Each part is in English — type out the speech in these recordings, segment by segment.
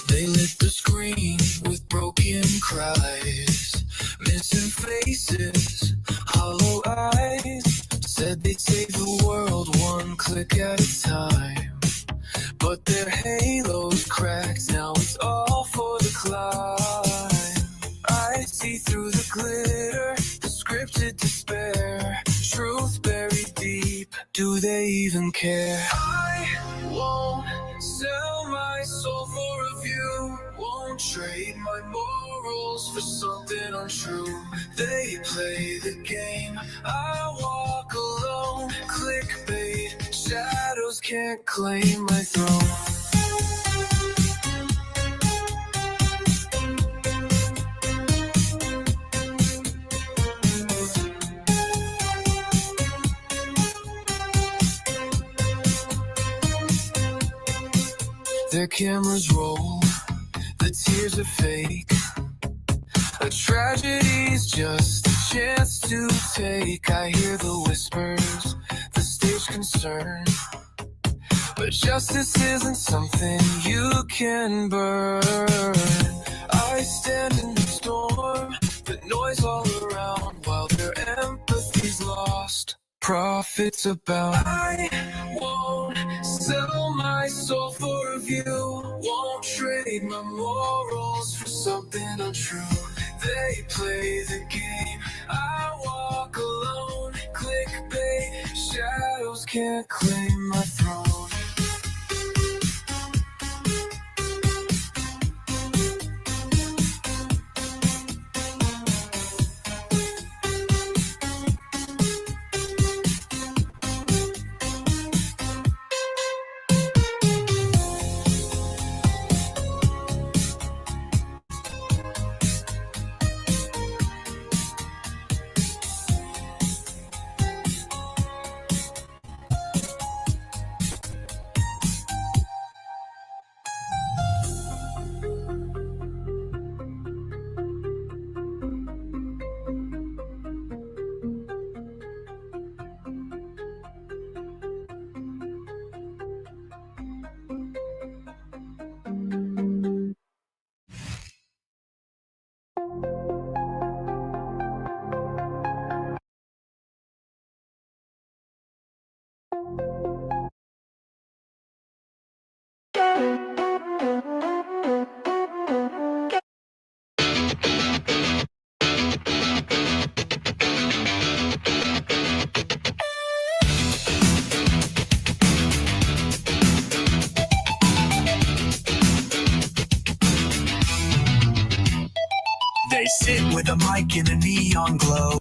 They lit the screen with broken cries, missing faces, hollow eyes. Said they'd save the world one click at a time, but their halos cracked, now it's all for the climb. I see through the glitter, the scripted despair, truth buried deep, do they even care? I won't sell my soul for a view, won't trade my morals for something untrue. They play the game, I walk alone, clickbait, shadows can't claim my throne. Their cameras roll, the tears are fake. A tragedy's just a chance to take. I hear the whispers, the stage concern, but justice isn't something you can burn. I stand in the storm, the noise all around, while their empathy's lost, profits abound. I won't sell my soul for a view, won't trade my morals for something untrue. They play the game, I walk alone, clickbait, shadows can't claim my throne. They sit with a mic in a neon glow.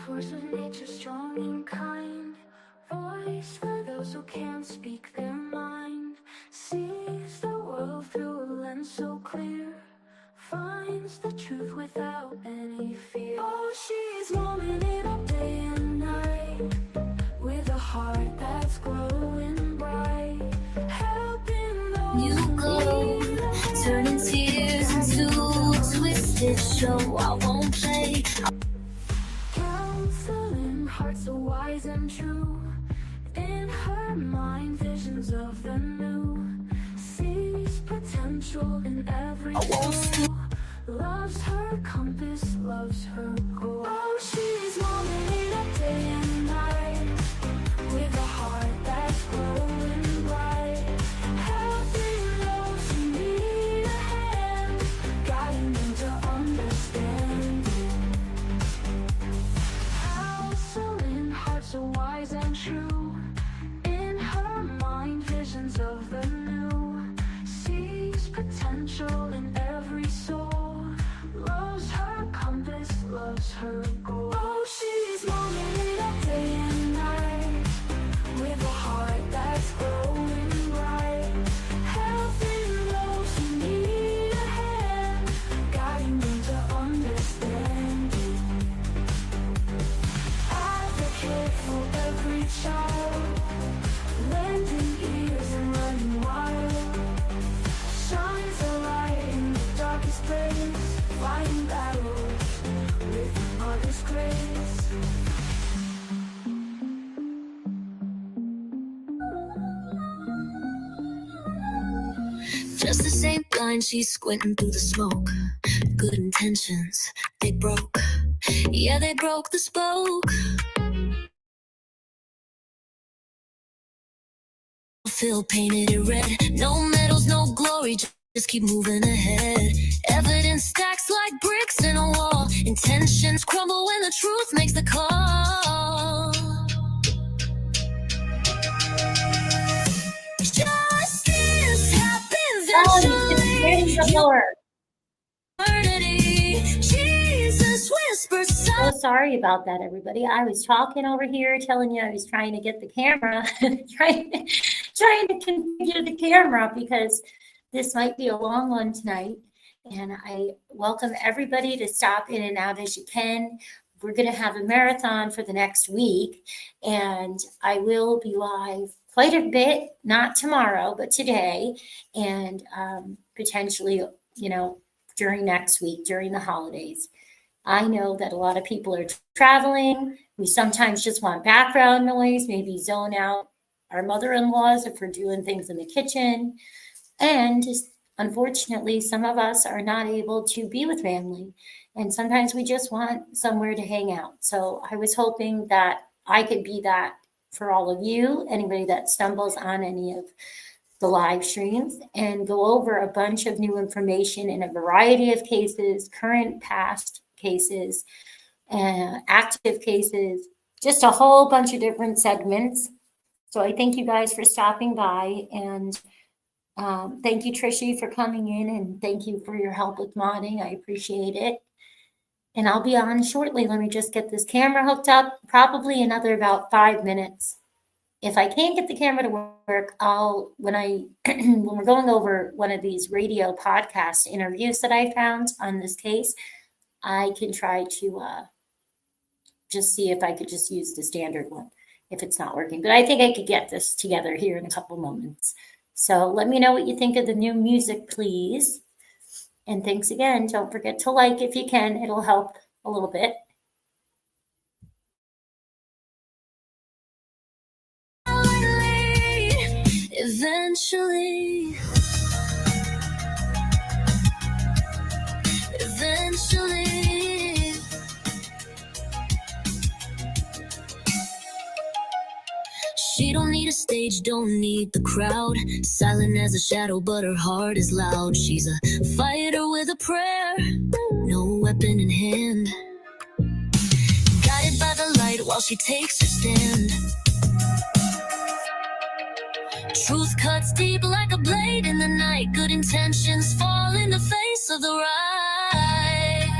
Force of nature strong show, I won't play. Counseling hearts so wise and true. In her mind, visions of the new. Sees potential in every soul. Loves her compass, loves her goal. Oh, she's momming it up day and night, with a heart that's glowing bright. Helping those who need a hand, guiding them to understanding. Counseling hearts so wise and true. In her mind, visions of the new. Sees potential in every soul. Loves her compass, loves her goal. Oh, she's momming it up day and night, with a heart that's glowing bright. Helping those who need a hand, guiding them to understanding. Advocate for every child, lending ears and running wild. Shines a light in the darkest place, fighting battles with a mother's grace. Just the same blind, she's squinting through the smoke. Good intentions, they broke. Yeah, they broke the spoke. Phil painted it red. No medals, no glory, just keep moving ahead. Evidence stacks like bricks in a wall. Intentions crumble when the truth makes the call. Justice happens eventually. Eternity. Jesus whispers. So sorry about that, everybody. I was talking over here, telling you I was trying to get the camera, trying to configure the camera because this might be a long one tonight. And I welcome everybody to stop in and out as you can. We're going to have a marathon for the next week, and I will be live quite a bit, not tomorrow, but today, and potentially, during next week, during the holidays. I know that a lot of people are traveling. We sometimes just want background noise, maybe zone out our mother-in-laws if we're doing things in the kitchen. And just, unfortunately, some of us are not able to be with family. And sometimes we just want somewhere to hang out. So I was hoping that I could be that for all of you, anybody that stumbles on any of the live streams, and go over a bunch of new information in a variety of cases, current, past cases, active cases, just a whole bunch of different segments. So I thank you guys for stopping by, and thank you, Trishy, for coming in, and thank you for your help with modding. I appreciate it. And I'll be on shortly. Let me just get this camera hooked up, probably another about 5 minutes. If I can't get the camera to work, when we're going over one of these radio podcast interviews that I found on this case, I can try to just see if I could just use the standard one if it's not working. But I think I could get this together here in a couple moments. So let me know what you think of the new music, please. And thanks again. Don't forget to like if you can. It'll help a little bit. Eventually. She don't need a stage, don't need the crowd. Silent as a shadow, but her heart is loud. She's a fighter with a prayer, no weapon in hand. Guided by the light while she takes her stand. Truth cuts deep like a blade in the night. Good intentions fall in the face of the right.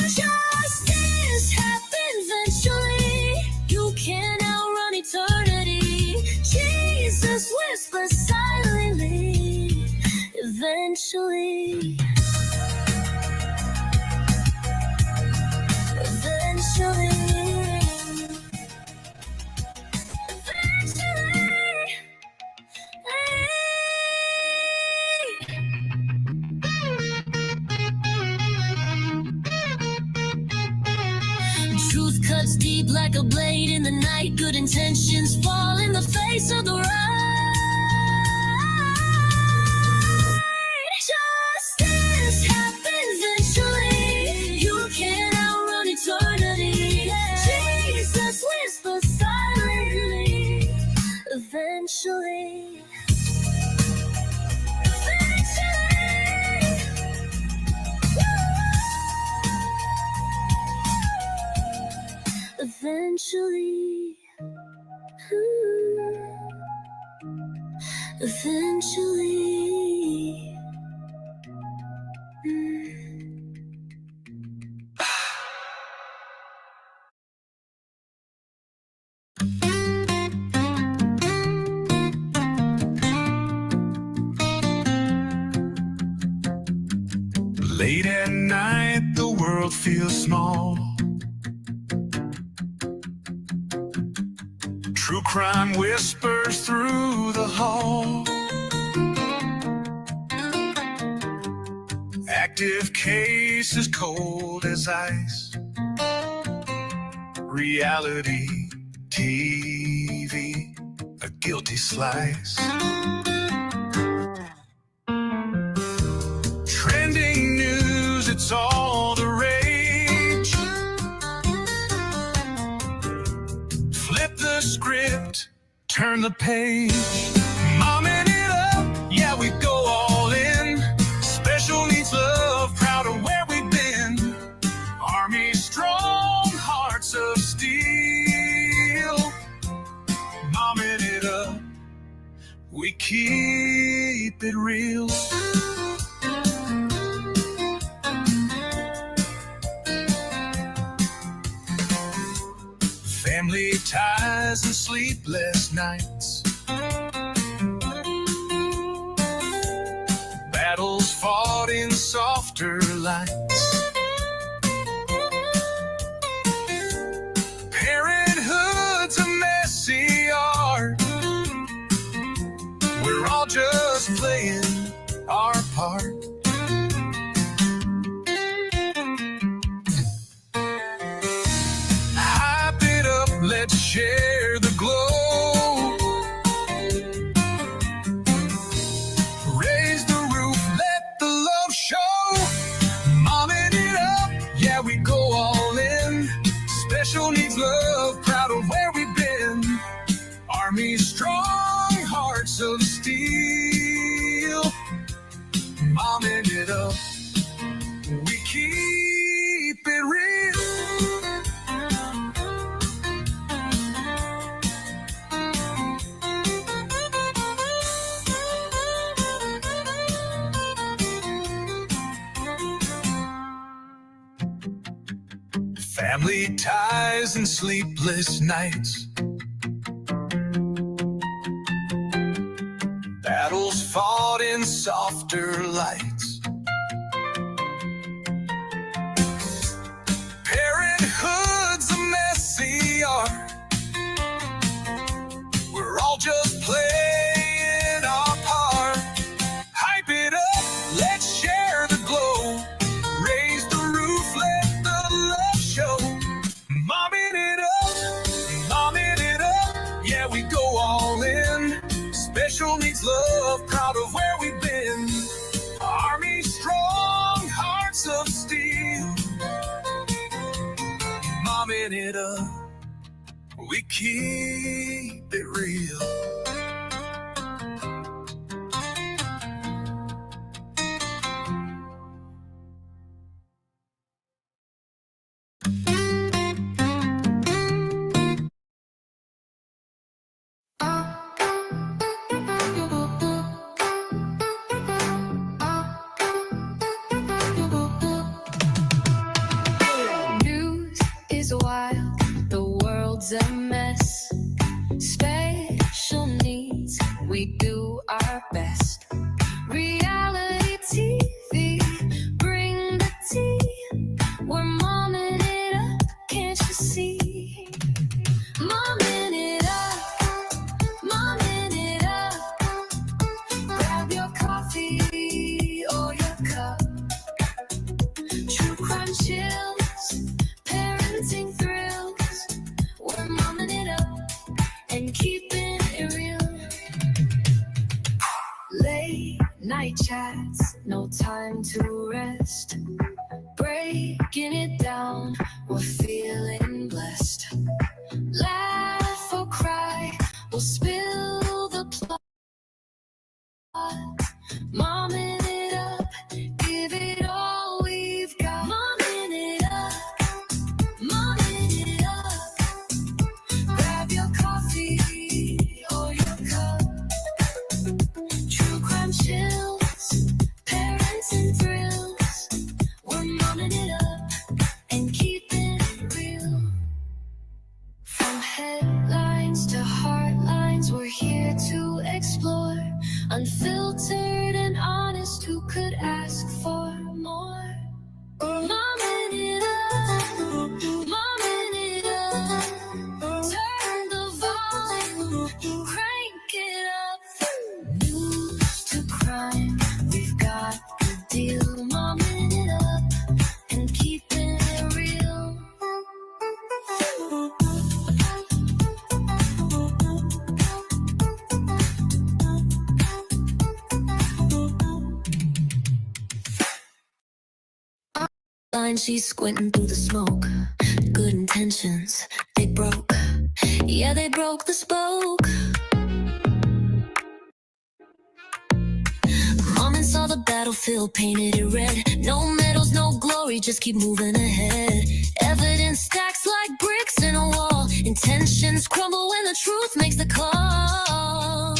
Justice happens eventually. You can't outrun eternity. Jesus whispers silently. Eventually. Eventually. cuts deep like a blade in the night. Good intentions fall in the face of the right. Justice happens eventually. You can't outrun eternity. Jesus whispers silently. Eventually. Eventually, eventually. Late at night, the world feels small. True crime whispers through the hall. Active cases cold as ice. Reality TV, a guilty slice. Trending news, it's all the rage. Flip the script, turn the page. Mommin it up, yeah, we go all in. Special needs love, proud of where we've been. Army strong, hearts of steel. Mommin it up, we keep it real. Family ties and sleepless nights. Battles fought in softer lights. Parenthood's a messy art. We're all just playing our part. Let's share the glow. Raise the roof, let the love show. Mommin it up, yeah, we go all in. Special needs love, proud of where we've been. Army strong, hearts of steel. Mommin it up, we keep it real. Family ties and sleepless nights. Battles fought in softer lights. Parenthood's a messy art. We're all just playing our part. Hype it up, let's share the glow. Raise the roof, let the love show. Mommin it up, yeah, we go all in. Special needs love, proud of where we've been. Army strong, hearts of steel. Mommin it up, we keep it real. News is wild, the world's a mess. Special down, we're feeling blessed. Laugh or cry, we'll spill the plot. Mommin it up, give it all we've got. Mommin it up, mommin it up. Grab your coffee or your cup. True crime chills, parents and thrills. We're momming it up and keeping it real. From headlines to heartlines, we're here to explore. Unfiltered and honest, who could ask for more? Momming it up, momming it up. Turn the volume, crank it up. News to crime, we've got the deal. Momming it up and keeping it real. She's squinting through the smoke. Good intentions, they broke. Yeah, they broke the spoke. Mommin saw the battlefield, painted it red. No medals, no glory, just keep moving ahead. Evidence stacks like bricks in a wall. Intentions crumble when the truth makes the call.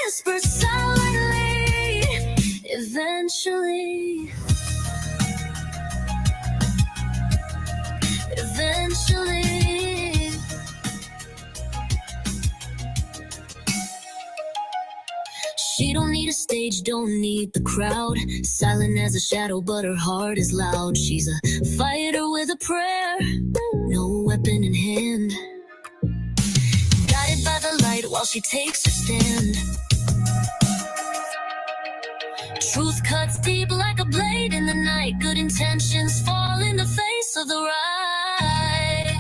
Whisper silently, eventually, eventually. She don't need a stage, don't need the crowd. Silent as a shadow, but her heart is loud. She's a fighter with a prayer, no weapon in hand. Guided by the light while she takes her stand. Truth cuts deep like a blade in the night. Good intentions fall in the face of the right.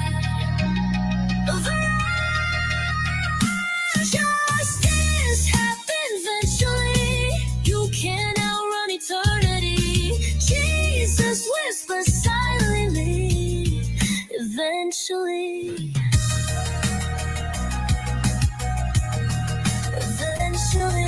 Justice happens eventually. You can't outrun eternity. Jesus whispers silently, eventually. Eventually.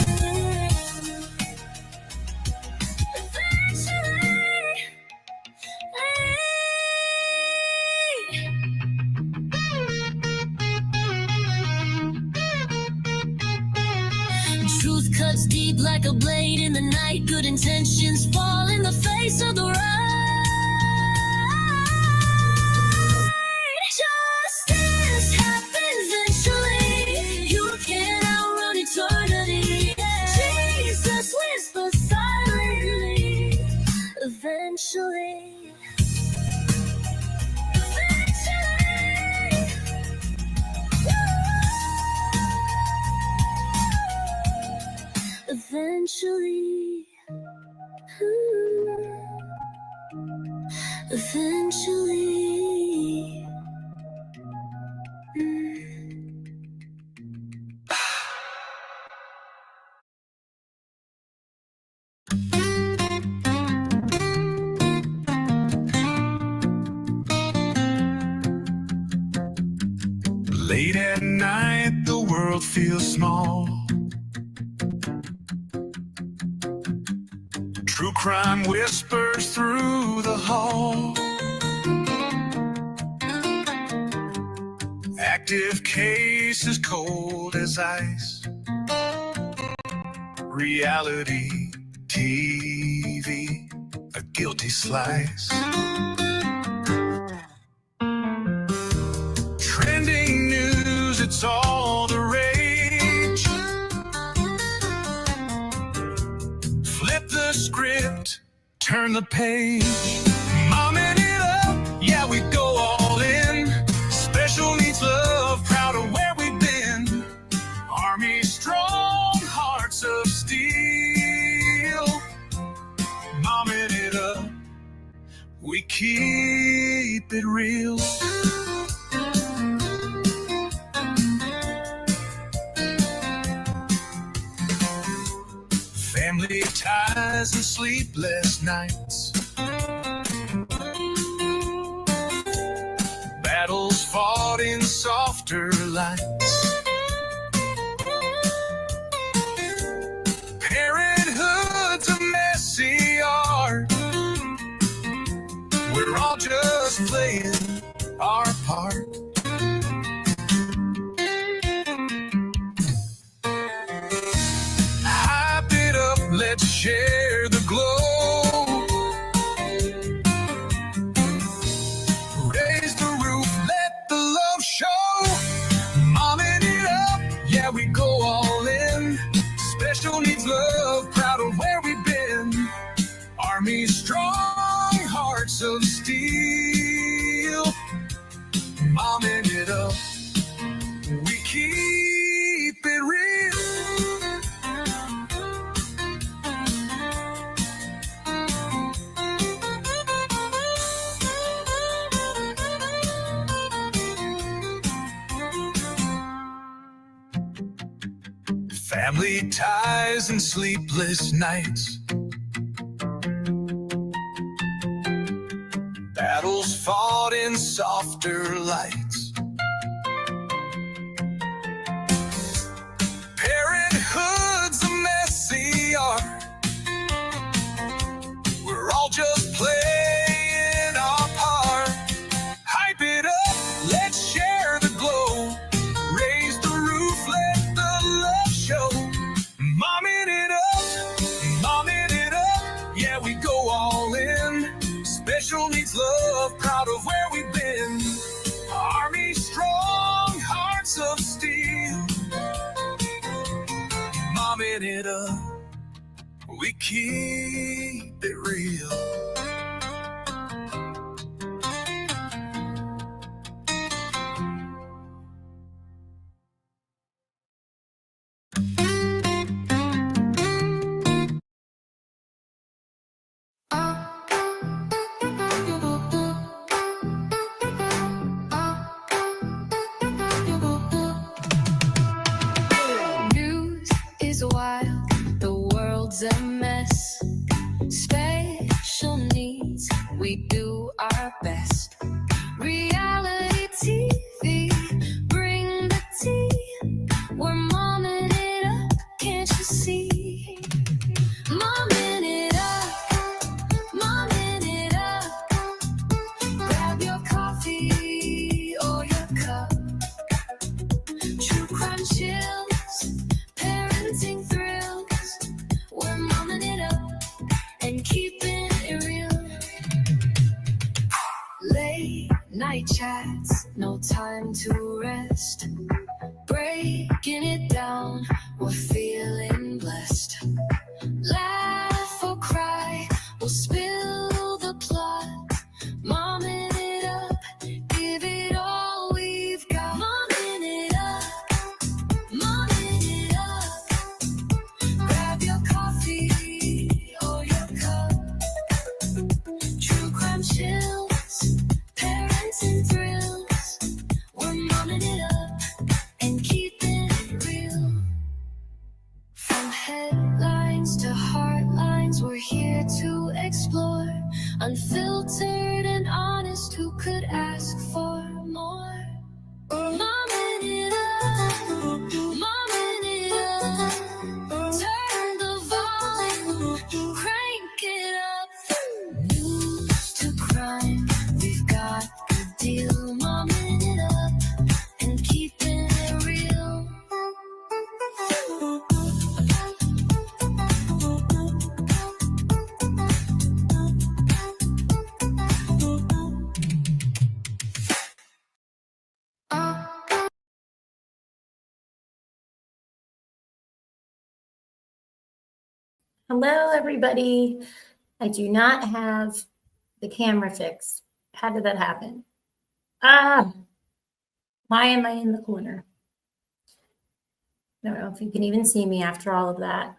Truth cuts deep like a blade in the night. Good intentions fall in the face of the right. Justice happens eventually. You can't outrun eternity. Jesus whispers silently, eventually. Eventually, eventually. Late at night, the world feels small. True crime whispers through the hall. Active cases cold as ice. Reality TV, a guilty slice. Trending news, it's all the rage. Flip the script, turn the page. Mommin it up, yeah, we go all in. Special needs love, proud of where we've been. Army strong, hearts of steel. Mommin it up, we keep it real. Family ties and sleepless nights. Battles fought in softer lights. Parenthood's a messy art. We're all just playing our part. Hype it up, let's share the glow. Raise the roof, let the love show. Mommin it up, yeah, we go all in. Special needs love, proud of where we've been. Army strong, hearts of steel. Mommin it up, we keep it real. Family ties and sleepless nights. Battles fought in softer lights. Parenthood's a messy art. We're all just playing our part. Hype it up, let's share the glow. Raise the roof, let the love show. Mommin it up, yeah, we go all in. Special needs love, proud of where we've been. Army strong, hearts of steel. Mommin it up, we keep it real. News is wild, the world's a mess. Special needs, we do our best. Reality TV, bring the tea. We're momming it up, can't you see? Momming it up, momming it up. Grab your coffee or your cup. True crime chills, parenting thrills. We're momming it up and keeping it real. Late night chats, no time to rest. Breaking it down, we're feeling blessed. Laugh or cry, we'll spill the plot. Momming it up, give it all we've got. Momming it up, momming it up. Grab your coffee or your cup. True crime chills, parenting thrills. We're momming it up and keeping it real. From headlines to heartlines, we're here to explore. Unfiltered and honest, who could ask for more? Momming it up, momming it up. Turn the volume, crank it up. News to crime, we've got the deal. Momming it up and keeping it real. Hello, everybody. I do not have the camera fixed. How did that happen? Why am I in the corner? I don't know if you can even see me after all of that.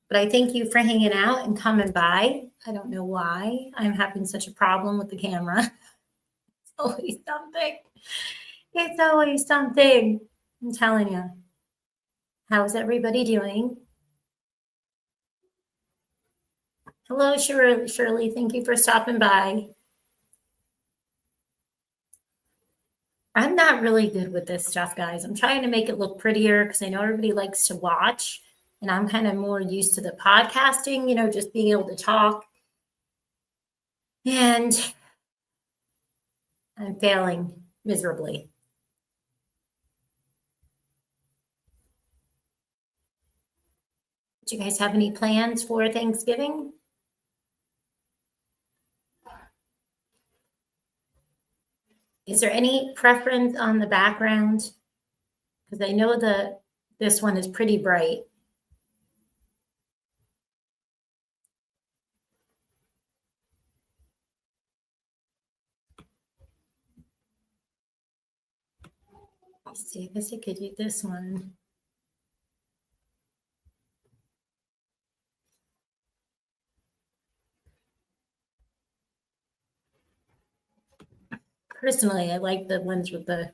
But I thank you for hanging out and coming by. I don't know why I'm having such a problem with the camera. It's always something. It's always something. I'm telling you. How's everybody doing? Hello, Shirley. Thank you for stopping by. I'm not really good with this stuff, guys. I'm trying to make it look prettier because I know everybody likes to watch, and I'm kind of more used to the podcasting, just being able to talk. And I'm failing miserably. Do you guys have any plans for Thanksgiving? Is there any preference on the background? Because I know this one is pretty bright. Let's see, I guess I could do this one. Personally, I like the ones with the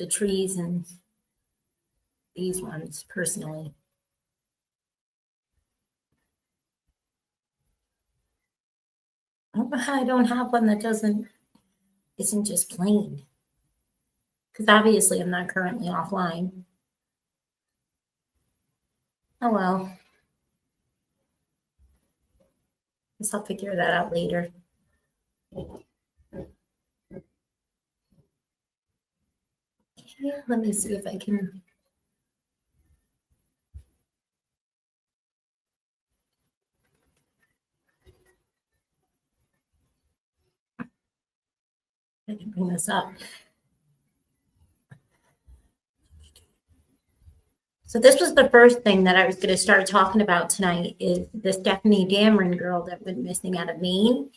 trees and these ones personally. I don't have one that isn't just plain. Because obviously I'm not currently offline. Oh well. Guess I'll figure that out later. Okay, let me see if I can. I can bring this up. So this was the first thing that I was going to start talking about tonight is the Stefanie Damron girl that went missing out of Maine.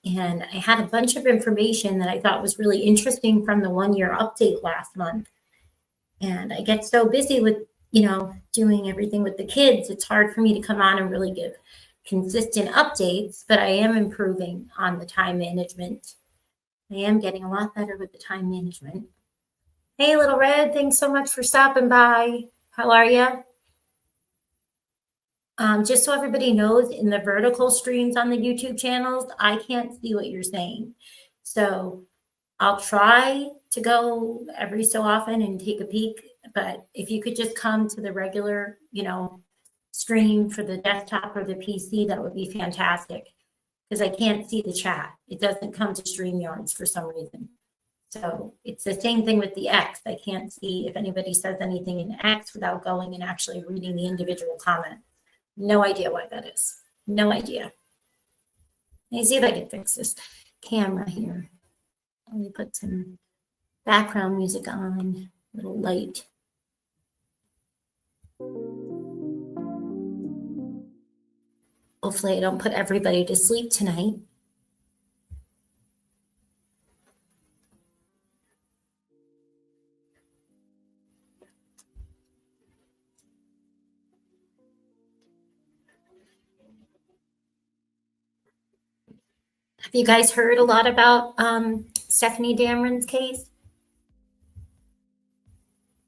And I had a bunch of information that I thought was really interesting from the 1-year update last month. And I get so busy with, doing everything with the kids, it's hard for me to come on and really give consistent updates, but I am improving on the time management. I am getting a lot better with the time management. Hey, Little Red, thanks so much for stopping by. How are you? Just so everybody knows, in the vertical streams on the YouTube channels, I can't see what you're saying. So I'll try to go every so often and take a peek. But if you could just come to the regular, stream for the desktop or the PC, that would be fantastic. Because I can't see the chat. It doesn't come to StreamYards for some reason. So it's the same thing with the X. I can't see if anybody says anything in X without going and actually reading the individual comment. No idea why that is. No idea. Let me see if I can fix this camera here. Let me put some background music on, a little light. Hopefully I don't put everybody to sleep tonight. Have you guys heard a lot about Stefanie Damron's case?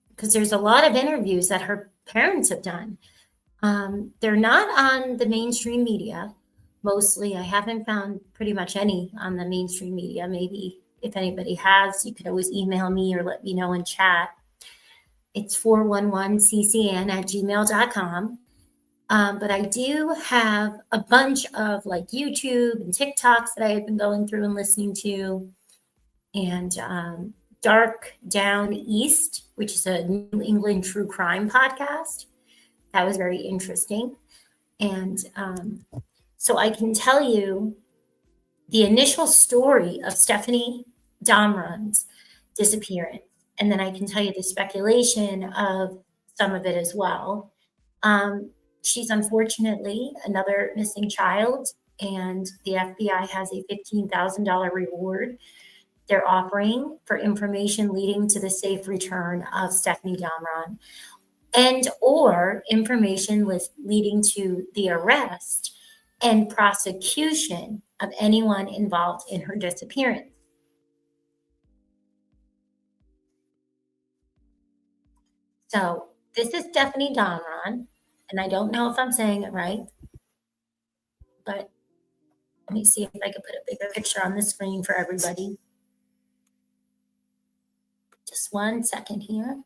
Because there's a lot of interviews that her parents have done. They're not on the mainstream media. Mostly, I haven't found pretty much any on the mainstream media. Maybe if anybody has, you could always email me or let me know in chat. It's 411ccn@gmail.com. But I do have a bunch of like YouTube and TikToks that I have been going through and listening to. And Dark Down East, which is a New England true crime podcast. That was very interesting. And so I can tell you the initial story of Stefanie Damron's disappearance. And then I can tell you the speculation of some of it as well. She's unfortunately another missing child, and the FBI has a $15,000 reward they're offering for information leading to the safe return of Stefanie Damron, and or information leading to the arrest and prosecution of anyone involved in her disappearance. So this is Stefanie Damron, And I don't know if I'm saying it right, but let me see if I can put a bigger picture on the screen for everybody. Just 1 second here.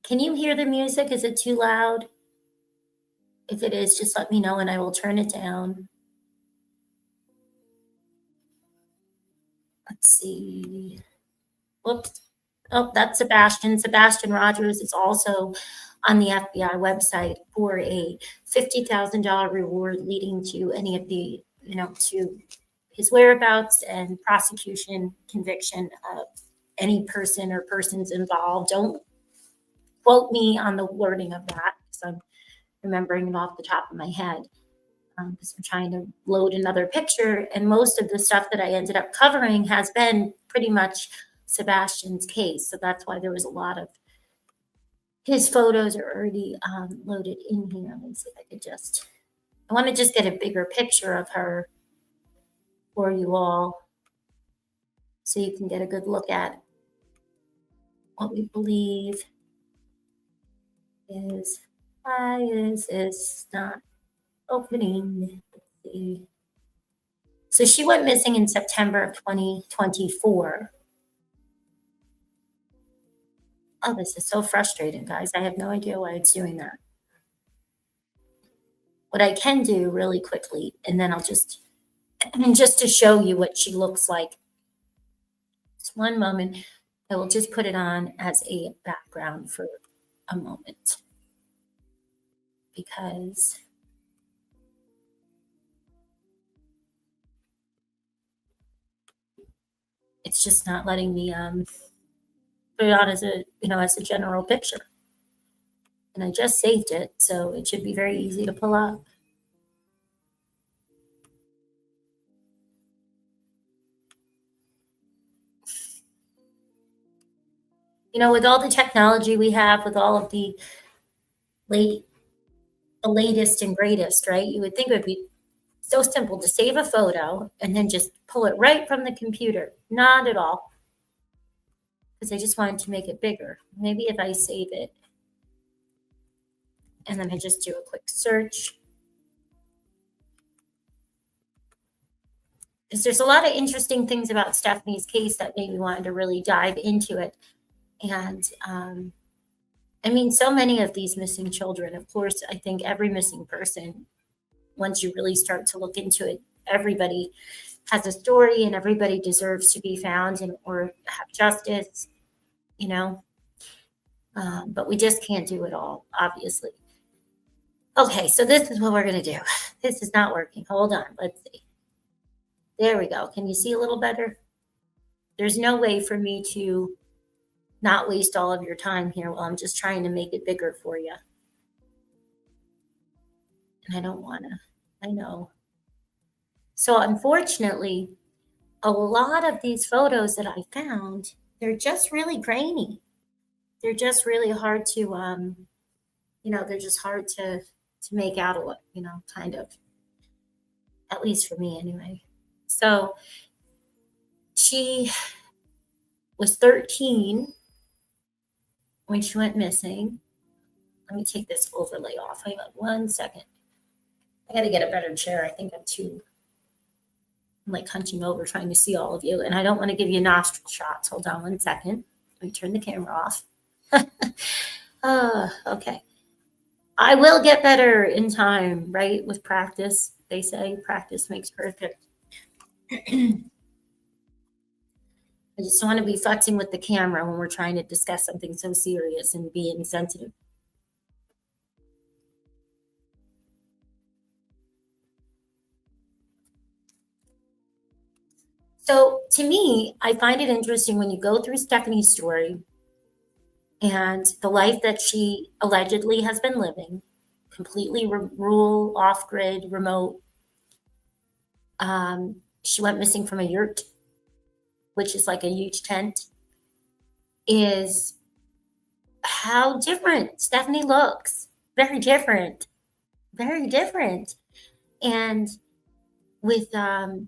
Can you hear the music? Is it too loud? If it is, just let me know and I will turn it down. Let's see. Whoops. Oh, that's Sebastian. Sebastian Rogers is also on the FBI website for a $50,000 reward leading to any of the, to his whereabouts and prosecution, conviction of any person or persons involved. Don't quote me on the wording of that because I'm remembering it off the top of my head. Because I'm trying to load another picture, and most of the stuff that I ended up covering has been pretty much Sebastian's case. So that's why there was a lot of his photos are already loaded in here. Let me see if I want to just get a bigger picture of her for you all so you can get a good look at what we believe is. Why is this not opening? Let's see. So she went missing in September of 2024. Oh, this is so frustrating, guys. I have no idea why it's doing that. What I can do really quickly, and then just to show you what she looks like. Just one moment. I will just put it on as a background for a moment. Because it's just not letting me put it on as a general picture. And I just saved it, so it should be very easy to pull up. With all the technology we have, with all of the latest and greatest, right? You would think it would be so simple to save a photo and then just pull it right from the computer. Not at all. Because I just wanted to make it bigger. Maybe if I save it and then I just do a quick search. Because there's a lot of interesting things about Stefanie's case that made me want to really dive into it. And so many of these missing children, of course, I think every missing person, once you really start to look into it, everybody has a story and everybody deserves to be found or have justice, but we just can't do it all, obviously. Okay, so this is what we're going to do. This is not working. Hold on. Let's see. There we go. Can you see a little better? There's no way for me to not waste all of your time here while I'm just trying to make it bigger for you. And I don't want to. I know. So unfortunately, a lot of these photos that I found, they're just really grainy. They're just really hard to, they're just hard to make out a lot, kind of, at least for me anyway. So she was 13 when she went missing. Let me take this overlay off. Hang on 1 second. I got to get a better chair. I think I'm like hunching over trying to see all of you. And I don't want to give you nostril shots. Hold on 1 second. Let me turn the camera off. Okay. I will get better in time, right? With practice. They say practice makes perfect. I just don't want to be futzing with the camera when we're trying to discuss something so serious and be insensitive. So to me, I find it interesting when you go through Stefanie's story and the life that she allegedly has been living, completely rural, off-grid, remote. She went missing from a yurt, which is like a huge tent, is how different Stefanie looks. Very different. Very different. And with a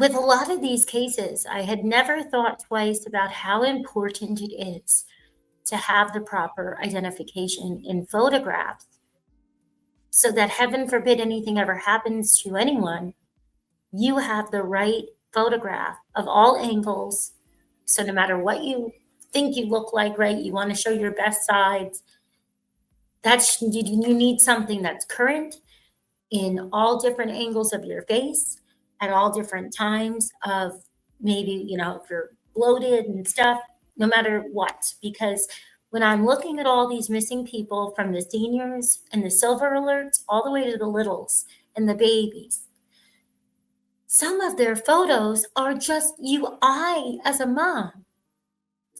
lot of these cases, I had never thought twice about how important it is to have the proper identification in photographs so that, heaven forbid, anything ever happens to anyone, you have the right photograph of all angles. So no matter what you think you look like, right, you want to show your best sides, you need something that's current in all different angles of your face at all different times of, maybe, if you're bloated and stuff, no matter what. Because when I'm looking at all these missing people, from the seniors and the silver alerts all the way to the littles and the babies, some of their photos are just I, as a mom,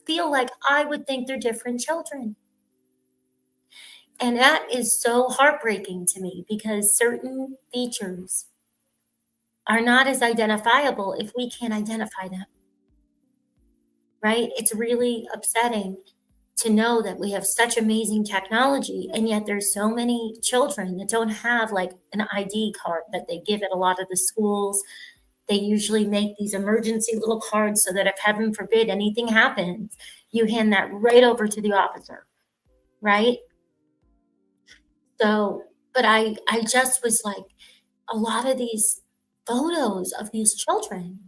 feel like I would think they're different children. And that is so heartbreaking to me, because certain features are not as identifiable if we can't identify them, right? It's really upsetting to know that we have such amazing technology, and yet there's so many children that don't have like an ID card that they give at a lot of the schools. They usually make these emergency little cards so that if, heaven forbid, anything happens, you hand that right over to the officer, right? So, but I just was like, a lot of these photos of these children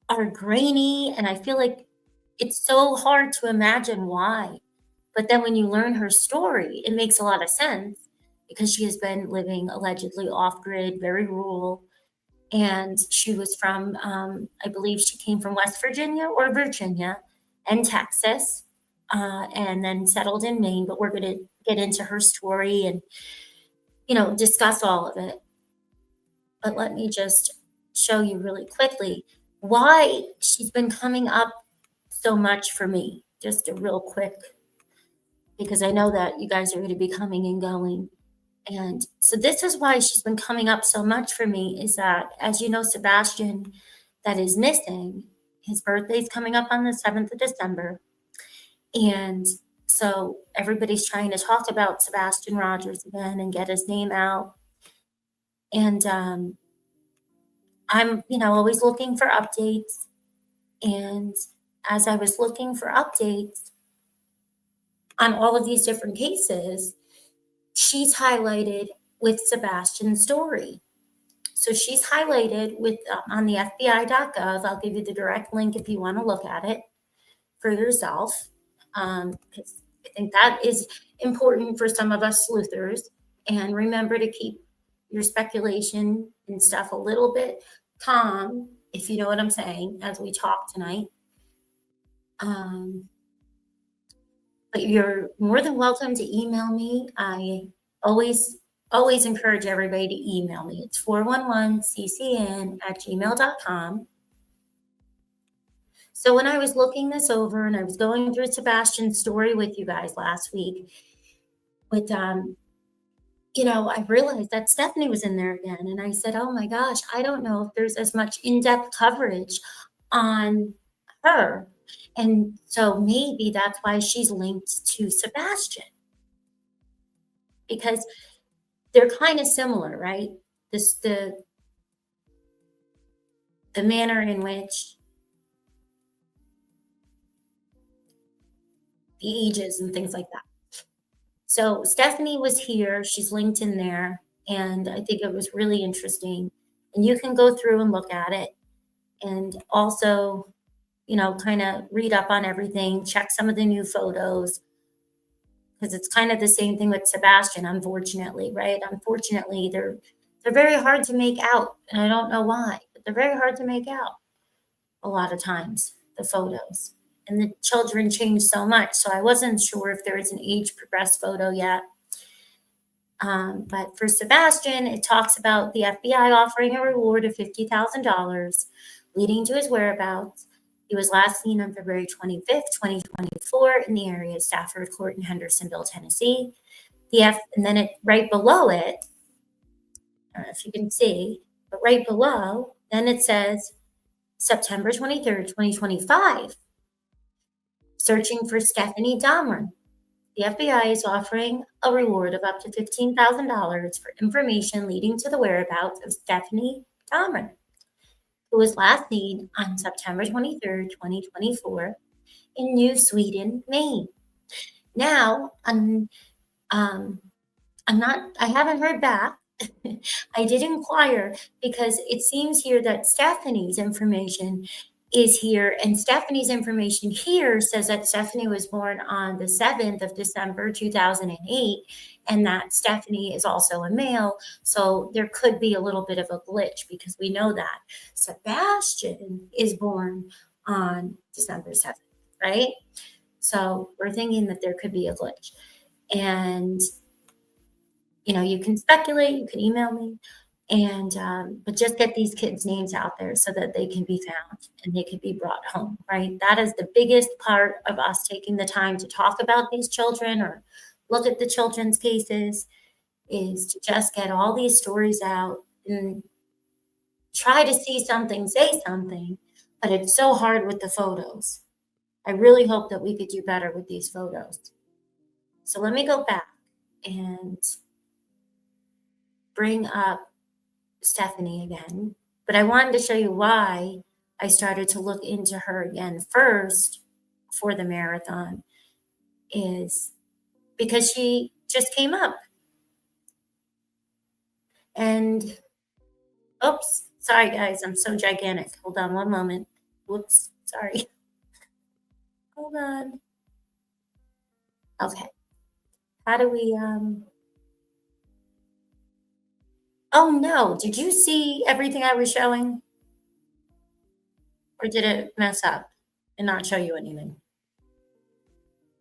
are grainy, and I feel like it's so hard to imagine why. But then when you learn her story, it makes a lot of sense, because she has been living allegedly off-grid, very rural, and she was from, I believe she came from West Virginia or Virginia and Texas, and then settled in Maine. But we're going to get into her story and, discuss all of it. But let me just show you really quickly why she's been coming up so much for me. Just a real quick, because I know that you guys are going to be coming and going. And so this is why she's been coming up so much for me, is that, as you know, Sebastian, that is missing, his birthday's coming up on the 7th of December. And so everybody's trying to talk about Sebastian Rogers again and get his name out. And I'm, always looking for updates. And as I was looking for updates on all of these different cases, she's highlighted with Sebastian's story. So she's highlighted with on the FBI.gov. I'll give you the direct link if you want to look at it for yourself, because I think that is important for some of us sleuthers. And remember to keep your speculation and stuff a little bit calm, if you know what I'm saying, as we talk tonight. But you're more than welcome to email me. I always encourage everybody to email me. It's 411ccn@gmail.com. So when I was looking this over and I was going through Sebastian's story with you guys last week, with I realized that Stefanie was in there again. And I said, oh my gosh, I don't know if there's as much in-depth coverage on her. And so maybe that's why she's linked to Sebastian, because they're kind of similar, right? The manner in which the ages and things like that. So Stefanie was here. She's linked in there. And I think it was really interesting. And you can go through and look at it. And also, kind of read up on everything, check some of the new photos, because it's kind of the same thing with Sebastian, unfortunately, right? Unfortunately, they're very hard to make out, and I don't know why, but they're very hard to make out a lot of times, the photos. And the children change so much, so I wasn't sure if there is an age-progressed photo yet. But for Sebastian, it talks about the FBI offering a reward of $50,000, leading to his whereabouts. He was last seen on February 25th, 2024 in the area of Stafford Court in Hendersonville, Tennessee. And then right below it, I don't know if you can see, but right below, then it says September 23rd, 2025, searching for Stefanie Damron. The FBI is offering a reward of up to $15,000 for information leading to the whereabouts of Stefanie Damron, who was last seen on September 23rd, 2024 in New Sweden, Maine. Now, I haven't heard back. I did inquire because it seems here that Stefanie's information is here, and Stefanie's information here says that Stefanie was born on the 7th of December, 2008, and that Stefanie is also a male. So there could be a little bit of a glitch because we know that Sebastian is born on December 7th, right? So we're thinking that there could be a glitch. And you can speculate, you can email me, and but just get these kids' names out there so that they can be found and they can be brought home, right? That is the biggest part of us taking the time to talk about these children or look at the children's cases, is to just get all these stories out and try to see something, say something, but it's so hard with the photos. I really hope that we could do better with these photos. So let me go back and bring up Stefanie again, but I wanted to show you why I started to look into her again first for the marathon, is because she just came up. And oops, sorry guys, I'm so gigantic. Hold on one moment. Whoops, sorry. Hold on. Okay. How do we Oh no, did you see everything I was showing? Or did it mess up and not show you anything?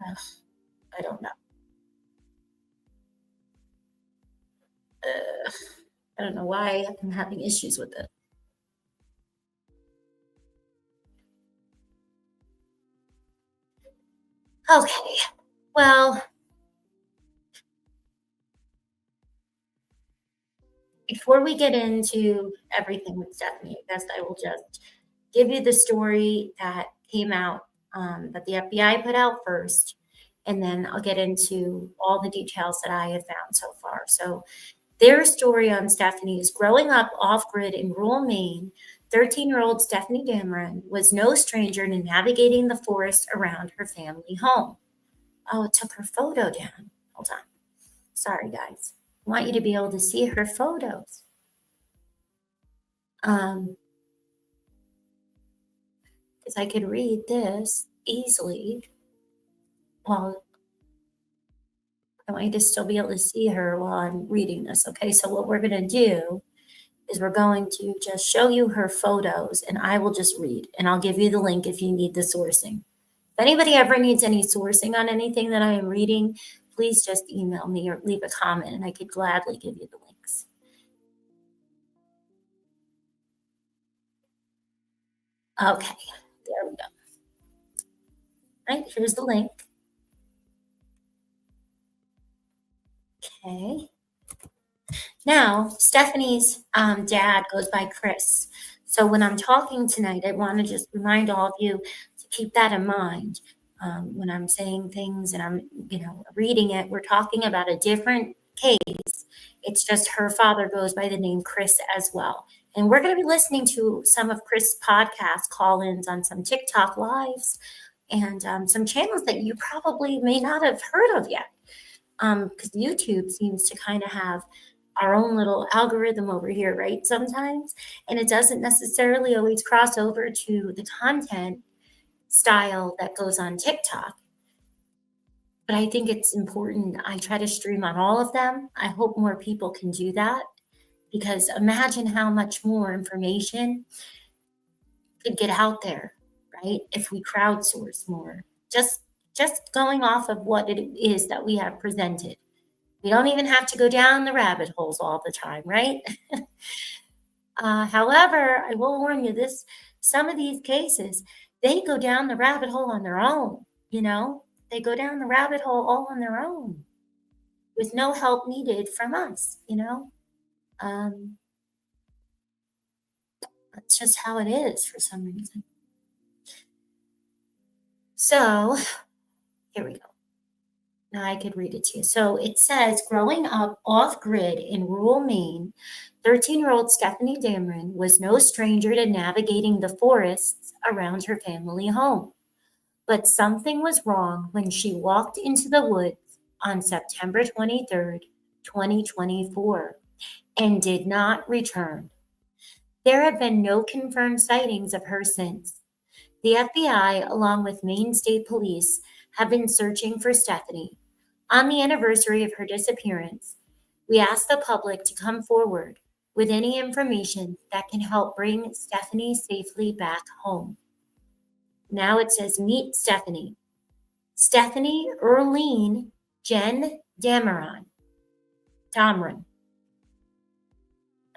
Ugh, I don't know. I don't know why I'm having issues with it. Okay, well, before we get into everything with Stefanie, I guess I will just give you the story that came out, that the FBI put out first, and then I'll get into all the details that I have found so far. So their story on Stefanie is growing up off-grid in rural Maine. 13-year-old Stefanie Damron was no stranger to navigating the forest around her family home. Oh, it took her photo down. Hold on. Sorry, guys. I want you to be able to see her photos. Because I could read this easily. Well, I want you to still be able to see her while I'm reading this, okay? So what we're going to do is we're going to just show you her photos, and I will just read, and I'll give you the link if you need the sourcing. If anybody ever needs any sourcing on anything that I am reading, please just email me or leave a comment, and I could gladly give you the links. Okay, there we go. Right, here's the link. Okay. Now, Stefanie's dad goes by Chris. So when I'm talking tonight, I want to just remind all of you to keep that in mind. When I'm saying things and I'm, reading it, we're talking about a different case. It's just her father goes by the name Chris as well. And we're going to be listening to some of Chris' podcast call-ins on some TikTok lives and some channels that you probably may not have heard of yet. Because YouTube seems to kind of have our own little algorithm over here, right? Sometimes, and it doesn't necessarily always cross over to the content style that goes on TikTok. But I think it's important. I try to stream on all of them. I hope more people can do that, because imagine how much more information could get out there, right? If we crowdsource more, just going off of what it is that we have presented. We don't even have to go down the rabbit holes all the time, right? However, I will warn you, some of these cases, they go down the rabbit hole on their own, They go down the rabbit hole all on their own with no help needed from us, That's just how it is for some reason. So here we go. Now I could read it to you. So it says, growing up off-grid in rural Maine, 13-year-old Stefanie Damron was no stranger to navigating the forests around her family home. But something was wrong when she walked into the woods on September 23rd, 2024, and did not return. There have been no confirmed sightings of her since. The FBI, along with Maine State Police, have been searching for Stefanie. On the anniversary of her disappearance, we ask the public to come forward with any information that can help bring Stefanie safely back home. Now it says, meet Stefanie. Stefanie Erlene Jen Damron. I'm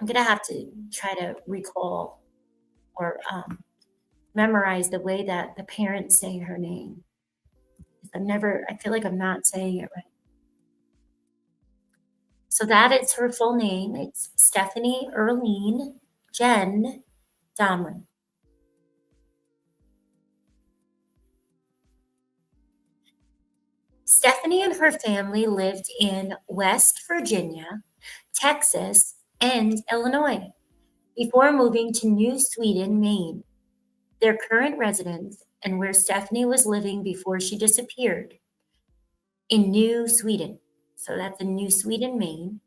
going to have to try to recall or memorize the way that the parents say her name. I feel like I'm not saying it right. So that is her full name. It's Stefanie Erlene Jen Damron. Stefanie and her family lived in West Virginia, Texas, and Illinois before moving to New Sweden, Maine, their current residence and where Stefanie was living before she disappeared, in New Sweden. So that's in New Sweden, Maine.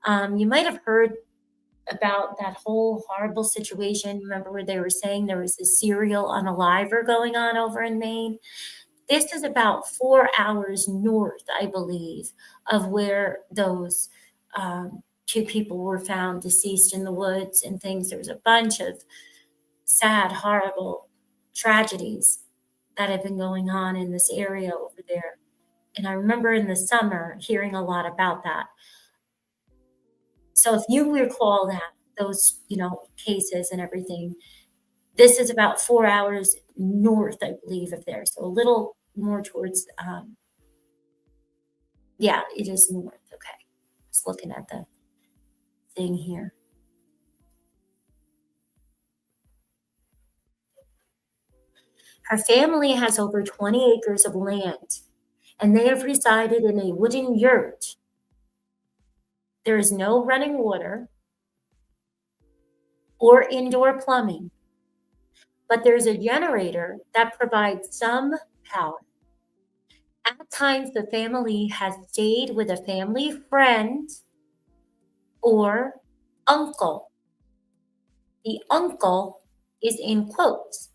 You might have heard about that whole horrible situation. Remember where they were saying there was a serial unaliver going on over in Maine? This is about 4 hours north, I believe, of where those two people were found deceased in the woods and things. There's a bunch of sad, horrible tragedies that have been going on in this area over there. And I remember in the summer hearing a lot about that. So if you recall those, cases and everything, this is about 4 hours north, I believe, of there. So a little more towards, it is north. Okay. Just looking at the thing here. Her family has over 20 acres of land, and they have resided in a wooden yurt. There is no running water or indoor plumbing, but there's a generator that provides some power. At times, the family has stayed with a family friend or uncle. The uncle is in quotes.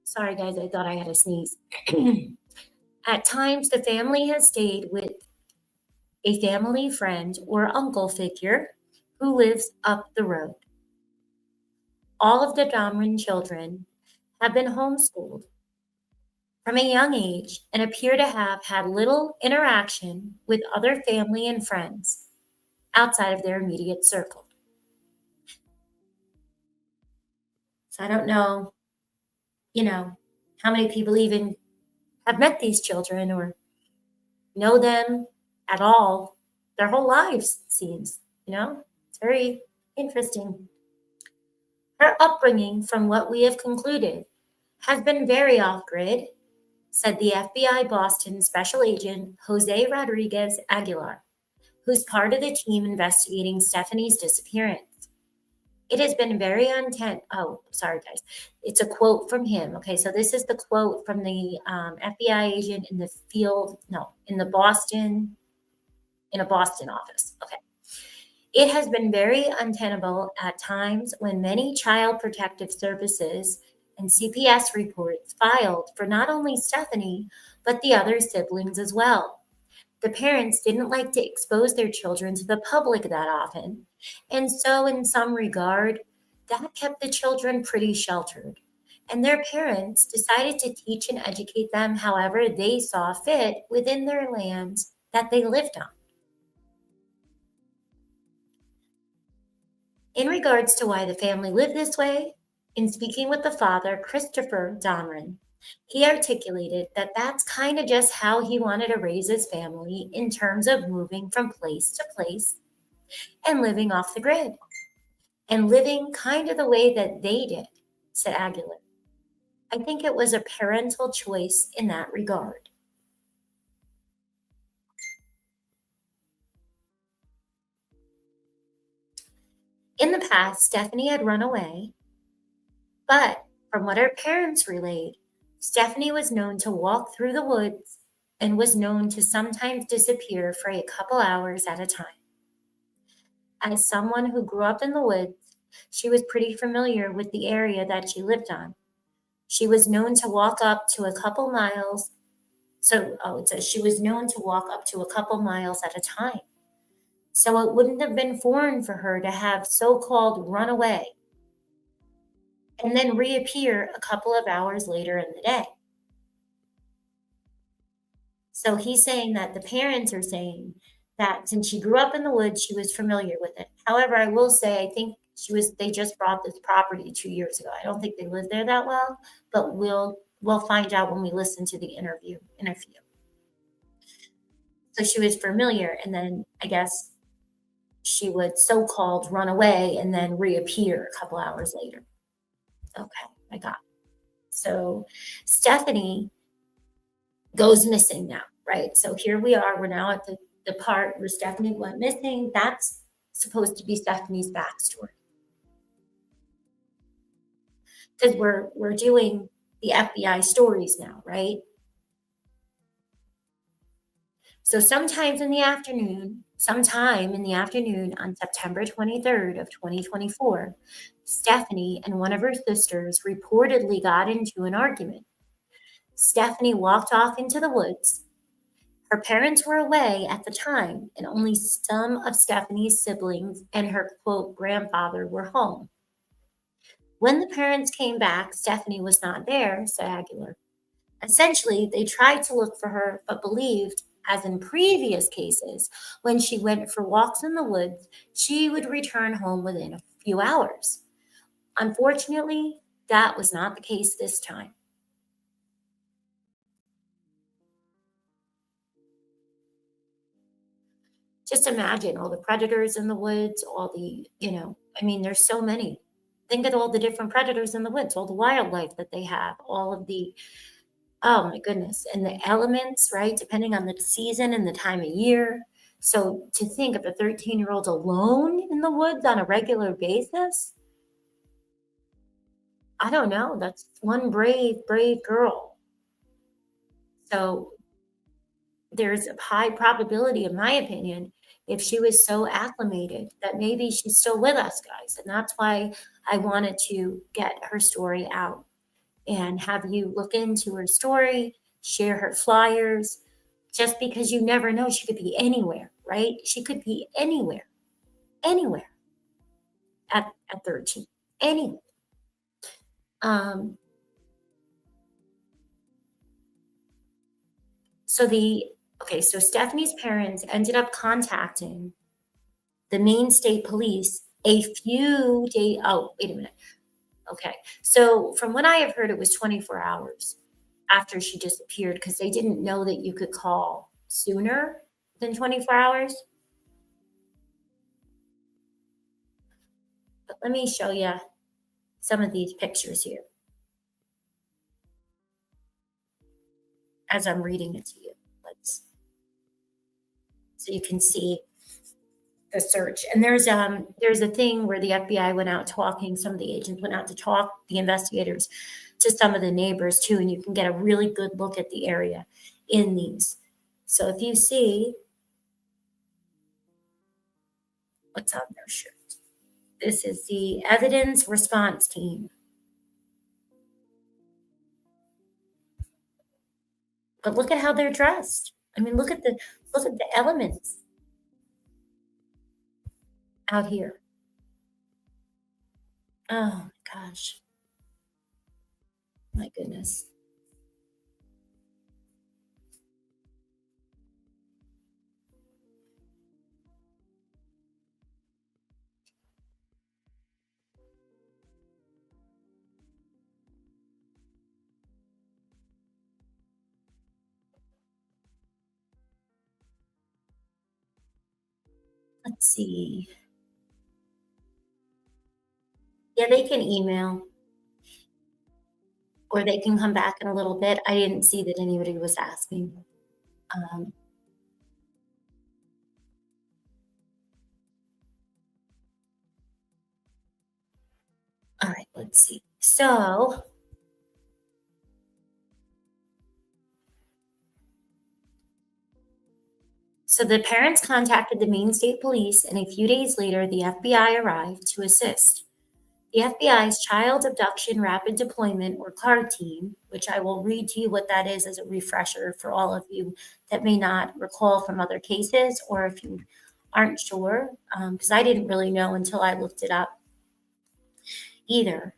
Sorry, guys, I thought I had a sneeze. At times, the family has stayed with a family friend or uncle figure who lives up the road. All of the Damron children have been homeschooled from a young age and appear to have had little interaction with other family and friends outside of their immediate circle. So I don't know, how many people even have met these children or know them at all their whole lives, it seems. It's very interesting. Her upbringing, from what we have concluded, has been very off-grid, said the FBI Boston Special Agent Jose Rodriguez Aguilar, who's part of the team investigating Stefanie's disappearance. It has been very sorry, guys. It's a quote from him. Okay, so this is the quote from the FBI agent in a Boston office. Okay. It has been very untenable at times when many child protective services and CPS reports filed for not only Stefanie, but the other siblings as well. The parents didn't like to expose their children to the public that often, and so in some regard, that kept the children pretty sheltered. And their parents decided to teach and educate them however they saw fit within their lands that they lived on. In regards to why the family lived this way, in speaking with the father, Christopher Damron, he articulated that that's kind of just how he wanted to raise his family in terms of moving from place to place and living off the grid and living kind of the way that they did, said Aguilar. I think it was a parental choice in that regard. In the past, Stefanie had run away, but from what her parents relayed, Stefanie was known to walk through the woods and was known to sometimes disappear for a couple hours at a time. As someone who grew up in the woods, she was pretty familiar with the area that she lived on. She was known to walk up to a couple miles. It says she was known to walk up to a couple miles at a time. So it wouldn't have been foreign for her to have so-called run away and then reappear a couple of hours later in the day. So he's saying that the parents are saying that since she grew up in the woods, she was familiar with it. However, I will say, I think they just bought this property 2 years ago. I don't think they lived there that well, but we'll find out when we listen to the interview in a few. So she was familiar, and then I guess she would so-called run away and then reappear a couple hours later. Okay, I got it. So Stefanie goes missing now, right? So here we are. We're now at the part where Stefanie went missing. That's supposed to be Stefanie's backstory. Because we're doing the FBI stories now, right? So sometime in the afternoon on September 23rd of 2024, Stefanie and one of her sisters reportedly got into an argument. Stefanie walked off into the woods. Her parents were away at the time, and only some of Stefanie's siblings and her, quote, grandfather were home. When the parents came back, Stefanie was not there, said Aguilar. Essentially, they tried to look for her, but believed, as in previous cases, when she went for walks in the woods, she would return home within a few hours. Unfortunately, that was not the case this time. Just imagine all the predators in the woods, all the, there's so many. Think of all the different predators in the woods, all the wildlife that they have, all of the, oh my goodness, and the elements, right? Depending on the season and the time of year. So to think of a 13-year-old alone in the woods on a regular basis, I don't know. That's one brave girl. So there's a high probability, in my opinion, if she was so acclimated that maybe she's still with us, guys. And that's why I wanted to get her story out and have you look into her story, share her flyers, just because you never know. She could be anywhere, right? She could be anywhere at 13, anywhere. So Stefanie's parents ended up contacting the Maine State Police a few days. Oh, wait a minute. Okay. So from what I have heard, it was 24 hours after she disappeared because they didn't know that you could call sooner than 24 hours. But let me show you some of these pictures here as I'm reading it to you. So you can see the search. And there's a thing where the FBI went out talking, some of the agents went out to talk, the investigators, to some of the neighbors too, and you can get a really good look at the area in these. So if you see what's on their shirt, this is the evidence response team. But look at how they're dressed. I mean, look at the elements out here. Oh my gosh. My goodness. Let's see. Yeah, they can email or they can come back in a little bit. I didn't see that anybody was asking. let's see. So the parents contacted the Maine State Police, and a few days later, the FBI arrived to assist. The FBI's Child Abduction Rapid Deployment, or CARD team, which I will read to you what that is as a refresher for all of you that may not recall from other cases, or if you aren't sure, because I didn't really know until I looked it up either.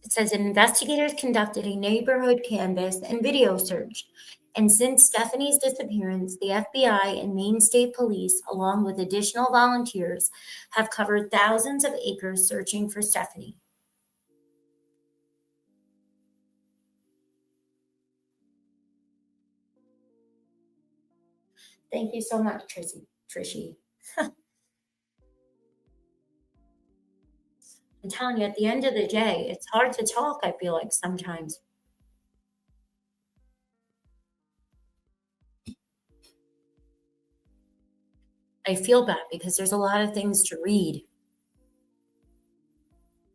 It says investigators conducted a neighborhood canvass and video search. And since Stefanie's disappearance, the FBI and Maine State Police, along with additional volunteers, have covered thousands of acres searching for Stefanie. Thank you so much, Trishy. I'm telling you, at the end of the day, it's hard to talk, I feel like, sometimes. I feel bad because there's a lot of things to read.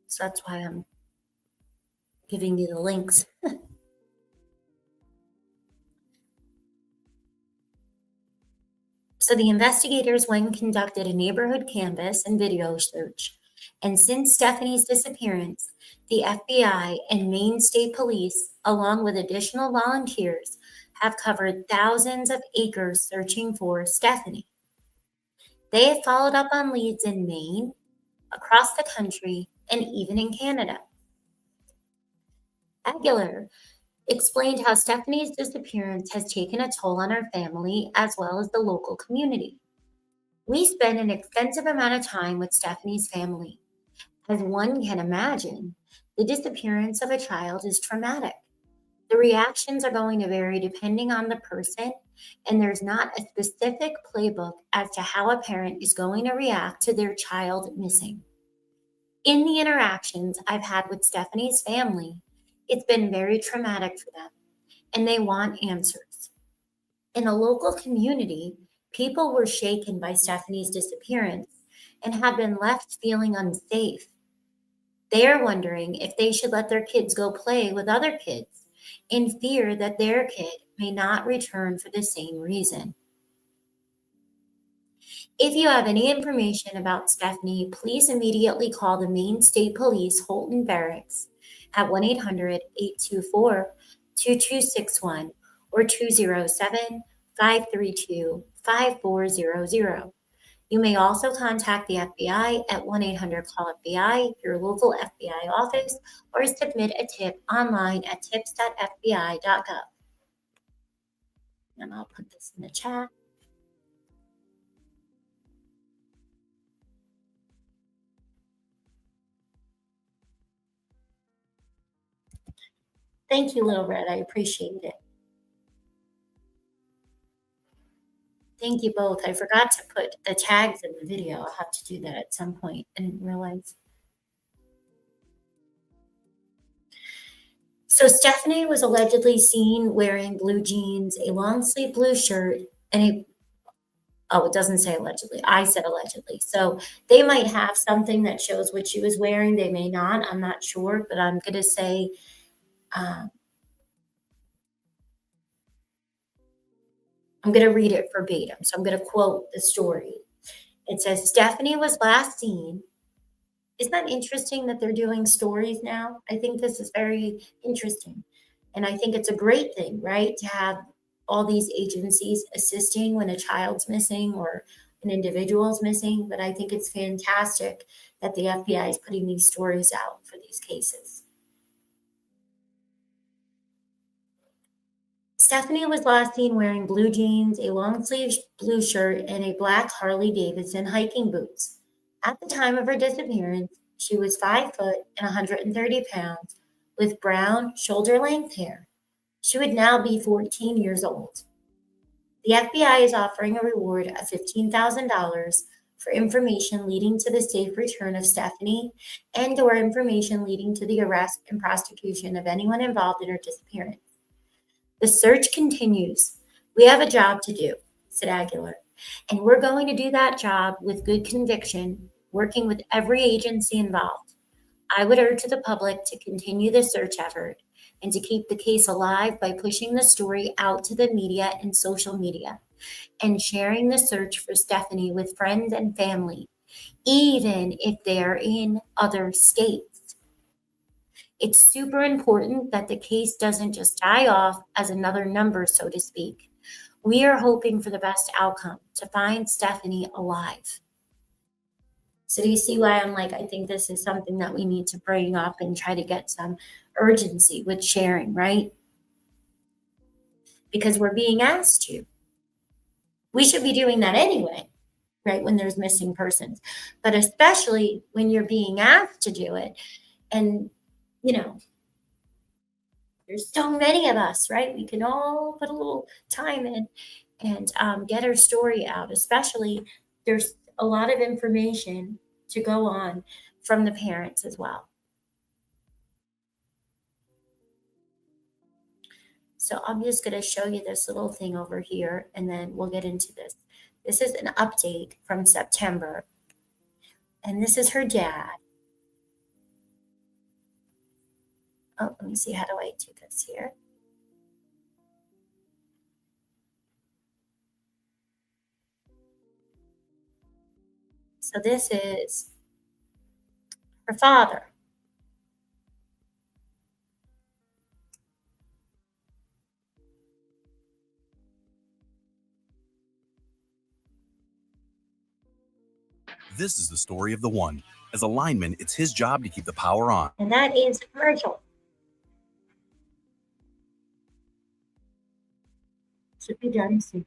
So that's why I'm giving you the links. So the investigators went and conducted a neighborhood canvass and video search. And since Stefanie's disappearance, the FBI and Maine State Police, along with additional volunteers, have covered thousands of acres searching for Stefanie. They have followed up on leads in Maine, across the country, and even in Canada. Aguilar explained how Stefanie's disappearance has taken a toll on her family as well as the local community. We spend an extensive amount of time with Stefanie's family. As one can imagine, the disappearance of a child is traumatic. The reactions are going to vary depending on the person, and there's not a specific playbook as to how a parent is going to react to their child missing. In the interactions I've had with Stefanie's family, it's been very traumatic for them, and they want answers. In the local community, people were shaken by Stefanie's disappearance and have been left feeling unsafe. They are wondering if they should let their kids go play with other kids in fear that their kid may not return for the same reason. If you have any information about Stefanie, please immediately call the Maine State Police Holton Barracks at 1-800-824-2261 or 207-532-5400. You may also contact the FBI at 1-800-CALL-FBI, your local FBI office, or submit a tip online at tips.fbi.gov. And I'll put this in the chat. Thank you, Little Red. I appreciate it. Thank you both. I forgot to put the tags in the video. I'll have to do that at some point. I didn't realize. So Stefanie was allegedly seen wearing blue jeans, a long sleeve blue shirt, and it doesn't say allegedly. I said allegedly. So they might have something that shows what she was wearing. They may not. I'm not sure, but I'm going to say I'm going to read it verbatim. So I'm going to quote the story. It says, Stefanie was last seen. Isn't that interesting that they're doing stories now? I think this is very interesting. And I think it's a great thing, right? To have all these agencies assisting when a child's missing or an individual's missing. But I think it's fantastic that the FBI is putting these stories out for these cases. Stefanie was last seen wearing blue jeans, a long-sleeved blue shirt, and a black Harley-Davidson hiking boots. At the time of her disappearance, she was 5 foot and 130 pounds with brown, shoulder-length hair. She would now be 14 years old. The FBI is offering a reward of $15,000 for information leading to the safe return of Stefanie and/or information leading to the arrest and prosecution of anyone involved in her disappearance. The search continues. We have a job to do, said Aguilar, and we're going to do that job with good conviction, working with every agency involved. I would urge the public to continue the search effort and to keep the case alive by pushing the story out to the media and social media and sharing the search for Stefanie with friends and family, even if they're in other states. It's super important that the case doesn't just die off as another number, so to speak. We are hoping for the best outcome, to find Stefanie alive. So do you see why I'm like, I think this is something that we need to bring up and try to get some urgency with sharing, right? Because we're being asked to. We should be doing that anyway, right, when there's missing persons. But especially when you're being asked to do it. And, you know, there's so many of us, right? We can all put a little time in and get our story out. Especially, there's a lot of information to go on from the parents as well. So I'm just going to show you this little thing over here, and then we'll get into this. This is an update from September, and this is her dad. Oh, let me see, how do I do this here? So this is her father. This is the story of the one. As a lineman, it's his job to keep the power on. And that is a commercial. Should be done soon.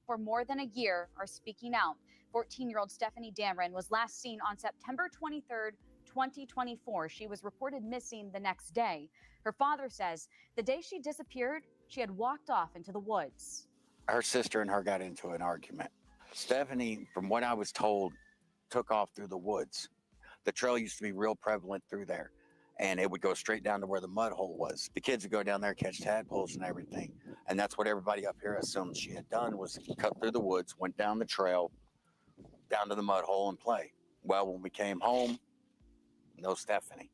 For more than a year are speaking out. 14-year-old Stefanie Damron was last seen on September 23rd, 2024. She was reported missing the next day. Her father says the day she disappeared, she had walked off into the woods. Her sister and her got into an argument. Stefanie, from what I was told, took off through the woods. The trail used to be real prevalent through there, and it would go straight down to where the mud hole was. The kids would go down there, catch tadpoles and everything. And that's what everybody up here assumed she had done, was cut through the woods, went down the trail, down to the mud hole and play. Well, when we came home, no Stefanie.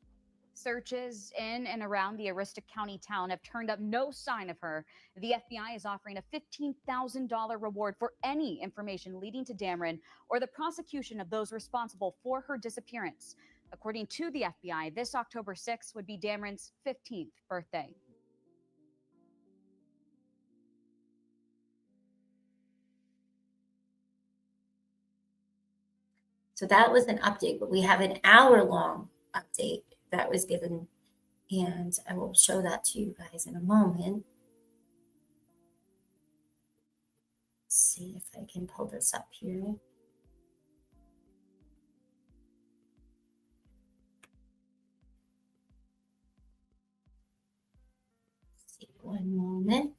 Searches in and around the Aroostook County town have turned up no sign of her. The FBI is offering a $15,000 reward for any information leading to Damron or the prosecution of those responsible for her disappearance. According to the FBI, this October 6th would be Damron's 15th birthday. So that was an update, but we have an hour-long update that was given, and I will show that to you guys in a moment. Let's see if I can pull this up here. Let's see, one moment.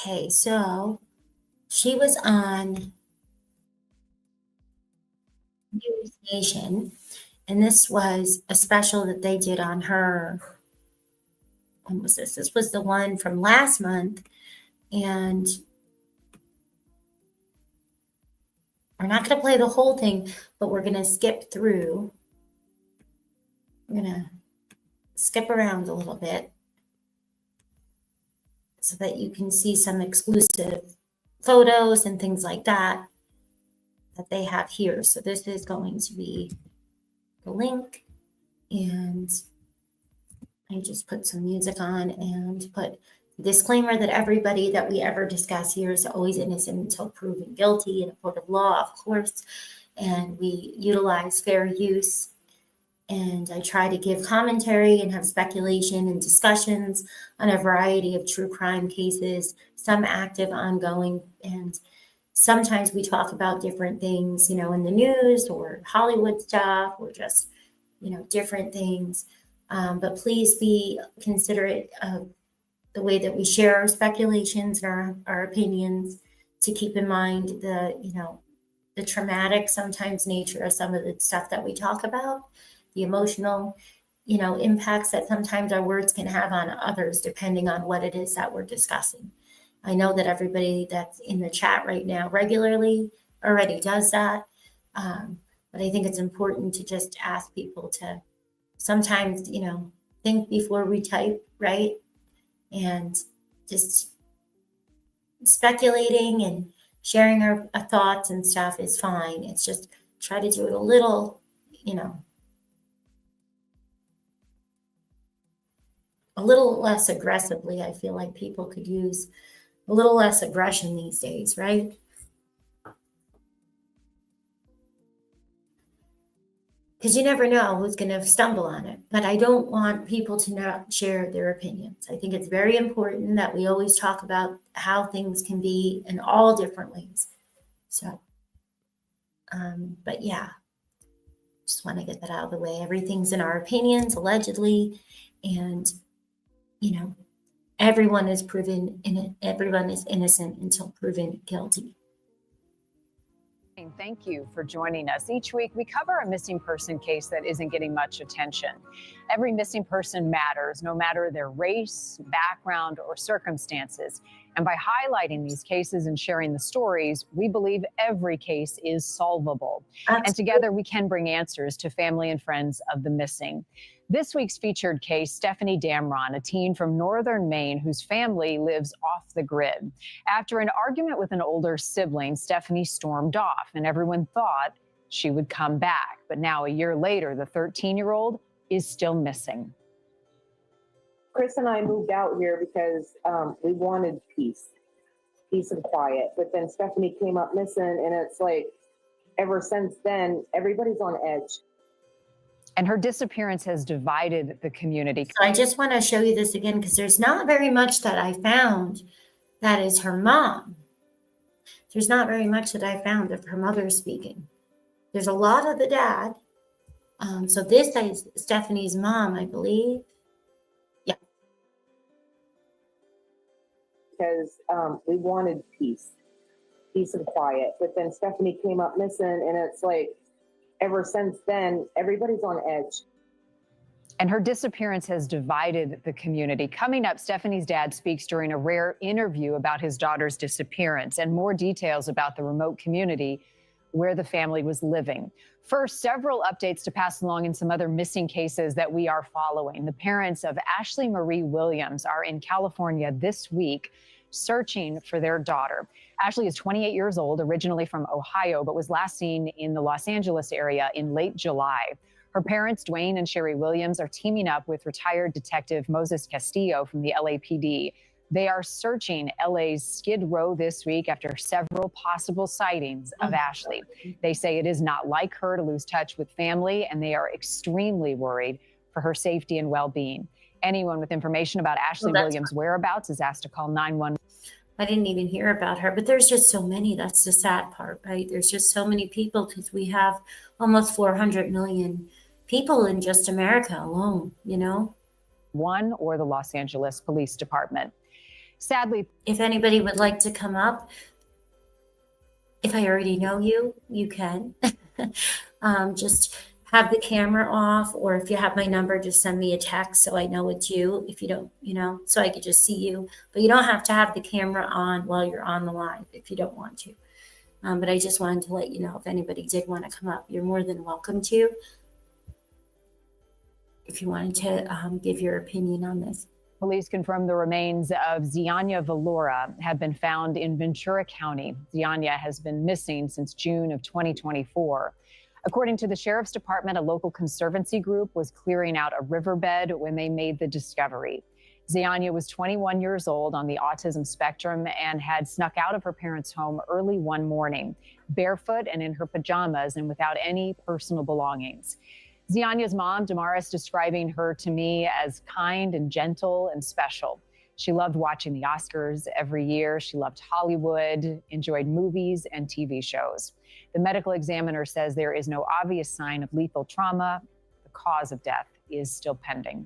Okay, so she was on News Nation, and this was a special that they did on her. When was this? This was the one from last month, and we're not going to play the whole thing, but we're going to skip through. We're going to skip around a little bit so that you can see some exclusive photos and things like that that they have here. So this is going to be the link, and I just put some music on and put disclaimer that everybody that we ever discuss here is always innocent until proven guilty in a court of law, of course, and we utilize fair use. And I try to give commentary and have speculation and discussions on a variety of true crime cases, some active, ongoing, and sometimes we talk about different things, in the news or Hollywood stuff or just, different things. But please be considerate of the way that we share our speculations and our opinions, to keep in mind the traumatic sometimes nature of some of the stuff that we talk about, the emotional, impacts that sometimes our words can have on others, depending on what it is that we're discussing. I know that everybody that's in the chat right now regularly already does that. But I think it's important to just ask people to sometimes, think before we type, right? And just speculating and sharing our thoughts and stuff is fine. It's just try to do it a little, a little less aggressively. I feel like people could use a little less aggression these days, right? Because you never know who's going to stumble on it. But I don't want people to not share their opinions. I think it's very important that we always talk about how things can be in all different ways. So, but yeah, just want to get that out of the way. Everything's in our opinions, allegedly, and everyone is everyone is innocent until proven guilty. Thank you for joining us. Each week, we cover a missing person case that isn't getting much attention. Every missing person matters, no matter their race, background, or circumstances. And by highlighting these cases and sharing the stories, we believe every case is solvable. Absolutely. And together, we can bring answers to family and friends of the missing. This week's featured case, Stefanie Damron, a teen from northern Maine whose family lives off the grid. After an argument with an older sibling, Stefanie stormed off, and everyone thought she would come back. But now, a year later, the 13-year-old is still missing. Chris and I moved out here because we wanted peace and quiet. But then Stefanie came up missing, and it's like, ever since then, everybody's on edge. And her disappearance has divided the community. So I just want to show you this again, because there's not very much that I found that is her mom. There's not very much that I found of her mother speaking. There's a lot of the dad. So this is Stefanie's mom, I believe. Yeah. Because we wanted peace and quiet. But then Stefanie came up missing, and it's like, ever since then, everybody's on edge. And her disappearance has divided the community. Coming up, Stefanie's dad speaks during a rare interview about his daughter's disappearance and more details about the remote community where the family was living. First, several updates to pass along in some other missing cases that we are following. The parents of Ashley Marie Williams are in California this week searching for their daughter. Ashley is 28 years old, originally from Ohio, but was last seen in the Los Angeles area in late July. Her parents, Dwayne and Sherry Williams, are teaming up with retired detective Moses Castillo from the LAPD. They are searching LA's Skid Row this week after several possible sightings of Ashley. They say it is not like her to lose touch with family, and they are extremely worried for her safety and well-being. Anyone with information about Ashley Williams' whereabouts is asked to call 911. I didn't even hear about her, but there's just so many. That's the sad part, right? There's just so many people, because we have almost 400 million people in just America alone, One or the Los Angeles Police Department. Sadly, if anybody would like to come up, if I already know you, you can. Just have the camera off, or if you have my number, just send me a text so I know it's you. If you don't, so I could just see you. But you don't have to have the camera on while you're on the live if you don't want to. But I just wanted to let you know, if anybody did want to come up, you're more than welcome to. If you wanted to give your opinion on this. Police confirmed the remains of Zianya Valora have been found in Ventura County. Zianya has been missing since June of 2024. According to the Sheriff's Department, a local conservancy group was clearing out a riverbed when they made the discovery. Zianya was 21 years old, on the autism spectrum, and had snuck out of her parents' home early one morning, barefoot and in her pajamas and without any personal belongings. Zianya's mom, Damaris, describing her to me as kind and gentle and special. She loved watching the Oscars every year. She loved Hollywood, enjoyed movies and TV shows. The medical examiner says there is no obvious sign of lethal trauma. The cause of death is still pending.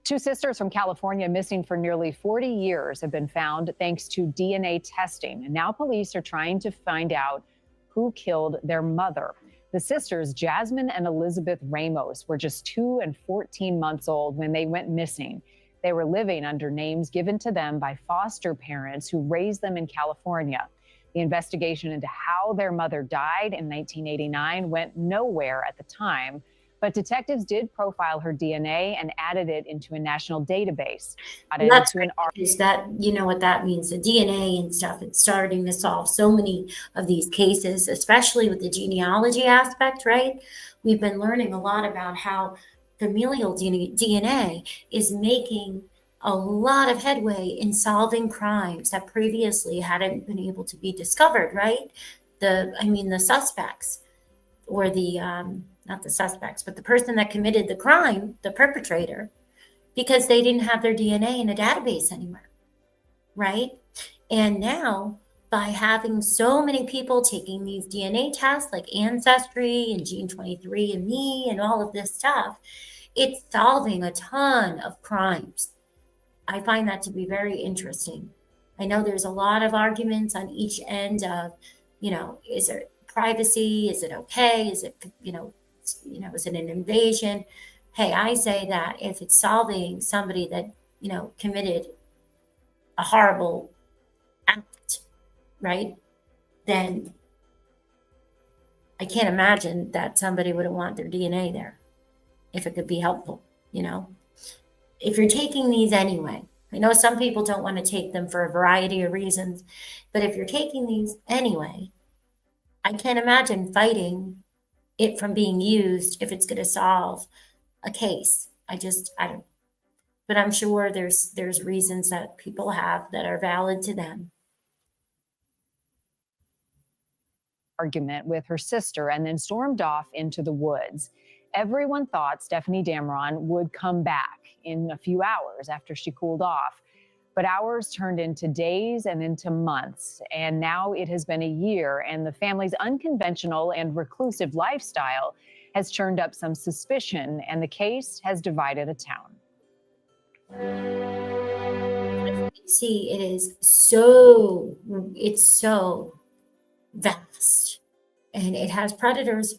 Two sisters from California missing for nearly 40 years have been found thanks to DNA testing. And now police are trying to find out who killed their mother. The sisters, Jasmine and Elizabeth Ramos, were just 2 and 14 months old when they went missing. They were living under names given to them by foster parents who raised them in California. The investigation into how their mother died in 1989 went nowhere at the time, but detectives did profile her DNA and added it into a national database. That's great, is that, you know what that means, the DNA and stuff, it's starting to solve so many of these cases, especially with the genealogy aspect, right? We've been learning a lot about how familial DNA is making a lot of headway in solving crimes that previously hadn't been able to be discovered, right? The suspects, or the, not the suspects, but the person that committed the crime, the perpetrator, because they didn't have their DNA in a database anywhere, right? And now, by having so many people taking these DNA tests like Ancestry and Gene23andMe and all of this stuff, it's solving a ton of crimes. I find that to be very interesting. I know there's a lot of arguments on each end of, is it privacy? Is it okay? Is it, is it an invasion? Hey, I say that if it's solving somebody that, committed a horrible act, right? Then I can't imagine that somebody wouldn't want their DNA there if it could be helpful, If you're taking these anyway, I know some people don't want to take them for a variety of reasons, but if you're taking these anyway, I can't imagine fighting it from being used if it's going to solve a case. I don't. But I'm sure there's reasons that people have that are valid to them. Argument with her sister and then stormed off into the woods. Everyone thought Stefanie Damron would come back in a few hours after she cooled off. But hours turned into days and into months. And now it has been a year, and the family's unconventional and reclusive lifestyle has churned up some suspicion, and the case has divided a town. See, it's so vast, and it has predators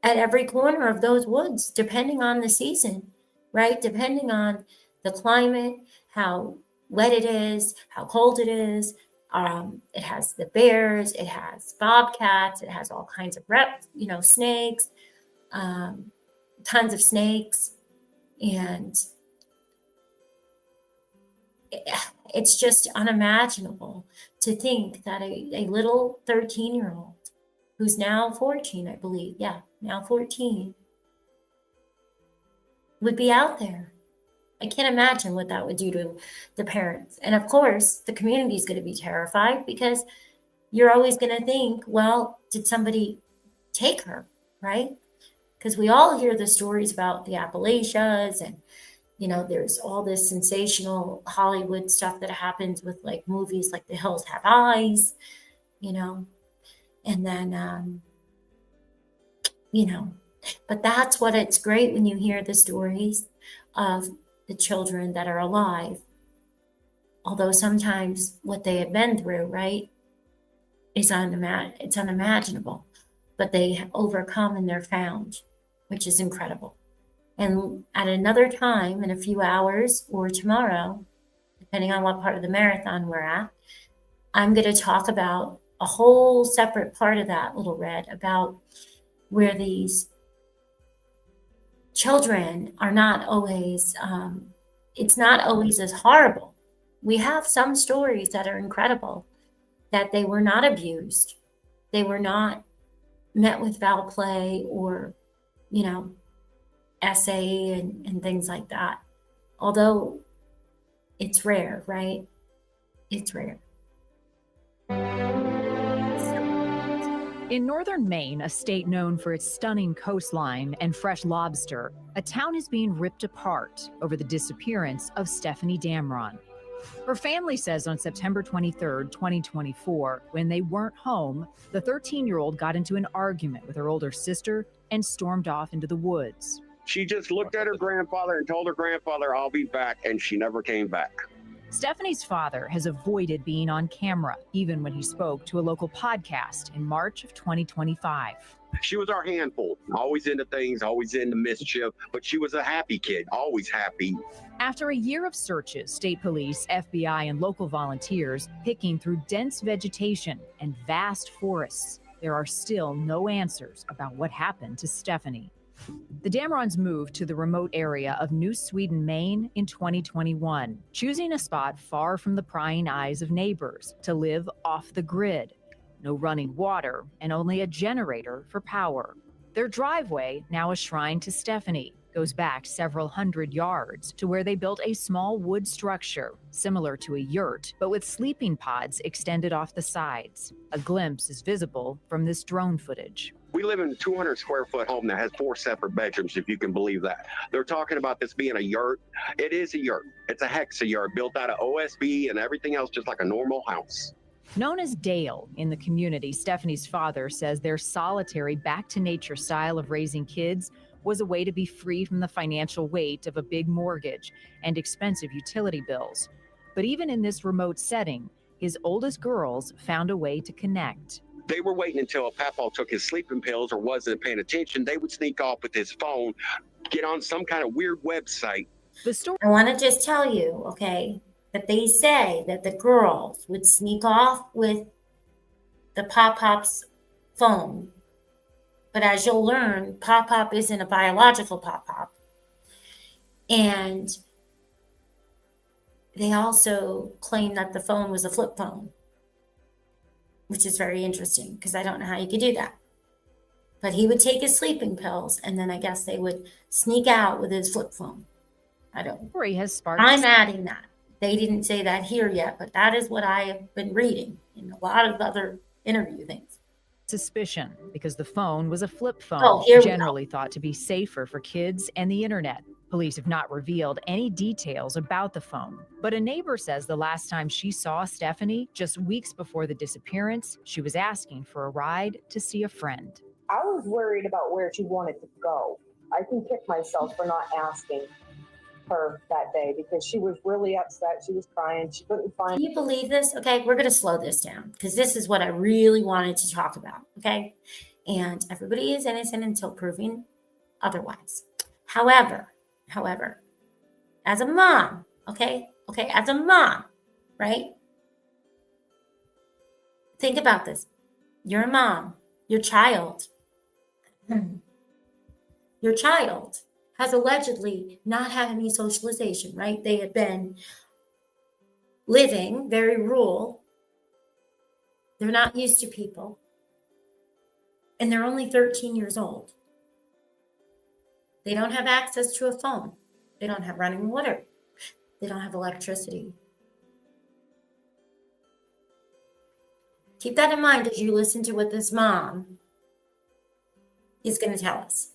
at every corner of those woods, depending on the season, right? Depending on the climate, how wet it is, how cold it is. It has the bears, it has bobcats, it has all kinds of snakes, tons of snakes. And it's just unimaginable to think that a little 13-year-old who's now 14, I believe, now 14, would be out there. I can't imagine what that would do to the parents. And of course, the community is going to be terrified, because you're always going to think, well, did somebody take her, right? Because we all hear the stories about the Appalachians, and, there's all this sensational Hollywood stuff that happens with like movies like The Hills Have Eyes, and then, but that's what it's great when you hear the stories of the children that are alive. Although sometimes what they have been through, right, is it's unimaginable, but they overcome and they're found, which is incredible. And at another time, in a few hours or tomorrow, depending on what part of the marathon we're at, I'm going to talk about a whole separate part of that, Little Red, about where these children are not always, it's not always as horrible. We have some stories that are incredible, that they were not abused. They were not met with foul play or, essay and things like that. Although it's rare, right? It's rare. In northern Maine, a state known for its stunning coastline and fresh lobster, a town is being ripped apart over the disappearance of Stefanie Damron. Her family says on September 23rd, 2024, when they weren't home, the 13-year-old got into an argument with her older sister and stormed off into the woods. She just looked at her grandfather and told her grandfather, "I'll be back," and she never came back. Stefanie's father has avoided being on camera, even when he spoke to a local podcast in March of 2025. She was our handful, always into things, always into mischief, but she was a happy kid, always happy. After a year of searches, state police, FBI, and local volunteers picking through dense vegetation and vast forests, there are still no answers about what happened to Stefanie. The Damrons moved to the remote area of New Sweden, Maine in 2021, choosing a spot far from the prying eyes of neighbors to live off the grid. No running water and only a generator for power. Their driveway, now a shrine to Stefanie, goes back several hundred yards to where they built a small wood structure similar to a yurt, but with sleeping pods extended off the sides. A glimpse is visible from this drone footage. We live in a 200 square foot home that has 4 separate bedrooms, if you can believe that. They're talking about this being a yurt. It is a yurt. It's a hexa yurt built out of OSB and everything else, just like a normal house. Known as Dale in the community, Stefanie's father says their solitary back-to-nature style of raising kids was a way to be free from the financial weight of a big mortgage and expensive utility bills. But even in this remote setting, his oldest girls found a way to connect. They were waiting until a Papaw took his sleeping pills or wasn't paying attention. They would sneak off with his phone, get on some kind of weird website. The story. I want to just tell you, okay, that they say that the girls would sneak off with the Pop-Pop's phone. But as you'll learn, Pop-Pop isn't a biological Pop-Pop. And they also claim that the phone was a flip phone, which is very interesting because I don't know how you could do that. But he would take his sleeping pills and then I guess they would sneak out with his flip phone. I don't know. Has sparked. I'm adding that. They didn't say that here yet, but that is what I have been reading in a lot of other interview things. Suspicion because the phone was a flip phone, generally thought to be safer for kids and the internet. Police have not revealed any details about the phone, but a neighbor says the last time she saw Stefanie, just weeks before the disappearance, she was asking for a ride to see a friend. I was worried about where she wanted to go. I can kick myself for not asking her that day because she was really upset. She was crying. She couldn't find. Can you believe this? Okay, we're going to slow this down because this is what I really wanted to talk about. Okay, and everybody is innocent until proven otherwise. However, as a mom, as a mom, right? Think about this. You're a mom. Your child has allegedly not had any socialization, right? They had been living very rural. They're not used to people. And they're only 13 years old. They don't have access to a phone. They don't have running water. They don't have electricity. Keep that in mind as you listen to what this mom is going to tell us.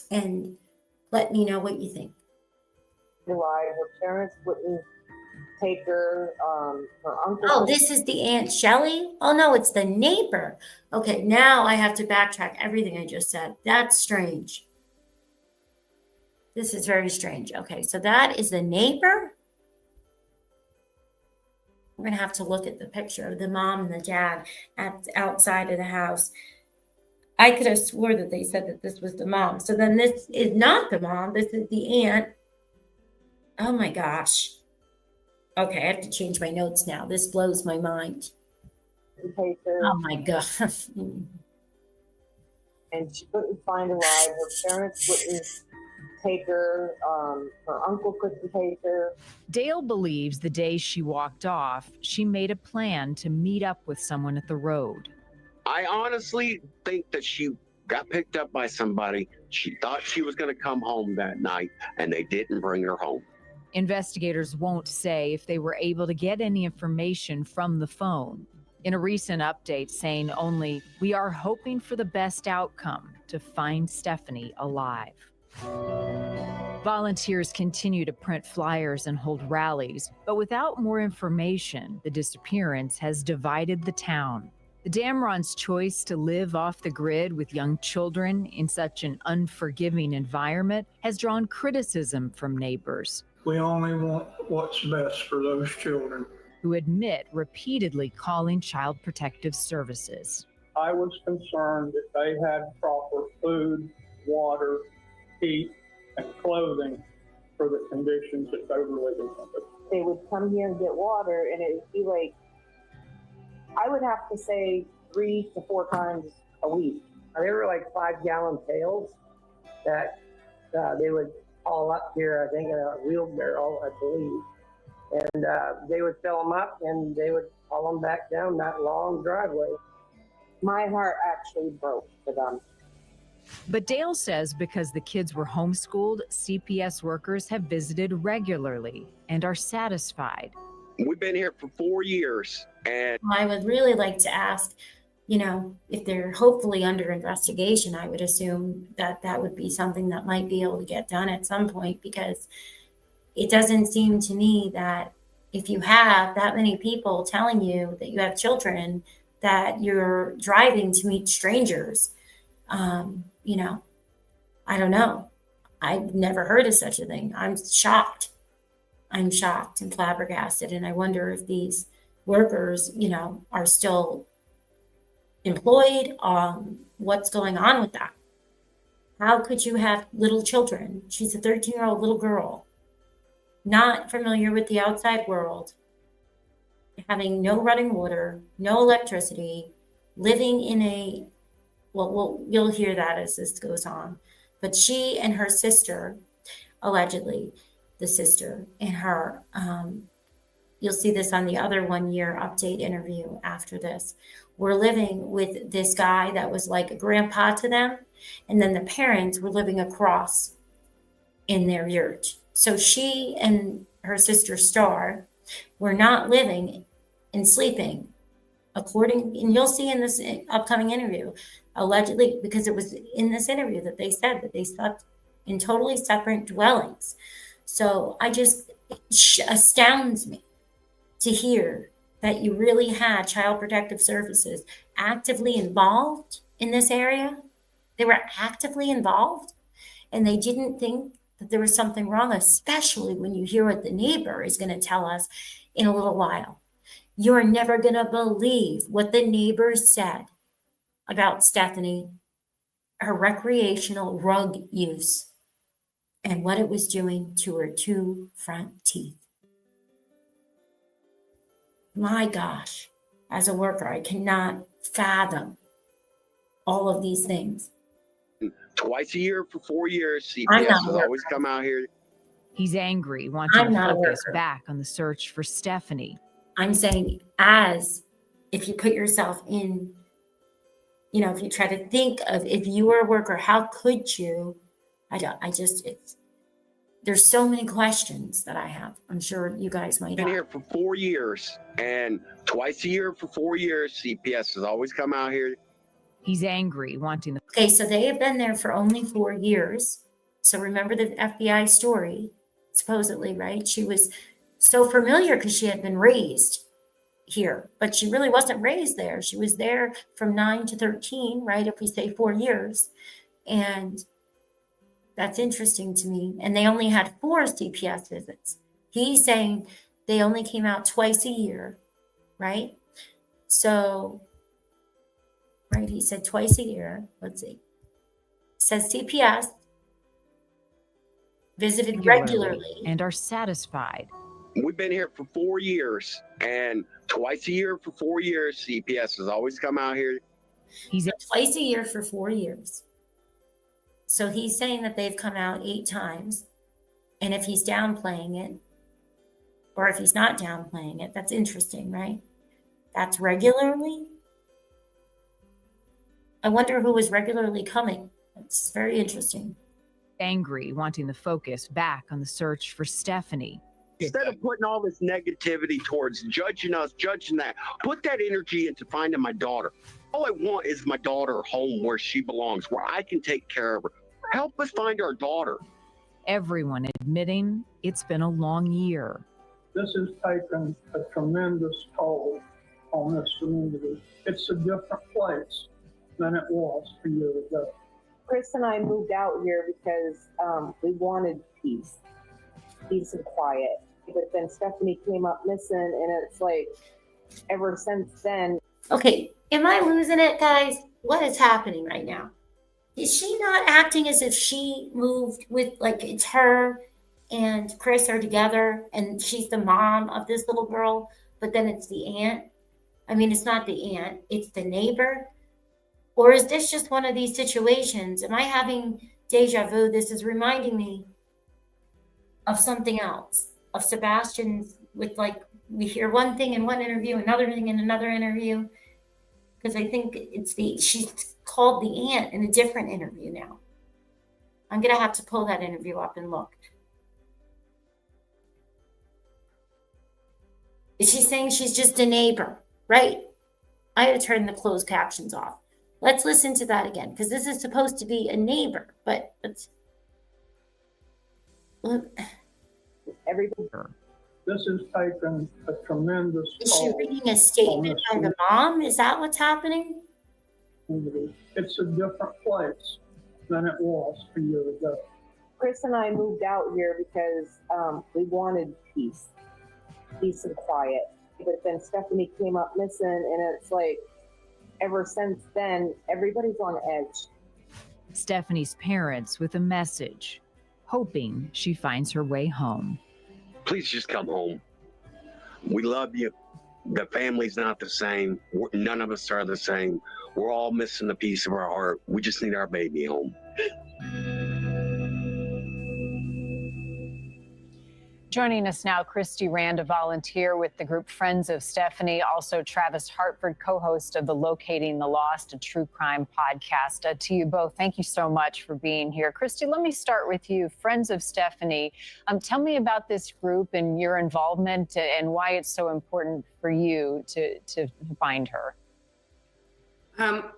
And let me know what you think. Her parents wouldn't take her. Her uncle. Oh, this is the Aunt Shelley? Oh, no, it's the neighbor. Okay, now I have to backtrack everything I just said. That's strange. This is very strange. Okay, so that is the neighbor? We're going to have to look at the picture of the mom and the dad outside of the house. I could have swore that they said that this was the mom. So then this is not the mom. This is the aunt. Oh, my gosh. Okay, I have to change my notes now. This blows my mind. Oh, my gosh. And she couldn't find a ride. Her parents wouldn't take her. Her uncle couldn't take her. Dale believes the day she walked off, she made a plan to meet up with someone at the road. I honestly think that she got picked up by somebody. She thought she was going to come home that night, and they didn't bring her home. Investigators won't say if they were able to get any information from the phone. In a recent update saying only, "We are hoping for the best outcome to find Stefanie alive." Volunteers continue to print flyers and hold rallies, but without more information, the disappearance has divided the town. The Damron's choice to live off the grid with young children in such an unforgiving environment has drawn criticism from neighbors. We only want what's best for those children. Who admit repeatedly calling Child Protective Services. I was concerned that they had proper food, water, heat, and clothing for the conditions that they were living under. They would come here and get water, and it would be like, I would have to say 3 to 4 times a week. They were like 5-gallon pails that they would haul up here, I think, in a wheelbarrow, I believe. And they would fill them up and they would haul them back down that long driveway. My heart actually broke for them. But Dale says because the kids were homeschooled, CPS workers have visited regularly and are satisfied. We've been here for 4 years, and I would really like to ask, you know, if they're hopefully under investigation, I would assume that that would be something that might be able to get done at some point, because it doesn't seem to me that if you have that many people telling you that you have children, that you're driving to meet strangers. You know, I don't know. I've never heard of such a thing. I'm shocked and flabbergasted. And I wonder if these workers, you know, are still employed. What's going on with that? How could you have little children? She's a 13-year-old little girl, not familiar with the outside world, having no running water, no electricity, living in a, well, you'll hear that as this goes on. But she and her sister, allegedly, the sister and her, you'll see this on the other 1-year update interview after this, were living with this guy that was like a grandpa to them. And then the parents were living across in their yurt. So she and her sister Star were not living and sleeping according, and you'll see in this upcoming interview, allegedly, because it was in this interview that they said that they slept in totally separate dwellings. So it astounds me to hear that you really had Child Protective Services actively involved in this area. They were actively involved, and they didn't think that there was something wrong, especially when you hear what the neighbor is going to tell us in a little while. You're never going to believe what the neighbor said about Stefanie, her recreational rug use, and what it was doing to her 2 front teeth. My gosh, as a worker, I cannot fathom all of these things. Twice a year for 4 years, CPS has always come out here. He's angry, wanting to focus back on the search for Stefanie. I'm saying, as if you put yourself in, you know, if you try to think of if you were a worker, how could you? There's so many questions that I have. I'm sure you guys might have. Been here for 4 years, and twice a year for 4 years, CPS has always come out here. He's angry, wanting the... Okay, so they have been there for only 4 years. So remember the FBI story, supposedly, right? She was so familiar because she had been raised here, but she really wasn't raised there. She was there from 9 to 13, right? If we say 4 years. And that's interesting to me. And they only had 4 CPS visits. He's saying they only came out twice a year, right? So, right, he said twice a year. Let's see. It says CPS visited regularly and are satisfied. We've been here for 4 years, and twice a year for 4 years, CPS has always come out here. He's twice a year for 4 years. So he's saying that they've come out 8 times. And if he's downplaying it, or if he's not downplaying it, that's interesting, right? That's regularly. I wonder who was regularly coming. It's very interesting. Angry, wanting the focus back on the search for Stefanie. Instead of putting all this negativity towards judging us, judging that, put that energy into finding my daughter. All I want is my daughter home where she belongs, where I can take care of her. Help us find our daughter. everyone admitting it's been a long year. This has taken a tremendous toll on this community. It's a different place than it was a year ago. Chris and I moved out here because we wanted peace and quiet. But then Stefanie came up missing, and it's like, ever since then. Okay, am I losing it, guys? What is happening right now? Is she not acting as if she moved with, like, it's her and Chris are together and she's the mom of this little girl, but then it's the aunt? I mean, it's not the aunt, it's the neighbor. Or is this just one of these situations? Am I having deja vu? This is reminding me of something else, of Sebastian's, with, like, we hear one thing in one interview, another thing in another interview. Because I think she's called the aunt in a different interview now. I'm going to have to pull that interview up and look. Is she saying she's just a neighbor, right? I had to turn the closed captions off. Let's listen to that again, because this is supposed to be a neighbor, but it's... Everybody. This has taken a tremendous Is she toll. reading a statement by the mom? Is that what's happening? It's a different place than it was a year ago. Chris and I moved out here because we wanted peace and quiet. But then Stefanie came up missing, and it's like, ever since then, everybody's on edge. Stefanie's parents with a message, hoping she finds her way home. Please just come home. We love you. The family's not the same. None of us are the same. We're all missing a piece of our heart. We just need our baby home. Joining us now, Christy Rand, a volunteer with the group Friends of Stefanie, also Travis Hartford, co-host of the Locating the Lost, a true crime podcast. To you both, thank you so much for being here. Christy, let me start with you. Friends of Stefanie, tell me about this group and your involvement and why it's so important for you to find her.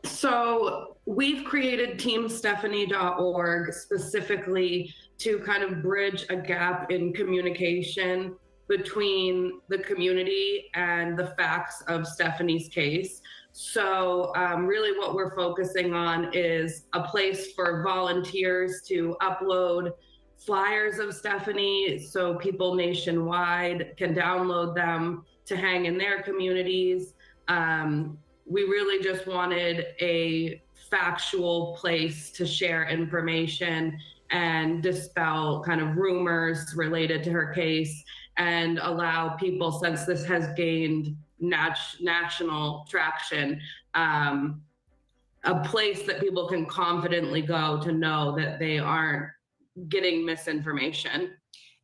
So we've created teamstephanie.org specifically to kind of bridge a gap in communication between the community and the facts of Stefanie's case. So really what we're focusing on is a place for volunteers to upload flyers of Stefanie so people nationwide can download them to hang in their communities. We really just wanted a factual place to share information and dispel kind of rumors related to her case and allow people, since this has gained national traction, a place that people can confidently go to know that they aren't getting misinformation.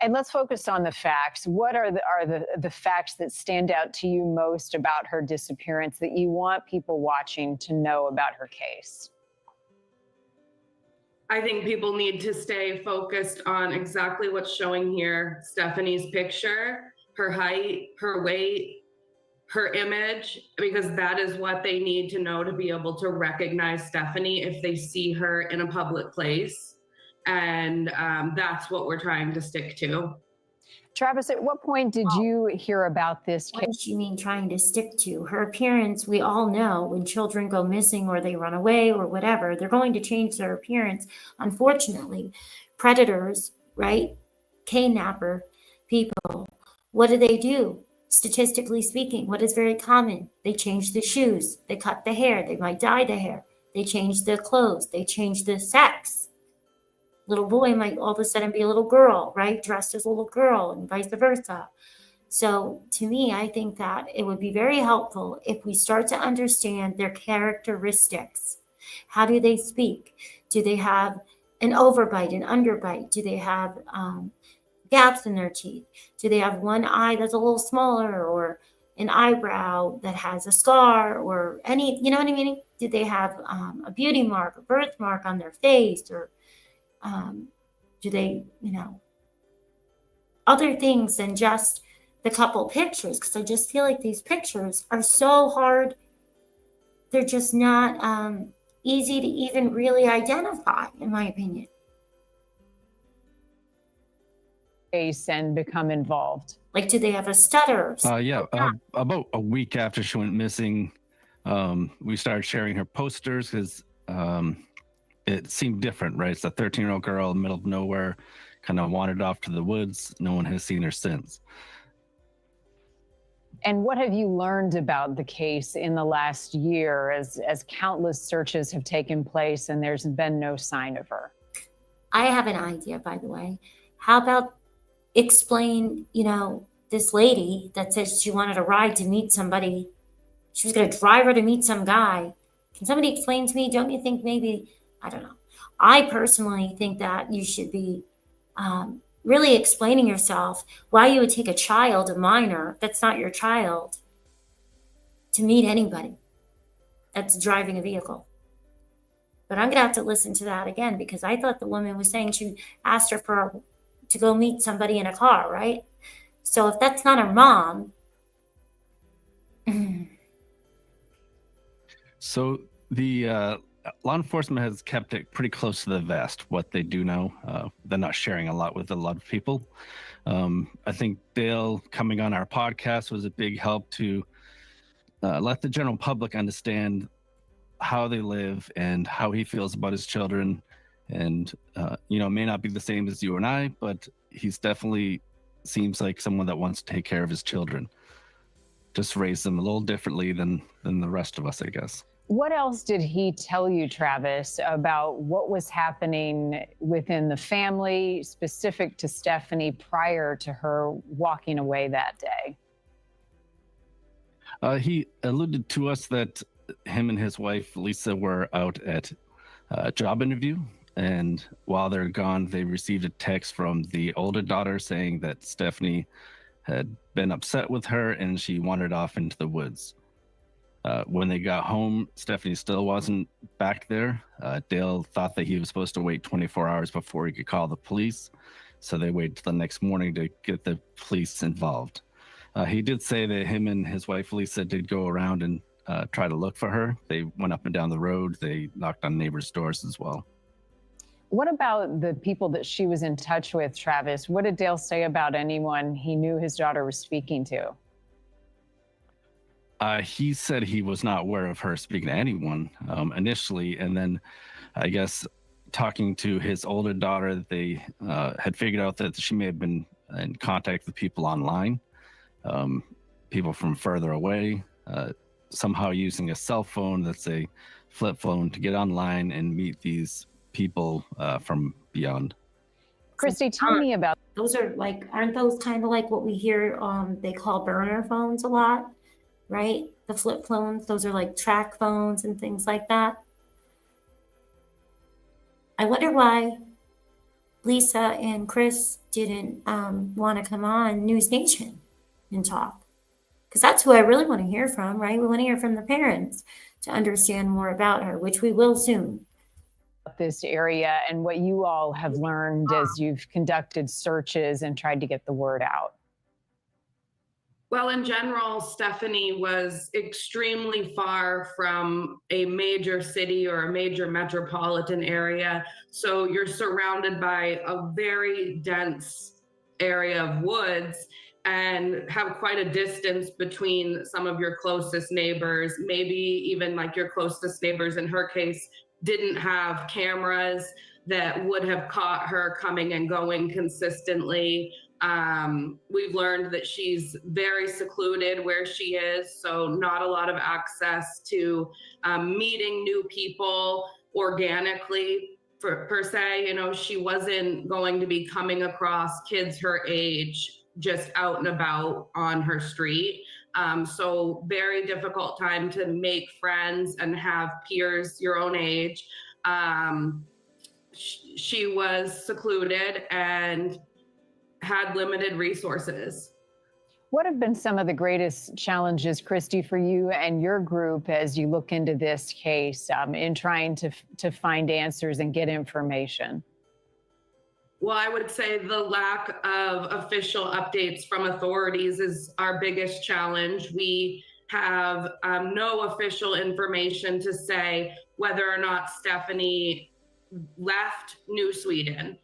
And let's focus on the facts. What are the facts that stand out to you most about her disappearance that you want people watching to know about her case? I think people need to stay focused on exactly what's showing here. Stefanie's picture, her height, her weight, her image, because that is what they need to know to be able to recognize Stefanie if they see her in a public place. And that's what we're trying to stick to. Travis, at what point did you hear about this case? What does she mean trying to stick to? Her appearance, we all know when children go missing or they run away or whatever, they're going to change their appearance. Unfortunately, predators, right? Kidnapper people, what do? Statistically speaking, what is very common? They change the shoes, they cut the hair, they might dye the hair, they change the clothes, they change the sex. Little boy might all of a sudden be a little girl, right? Dressed as a little girl and vice versa. So to me, I think that it would be very helpful if we start to understand their characteristics. How do they speak? Do they have an overbite, an underbite? Do they have gaps in their teeth? Do they have one eye that's a little smaller or an eyebrow that has a scar or any, you know what I mean? Do they have a beauty mark, a birthmark on their face, or do they, other things than just the couple pictures? Because I just feel like these pictures are so hard. They're just not easy to even really identify, in my opinion. case and become involved? Like, do they have a stutter? About a week after she went missing, we started sharing her posters because it seemed different, right? It's a 13-year-old girl in the middle of nowhere, kind of wandered off to the woods. No one has seen her since. And what have you learned about the case in the last year as countless searches have taken place and there's been no sign of her? I have an idea, by the way. How about explain, this lady that says she wanted a ride to meet somebody. She was going to drive her to meet some guy. Can somebody explain to me? Don't you think maybe, I don't know. I personally think that you should be really explaining yourself why you would take a child, a minor, that's not your child, to meet anybody that's driving a vehicle. But I'm going to have to listen to that again because I thought the woman was saying she asked her to go meet somebody in a car, right? So if that's not her mom. So the law enforcement has kept it pretty close to the vest, what they do know. They're not sharing a lot with a lot of people. I think Dale coming on our podcast was a big help to let the general public understand how they live and how he feels about his children. And, may not be the same as you and I, but he's definitely seems like someone that wants to take care of his children. Just raise them a little differently than the rest of us, I guess. What else did he tell you, Travis, about what was happening within the family specific to Stefanie prior to her walking away that day? He alluded to us that him and his wife, Lisa, were out at a job interview. And while they're gone, they received a text from the older daughter saying that Stefanie had been upset with her and she wandered off into the woods. When they got home, Stefanie still wasn't back there. Dale thought that he was supposed to wait 24 hours before he could call the police. So they waited till the next morning to get the police involved. He did say that him and his wife, Lisa, did go around and try to look for her. They went up and down the road. They knocked on neighbors' doors as well. What about the people that she was in touch with, Travis? What did Dale say about anyone he knew his daughter was speaking to? He said he was not aware of her speaking to anyone initially. And then I guess talking to his older daughter, they had figured out that she may have been in contact with people online, people from further away, somehow using a cell phone that's a flip phone to get online and meet these people from beyond. Christy, tell me about. Those are aren't those kind of like what we hear they call burner phones a lot, right? The flip phones, those are like track phones and things like that. I wonder why Lisa and Chris didn't want to come on News Nation and talk. Because that's who I really want to hear from, right? We want to hear from the parents to understand more about her, which we will soon. This area and what you all have learned as you've conducted searches and tried to get the word out. Well, in general, Stefanie was extremely far from a major city or a major metropolitan area. So you're surrounded by a very dense area of woods and have quite a distance between some of your closest neighbors, maybe even like your closest neighbors in her case didn't have cameras that would have caught her coming and going consistently. We've learned that she's very secluded where she is, so not a lot of access to meeting new people organically per se. She wasn't going to be coming across kids her age just out and about on her street. So very difficult time to make friends and have peers your own age. She was secluded and had limited resources. What have been some of the greatest challenges, Christy, for you and your group as you look into this case in trying to find answers and get information? Well, I would say the lack of official updates from authorities is our biggest challenge. We have no official information to say whether or not Stefanie left New Sweden.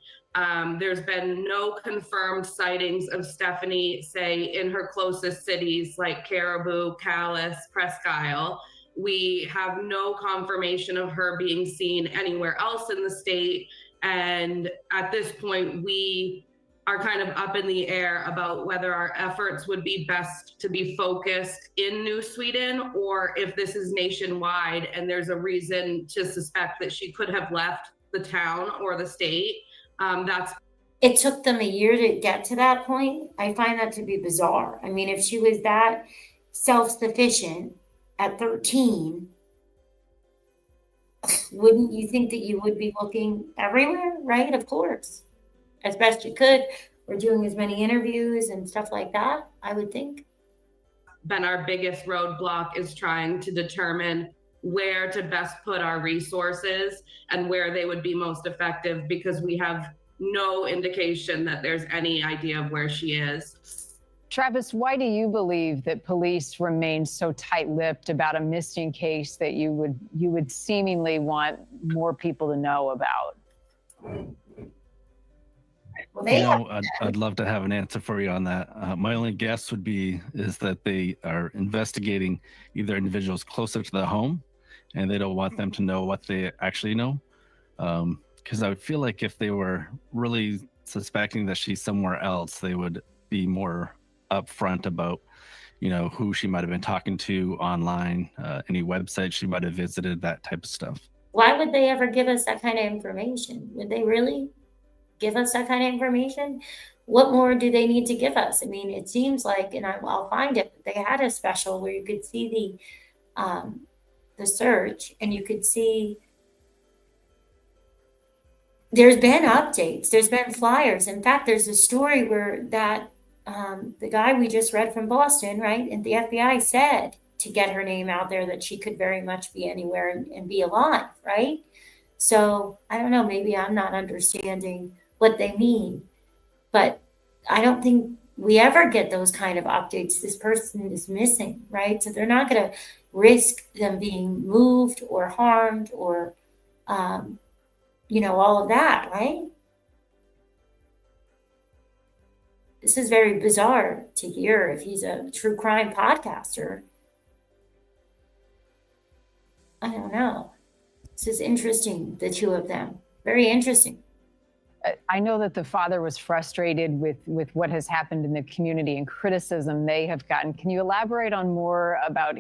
There's been no confirmed sightings of Stefanie, say, in her closest cities like Caribou, Calais, Presque Isle. We have no confirmation of her being seen anywhere else in the state. And at this point, we are kind of up in the air about whether our efforts would be best to be focused in New Sweden, or if this is nationwide and there's a reason to suspect that she could have left the town or the state. It took them a year to get to that point. I find that to be bizarre. I mean, if she was that self-sufficient at 13, wouldn't you think that you would be looking everywhere, right? Of course, as best you could, or doing as many interviews and stuff like that, I would think. Been our biggest roadblock is trying to determine where to best put our resources and where they would be most effective, because we have no indication that there's any idea of where she is. Travis, why do you believe that police remain so tight-lipped about a missing case that you would seemingly want more people to know about? Well, I'd love to have an answer for you on that. My only guess is that they are investigating either individuals closer to the home, and they don't want them to know what they actually know. Because I would feel like if they were really suspecting that she's somewhere else, they would be more upfront about, who she might have been talking to online, any website she might have visited, that type of stuff. Why would they ever give us that kind of information? Would they really give us that kind of information? What more do they need to give us? I mean, it seems like, and I'll find it, but they had a special where you could see the search, and you could see there's been updates, there's been flyers. In fact, there's a story where that the guy we just read from Boston, right, and the FBI said to get her name out there that she could very much be anywhere and be alive, right? So I don't know, maybe I'm not understanding what they mean, but I don't think we ever get those kind of updates. This person is missing, right? So they're not going to risk them being moved or harmed or, all of that, right? This is very bizarre to hear if he's a true crime podcaster. I don't know. This is interesting, the two of them. Very interesting. I know that the father was frustrated with what has happened in the community and criticism they have gotten. Can you elaborate on more about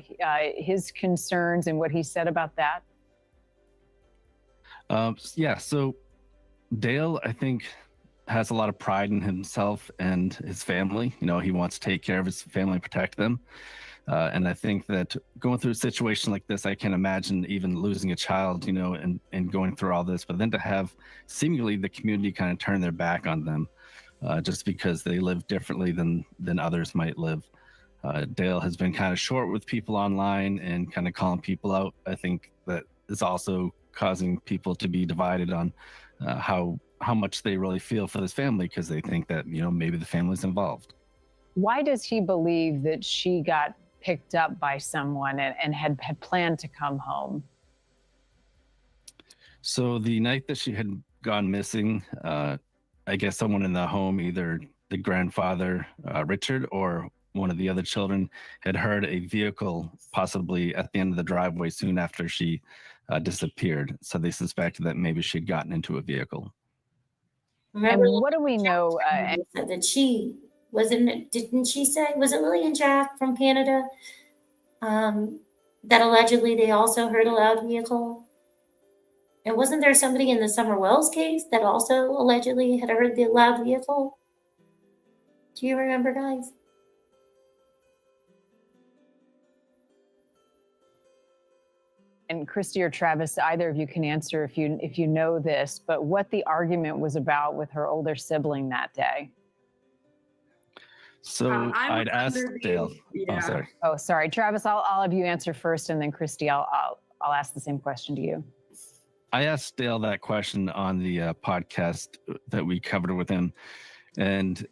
his concerns and what he said about that? So Dale, I think, has a lot of pride in himself and his family. He wants to take care of his family, protect them. And I think that going through a situation like this, I can imagine even losing a child, and going through all this, but then to have seemingly the community kind of turn their back on them just because they live differently than others might live. Dale has been kind of short with people online and kind of calling people out. I think that is also causing people to be divided on how much they really feel for this family, because they think that, maybe the family's involved. Why does he believe that she got picked up by someone and had planned to come home? So the night that she had gone missing, I guess someone in the home, either the grandfather, Richard, or one of the other children, had heard a vehicle possibly at the end of the driveway soon after she disappeared. So they suspected that maybe she'd gotten into a vehicle. Remember, and what do we know? That she didn't she say, was it Lily and Jack from Canada? That allegedly they also heard a loud vehicle. And wasn't there somebody in the Summer Wells case that also allegedly had heard the loud vehicle? Do you remember, guys? And Christy or Travis, either of you can answer if you know this, but what the argument was about with her older sibling that day. So I'd ask Dale. Yeah. Oh, sorry. Oh, sorry, Travis. I'll have you answer first, and then Christy, I'll ask the same question to you. I asked Dale that question on the podcast that we covered with him, and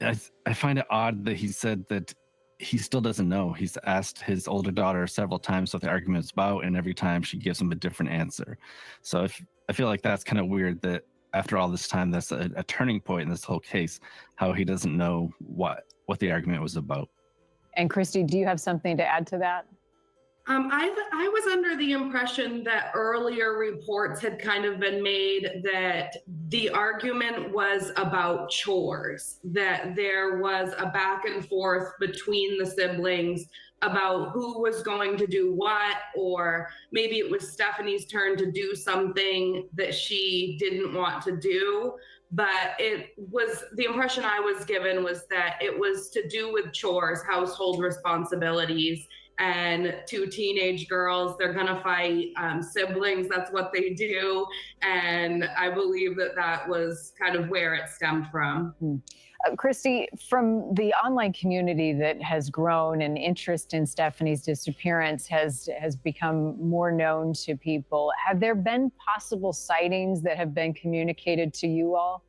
I find it odd that he said that he still doesn't know. He's asked his older daughter several times what the argument's about, and every time she gives him a different answer. So I feel like that's kind of weird that after all this time, that's a turning point in this whole case, how he doesn't know what the argument was about. And Christy, do you have something to add to that? I was under the impression that earlier reports had kind of been made that the argument was about chores, that there was a back and forth between the siblings about who was going to do what, or maybe it was Stefanie's turn to do something that she didn't want to do. But it was, the impression I was given was that it was to do with chores, household responsibilities, and two teenage girls, they're gonna fight, siblings, that's what they do. And I believe that that was kind of where it stemmed from. Christy, from the online community that has grown and interest in Stefanie's disappearance has become more known to people, have there been possible sightings that have been communicated to you all?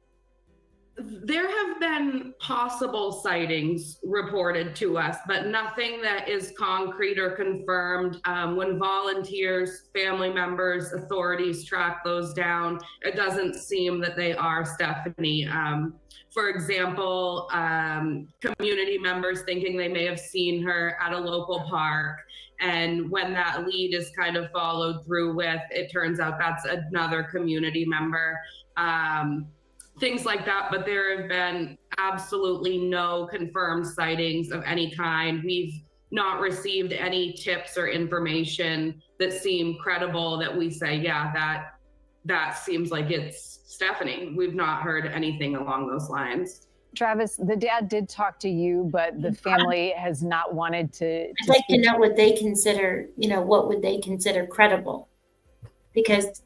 There have been possible sightings reported to us, but nothing that is concrete or confirmed. When volunteers, family members, authorities track those down, it doesn't seem that they are Stefanie. For example, community members thinking they may have seen her at a local park. And when that lead is kind of followed through with, it turns out that's another community member. Things like that, but there have been absolutely no confirmed sightings of any kind. We've not received any tips or information that seem credible that we say, yeah, that seems like it's Stefanie. We've not heard anything along those lines. Travis, the dad did talk to you, but the family has not wanted to I'd like to know what they consider, what would they consider credible? Because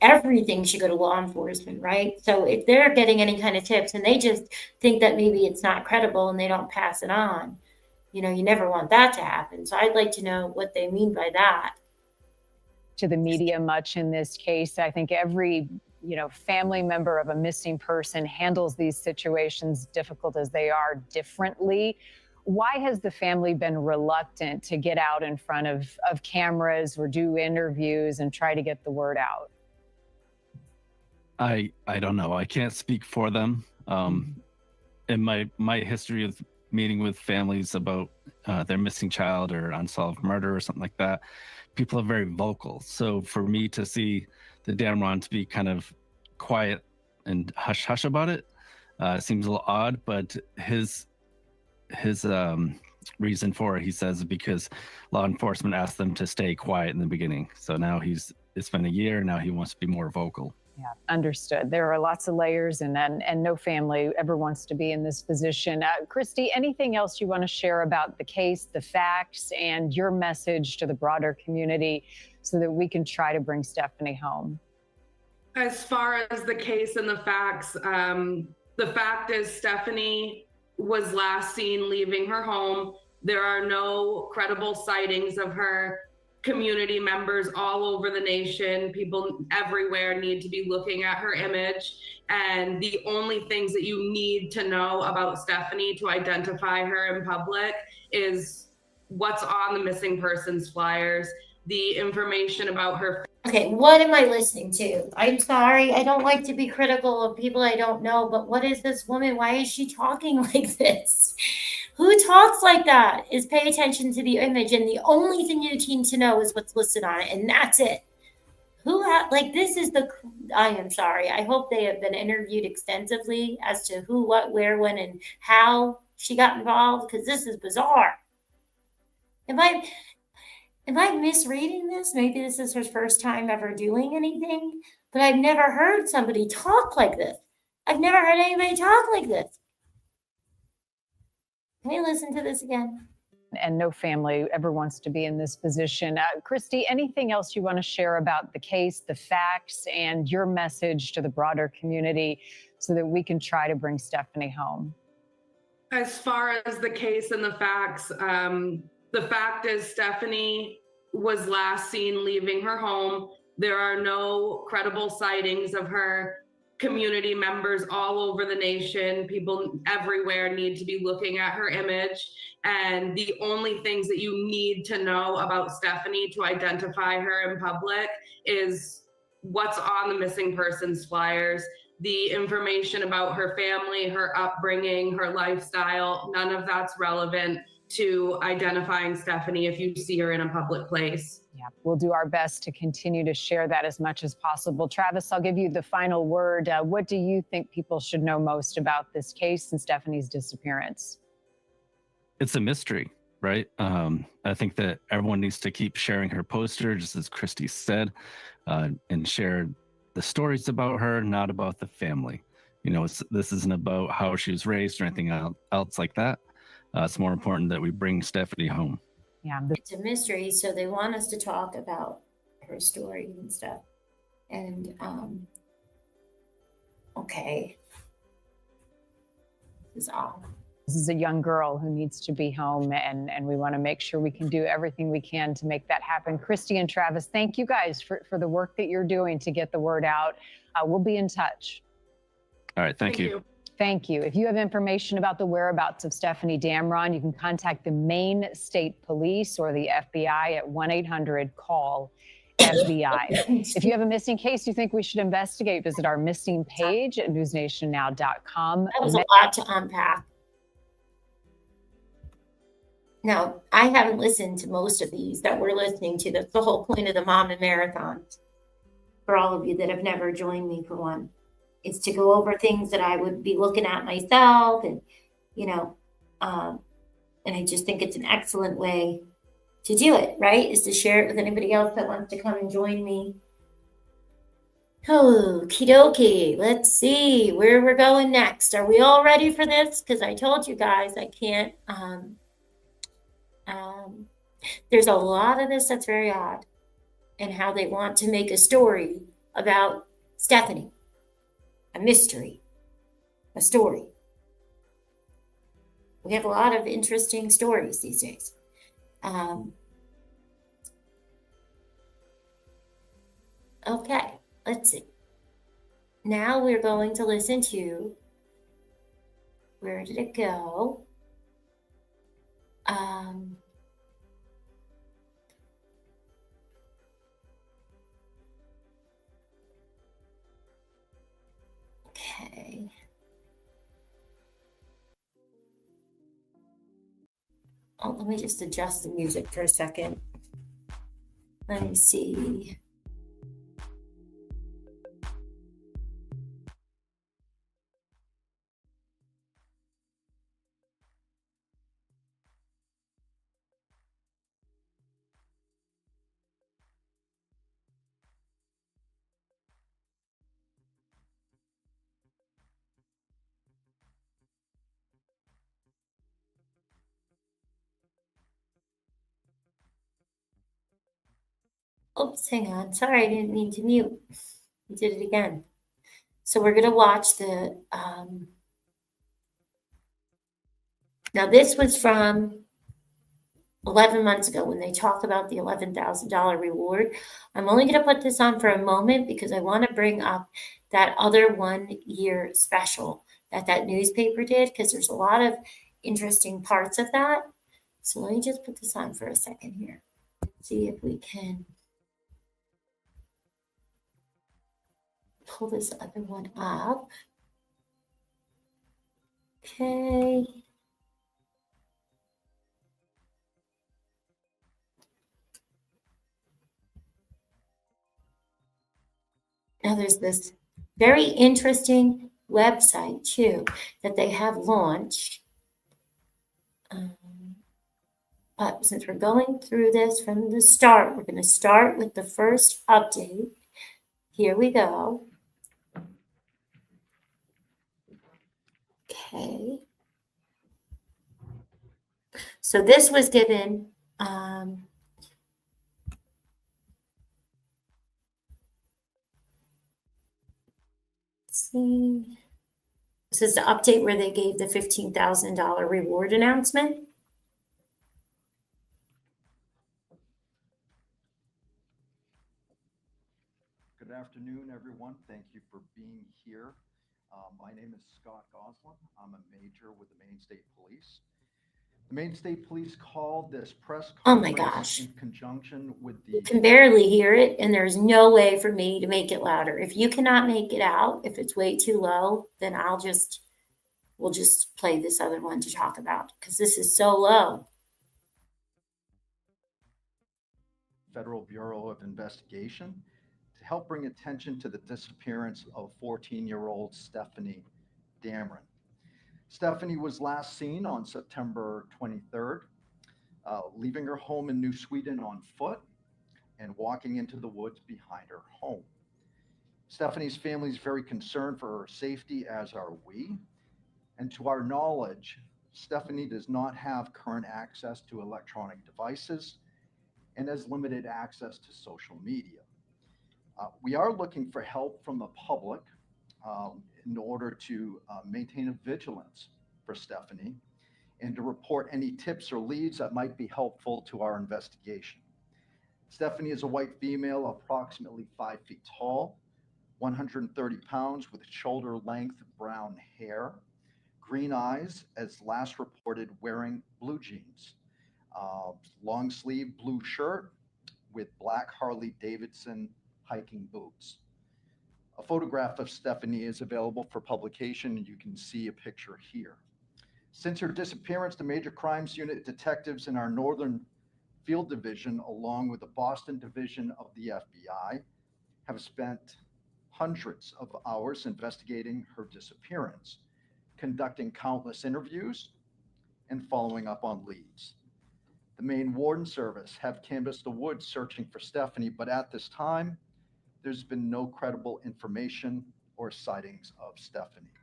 everything should go to law enforcement, right? So if they're getting any kind of tips and they just think that maybe it's not credible and they don't pass it on, you never want that to happen. So I'd like to know what they mean by that. To the media much in this case. I think every, family member of a missing person handles these situations, difficult as they are, differently. Why has the family been reluctant to get out in front of cameras or do interviews and try to get the word out? I don't know. I can't speak for them. In my history of meeting with families about their missing child or unsolved murder or something like that, people are very vocal. So for me to see the Damron to be kind of quiet and hush-hush about it seems a little odd, but his reason for it, he says, because law enforcement asked them to stay quiet in the beginning. So now it's been a year, now he wants to be more vocal. Yeah, understood. There are lots of layers and no family ever wants to be in this position. Christy, anything else you want to share about the case, the facts, and your message to the broader community so that we can try to bring Stefanie home? As far as the case and the facts, the fact is Stefanie was last seen leaving her home. There are no credible sightings of her. Community members all over the nation, people everywhere need to be looking at her image. And the only things that you need to know about Stefanie to identify her in public is what's on the missing persons flyers, the information about her. Okay, what am I listening to? I'm sorry, I don't like to be critical of people I don't know, but what is this woman? Why is she talking like this? Who talks like that? Is pay attention to the image, and the only thing you need to know is what's listed on it, and that's it. I am sorry. I hope they have been interviewed extensively as to who, what, where, when, and how she got involved, because this is bizarre. Am I misreading this? Maybe this is her first time ever doing anything, but I've never heard somebody talk like this. I've never heard anybody talk like this. Can we listen to this again? And no family ever wants to be in this position. Christy, anything else you want to share about the case, the facts, and your message to the broader community so that we can try to bring Stefanie home? As far as the case and the facts, the fact is Stefanie was last seen leaving her home. There are no credible sightings of her. Community members all over the nation, people everywhere need to be looking at her image. And the only things that you need to know about Stefanie to identify her in public is what's on the missing persons flyers, the information about her family, her upbringing, her lifestyle, none of that's relevant to identifying Stefanie if you see her in a public place. Yeah, we'll do our best to continue to share that as much as possible. Travis, I'll give you the final word. What do you think people should know most about this case and Stefanie's disappearance? It's a mystery, right? I think that everyone needs to keep sharing her poster, just as Christy said, and share the stories about her, not about the family. You know, this isn't about how she was raised or anything else like that. It's more important that we bring Stefanie home. Yeah, it's a mystery, so they want us to talk about her story and stuff. And okay, this is all. This is a young girl who needs to be home, and we want to make sure we can do everything we can to make that happen. Christy and Travis, thank you guys for the work that you're doing to get the word out. We'll be in touch. All right, thank you. Thank you. If you have information about the whereabouts of Stefanie Damron, you can contact the Maine State Police or the FBI at 1-800-CALL-FBI. If you have a missing case you think we should investigate, visit our missing page at newsnationnow.com. That was a lot to unpack. Now, I haven't listened to most of these that we're listening to. That's the whole point of the Mommin Marathon. For all of you that have never joined me for one, it's to go over things that I would be looking at myself, and and I just think it's an excellent way to do it, right? Is to share it with anybody else that wants to come and join me. Okie dokie. Let's see where we're going next. Are we all ready for this? Because I told you guys I can't. There's a lot of this that's very odd, and how they want to make a story about Stefanie. A mystery, a story. We have a lot of interesting stories these days. Okay, let's see. Now we're going to listen to, where did it go? Okay. Oh, let me just adjust the music for a second. Let me see. Oops, hang on. Sorry, I didn't mean to mute. I did it again. So we're going to watch the, now this was from 11 months ago when they talk about the $11,000 reward. I'm only going to put this on for a moment because I want to bring up that other 1 year special that newspaper did, because there's a lot of interesting parts of that. So let me just put this on for a second here. See if we can pull this other one up. Okay. Now there's this very interesting website too that they have launched. But since we're going through this from the start, we're going to start with the first update. Here we go. Okay. So this was given, let's see. This is the update where they gave the $15,000 reward announcement. Good afternoon, everyone. Thank you for being here. My name is Scott Goslin. I'm a major with the Maine State Police. The Maine State Police called this press Oh my conference gosh. in conjunction with You the can barely hear it, and there's no way for me to make it louder. If you cannot make it out, if it's way too low, then we'll just play this other one to talk about, because this is so low. Federal Bureau of Investigation to help bring attention to the disappearance of 14-year-old Stefanie Damron. Stefanie was last seen on September 23rd, leaving her home in New Sweden on foot and walking into the woods behind her home. Stefanie's family is very concerned for her safety, as are we. And to our knowledge, Stefanie does not have current access to electronic devices and has limited access to social media. We are looking for help from the public in order to maintain a vigilance for Stefanie and to report any tips or leads that might be helpful to our investigation. Stefanie is a white female, approximately 5 feet tall, 130 pounds, with shoulder-length brown hair, green eyes, as last reported wearing blue jeans, long sleeve blue shirt with black Harley Davidson hiking boots. A photograph of Stefanie is available for publication, and you can see a picture here. Since her disappearance, the Major Crimes Unit detectives in our Northern Field Division, along with the Boston Division of the FBI, have spent hundreds of hours investigating her disappearance, conducting countless interviews, and following up on leads. The Maine Warden Service have canvassed the woods searching for Stefanie, but at this time, there's been no credible information or sightings of Stefanie.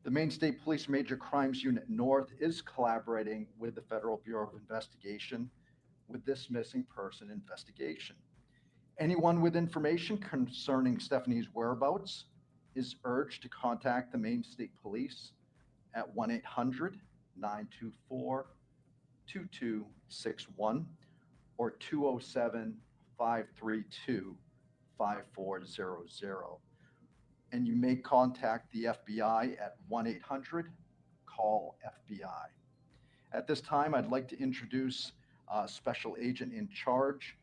The Maine State Police Major Crimes Unit North is collaborating with the Federal Bureau of Investigation with this missing person investigation. Anyone with information concerning Stefanie's whereabouts is urged to contact the Maine State Police at 1-800-924-2261 or 207-532-5400. And you may contact the FBI at 1-800-CALL-FBI. At this time, I'd like to introduce Special Agent in Charge,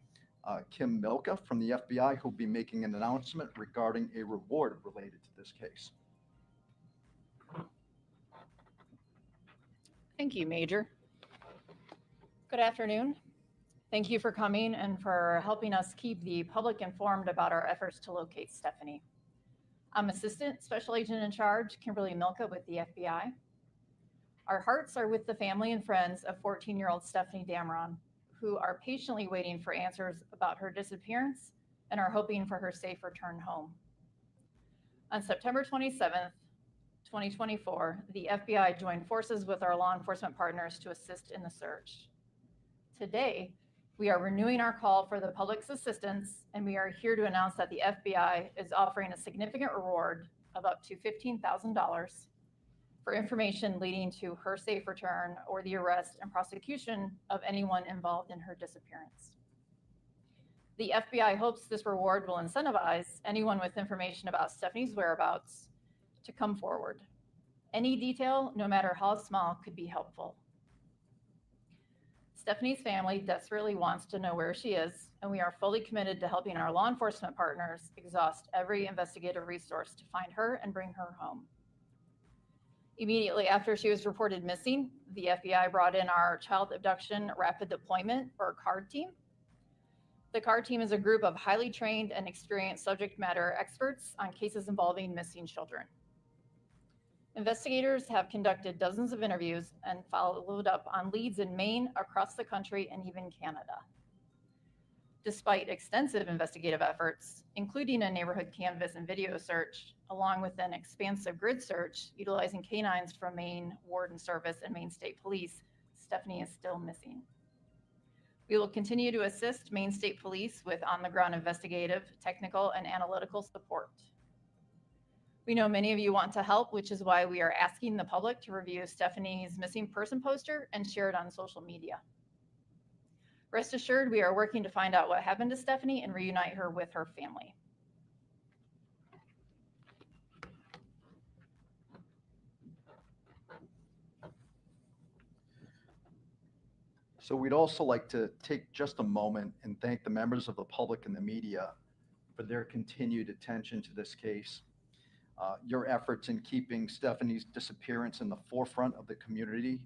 Kim Milka from the FBI, who'll be making an announcement regarding a reward related to this case. Thank you, Major. Good afternoon. Thank you for coming and for helping us keep the public informed about our efforts to locate Stefanie. I'm Assistant Special Agent in Charge, Kimberly Milka with the FBI. Our hearts are with the family and friends of 14-year-old Stefanie Damron, who are patiently waiting for answers about her disappearance and are hoping for her safe return home. On September 27th, 2024, the FBI joined forces with our law enforcement partners to assist in the search. Today, we are renewing our call for the public's assistance, and we are here to announce that the FBI is offering a significant reward of up to $15,000 for information leading to her safe return or the arrest and prosecution of anyone involved in her disappearance. The FBI hopes this reward will incentivize anyone with information about Stefanie's whereabouts to come forward. Any detail, no matter how small, could be helpful. Stefanie's family desperately wants to know where she is, and we are fully committed to helping our law enforcement partners exhaust every investigative resource to find her and bring her home. Immediately after she was reported missing, the FBI brought in our Child Abduction Rapid Deployment, or CARD team. The CARD team is a group of highly trained and experienced subject matter experts on cases involving missing children. Investigators have conducted dozens of interviews and followed up on leads in Maine, across the country, and even Canada. Despite extensive investigative efforts, including a neighborhood canvas and video search, along with an expansive grid search utilizing canines from Maine Warden Service and Maine State Police, Stefanie is still missing. We will continue to assist Maine State Police with on-the-ground investigative, technical, and analytical support. We know many of you want to help, which is why we are asking the public to review Stefanie's missing person poster and share it on social media. Rest assured, we are working to find out what happened to Stefanie and reunite her with her family. So we'd also like to take just a moment and thank the members of the public and the media for their continued attention to this case. Your efforts in keeping Stephanie's disappearance in the forefront of the community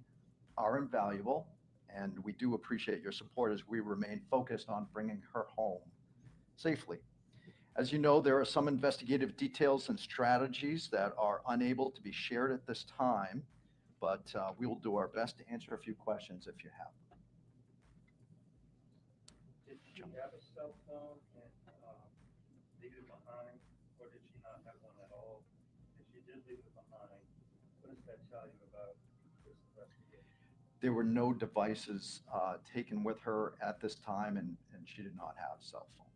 are invaluable, and we do appreciate your support as we remain focused on bringing her home safely. As you know, there are some investigative details and strategies that are unable to be shared at this time, but we will do our best to answer a few questions if you have them. Did she have a cell phone and leave it behind, or did she not have one at all? If she did leave it behind, what does that tell you about this investigation? There were no devices taken with her at this time, and she did not have a cell phone.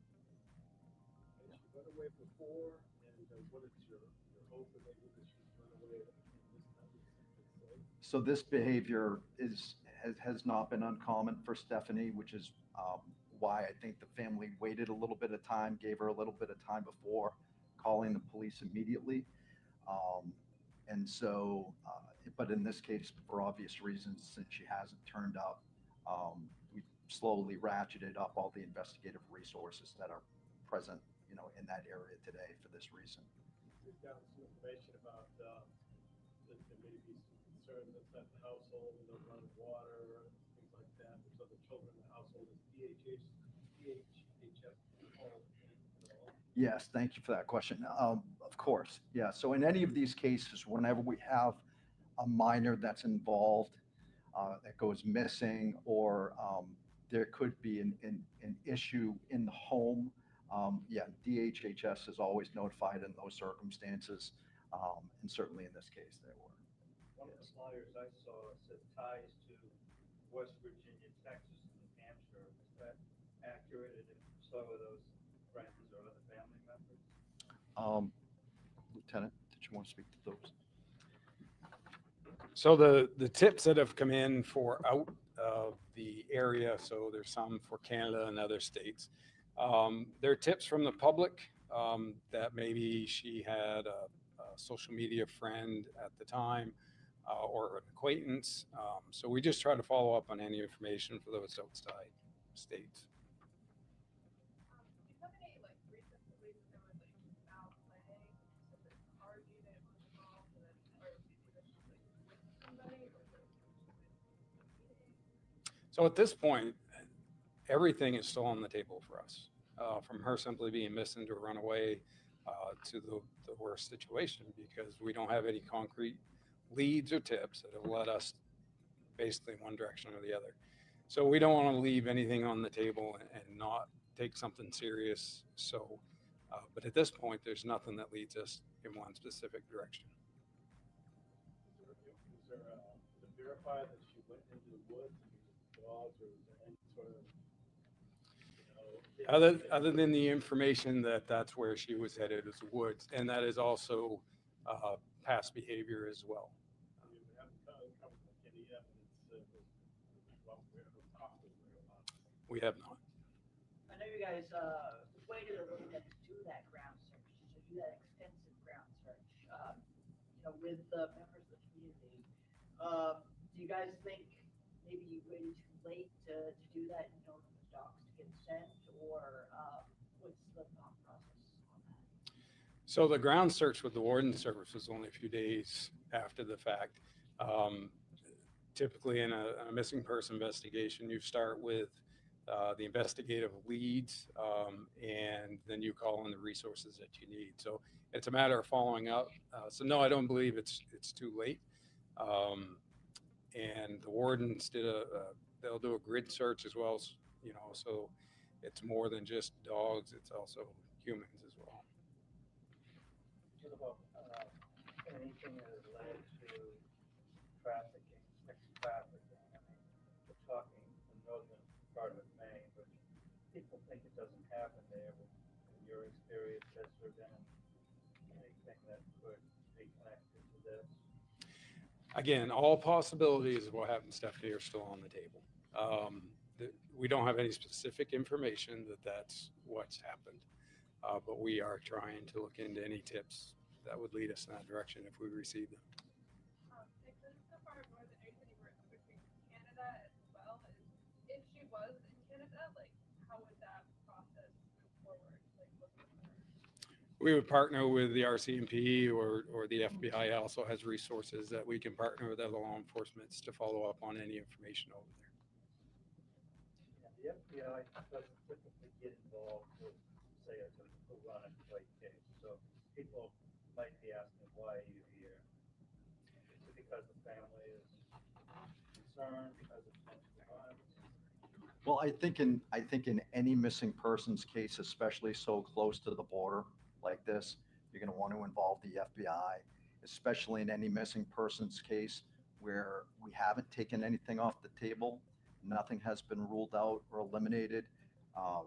Has she run away before, and what is your hope that maybe that she's run away in this time? So this behavior has not been uncommon for Stephanie, which is why I think the family waited a little bit of time, gave her a little bit of time before calling the police immediately. And so, but in this case, for obvious reasons, since she hasn't turned up, we slowly ratcheted up all the investigative resources that are present, in that area today for this reason. We've gotten some information about that there may be some concern that's at the household, running water, things like that. There's other children in the household. Is DHS involved at all? Yes, thank you for that question. Of course, yeah. So in any of these cases, whenever we have a minor that's involved, that goes missing, or there could be an issue in the home, DHHS is always notified in those circumstances, and certainly in this case they were. One of the flyers I saw said ties to West Virginia, Texas, and New Hampshire. Is that accurate? And if so, are those friends or other family members? Lieutenant, did you want to speak to those? So the tips that have come in for out of the area, so there's some for Canada and other states. They're tips from the public that maybe she had a social media friend at the time or an acquaintance. So we just try to follow up on any information for those outside states. So at this point, everything is still on the table for us, from her simply being missing to run away to the worst situation, because we don't have any concrete leads or tips that have led us basically one direction or the other. So we don't want to leave anything on the table and not take something serious. So, but at this point, there's nothing that leads us in one specific direction. Is there to verify that she went into the woods and used dogs, or is there any sort of Other than the information that that's where she was headed, is the woods, and that is also past behavior as well. We have not. I know you guys waited a little bit to do that ground search, to do that extensive ground search, with the members of the community. Do you guys think maybe you waited too late to do that in order for the dogs to get sent, or what's the thought process on that? So the ground search with the warden service was only a few days after the fact. Typically in a missing person investigation, you start with the investigative leads, and then you call on the resources that you need. So it's a matter of following up. So no, I don't believe it's too late. And the wardens they'll do a grid search as well, so it's more than just dogs, it's also humans as well. What about anything that is led to trafficking, sex trafficking? I mean, we're talking the northern part of Maine, but people think it doesn't happen there. But in your experience, has there been anything that could be connected to this? Again, all possibilities of what happened to Stephanie are still on the table. We don't have any specific information that that's what's happened, but we are trying to look into any tips that would lead us in that direction if we receive them. we would partner with the RCMP or the FBI also has resources that we can partner with other law enforcement to follow up on any information over there. The FBI doesn't typically get involved with, say, a run and play case. So people might be asking, why are you here? Is it because the family is concerned, because of domestic violence? Well, I think in any missing persons case, especially so close to the border like this, you're going to want to involve the FBI, especially in any missing persons case where we haven't taken anything off the table, nothing has been ruled out or eliminated.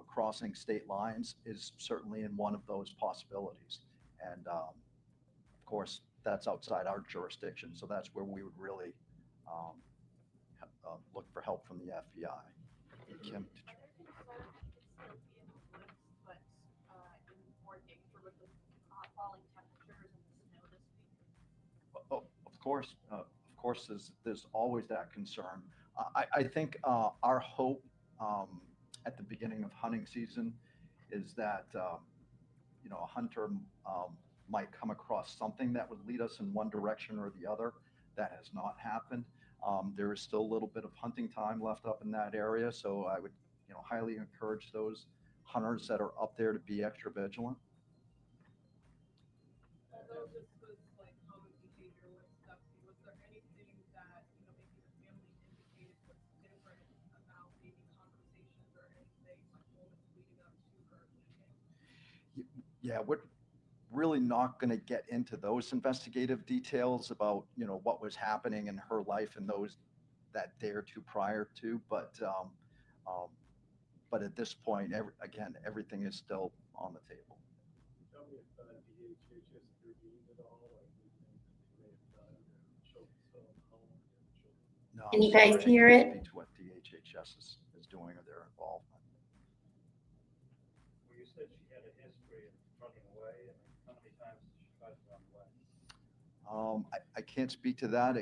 Crossing state lines is certainly in one of those possibilities, and of course that's outside our jurisdiction. So that's where we would really look for help from the FBI. Kim. Oh, of course, there's always that concern. I think our hope at the beginning of hunting season is that a hunter might come across something that would lead us in one direction or the other. That has not happened. There is still a little bit of hunting time left up in that area, so I would highly encourage those hunters that are up there to be extra vigilant. Although this was like common behavior with Stephanie, was there anything that maybe the family indicated was different about maybe conversations or anything like moments leading up to her leaving? Yeah, we're really not going to get into those investigative details about what was happening in her life in those that day or two prior to, but at this point, everything is still on the table. Tell me if DHHS intervened at all, or anything that they may have done, or children still in the home, children. No, Can you I'm guys sorry, I hear can't it? speak to what DHHS is doing or their involvement. Well, you said she had a history of running away, and how many times did she try to run away? I can't speak to that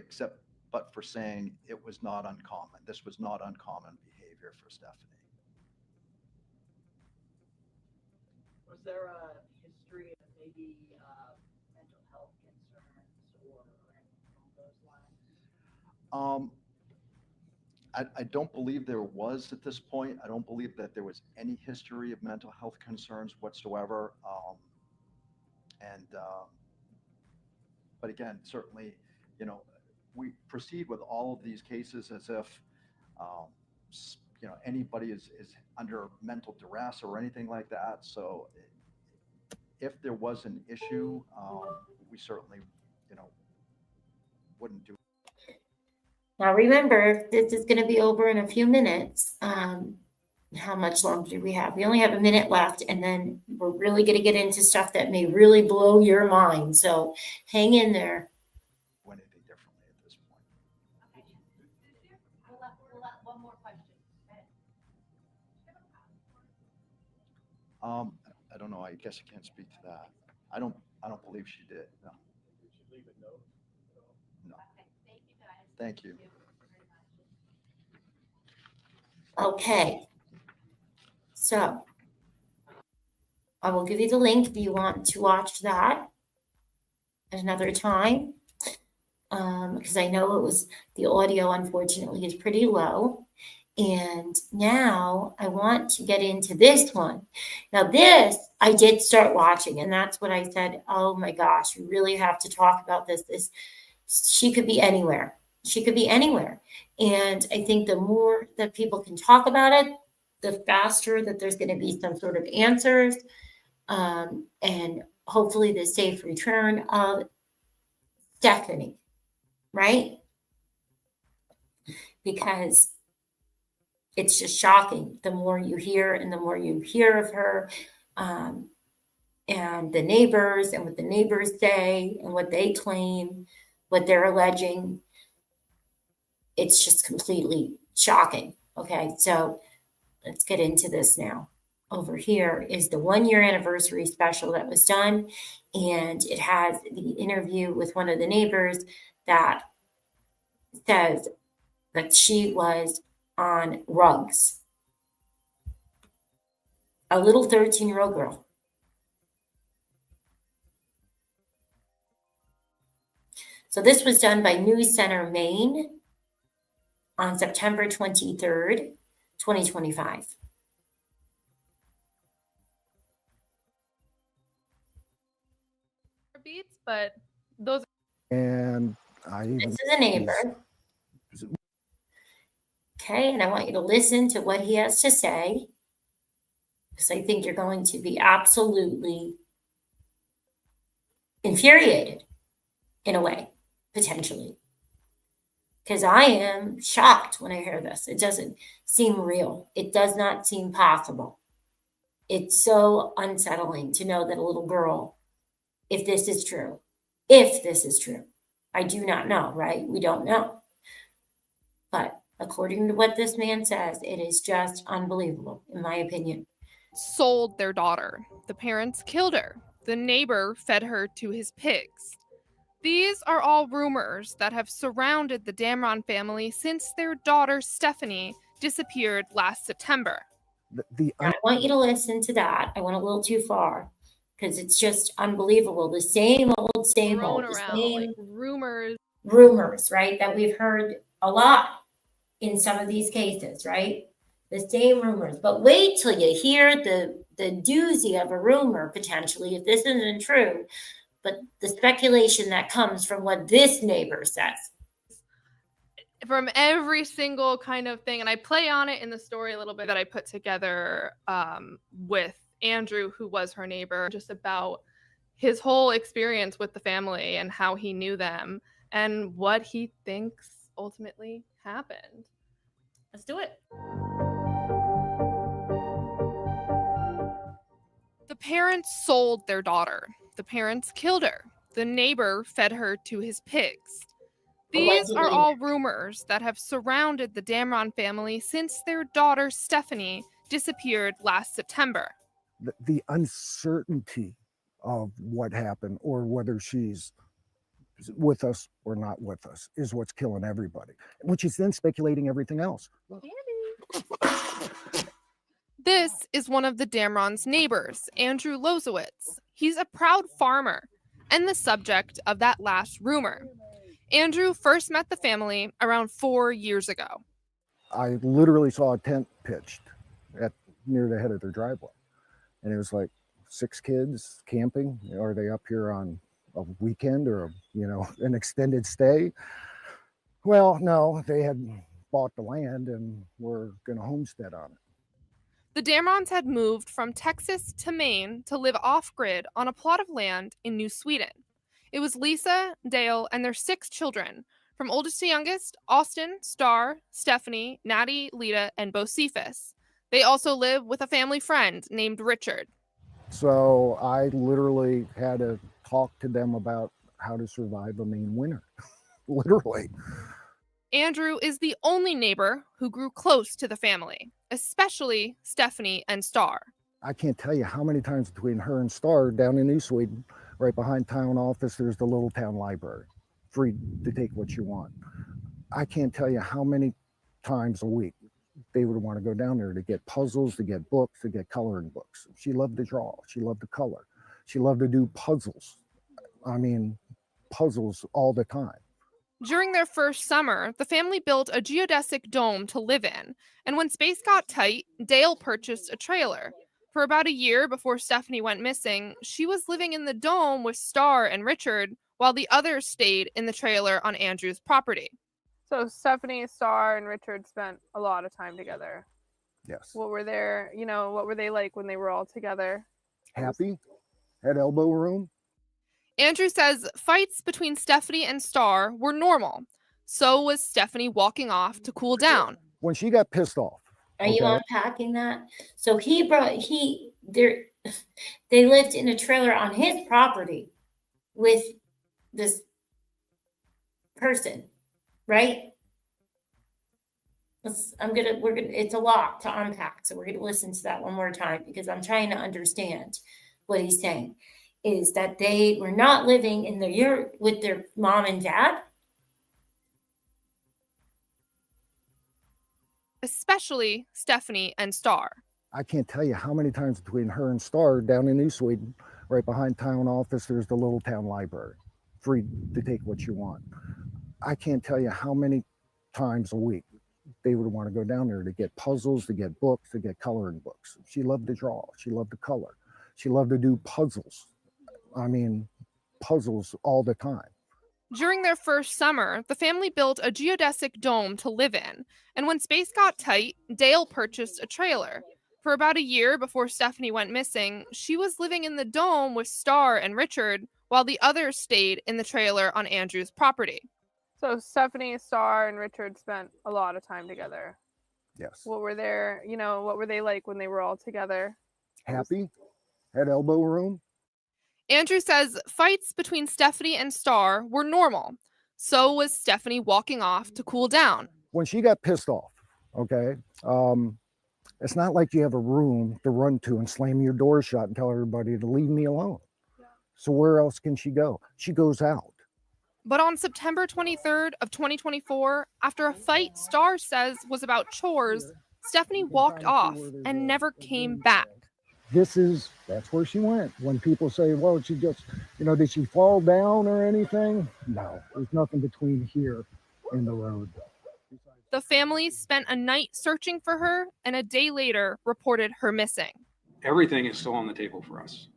but for saying it was not uncommon. This was not uncommon behavior for Stephanie. Was there a history of maybe mental health concerns or anything along those lines? I don't believe there was at this point. I don't believe that there was any history of mental health concerns whatsoever. But again, certainly, we proceed with all of these cases as if, anybody is under mental duress or anything like that. So if there was an issue, we certainly, wouldn't do. Now remember, this is going to be over in a few minutes. How much longer do we have? We only have a minute left, and then we're really going to get into stuff that may really blow your mind. So hang in there. Anything differently at this point. Okay. We'll let one more question. I don't know. I guess I can't speak to that. I don't believe she did. No. Did she leave a note? No. Okay. Thank you, guys. Thank you. Okay. So I will give you the link if you want to watch that at another time. Because I know the audio, unfortunately, is pretty low. And now I want to get into this one. Now this, I did start watching, and that's what I said, oh my gosh, we really have to talk about this. She could be anywhere. She could be anywhere. And I think the more that people can talk about it, the faster that there's going to be some sort of answers, and hopefully the safe return of Stefanie, right? Because it's just shocking. The more you hear and the more you hear of her, and the neighbors and what the neighbors say and what they claim, what they're alleging, it's just completely shocking. Okay, so let's get into this now. Over here is the 1-year anniversary special that was done, and it has the interview with one of the neighbors that says that she was on rugs. A little 13-year-old girl. So this was done by News Center Maine on September 23rd, 2025. Beats, but those. And I even. This is a neighbor. Okay, and I want you to listen to what he has to say, because I think you're going to be absolutely infuriated in a way, potentially. Because I am shocked when I hear this. It doesn't seem real. It does not seem possible. It's so unsettling to know that a little girl, if this is true, I do not know, right? We don't know. But according to what this man says, it is just unbelievable, in my opinion. Sold their daughter. The parents killed her. The neighbor fed her to his pigs. These are all rumors that have surrounded the Damron family since their daughter Stefanie disappeared last September. I want you to listen to that. I went a little too far because it's just unbelievable. The same old, the same like rumors, right? That we've heard a lot in some of these cases, right? The same rumors. But wait till you hear the doozy of a rumor, potentially, if this isn't true. But the speculation that comes from what this neighbor says. From every single kind of thing. And I play on it in the story a little bit that I put together with Andrew, who was her neighbor, just about his whole experience with the family and how he knew them and what he thinks ultimately happened. Let's do it. The parents sold their daughter. The parents killed her. The neighbor fed her to his pigs. These are all rumors that have surrounded the Damron family since their daughter Stefanie disappeared last September. The uncertainty of what happened or whether she's with us or not with us is what's killing everybody, which is then speculating everything else. This is one of the Damron's neighbors, Andrew Lozowitz. He's a proud farmer and the subject of that last rumor. Andrew first met the family around 4 years ago. I literally saw a tent pitched near the head of their driveway. And it was like 6 kids camping. Are they up here on a weekend or, an extended stay? Well, no, they had bought the land and were going to homestead on it. The Damrons had moved from Texas to Maine to live off-grid on a plot of land in New Sweden. It was Lisa, Dale, and their 6 children, from oldest to youngest, Austin, Star, Stefanie, Natty, Lita, and Bocephus. They also live with a family friend named Richard. So I literally had to talk to them about how to survive a Maine winter, literally. Andrew is the only neighbor who grew close to the family, especially Stefanie and Star. I can't tell you how many times between her and Star down in New Sweden, right behind town office, there's the little town library, free to take what you want. I can't tell you how many times a week they would want to go down there to get puzzles, to get books, to get coloring books. She loved to draw. She loved to color. She loved to do puzzles. I mean, puzzles all the time. During their first summer, the family built a geodesic dome to live in, and when space got tight, Dale purchased a trailer. For about a year before Stefanie went missing, she was living in the dome with Star and Richard, while the others stayed in the trailer on Andrew's property. So Stefanie, Star, and Richard spent a lot of time together. Yes. What were they like when they were all together? Happy, had elbow room. Andrew says fights between Stefanie and Star were normal. So was Stefanie walking off to cool down. When she got pissed off. Are you unpacking that? So they lived in a trailer on his property with this person, right? It's a lot to unpack. So we're going to listen to that one more time because I'm trying to understand what he's saying. Is that they were not living in the yurt with their mom and dad? Especially Stefanie and Star. I can't tell you how many times between her and Star down in New Sweden, right behind town office, there's the little town library, free to take what you want. I can't tell you how many times a week they would want to go down there to get puzzles, to get books, to get coloring books. She loved to draw. She loved to color. She loved to do puzzles. I mean, puzzles all the time. During their first summer, the family built a geodesic dome to live in, and when space got tight, Dale purchased a trailer. For about a year before Stefanie went missing, she was living in the dome with Star and Richard, while the others stayed in the trailer on Andrew's property. So Stefanie, Star, and Richard spent a lot of time together. Yes. What were they like when they were all together? Happy, had elbow room. Andrew says fights between Stefanie and Star were normal. So was Stefanie walking off to cool down. When she got pissed off, okay, it's not like you have a room to run to and slam your door shut and tell everybody to leave me alone. So where else can she go? She goes out. But on September 23rd of 2024, after a fight Star says was about chores, Stefanie walked off and never came back. That's where she went. When people say, well, she just, did she fall down or anything? No, there's nothing between here and the road. The family spent a night searching for her and a day later reported her missing. Everything is still on the table for us.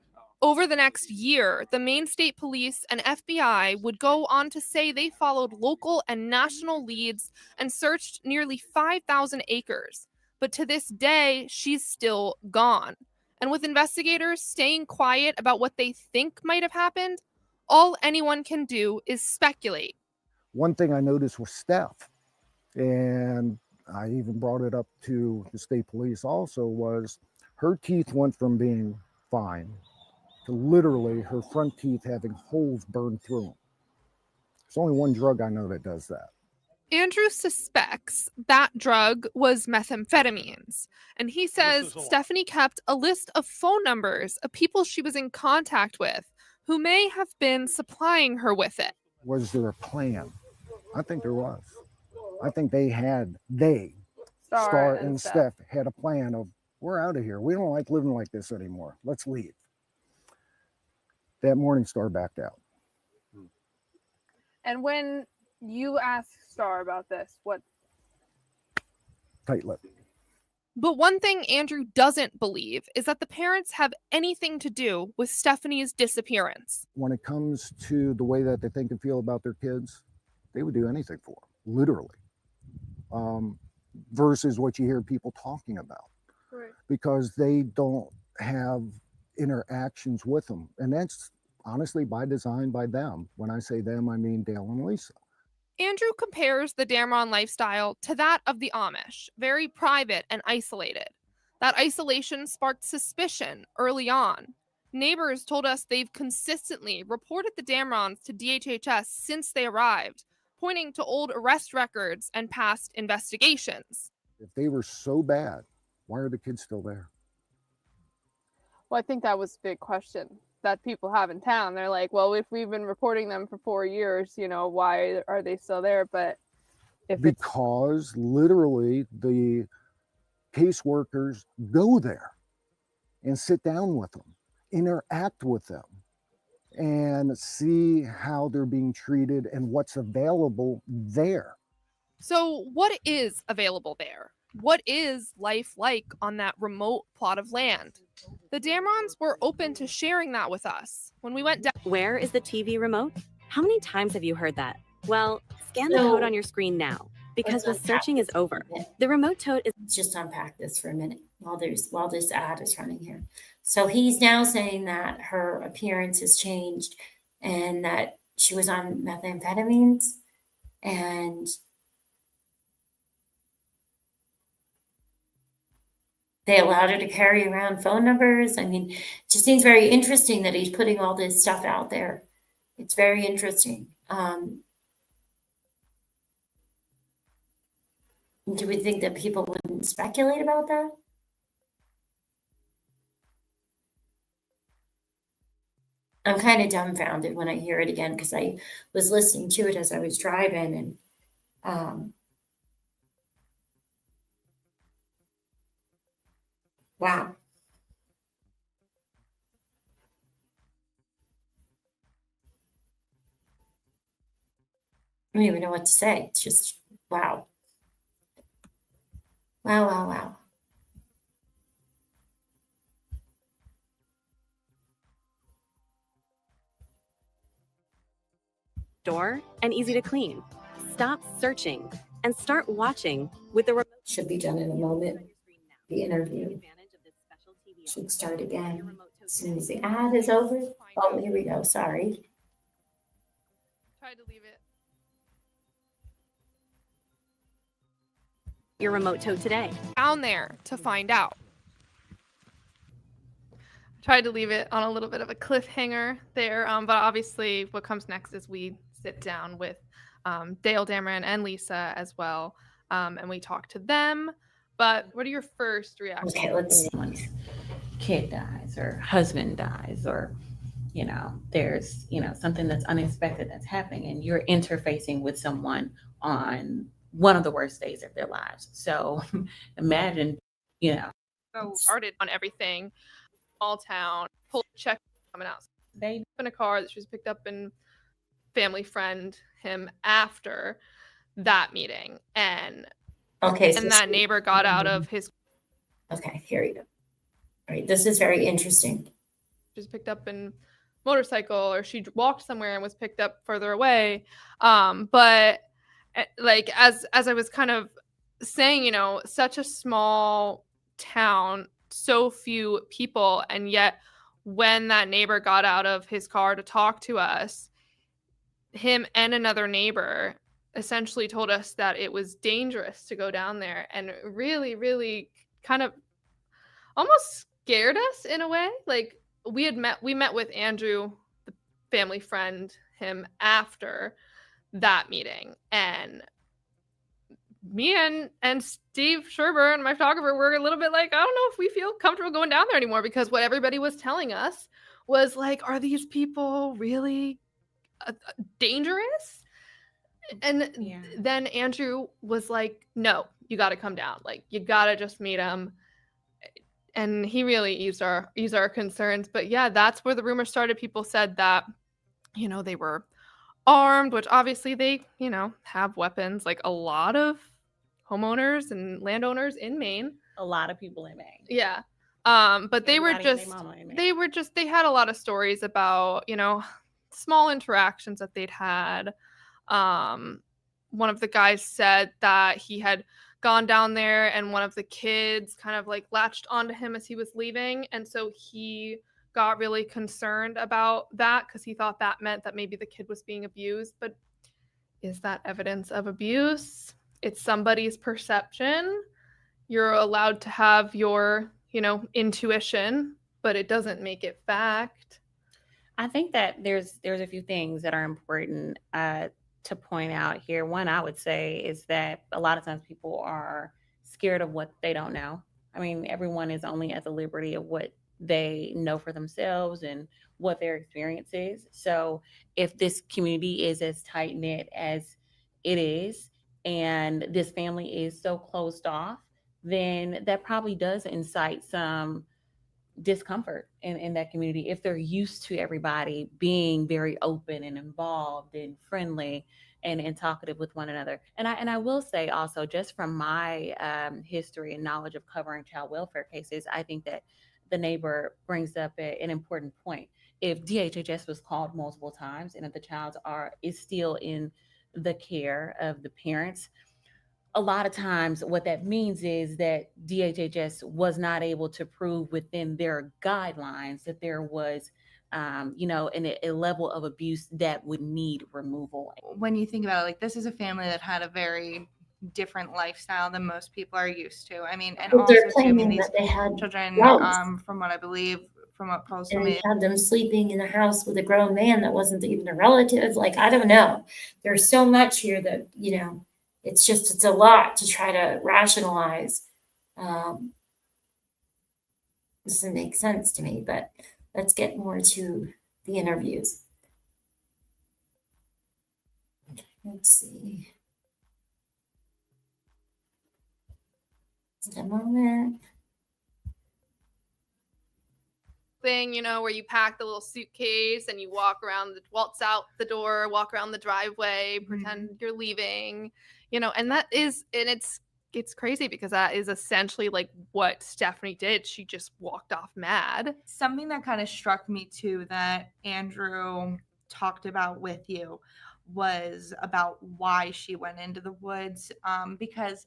Over the next year, the Maine State Police and FBI would go on to say they followed local and national leads and searched nearly 5,000 acres. But to this day, she's still gone. And with investigators staying quiet about what they think might have happened, all anyone can do is speculate. One thing I noticed with Steph, and I even brought it up to the state police also, was her teeth went from being fine to literally her front teeth having holes burned through them. There's only one drug I know that does that. Andrew suspects that drug was methamphetamines, and he says Stefanie kept a list of phone numbers of people she was in contact with who may have been supplying her with it. Was there a plan? I think there was. I think Star and Steph had a plan of, we're out of here. We don't like living like this anymore. Let's leave. That morning, Star backed out. And when you asked Star about this, what? Tight lip. But one thing Andrew doesn't believe is that the parents have anything to do with Stefanie's disappearance. When it comes to the way that they think and feel about their kids, they would do anything for them, literally. Versus what you hear people talking about. Right. Because they don't have interactions with them. And that's honestly by design by them. When I say them, I mean Dale and Lisa. Andrew compares the Damron lifestyle to that of the Amish, very private and isolated. That isolation sparked suspicion early on. Neighbors told us they've consistently reported the Damrons to DHHS since they arrived, pointing to old arrest records and past investigations. If they were so bad, why are the kids still there? Well, I think that was a big question that people have in town. They're like, well, if we've been reporting them for 4 years, why are they still there? But because literally the caseworkers go there and sit down with them, interact with them, and see how they're being treated and what's available there. So what is available there? What is life like on that remote plot of land? The Damrons were open to sharing that with us. When we went down... Where is the TV remote? How many times have you heard that? Well, scan the code on your screen now, because the searching is over. The remote tote is... Just unpack this for a minute while this ad is running here. So he's now saying that her appearance has changed and that she was on methamphetamines and they allowed her to carry around phone numbers. I mean, it just seems very interesting that he's putting all this stuff out there. It's very interesting. Do we think that people wouldn't speculate about that? I'm kind of dumbfounded when I hear it again because I was listening to it as I was driving and wow. I don't even know what to say. It's just, wow. Wow, wow, wow. Door and easy to clean. Stop searching and start watching with the remote. Should be done in a moment. The interview should start again as soon as the ad is over. Oh, here we go. Sorry. Tried to leave it. Your remote tote today. Down there to find out. Tried to leave it on a little bit of a cliffhanger there, but obviously what comes next is we sit down with Dale Damron and Lisa as well, and we talk to them. But what are your first reactions? Okay, let's see. Someone's kid dies or husband dies, or there's something that's unexpected that's happening, and you're interfacing with someone on one of the worst days of their lives. So imagine, So started on everything, small town, pulled check coming out. They in a car that she was picked up and family friend him after that meeting, and Okay, so that neighbor got out of his. Okay, here you go. All right, this is very interesting. She was picked up in motorcycle, or she walked somewhere and was picked up further away. But like as I was kind of saying, such a small town, so few people, and yet when that neighbor got out of his car to talk to us, him and another neighbor essentially told us that it was dangerous to go down there, and really, really kind of almost scared us in a way. Like we met with Andrew, the family friend, him after that meeting, and me and Steve Sherburne, my photographer, were a little bit like, I don't know if we feel comfortable going down there anymore, because what everybody was telling us was like, are these people really dangerous? And then Andrew was like, no, you got to come down. Like, you got to just meet him. And he really eased our concerns. But yeah, that's where the rumor started. People said that, they were armed, which obviously they, have weapons, like a lot of homeowners and landowners in Maine. A lot of people in Maine. Yeah. But they had a lot of stories about, small interactions that they'd had. One of the guys said that he had gone down there and one of the kids kind of like latched onto him as he was leaving. And so he got really concerned about that because he thought that meant that maybe the kid was being abused. But is that evidence of abuse? It's somebody's perception. You're allowed to have your, intuition, but it doesn't make it fact. I think that there's a few things that are important to point out here. One, I would say, is that a lot of times people are scared of what they don't know. I mean, everyone is only at the liberty of what they know for themselves and what their experience is. So if this community is as tight-knit as it is, and this family is so closed off, then that probably does incite some discomfort in that community if they're used to everybody being very open and involved and friendly and talkative with one another. And I will say also, just from my history and knowledge of covering child welfare cases, I think that the neighbor brings up an important point. If DHHS was called multiple times and if the child is still in the care of the parents, a lot of times what that means is that DHHS was not able to prove within their guidelines that there was, a level of abuse that would need removal. When you think about it, like, this is a family that had a very different lifestyle than most people are used to. I mean, and But also they're too, claiming these that they had children, drugs. from what I believe, from what Paul And made, had them sleeping in a house with a grown man that wasn't even a relative. Like, I don't know. There's so much here that, it's a lot to try to rationalize. Doesn't make sense to me, but let's get more to the interviews. Let's see. Just a moment. thing, you know, where you pack the little suitcase and you waltz out the door, walk around the driveway, pretend you're leaving, you know, and it's crazy because that is essentially like what Stefanie did. She just walked off mad. Something that kind of struck me too that Andrew talked about with you was about why she went into the woods. Because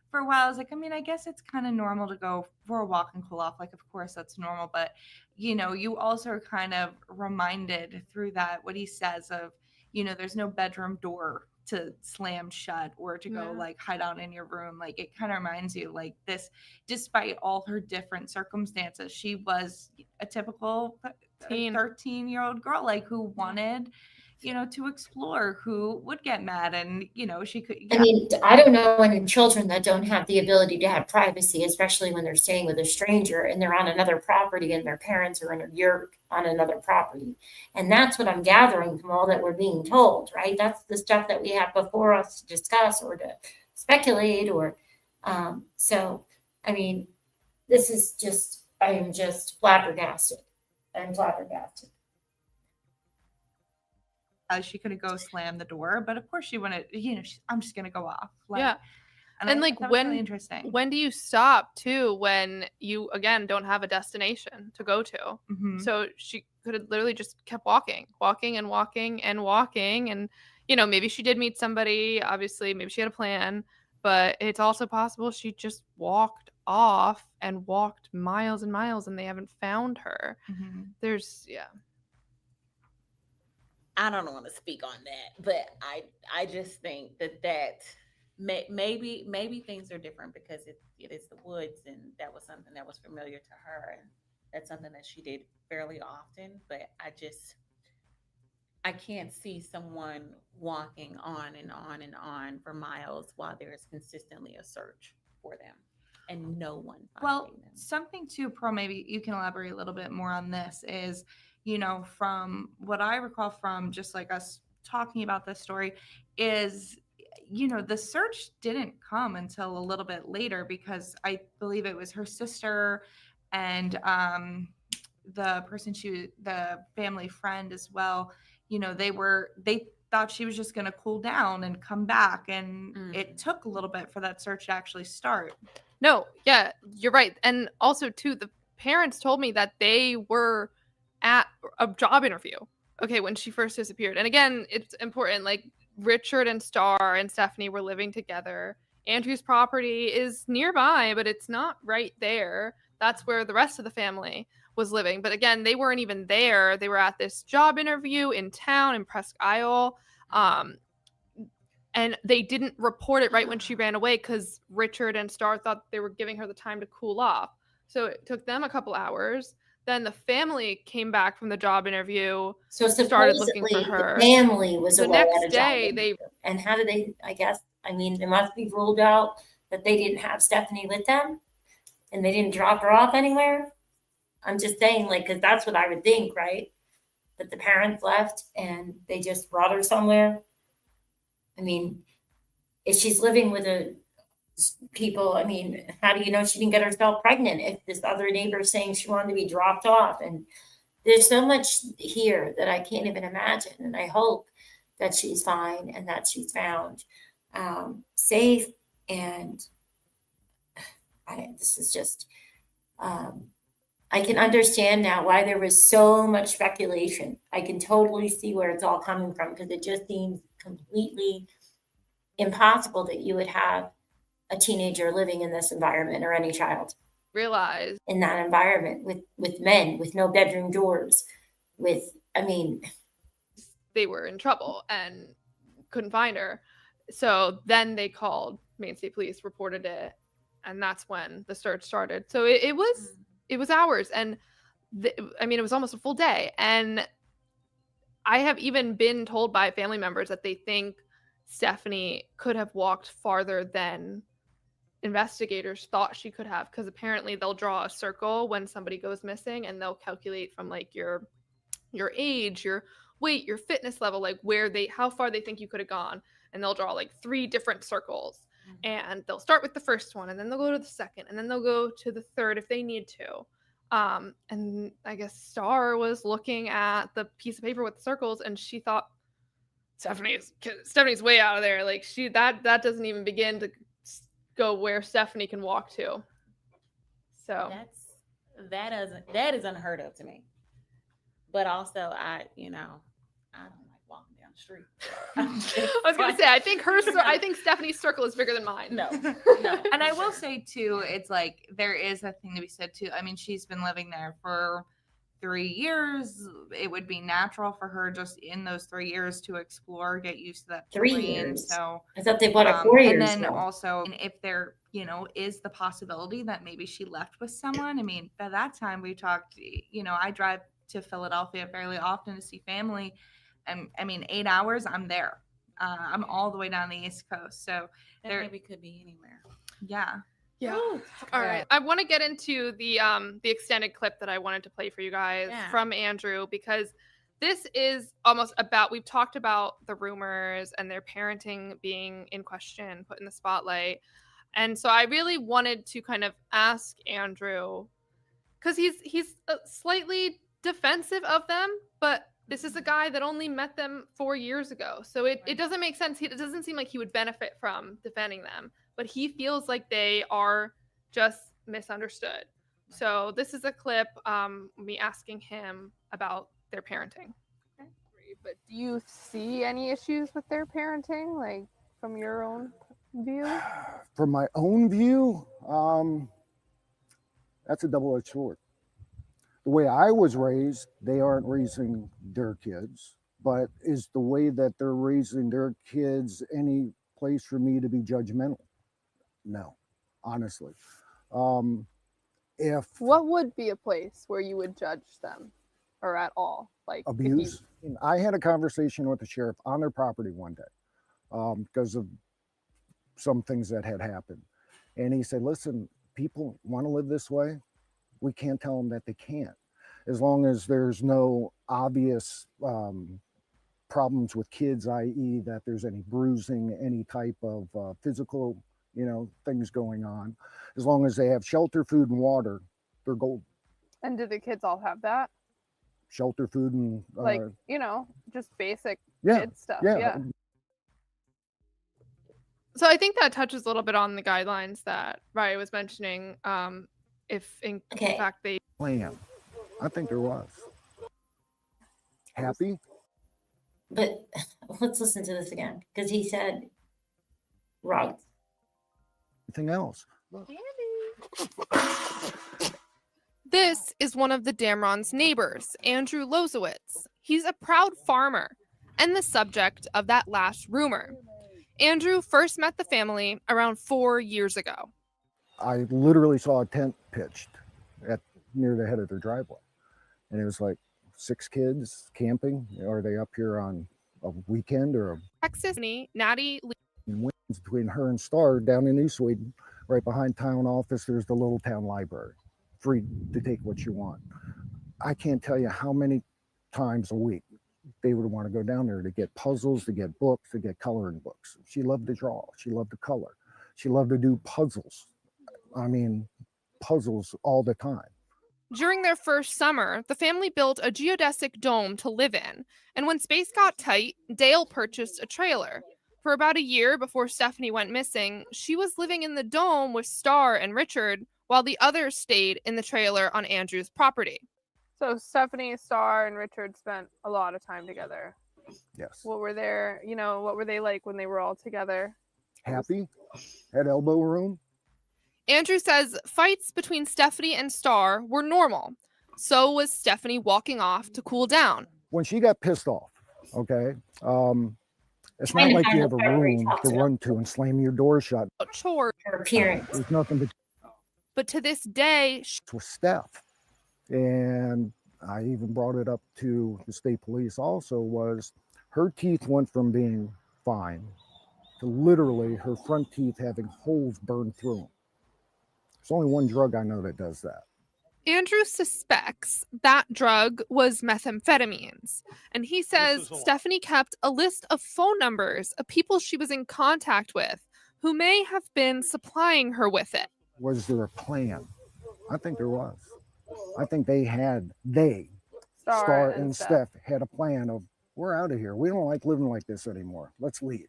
for a while I was like, I mean, I guess it's kind of normal to go for a walk and cool off. Like, of course that's normal. But, you know, you also are kind of reminded through that what he says of, you know, there's no bedroom door to slam shut or to go like hide out in your room. Like, it kind of reminds you like this, despite all her different circumstances, she was a typical 13-year-old girl, like who wanted, you know, to explore, who would get mad and, you know, she could. I mean, I don't know any children that don't have the ability to have privacy, especially when they're staying with a stranger and they're on another property and their parents are in a yurt on another property. And that's what I'm gathering from all that we're being told, right? That's the stuff that we have before us to discuss or to speculate or, so, I mean, this is just, I am just flabbergasted. I'm flabbergasted. She couldn't go slam the door, but of course she wanted, you know, I'm just going to go off. Like, Yeah. And like, that was when, really interesting. when do you stop too, when you, again, don't have a destination to go to? So she could have literally just kept walking and walking and walking. And, you know, maybe she did meet somebody, obviously, maybe she had a plan, but it's also possible she just walked off and walked miles and miles and they haven't found her. I don't want to speak on that, but I just think that maybe things are different because it is the woods and that was something that was familiar to her and that's something that she did fairly often. But I can't see someone walking on and on and on for miles while there is consistently a search for them and no one finding them. Something too, Pearl, maybe you can elaborate a little bit more on this is, you know, from what I recall from just like us talking about this story is, you know, the search didn't come until a little bit later because I believe it was her sister and the person the family friend as well, you know, they thought she was just going to cool down and come back. And it took a little bit for that search to actually start. No, yeah, you're right. And also too, the parents told me that they were at a job interview, okay, when she first disappeared. And again, it's important, like Richard and Star and Stefanie were living together. Andrew's property is nearby, but it's not right there. That's where the rest of the family was living. But again, they weren't even there. They were at this job interview in town in Presque Isle. And they didn't report it right when she ran away because Richard and Star thought they were giving her the time to cool off. So it took them a couple hours. Then the family came back from the job interview. So started looking for her. The family was the away next at a job day. interview. And how did they? I guess it must be ruled out that they didn't have Stefanie with them, and they didn't drop her off anywhere. I'm just saying, like, because that's what I would think, right? That the parents left and they just brought her somewhere. I mean, if she's living with people, I mean, how do you know she didn't get herself pregnant if this other neighbor is saying she wanted to be dropped off? And there's so much here that I can't even imagine. And I hope that she's fine and that she's found safe. And this is just, I can understand now why there was so much speculation. I can totally see where it's all coming from because it just seems completely impossible that you would have a teenager living in this environment or any child realize in that environment with men, with no bedroom doors, they were in trouble and couldn't find her. So then they called Maine State Police, reported it, and that's when the search started. So it was hours, and it was almost a full day. And I have even been told by family members that they think Stefanie could have walked farther than investigators thought she could have, because apparently they'll draw a circle when somebody goes missing and they'll calculate from like your age, your weight, your fitness level, like how far they think you could have gone, and they'll draw like 3 different circles. And they'll start with the first one and then they'll go to the second and then they'll go to the third if they need to. And I guess Star was looking at the piece of paper with the circles, and she thought Stephanie's way out of there. Like that doesn't even begin to go where Stephanie can walk to. So that is unheard of to me. But also, I don't like walking down the street. I was gonna say, I think Stephanie's circle is bigger than mine. No. And I will say too, it's like there is a thing to be said too. I mean, she's been living there for 3 years. It would be natural for her just in those 3 years to explore, get used to that 3 terrain. years. So I thought they bought it 4 years And then ago. also, if there, is the possibility that maybe she left with someone. I mean, by that time we talked, I drive to Philadelphia fairly often to see family. And I mean, 8 hours, I'm there. I'm all the way down the East Coast. So That maybe could be anywhere. Yeah. Yeah. All right. I want to get into the extended clip that I wanted to play for you guys from Andrew, because this is almost about, we've talked about the rumors and their parenting being in question, put in the spotlight. And so I really wanted to kind of ask Andrew, because he's slightly defensive of them, but this is a guy that only met them 4 years ago. So it doesn't make sense. It doesn't seem like he would benefit from defending them, but he feels like they are just misunderstood. So this is a clip, me asking him about their parenting. But do you see any issues with their parenting, like from your own view? From my own view, that's a double-edged sword. The way I was raised, they aren't raising their kids, but is the way that they're raising their kids any place for me to be judgmental? No, honestly. If What would be a place where you would judge them, or at all? Like abuse, I had a conversation with the sheriff on their property one day because of some things that had happened. And he said, listen, people want to live this way. We can't tell them that they can't, as long as there's no obvious problems with kids, i.e. that there's any bruising, any type of physical, things going on. As long as they have shelter, food, and water, they're golden. And do the kids all have that? Shelter, food, and just basic yeah, kid stuff. yeah. So I think that touches a little bit on the guidelines that Raya was mentioning. If in fact they plan, I think there was. Happy? But let's listen to this again, because he said, right. Anything else? This is one of the Damron's neighbors, Andrew Lozowitz. He's a proud farmer and the subject of that last rumor. Andrew first met the family around 4 years ago. I literally saw a tent pitched near the head of their driveway. And it was like 6 kids camping. Are they up here on a weekend or a Texas, Natty winds between her and Star down in New Sweden, right behind town office, there's the little town library. Free to take what you want. I can't tell you how many times a week they would want to go down there to get puzzles, to get books, to get coloring books. She loved to draw. She loved to color. She loved to do puzzles. I mean, puzzles all the time. During their first summer, the family built a geodesic dome to live in, and when space got tight, Dale purchased a trailer. For about a year before Stephanie went missing, she was living in the dome with Star and Richard, while the others stayed in the trailer on Andrew's property. So Stephanie, Star, and Richard spent a lot of time together. Yes. What were they like when they were all together? Happy? Had elbow room? Andrew says fights between Stephanie and Star were normal. So was Stephanie walking off to cool down. When she got pissed off, okay, it's not like you have a room to run to and slam your door shut. Chores. Her appearance. There's nothing but to this day, with Steph. And I even brought it up to the state police also, was her teeth went from being fine to literally her front teeth having holes burned through them. There's only one drug I know that does that. Andrew suspects that drug was methamphetamines. And he says Stephanie kept a list of phone numbers of people she was in contact with who may have been supplying her with it. Was there a plan? I think there was. I think Star and Steph had a plan of, we're out of here. We don't like living like this anymore. Let's leave.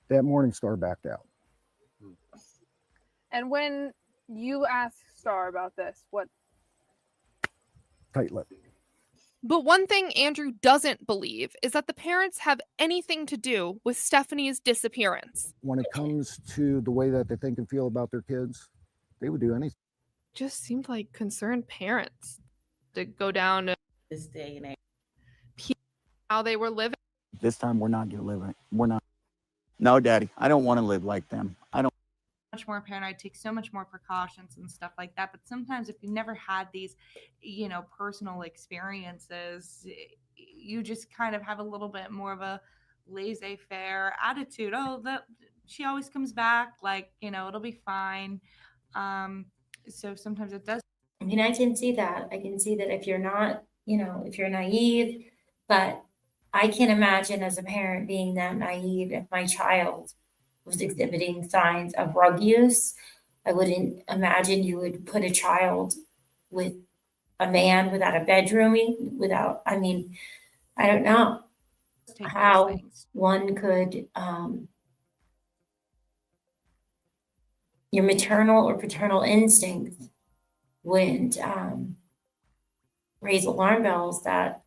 That morning, Star backed out. And when you asked Star about this, what? Tight-lipped. But one thing Andrew doesn't believe is that the parents have anything to do with Stefanie's disappearance. When it comes to the way that they think and feel about their kids, they would do anything. Just seemed like concerned parents to go down to this day and age, how they were living. This time we're not gonna live it. We're not. No, Daddy, I don't want to live like them. I don't. Much more paranoid, take so much more precautions and stuff like that. But sometimes if you've never had these, personal experiences, you just kind of have a little bit more of a laissez-faire attitude. Oh, she always comes back. It'll be fine. So sometimes it does. I mean, I can see that. I can see that if you're not, if you're naive, but I can't imagine as a parent being that naive if my child was exhibiting signs of drug use. I wouldn't imagine you would put a child with a man without a bedroom, I don't know how one could, your maternal or paternal instincts would raise alarm bells that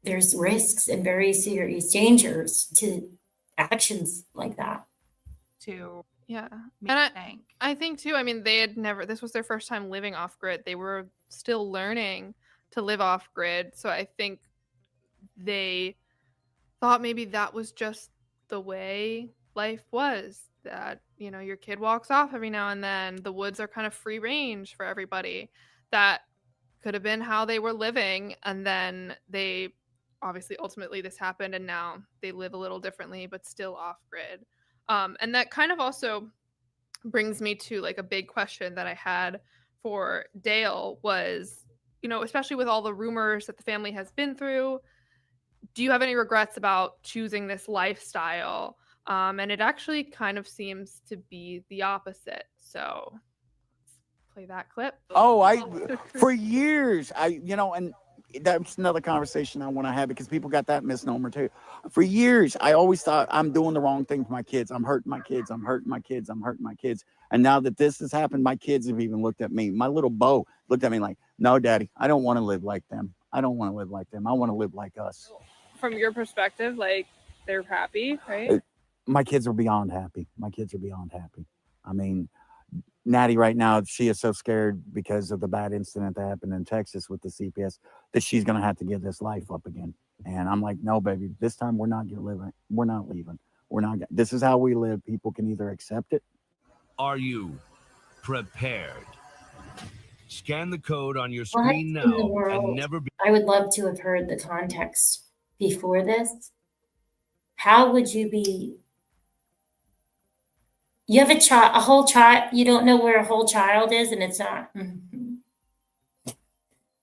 there's risks and very serious dangers to actions like that. Yeah. And I think too, they had this was their first time living off grid. They were still learning to live off grid. So I think they thought maybe that was just the way life was, that, your kid walks off every now and then. The woods are kind of free range for everybody. That could have been how they were living. And then they obviously ultimately this happened and now they live a little differently, but still off grid. And that kind of also brings me to a big question that I had for Dale was, especially with all the rumors that the family has been through, do you have any regrets about choosing this lifestyle? And it actually kind of seems to be the opposite. So let's play that clip. For years, and that's another conversation I want to have because people got that misnomer too. For years, I always thought I'm doing the wrong thing for my kids. I'm hurting my kids. I'm hurting my kids. I'm hurting my kids. And now that this has happened, my kids have even looked at me. My little Bo looked at me like, no, Daddy, I don't want to live like them. I don't want to live like them. I want to live like us. From your perspective, they're happy, right? My kids are beyond happy. My kids are beyond happy. Natty right now, she is so scared because of the bad incident that happened in Texas with the CPS that she's going to have to give this life up again. And I'm like, no, baby, this time we're not going to live it. We're not leaving. This is how we live. People can either accept it. Are you prepared? Scan the code on your screen now and never be. I would love to have heard the context before this. How would you be? You have a whole child, you don't know where a whole child is, and it's not.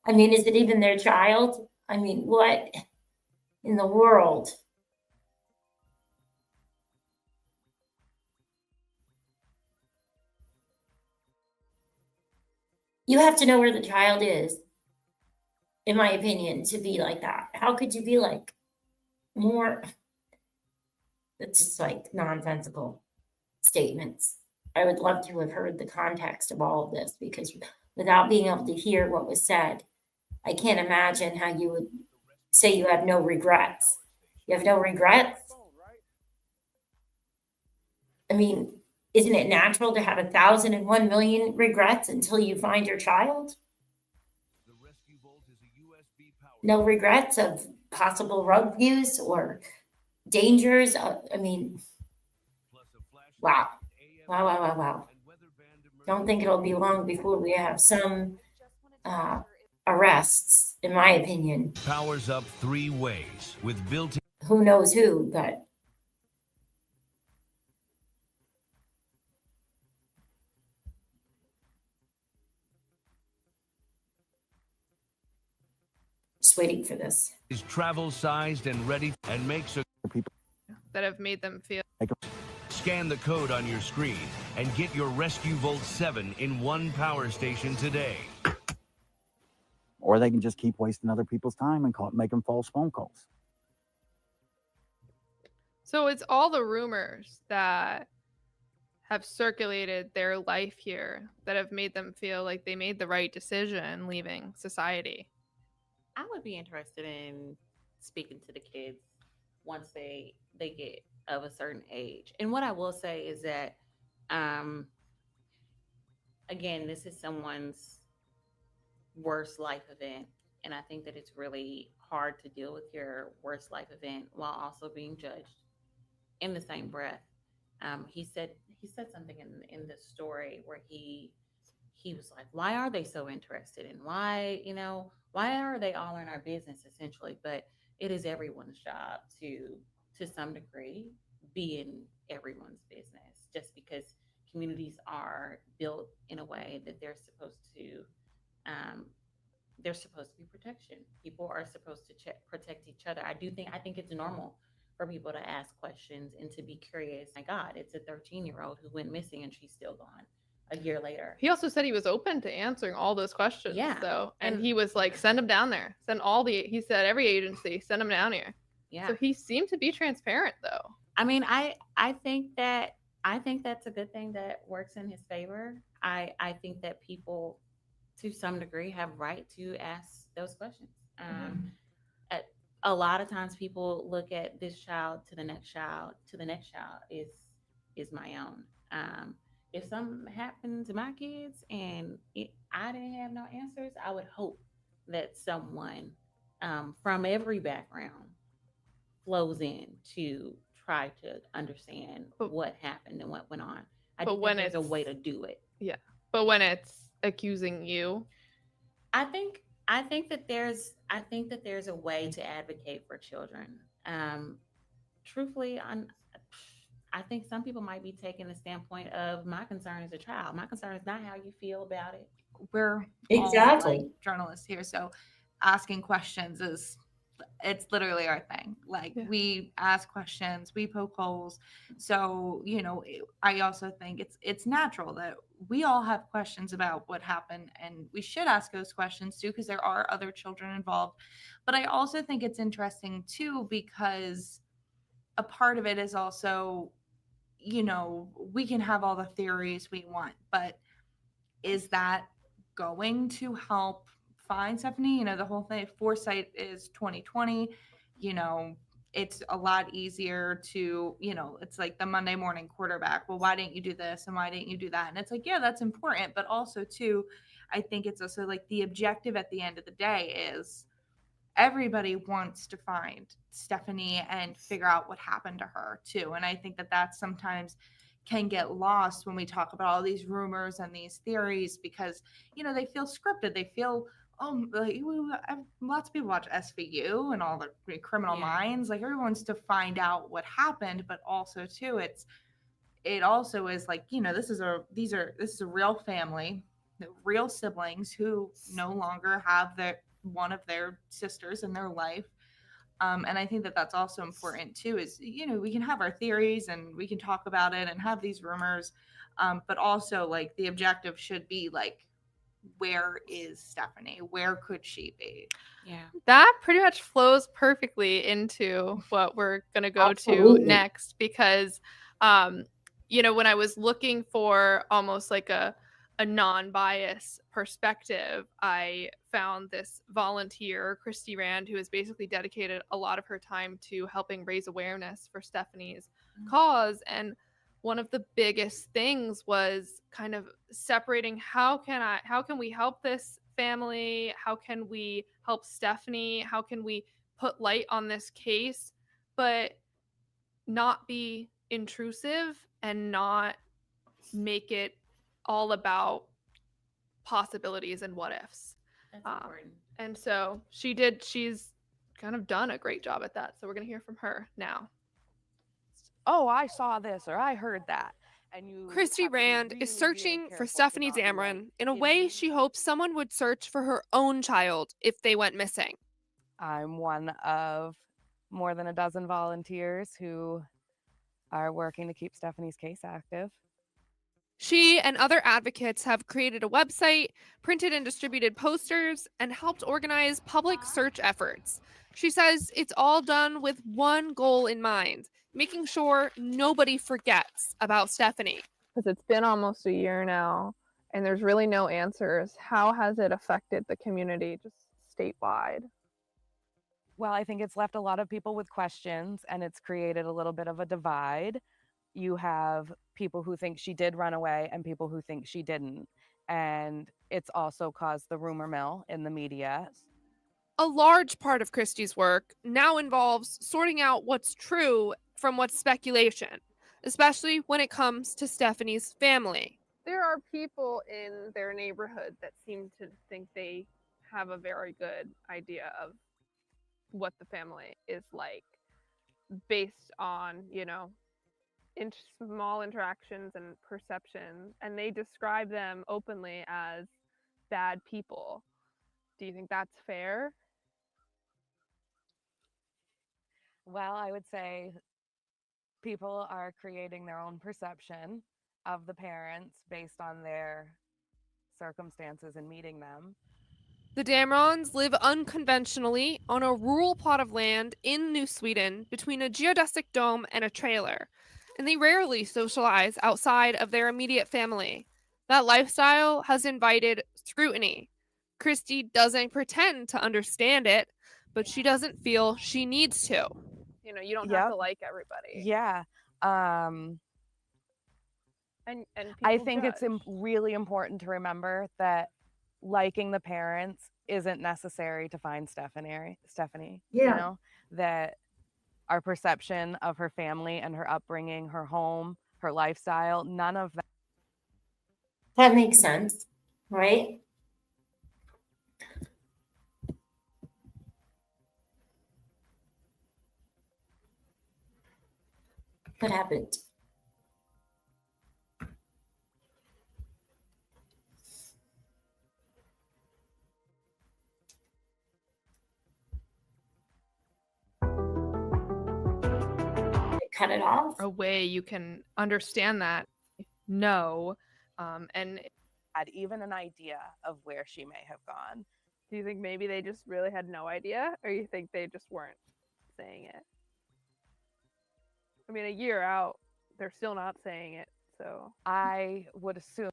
Is it even their child? What in the world? You have to know where the child is, in my opinion, to be like that. How could you be more? It's just nonsensical statements. I would love to have heard the context of all of this, because without being able to hear what was said, I can't imagine how you would say you have no regrets. You have no regrets? Isn't it natural to have 1,001 million regrets until you find your child? No regrets of possible drug use or dangers? Wow. Wow. Don't think it'll be long before we have some arrests, in my opinion. Powers up 3 ways with built-in. Who knows who, but just waiting for this. Is travel sized and ready and makes a that have made them feel. Scan the code on your screen and get your Rescue Volt 7 in one power station today. Or they can just keep wasting other people's time and making false phone calls. So it's all the rumors that have circulated their life here that have made them feel like they made the right decision leaving society. I would be interested in speaking to the kids once they get of a certain age. And what I will say is that, again, this is someone's worst life event. And I think that it's really hard to deal with your worst life event while also being judged in the same breath. He said something in the story where he was like, why are they so interested in why are they all in our business essentially? But it is everyone's job to some degree be in everyone's business, just because communities are built in a way that they're supposed to be protection. People are supposed to protect each other. I think it's normal for people to ask questions and to be curious. My God, it's a 13-year-old who went missing and she's still gone a year later. He also said he was open to answering all those questions, Yeah. though. And he was like, send them down there. He said every agency, send them down here. Yeah. So he seemed to be transparent, though. I mean, I think that's a good thing that works in his favor. I think that people, to some degree, have right to ask those questions. A lot of times people look at this child to the next child is my own. If something happened to my kids and I didn't have no answers, I would hope that someone from every background flows in to try to understand what happened and what went on. I think that there's a way to do it. Yeah. But when it's accusing you, I think that there's a way to advocate for children. Truthfully, I think some people might be taking the standpoint of my concern is a child. My concern is not how you feel about it. We're Exactly. all, like, journalists here, so asking questions it's literally our thing. Like, we ask questions, we poke holes. So, I also think it's natural that we all have questions about what happened, and we should ask those questions too, because there are other children involved. But I also think it's interesting too, because a part of it is also, we can have all the theories we want, but is that going to help find Stefanie? The whole thing, foresight is 2020. It's a lot easier to, it's like the Monday morning quarterback. Well, why didn't you do this? And why didn't you do that? And it's like, yeah, that's important. But also too, I think it's also like the objective at the end of the day is everybody wants to find Stefanie and figure out what happened to her too. And I think that that's sometimes can get lost when we talk about all these rumors and these theories, because, they feel scripted. They feel, lots of people watch SVU and all the Criminal Minds. Like, everyone wants to find out what happened, but also too, it also is like, this is a real family, real siblings who no longer have one of their sisters in their life. And I think that that's also important too, is, we can have our theories and we can talk about it and have these rumors. But also, like, the objective should be like, where is Stefanie? Where could she be? Yeah. That pretty much flows perfectly into what we're going to go Absolutely. to next, because, when I was looking for almost like a non-bias perspective, I found this volunteer, Christy Rand, who has basically dedicated a lot of her time to helping raise awareness for Stefanie's cause. And one of the biggest things was kind of separating how can we help this family? How can we help Stefanie? How can we put light on this case, but not be intrusive and not make it all about possibilities and what ifs. That's important. And so she's kind of done a great job at that. So we're going to hear from her now. Oh, I saw this or I heard that. And Christy Rand is searching for Stefanie Damron in a way she hopes someone would search for her own child if they went missing. I'm one of more than a dozen volunteers who are working to keep Stefanie's case active. She and other advocates have created a website, printed and distributed posters, and helped organize public search efforts. She says it's all done with one goal in mind, making sure nobody forgets about Stefanie. Because it's been almost a year now and there's really no answers. How has it affected the community just statewide? Well, I think it's left a lot of people with questions, and it's created a little bit of a divide. You have people who think she did run away and people who think she didn't. And it's also caused the rumor mill in the media. A large part of Christie's work now involves sorting out what's true from what's speculation, especially when it comes to Stefanie's family. There are people in their neighborhood that seem to think they have a very good idea of what the family is like based on, small interactions and perceptions, and they describe them openly as bad people. Do you think that's fair? Well, I would say people are creating their own perception of the parents based on their circumstances and meeting them. The Damrons live unconventionally on a rural plot of land in New Sweden between a geodesic dome and a trailer, and they rarely socialize outside of their immediate family. That lifestyle has invited scrutiny. Christie doesn't pretend to understand it, but she doesn't feel she needs to. You don't have to like everybody. Yeah. And I think it's really important to remember that liking the parents isn't necessary to find Stefanie. Yeah. That our perception of her family and her upbringing, her home, her lifestyle, none of that. That makes sense, right? What happened? Cut it off? A way you can understand that, no, and had even an idea of where she may have gone. Do you think maybe they just really had no idea, or you think they just weren't saying it? I mean, a year out, they're still not saying it, so I would assume.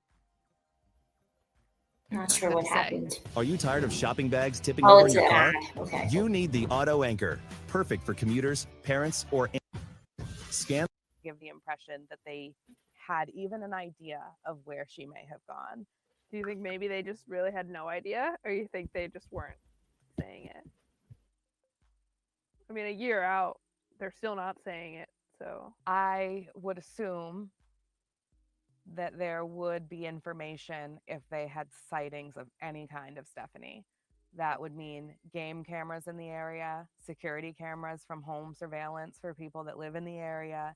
Not sure what happened. Are you tired of shopping bags tipping Oh, over it's in your an car? ad. Okay. You need the Auto Anchor, perfect for commuters, parents, or scan. Give the impression that they had even an idea of where she may have gone. do you think maybe they just really had no idea, or you think they just weren't saying it? I mean, a year out, they're still not saying it, so I would assume that there would be information if they had sightings of any kind of Stefanie. That would mean game cameras in the area, security cameras from home surveillance for people that live in the area,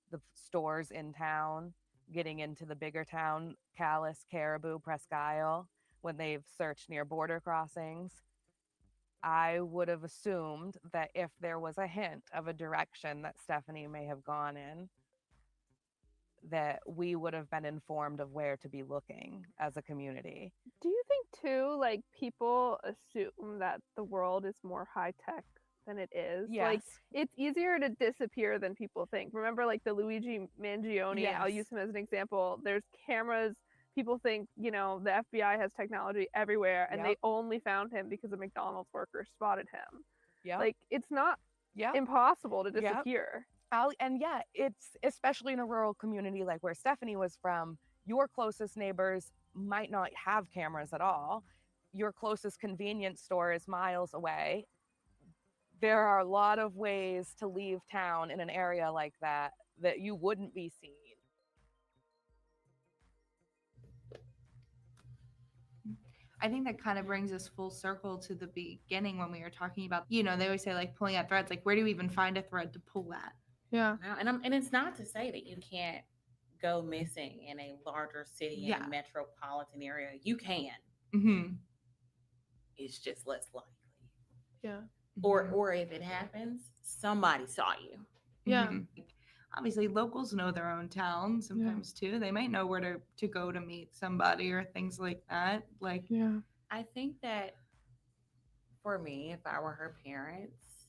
the stores in town, getting into the bigger town, Calais, Caribou, Presque Isle, when they've searched near border crossings. I would have assumed that if there was a hint of a direction that Stefanie may have gone in, that we would have been informed of where to be looking as a community. do you think too, like, people assume that the world is more high tech than it is? Like, Yes. it's easier to disappear than people think. Remember, like, the Luigi Mangione, I'll Yes. use him as an example. There's cameras. People think, the FBI has technology everywhere, and they Yep. only found him because a McDonald's worker spotted him. Yeah. Like, it's not impossible to disappear. And yeah, it's especially in a rural community like where Stefanie was from, your closest neighbors might not have cameras at all. Your closest convenience store is miles away. There are a lot of ways to leave town in an area like that that you wouldn't be seen. I think that kind of brings us full circle to the beginning when we were talking about, they always say like pulling at threads, like where do you even find a thread to pull at? Yeah. And it's not to say that you can't go missing in a larger city in a metropolitan area. You can. Mm-hmm. It's just less likely. Yeah. Or if it happens, somebody saw you. Yeah. Mm-hmm. obviously locals know their own town sometimes too. They might know where to go to meet somebody or things like that. Like, yeah. I think that for me, if I were her parents,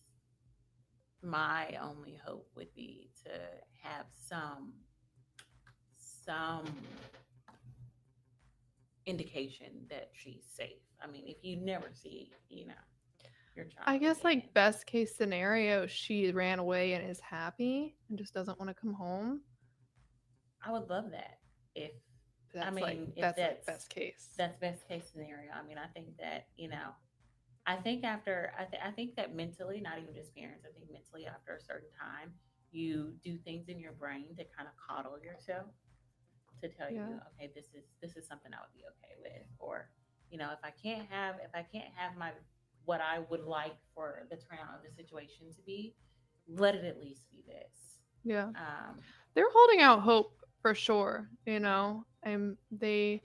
my only hope would be to have some indication that she's safe. I mean, if you never see, your child. I guess like best case scenario, she ran away and is happy and just doesn't want to come home. I would love that. If That's that's best case. That's best case scenario. I mean, I think that, I think I think that mentally, not even just parents, I think mentally after a certain time, you do things in your brain to kind of coddle yourself to tell you, okay, this is something I would be okay with, or if I can't have my what I would like for the turnout of the situation to be, let it at least be this. Yeah. They're holding out hope for sure, and they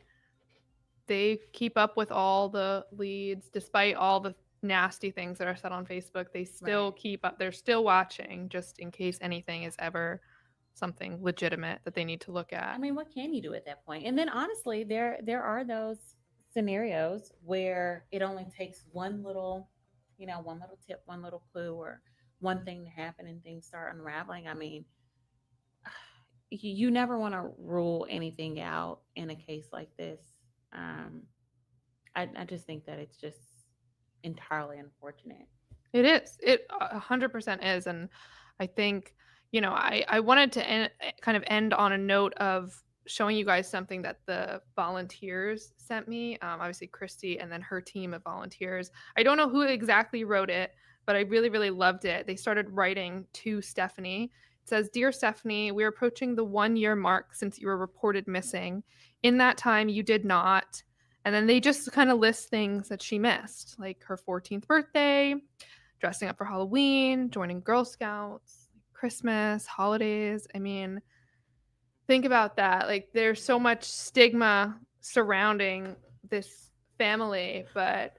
keep up with all the leads despite all the nasty things that are said on Facebook. They still keep up. They're still watching just in case anything is ever something legitimate that they need to look at. I mean, what can you do at that point? And then honestly, there are those scenarios where it only takes one little tip, one little clue, or one thing to happen and things start unraveling. I mean, you never want to rule anything out in a case like this. I just think that it's just entirely unfortunate. It is. It 100% is. And I think, I wanted to kind of end on a note of showing you guys something that the volunteers sent me. Obviously, Christy and then her team of volunteers. I don't know who exactly wrote it, but I really, really loved it. They started writing to Stefanie. It says, "Dear Stefanie, we're approaching the 1-year mark since you were reported missing. In that time, you did not." And then they just kind of list things that she missed, like her 14th birthday, dressing up for Halloween, joining Girl Scouts, Christmas, holidays. I mean, think about that. Like, there's so much stigma surrounding this family, but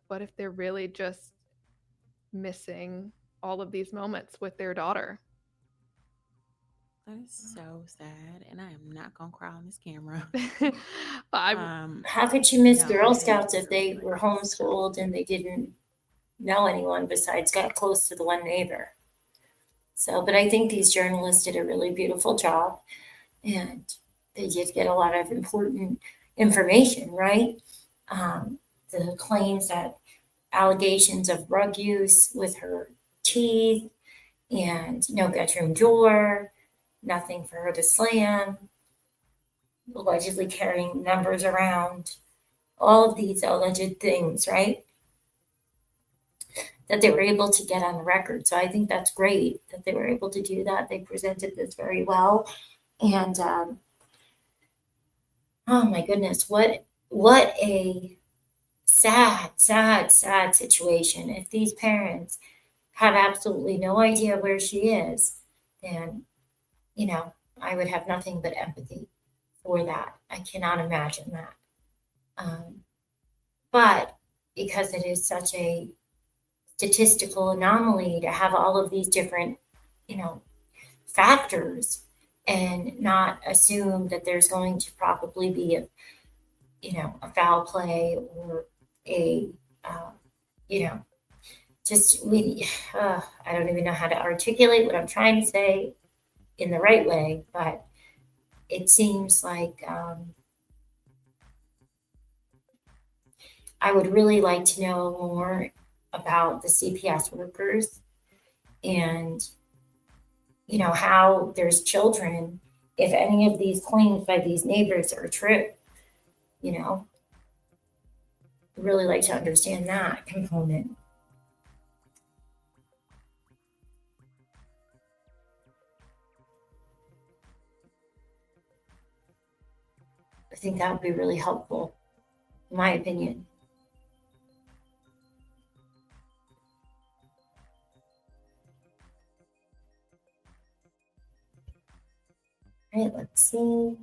what if they're really just missing all of these moments with their daughter? That is so sad, and I am not gonna cry on this camera. How could you miss Girl Scouts if they were homeschooled and they didn't know anyone besides got close to the one neighbor? So, but I think these journalists did a really beautiful job, and they did get a lot of important information, right? The claims that allegations of drug use with her teeth and no bedroom door, nothing for her to slam, allegedly carrying numbers around, all of these alleged things, right? That they were able to get on the record. So I think that's great that they were able to do that. They presented this very well. And oh my goodness, what a sad situation. If these parents have absolutely no idea where she is, then I would have nothing but empathy for that. I cannot imagine that. But because it is such a statistical anomaly to have all of these different, factors and not assume that there's going to probably be a foul play or I don't even know how to articulate what I'm trying to say in the right way, but it seems like I would really like to know more about the CPS workers and, how there's children, if any of these claims by these neighbors are true, I'd really like to understand that component. I think that would be really helpful, in my opinion. All right, let's see.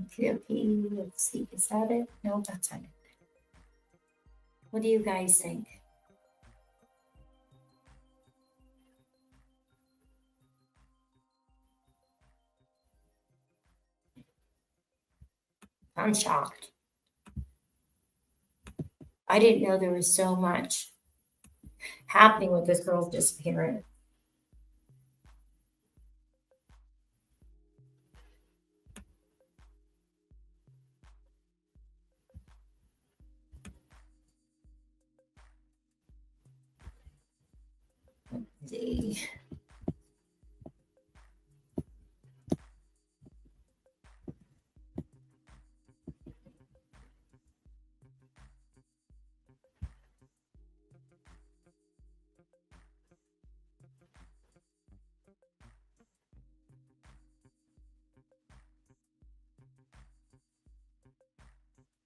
Okay, let's see. Is that it? No, that's not it. What do you guys think? I'm shocked. I didn't know there was so much happening with this girl's disappearance. Let's see.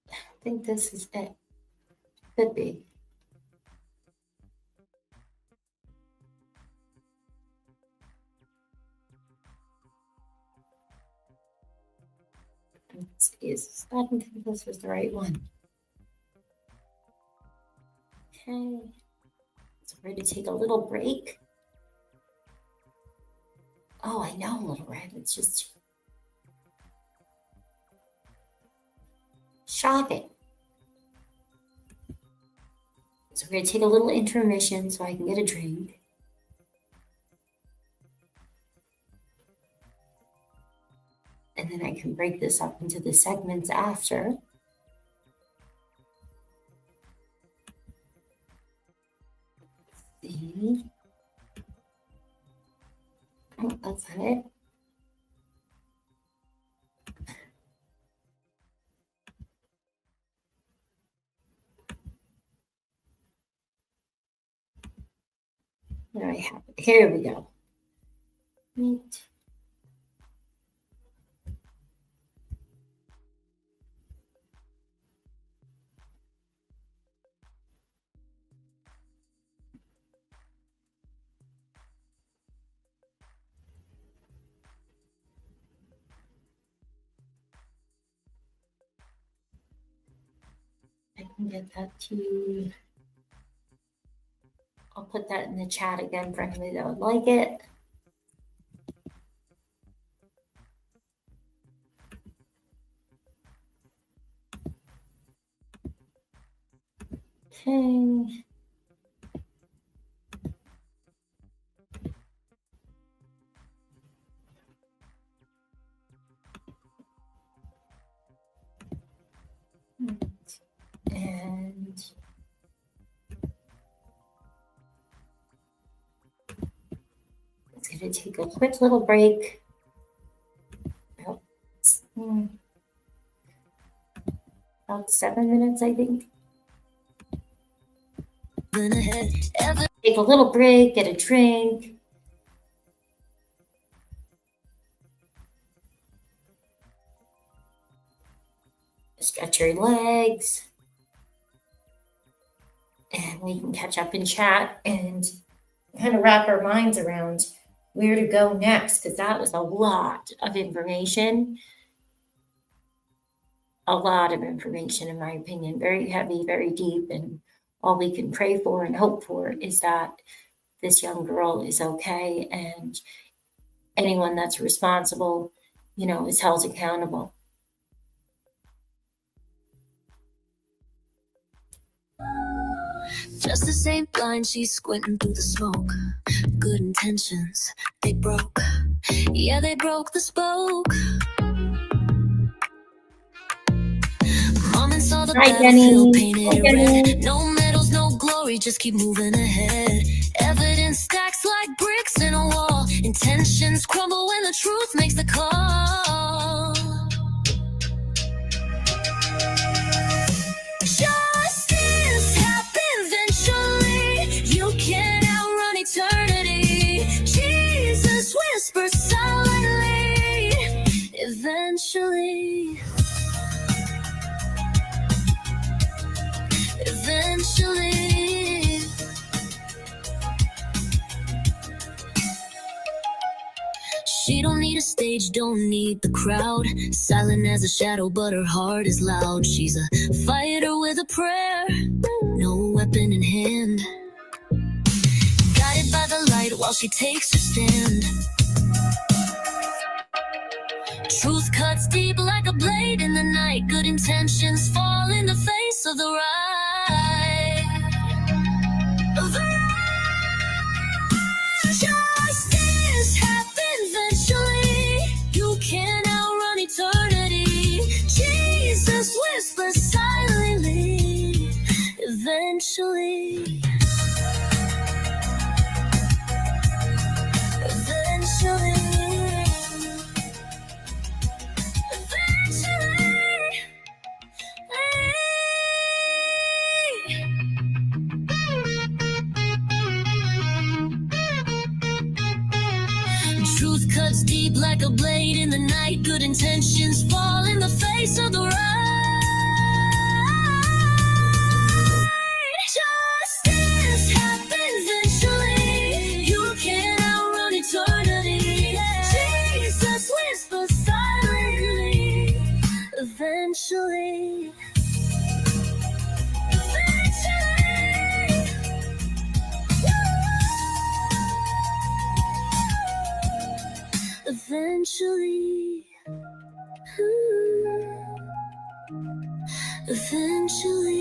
I think this is it. Could be. Let's see, I don't think this was the right one. Okay. So we're going to take a little break. Oh, I know, Little Red. It's just shopping. So we're going to take a little intermission so I can get a drink. And then I can break this up into the segments after. Let's see. Oh, that's not it. There I have it. Here we go. Right. I can get that to you. I'll put that in the chat again for anybody that would like it. Okay. And it's going to take a quick little break. About 7 minutes, I think. Take a little break, get a drink. Stretch your legs. And we can catch up and chat and kind of wrap our minds around where to go next, because that was a lot of information. A lot of information, in my opinion, very heavy, very deep. And all we can pray for and hope for is that this young girl is okay and anyone that's responsible, you know, is held accountable. Just the same blind, she's squinting through the smoke. Good intentions, they broke. Yeah, they broke the spoke. Mom and saw the battlefield painted red. No medals, no glory, just keep moving ahead. Evidence stacks like bricks in a wall. Intentions crumble when the truth makes the call. Justice happens eventually. You can't outrun eternity. Jesus whispers silently. Eventually. Eventually. She don't need a stage, don't need the crowd. Silent as a shadow, but her heart is loud. She's a fighter with a prayer, no weapon in hand. Guided by the light while she takes her stand. Truth cuts deep like a blade in the night. Good intentions fall in the face of the right. Justice happens eventually. You can't outrun eternity. Jesus whispers silently. Eventually. Eventually. Truth cuts deep like a blade in the night. Good intentions fall in the face of the right. Justice happens eventually. You can't outrun eternity. Jesus whispers silently. Eventually. Eventually, eventually.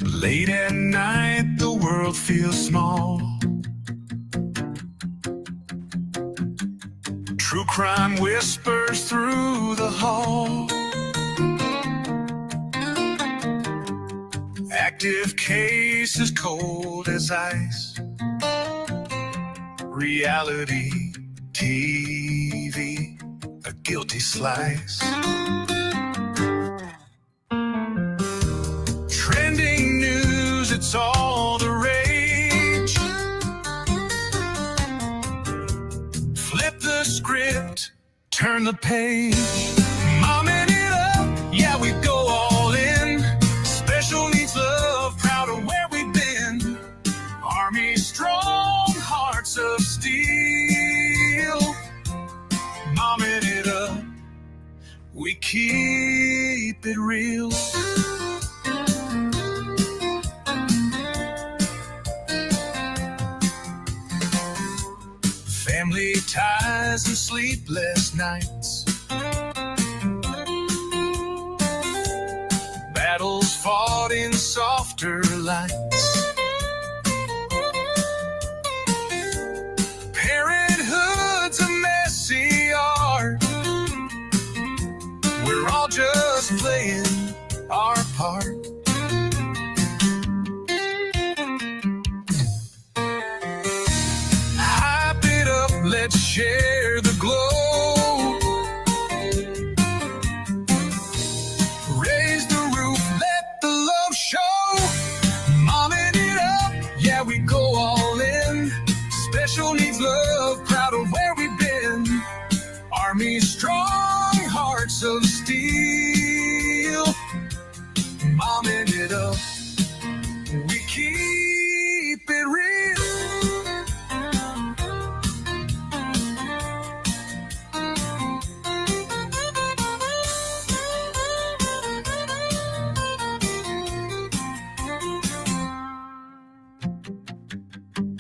Late at night, the world feels small. True crime whispers through the hall. Active cases cold as ice. Reality TV, a guilty slice. Trending news, it's all the rage. Flip the script, turn the page. Mommin it up, yeah, we go all in. Special needs love, proud of where we've been. Army strong, hearts of steel. Mommin it up, we keep it real. Family ties and sleepless nights. Battles fought in softer lights. Parenthood's a messy art. We're all just playing our part. Let's share the glow. Raise the roof, let the love show. Mommin it up, yeah, we go all in. Special needs love, proud of where we've been. Army strong, hearts of steel. Mommin it up, we keep it real.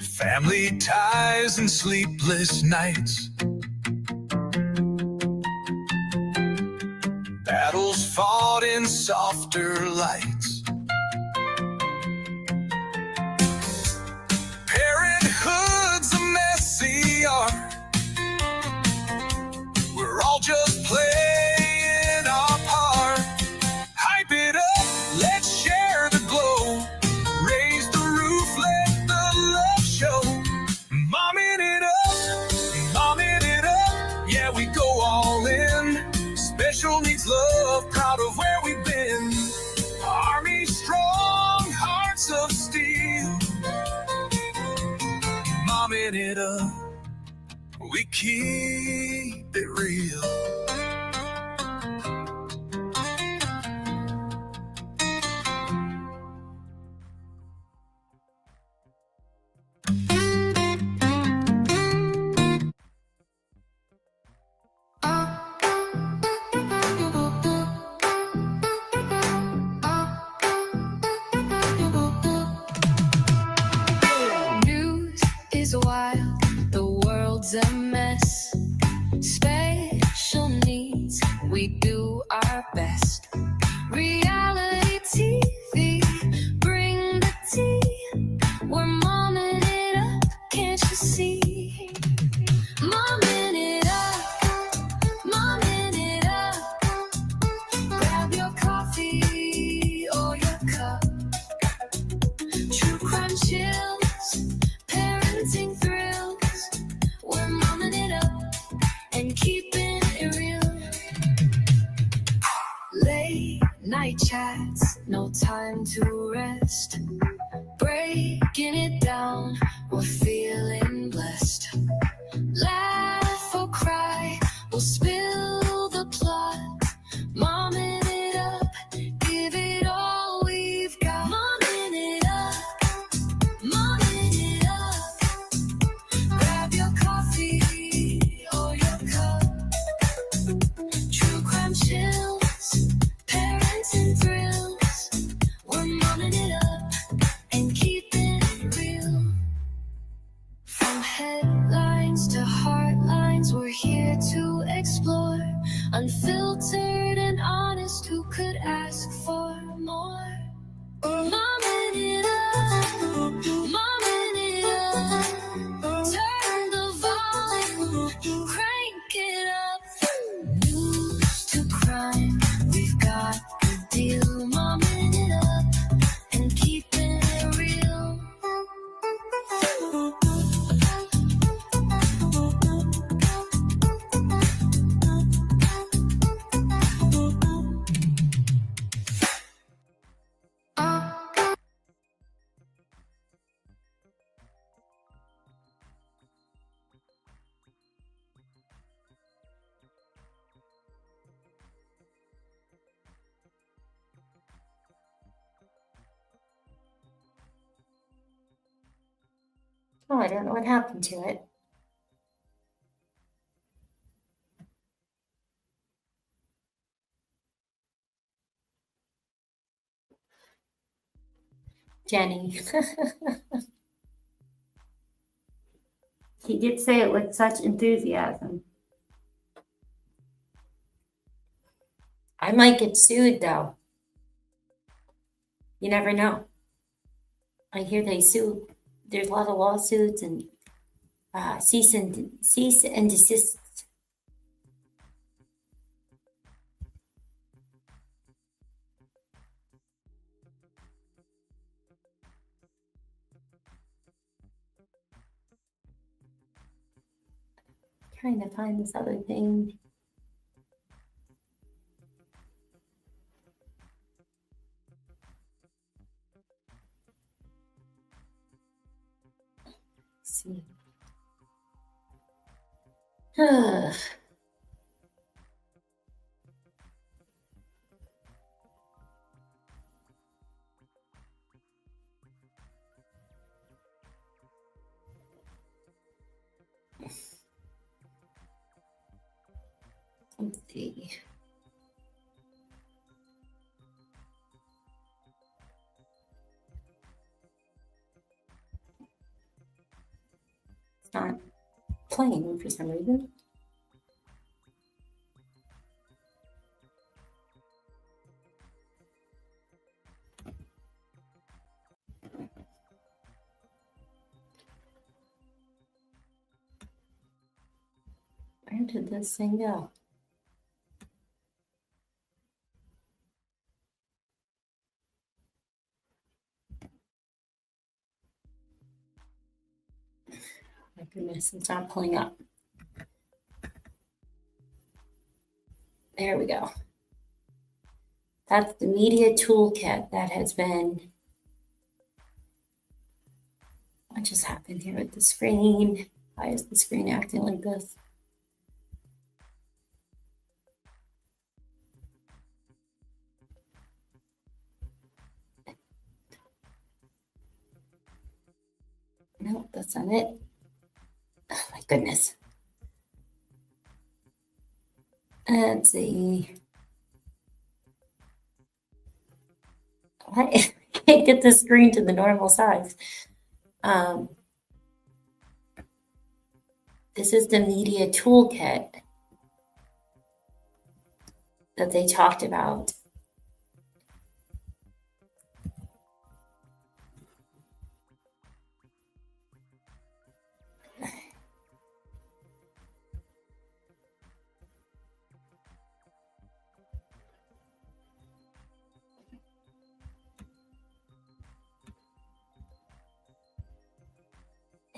Family ties and sleepless nights. Battles fought in softer lights. Parenthood's a messy art. We're all just playing our part. Hype it up, let's share the glow. Raise the roof, let the love show. Mommin it up, yeah, we go all in. Special needs love, proud of where we've been. Army strong, hearts of steel. Mommin it up, we keep it real. Special needs, we do our best. Reality TV, bring the tea. We're momming it up, can't you see? Momming it up, momming it up. Grab your coffee or your cup. True crime chills, parenting thrills. We're momming it up and keeping it real. Late night chats, no time to rest. Breaking it down, we're feeling blessed. Laugh or cry, we'll spill the plot. Momming it up, give it all we've got. Momming it up, momming it up. Grab your coffee or your cup. True crime chills, parenting thrills. We're momming it up and keeping it real. From headlines to heartlines, we're here to explore. Unfiltered and honest, who could ask for more? Momming it up, momming it up. Turn the volume, crank it up. News to crime, we've got the deal. Momming it up and keeping it real. Oh, I don't know what happened to it. Jenny. He did say it with such enthusiasm. I might get sued though. You never know. I hear they sue. There's a lot of lawsuits and cease and desist. Trying to find this other thing. Let's see. Let's see. It's not playing for some reason. Where did this thing go? My goodness, it's not pulling up. There we go. That's the media toolkit that has been. What just happened here with the screen? Why is the screen acting like this? No, that's not it. Oh my goodness. Let's see. I can't get the screen to the normal size. This is the media toolkit that they talked about.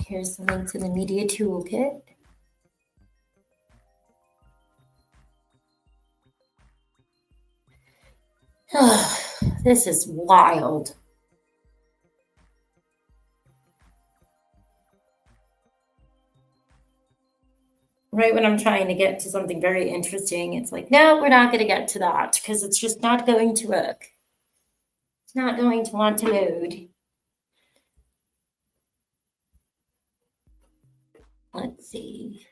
Here's the link to the media toolkit. This is wild. Right when I'm trying to get to something very interesting, it's like, no, we're not going to get to that because it's just not going to work. It's not going to want to load. Let's see.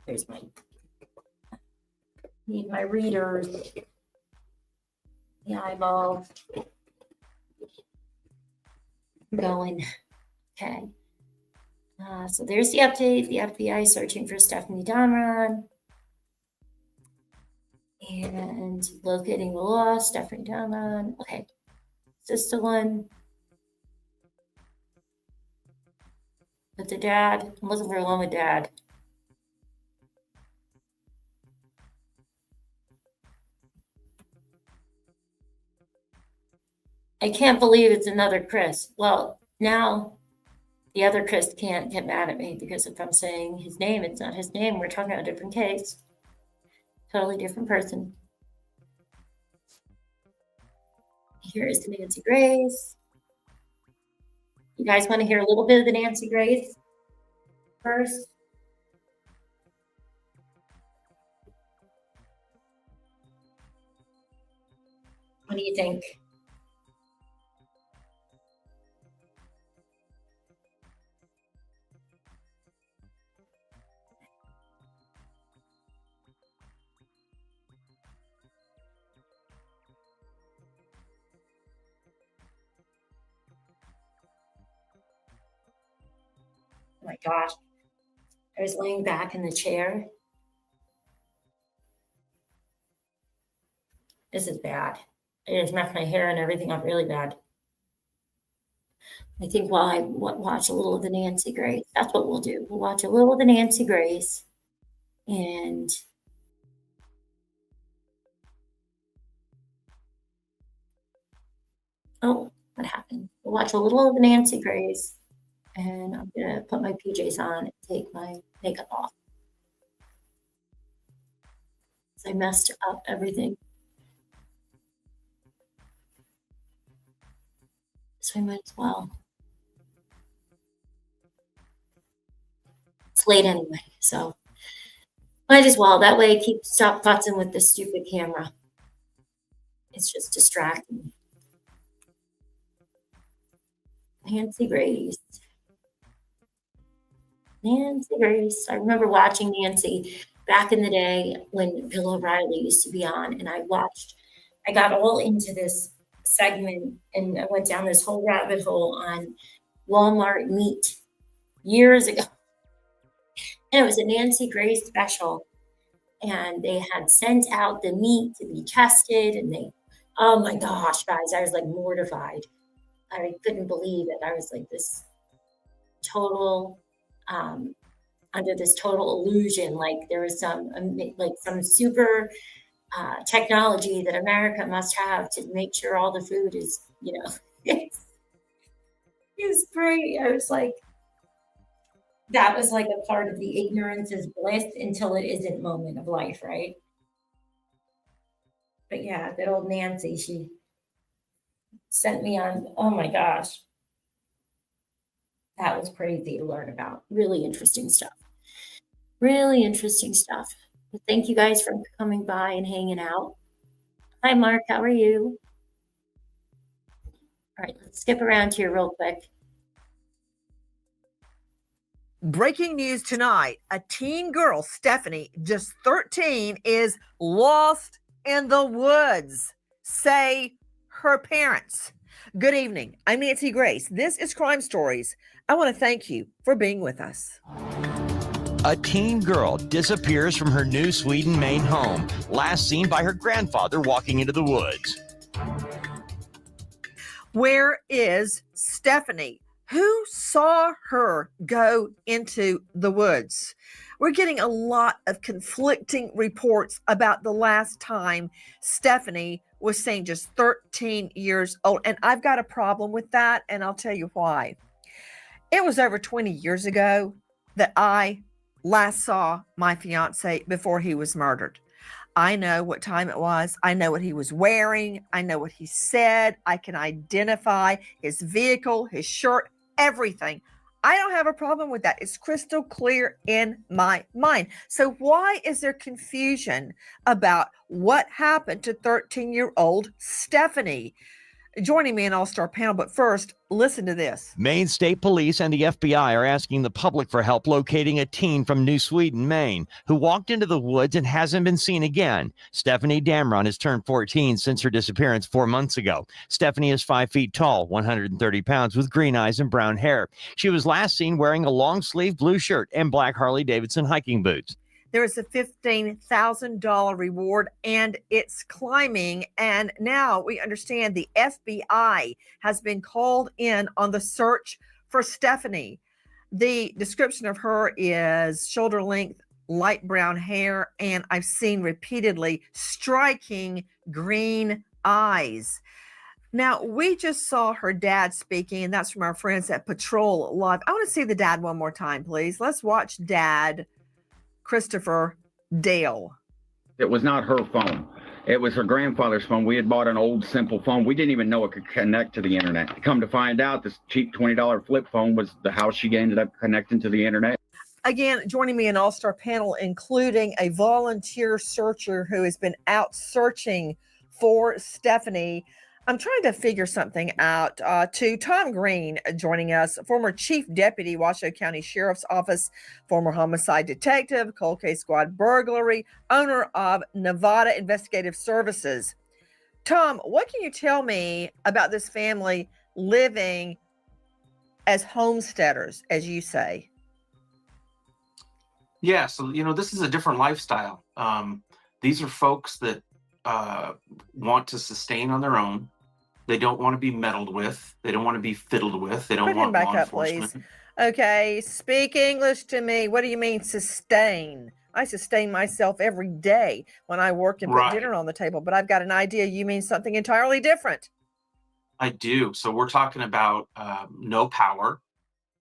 There's my, need my readers. The eyeball. Going. Okay. So there's the update. The FBI searching for Stefanie Damron. And locating the lost, Stefanie Damron. Okay. Is this the one? With the dad? I'm looking for one with dad. I can't believe it's another Chris. Well, now the other Chris can't get mad at me because if I'm saying his name, it's not his name. We're talking about a different case. Totally different person. Here is the Nancy Grace. You guys want to hear a little bit of the Nancy Grace first? What do you think? Oh my gosh. I was laying back in the chair. This is bad. It just messed my hair and everything up really bad. I think while I watch a little of the Nancy Grace, that's what we'll do. We'll watch a little of the Nancy Grace and oh, what happened? We'll watch a little of the Nancy Grace and I'm gonna put my PJs on and take my makeup off. So I messed up everything. So I might as well. It's late anyway, so might as well. That way I stop futzing with this stupid camera. It's just distracting. Nancy Grace. Nancy Grace. I remember watching Nancy back in the day when Bill O'Reilly used to be on, and I got all into this segment and I went down this whole rabbit hole on Walmart meat years ago. And it was a Nancy Grace special. And they had sent out the meat to be tested, and oh my gosh, guys, I was like mortified. I couldn't believe it. I was like this total under this total illusion, like there was some super technology that America must have to make sure all the food is, it's great. I was like, that was like a part of the ignorance is bliss until it isn't moment of life, right? But yeah, that old Nancy, she sent me on, oh my gosh. That was crazy to learn about. Really interesting stuff. Really interesting stuff. Well, thank you guys for coming by and hanging out. Hi, Mark. How are you? All right, let's skip around here real quick. Breaking news tonight. A teen girl, Stefanie, just 13, is lost in the woods, say her parents. Good evening. I'm Nancy Grace. This is Crime Stories. I want to thank you for being with us. A teen girl disappears from her New Sweden, Maine home, last seen by her grandfather walking into the woods. Where is Stefanie? Who saw her go into the woods? We're getting a lot of conflicting reports about the last time Stefanie was seen, just 13 years old. And I've got a problem with that, and I'll tell you why. It was over 20 years ago that I last saw my fiance before he was murdered. I know what time it was. I know what he was wearing. I know what he said. I can identify his vehicle, his shirt, everything. I don't have a problem with that. It's crystal clear in my mind. So why is there confusion about what happened to 13-year-old Stefanie? Joining me in All-Star panel, but first, listen to this. Maine State Police and the FBI are asking the public for help locating a teen from New Sweden, Maine, who walked into the woods and hasn't been seen again. Stefanie Damron has turned 14 since her disappearance 4 months ago. Stefanie is 5 feet tall, 130 pounds, with green eyes and brown hair. She was last seen wearing a long-sleeve blue shirt and black Harley-Davidson hiking boots. There is a $15,000 reward, and it's climbing. And now we understand the FBI has been called in on the search for Stefanie. The description of her is shoulder length, light brown hair, and I've seen repeatedly striking green eyes. Now, we just saw her dad speaking, and that's from our friends at Patrol Live. I want to see the dad one more time, please. Let's watch Dad Christopher Dale. It was not her phone. It was her grandfather's phone. We had bought an old simple phone. We didn't even know it could connect to the internet. Come to find out, this cheap $20 flip phone was the how she ended up connecting to the internet. Again, joining me in All-Star panel, including a volunteer searcher who has been out searching for Stefanie. I'm trying to figure something out. To Tom Green joining us, former Chief Deputy, Washoe County Sheriff's Office, former homicide detective, cold case squad burglary, owner of Nevada Investigative Services. Tom, what can you tell me about this family living as homesteaders, as you say? Yeah, so, this is a different lifestyle. These are folks that want to sustain on their own. They don't want to be meddled with. They don't want to be fiddled with. They don't Put want him back law up, enforcement. please. Okay, speak English to me. What do you mean sustain? I sustain myself every day when I work and put Right. dinner on the table, but I've got an idea you mean something entirely different. I do. So we're talking about no power.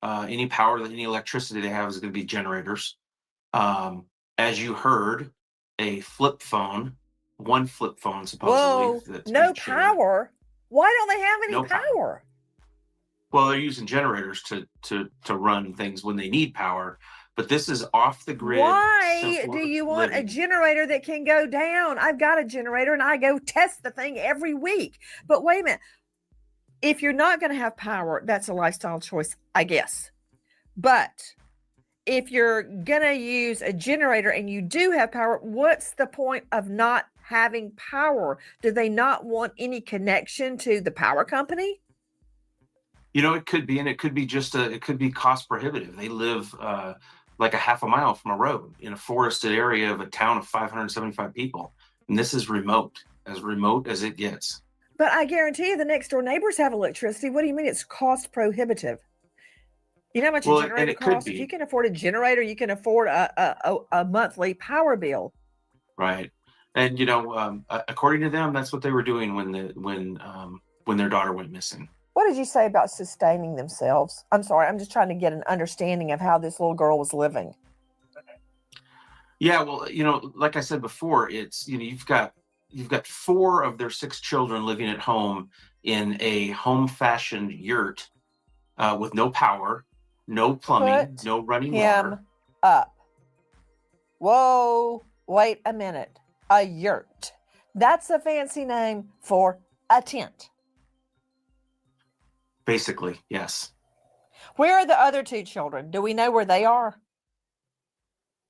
Any power, any electricity they have is going to be generators. As you heard, a flip phone, one flip phone supposedly. Whoa, that's no been shared. power? Why don't they have any No power? Well, they're using generators to run things when they need power, but this is off the grid. Why simpler do you want a living. generator that can go down? I've got a generator and I go test the thing every week. But wait a minute. If you're not going to have power, that's a lifestyle choice, I guess. But if you're going to use a generator and you do have power, what's the point of not having power? Do they not want any connection to the power company? It could be, and it could be it could be cost prohibitive. They live like a half a mile from a road in a forested area of a town of 575 people. And this is remote as it gets. But I guarantee you the next door neighbors have electricity. What do you mean it's cost prohibitive? You know how much Well, a and generator it could costs? If be. you can afford a generator, you can afford a monthly power bill. Right. And, according to them, that's what they were doing when their daughter went missing. What did you say about sustaining themselves? I'm sorry, I'm just trying to get an understanding of how this little girl was living. Yeah, well, like I said before, it's, you've got 4 of their 6 children living at home in a home-fashioned yurt with no power, no plumbing, Put no running water. him up. Whoa, wait a minute. A yurt. That's a fancy name for a tent. Basically, yes. Where are the other 2 children? Do we know where they are?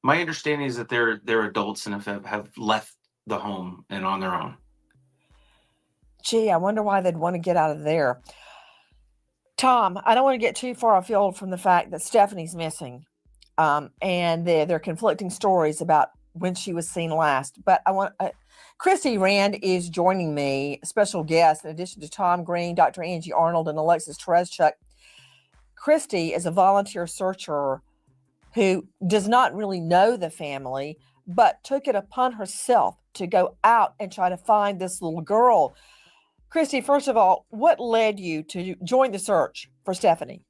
My understanding is that they're adults and have left the home and on their own. Gee, I wonder why they'd want to get out of there. Tom, I don't want to get too far afield from the fact that Stefanie's missing. And they're conflicting stories about when she was seen last. But I want Christy Rand is joining me, special guest, in addition to Tom Green, Dr. Angie Arnold, and Alexis Tereszchuk. Christy is a volunteer searcher who does not really know the family, but took it upon herself to go out and try to find this little girl. Christy, first of all, what led you to join the search for Stefanie?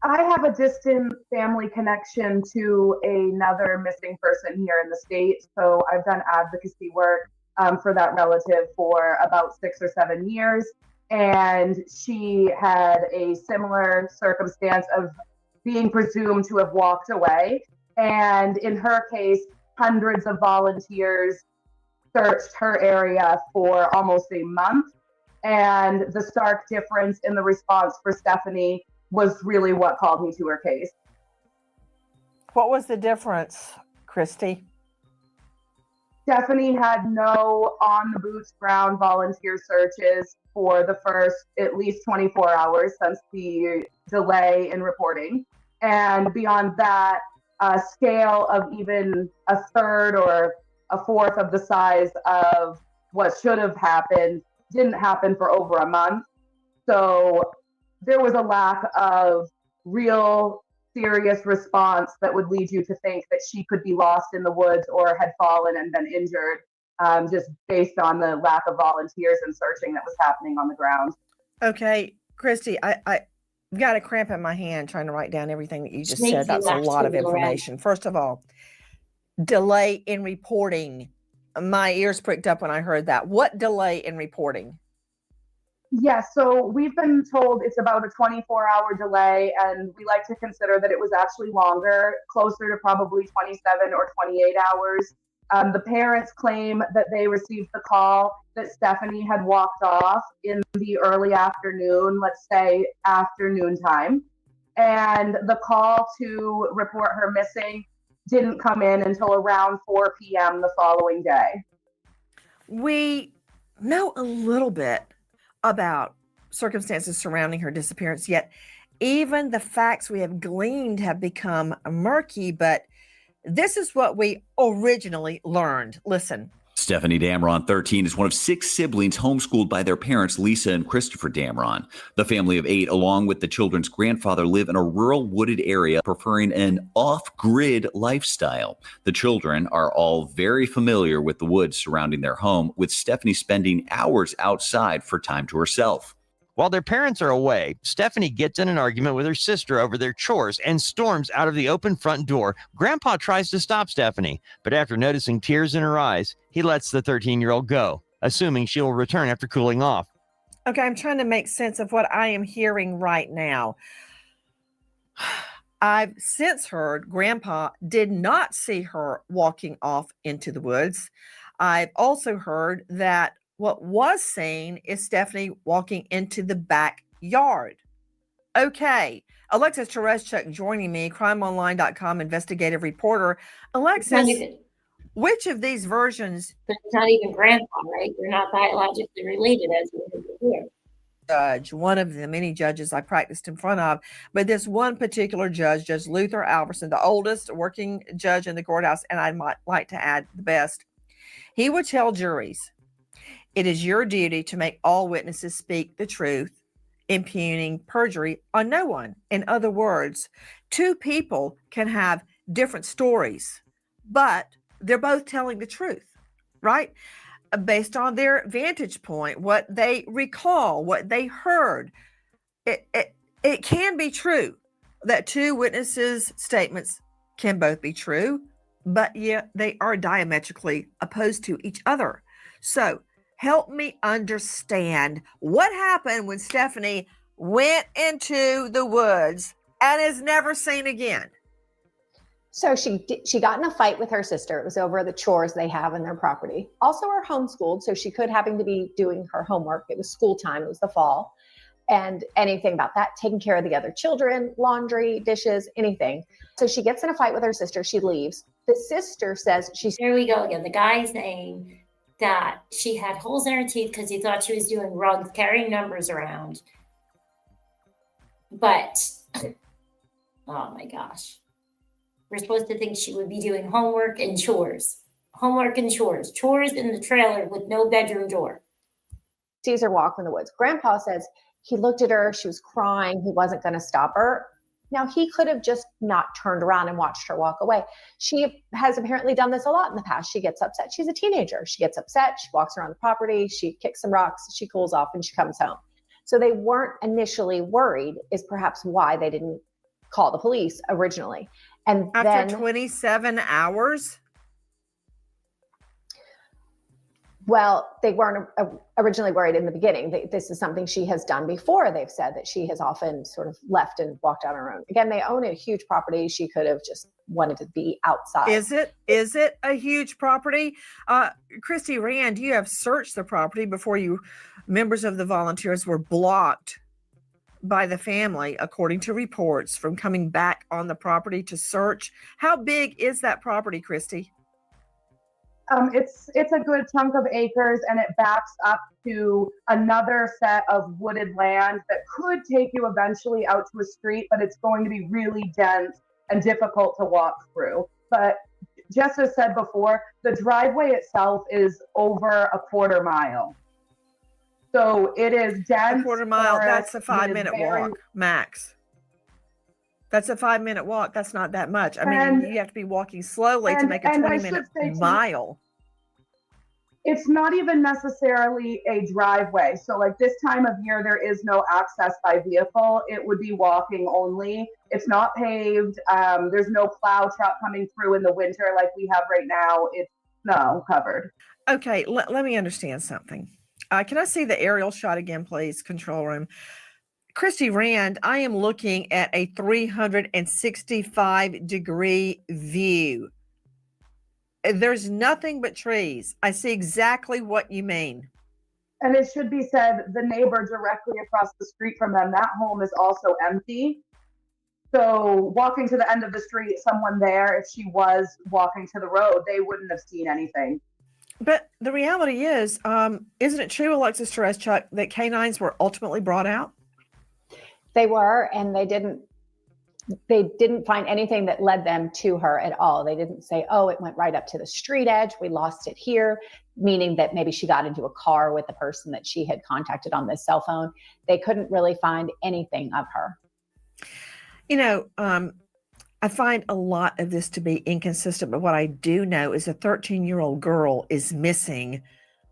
I have a distant family connection to another missing person here in the state. So I've done advocacy work for that relative for about 6 or 7 years. And she had a similar circumstance of being presumed to have walked away. And in her case, hundreds of volunteers searched her area for almost a month. And the stark difference in the response for Stefanie was really what called me to her case. What was the difference, Christy? Stefanie had no on the boots ground volunteer searches for the first at least 24 hours since the delay in reporting. And beyond that, a scale of even a third or a fourth of the size of what should have happened didn't happen for over a month. So there was a lack of real serious response that would lead you to think that she could be lost in the woods or had fallen and been injured, just based on the lack of volunteers and searching that was happening on the ground. Okay, Christy, I got a cramp in my hand trying to write down everything that you just said. That's a lot of information. First of all, delay in reporting. My ears pricked up when I heard that. What delay in reporting? Yes, so we've been told it's about a 24-hour delay, and we like to consider that it was actually longer, closer to probably 27 or 28 hours. The parents claim that they received the call that Stefanie had walked off in the early afternoon, let's say afternoon time. And the call to report her missing didn't come in until around 4 p.m. the following day. We know a little bit about circumstances surrounding her disappearance, yet even the facts we have gleaned have become murky, but this is what we originally learned. Listen. Stefanie Damron, 13, is one of 6 siblings homeschooled by their parents, Lisa and Christopher Damron. The family of 8, along with the children's grandfather, live in a rural wooded area, preferring an off-grid lifestyle. The children are all very familiar with the woods surrounding their home, with Stefanie spending hours outside for time to herself. While their parents are away, Stefanie gets in an argument with her sister over their chores and storms out of the open front door. Grandpa tries to stop Stefanie, but after noticing tears in her eyes, he lets the 13-year-old go, assuming she will return after cooling off. Okay, I'm trying to make sense of what I am hearing right now. I've since heard Grandpa did not see her walking off into the woods. I've also heard that what was seen is Stefanie walking into the backyard. Okay. Alexis Tereszchuk joining me, crimeonline.com investigative reporter. Alexis, which of these versions? But it's not even grandpa, right? They're not biologically related as we heard before. Judge, one of the many judges I practiced in front of, but this one particular judge, Judge Luther Alverson, the oldest working judge in the courthouse, and I might like to add the best, he would tell juries, it is your duty to make all witnesses speak the truth, impugning perjury on no one. In other words, 2 people can have different stories, but they're both telling the truth, right? Based on their vantage point, what they recall, what they heard. It can be true that 2 witnesses' statements can both be true, but yet they are diametrically opposed to each other. So, help me understand what happened when Stefanie went into the woods and is never seen again. So she got in a fight with her sister. It was over the chores they have in their property. Also, are homeschooled, so she could happen to be doing her homework. It was school time. It was the fall. And anything about that, taking care of the other children, laundry, dishes, anything. So she gets in a fight with her sister. She leaves. The sister says Here we go again. The guy's saying that she had holes in her teeth because he thought she was doing rugs, carrying numbers around. But Oh my gosh. We're supposed to think she would be doing homework and chores. Homework and chores. Chores in the trailer with no bedroom door. Sees her walk in the woods. Grandpa says he looked at her. She was crying. He wasn't going to stop her. Now, he could have just not turned around and watched her walk away. She has apparently done this a lot in the past. She gets upset. She's a teenager. She gets upset. She walks around the property. She kicks some rocks. She cools off and she comes home. So they weren't initially worried is perhaps why they didn't call the police originally. And after then 27 hours? Well, they weren't originally worried in the beginning. This is something she has done before. They've said that she has often sort of left and walked on her own. Again, they own a huge property. She could have just wanted to be outside. Is it a huge property? Christy Rand, you have searched the property before members of the volunteers were blocked by the family, according to reports, from coming back on the property to search. How big is that property, Christy? It's a good chunk of acres, and it backs up to another set of wooded land that could take you eventually out to a street, but it's going to be really dense and difficult to walk through. But just as said before, the driveway itself is over a quarter mile. So it is dense. A quarter mile, that's a 5-minute walk, max. That's a 5-minute walk. That's not that much. I mean, you have to be walking slowly to make a 20-minute mile. It's not even necessarily a driveway. So like this time of year, there is no access by vehicle. It would be walking only. It's not paved. There's no plow truck coming through in the winter like we have right now. It's covered. Okay, let me understand something. Can I see the aerial shot again, please, control room? Christy Rand, I am looking at a 365-degree view. There's nothing but trees. I see exactly what you mean. And it should be said, the neighbor directly across the street from them, that home is also empty. So walking to the end of the street, someone there, if she was walking to the road, they wouldn't have seen anything. But the reality is, isn't it true, Alexis Tereszchuk, that canines were ultimately brought out? They were, and they didn't find anything that led them to her at all. They didn't say, oh, it went right up to the street edge. We lost it here, meaning that maybe she got into a car with the person that she had contacted on this cell phone. They couldn't really find anything of her. You know, I find a lot of this to be inconsistent, but what I do know is a 13-year-old girl is missing.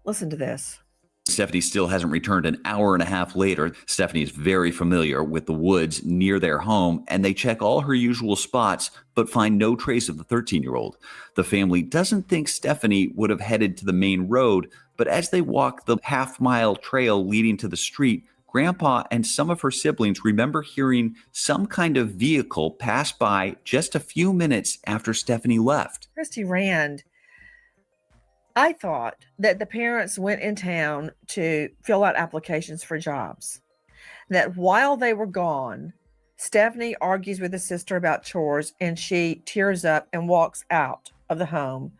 Listen to this. Stefanie still hasn't returned an hour and a half later. Stefanie is very familiar with the woods near their home, and they check all her usual spots, but find no trace of the 13-year-old. The family doesn't think Stefanie would have headed to the main road, but as they walk the half-mile trail leading to the street, Grandpa and some of her siblings remember hearing some kind of vehicle pass by just a few minutes after Stefanie left. Christy Rand, I thought that the parents went in town to fill out applications for jobs. That while they were gone, Stefanie argues with the sister about chores, and she tears up and walks out of the home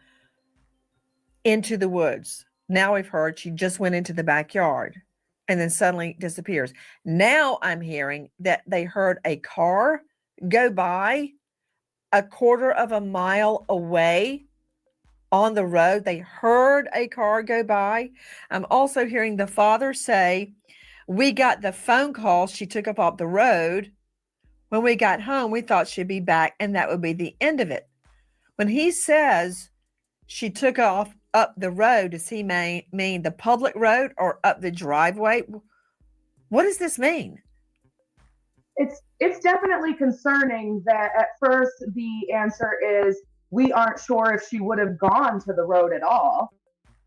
into the woods. Now we've heard she just went into the backyard and then suddenly disappears. Now I'm hearing that they heard a car go by a quarter of a mile away on the road. They heard a car go by. I'm also hearing the father say, we got the phone call she took up off the road. When we got home, we thought she'd be back, and that would be the end of it. When he says she took off up the road, does he mean the public road or up the driveway? What does this mean? It's definitely concerning that at first the answer is we aren't sure if she would have gone to the road at all.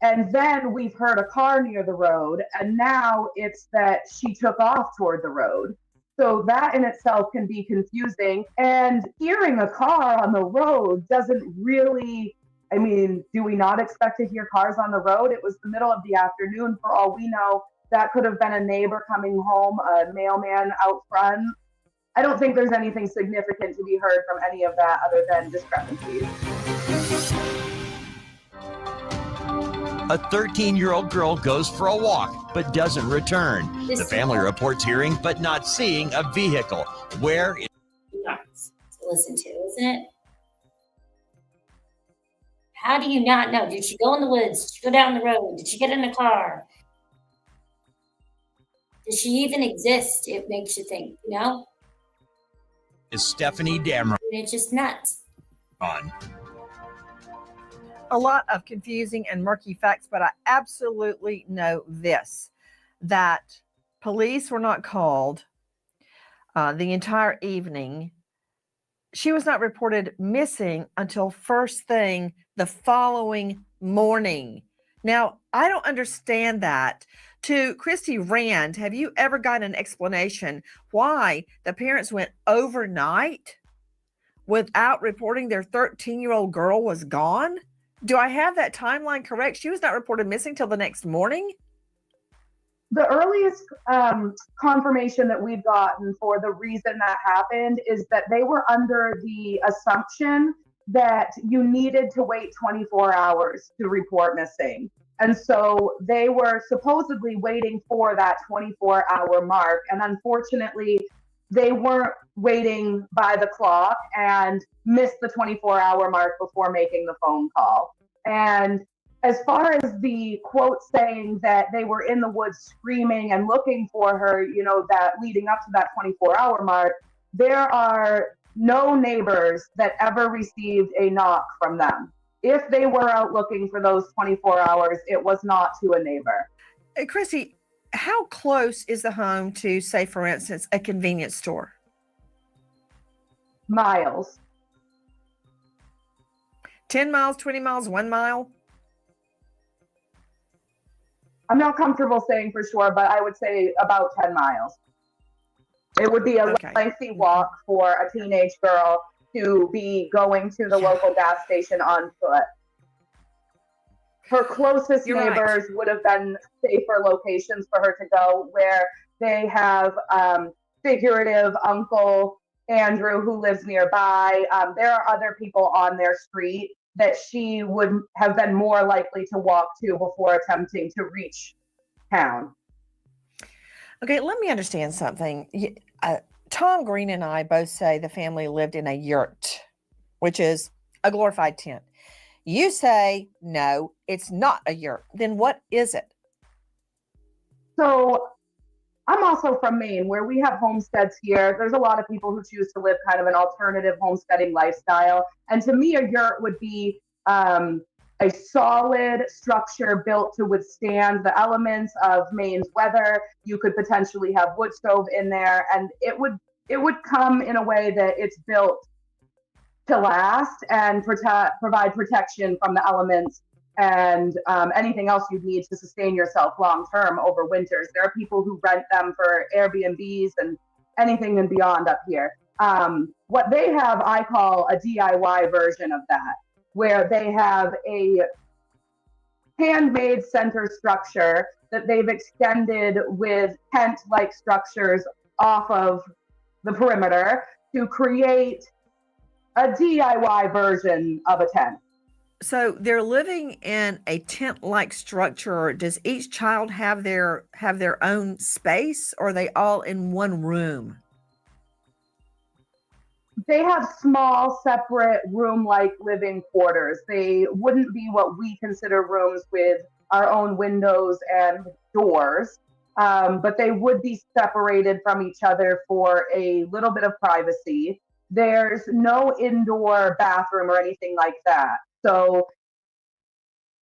And then we've heard a car near the road, and now it's that she took off toward the road. So that in itself can be confusing. And hearing a car on the road doesn't really, I mean, do we not expect to hear cars on the road? It was the middle of the afternoon. For all we know, that could have been a neighbor coming home, a mailman out front. I don't think there's anything significant to be heard from any of that other than discrepancies. A 13-year-old girl goes for a walk but doesn't return. The family reports hearing but not seeing a vehicle. Where is listen to, isn't it? How do you not know? Did she go in the woods? Did she go down the road? Did she get in the car? Does she even exist? It makes you think, you know? Is Stefanie Damron. It's just nuts. A lot of confusing and murky facts, but I absolutely know this, that police were not called the entire evening. She was not reported missing until first thing the following morning. Now, I don't understand that. To Christy Rand, have you ever gotten an explanation why the parents went overnight without reporting their 13-year-old girl was gone? Do I have that timeline correct? She was not reported missing till the next morning? The earliest confirmation that we've gotten for the reason that happened is that they were under the assumption that you needed to wait 24 hours to report missing. And so they were supposedly waiting for that 24-hour mark. And unfortunately, they weren't waiting by the clock and missed the 24-hour mark before making the phone call. And as far as the quote saying that they were in the woods screaming and looking for her, you know, that leading up to that 24-hour mark, there are no neighbors that ever received a knock from them. If they were out looking for those 24 hours, it was not to a neighbor. Chrissy, how close is the home to, say, for instance, a convenience store? Miles. 10 miles, 20 miles, 1 mile? I'm not comfortable saying for sure, but I would say about 10 miles. It would be a lengthy walk for a teenage girl to be going to the local gas station on foot. Her closest neighbors would have been safer locations for her to go, where they have figurative Uncle Andrew who lives nearby. There are other people on their street that she would have been more likely to walk to before attempting to reach town. Okay, let me understand something. Tom Green and I both say the family lived in a yurt, which is a glorified tent. You say, no, it's not a yurt. Then what is it? So I'm also from Maine, where we have homesteads here. There's a lot of people who choose to live kind of an alternative homesteading lifestyle. And to me, a yurt would be a solid structure built to withstand the elements of Maine's weather. You could potentially have wood stove in there, and it would come in a way that it's built to last and provide protection from the elements and anything else you need to sustain yourself long term over winters. There are people who rent them for Airbnbs and anything and beyond up here. What they have, I call a DIY version of that, where they have a handmade center structure that they've extended with tent-like structures off of the perimeter to create a DIY version of a tent. So they're living in a tent-like structure. Does each child have their own space, or are they all in one room? They have small, separate room-like living quarters. They wouldn't be what we consider rooms with our own windows and doors, but they would be separated from each other for a little bit of privacy. There's no indoor bathroom or anything like that. So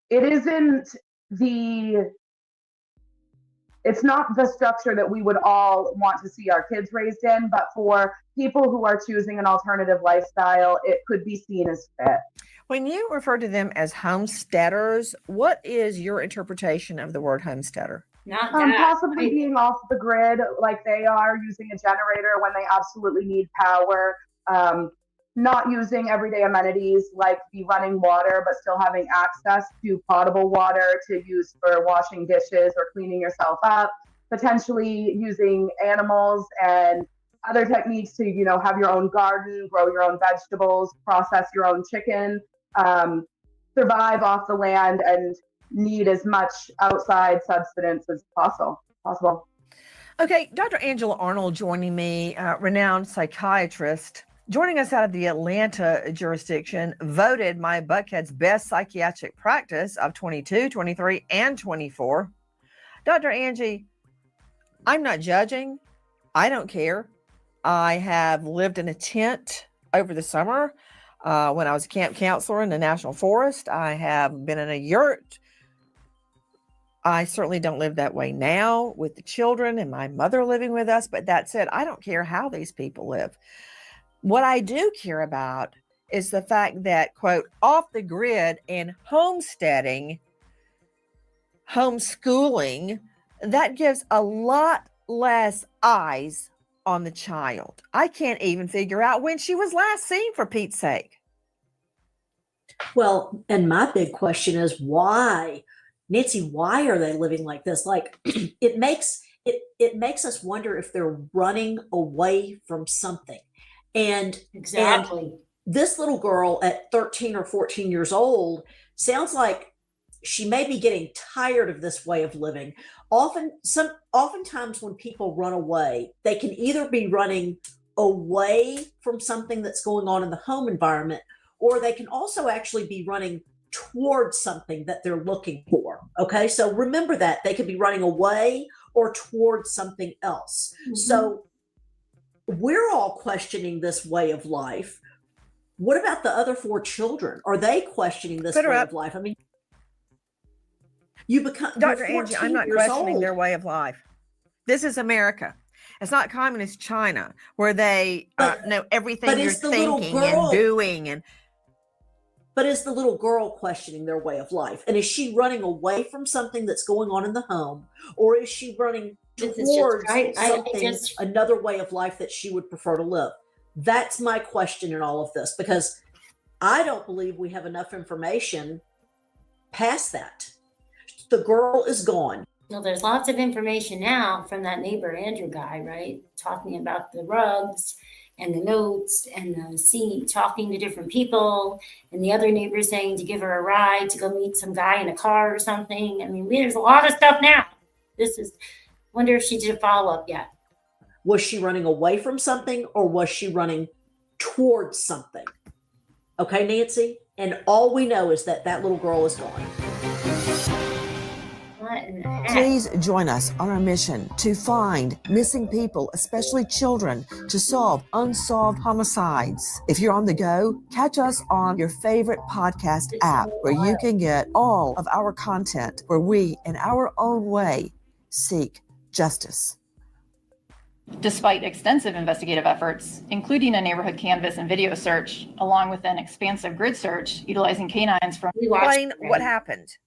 it isn't it's not the structure that we would all want to see our kids raised in, but for people who are choosing an alternative lifestyle, it could be seen as fit. When you refer to them as homesteaders, what is your interpretation of the word homesteader? Possibly being off the grid like they are, using a generator when they absolutely need power, not using everyday amenities like the running water, but still having access to potable water to use for washing dishes or cleaning yourself up, potentially using animals and other techniques to, have your own garden, grow your own vegetables, process your own chicken, survive off the land, and need as much outside subsistence as possible. Okay, Dr. Angela Arnold joining me, renowned psychiatrist. Joining us out of the Atlanta jurisdiction, voted my Buckhead's best psychiatric practice of 22, 23, and 24. Dr. Angie, I'm not judging. I don't care. I have lived in a tent over the summer when I was a camp counselor in the National Forest. I have been in a yurt. I certainly don't live that way now with the children and my mother living with us. But that said, I don't care how these people live. What I do care about is the fact that, quote, off the grid and homesteading, homeschooling, that gives a lot less eyes on the child. I can't even figure out when she was last seen, for Pete's sake. Well, and my big question is why, Nancy, why are they living like this? Like it makes us wonder if they're running away from something. And Exactly. And this little girl at 13 or 14 years old sounds like she may be getting tired of this way of living. Oftentimes when people run away, they can either be running away from something that's going on in the home environment, or they can also actually be running towards something that they're looking for. Okay, so remember that they could be running away or towards something else. Mhm. So we're all questioning this way of life. What about the other 4 children? Are they questioning this way of life? I mean, you become Dr. Angie, I'm not questioning their way of life. This is America. It's not communist China where they know everything you're thinking and doing. But is the little girl questioning their way of life? And is she running away from something that's going on in the home? Or is she running towards another way of life that she would prefer to live? That's my question in all of this, because I don't believe we have enough information past that. The girl is gone. Well, there's lots of information now from that neighbor Andrew guy, right? Talking about the rugs and the notes and the scene, talking to different people, and the other neighbor saying to give her a ride to go meet some guy in a car or something. I mean, there's a lot of stuff now. Wonder if she did a follow-up yet. Was she running away from something, or was she running towards something? Okay, Nancy? And all we know is that that little girl is gone. Please join us on our mission to find missing people, especially children, to solve unsolved homicides. If you're on the go, catch us on your favorite podcast app where you can get all of our content where we, in our own way, seek justice. Despite extensive investigative efforts, including a neighborhood canvas and video search, along with an expansive grid search utilizing canines from... Explain what happened.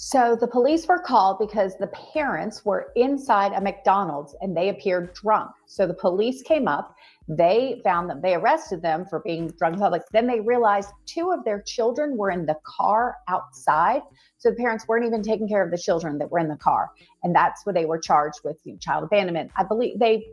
So the police were called because the parents were inside a McDonald's and they appeared drunk. So the police came up, they found them, they arrested them for being drunk in public. Then they realized 2 of their children were in the car outside. So the parents weren't even taking care of the children that were in the car. And that's what they were charged with, child abandonment. I believe they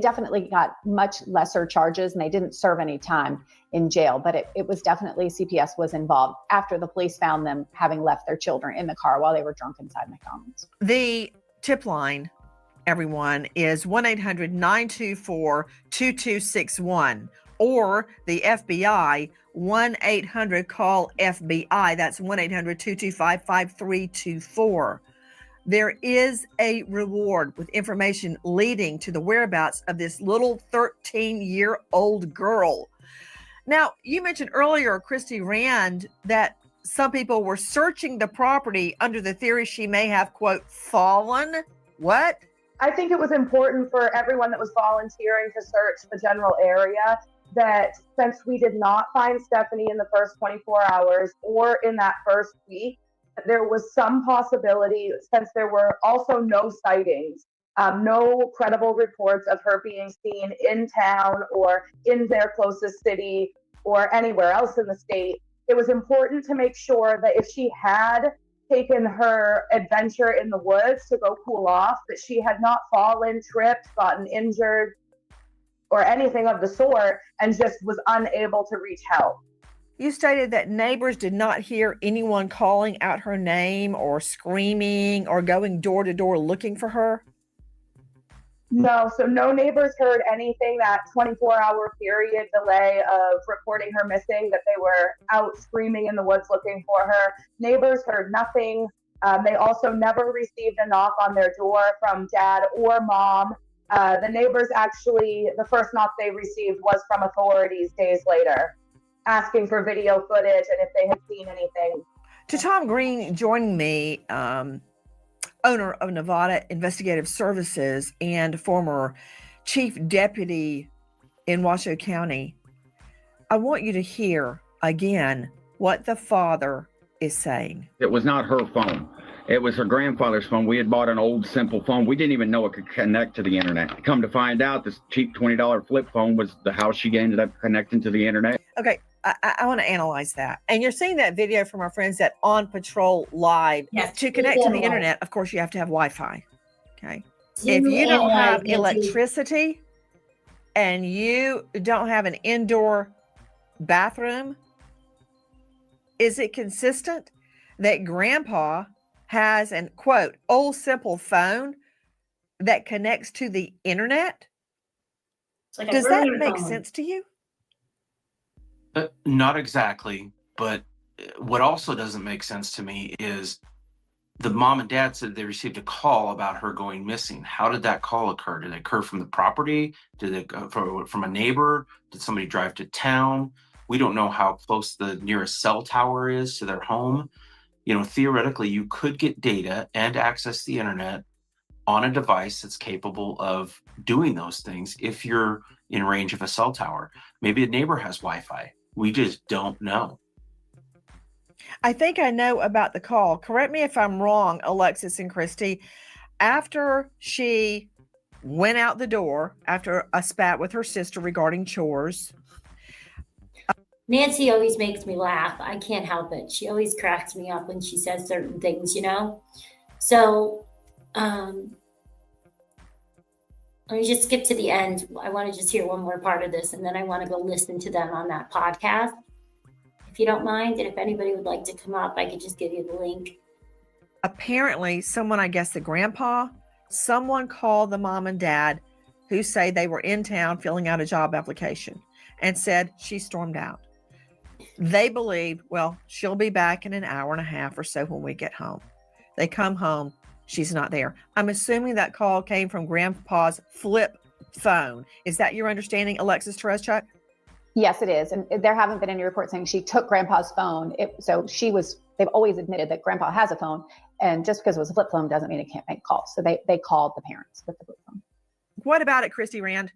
definitely got much lesser charges and they didn't serve any time in jail, but it was definitely CPS was involved after the police found them having left their children in the car while they were drunk inside McDonald's. The tip line, everyone, is 1-800-924-2261 or the FBI 1-800-CALL-FBI. That's 1-800-225-5324. There is a reward with information leading to the whereabouts of this little 13-year-old girl. Now, you mentioned earlier, Christy Rand, that some people were searching the property under the theory she may have, quote, fallen. What? I think it was important for everyone that was volunteering to search the general area that since we did not find Stefanie in the first 24 hours or in that first week, there was some possibility, since there were also no sightings, no credible reports of her being seen in town or in their closest city or anywhere else in the state. It was important to make sure that if she had taken her adventure in the woods to go cool off, that she had not fallen, tripped, gotten injured, or anything of the sort, and just was unable to reach help. You stated that neighbors did not hear anyone calling out her name or screaming or going door to door looking for her. No, so no neighbors heard anything that 24-hour period delay of reporting her missing, that they were out screaming in the woods looking for her. Neighbors heard nothing. They also never received a knock on their door from dad or mom. The neighbors actually, the first knock they received was from authorities days later, asking for video footage and if they had seen anything. To Tom Green joining me, owner of Nevada Investigative Services and former chief deputy in Washoe County, I want you to hear again what the father is saying. It was not her phone. It was her grandfather's phone. We had bought an old simple phone. We didn't even know it could connect to the internet. Come to find out, this cheap $20 flip phone was the how she ended up connecting to the internet. Okay, I want to analyze that. And you're seeing that video from our friends at On Patrol Live. Yes, To connect to the yeah. internet, of course, you have to have Wi-Fi. Okay. To If you don't analyze have it, electricity and you don't have an indoor bathroom, is it consistent that grandpa has an, quote, old simple phone that connects to the internet? like a Does that burner make phone. sense to you? Not exactly, but what also doesn't make sense to me is the mom and dad said they received a call about her going missing. How did that call occur? Did it occur from the property? Did it go from a neighbor? Did somebody drive to town? We don't know how close the nearest cell tower is to their home. You know, theoretically, you could get data and access the internet on a device that's capable of doing those things if you're in range of a cell tower. Maybe a neighbor has Wi-Fi. We just don't know. I think I know about the call. Correct me if I'm wrong, Alexis and Christy. After she went out the door, after a spat with her sister regarding chores. Nancy always makes me laugh. I can't help it. She always cracks me up when she says certain things, you know? So, let me just skip to the end. I want to just hear one more part of this, and then I want to go listen to them on that podcast, if you don't mind. And if anybody would like to come up, I could just give you the link. Apparently, someone, I guess the grandpa, someone called the mom and dad who say they were in town filling out a job application and said she stormed out. They believe, well, she'll be back in an hour and a half or so when we get home. They come home. She's not there. I'm assuming that call came from grandpa's flip phone. Is that your understanding, Alexis Tereszczuk? Yes, it is. And there haven't been any reports saying she took grandpa's phone. They've always admitted that grandpa has a phone. And just because it was a flip phone doesn't mean it can't make calls. So they called the parents with the flip phone. What about it, Christy Rand?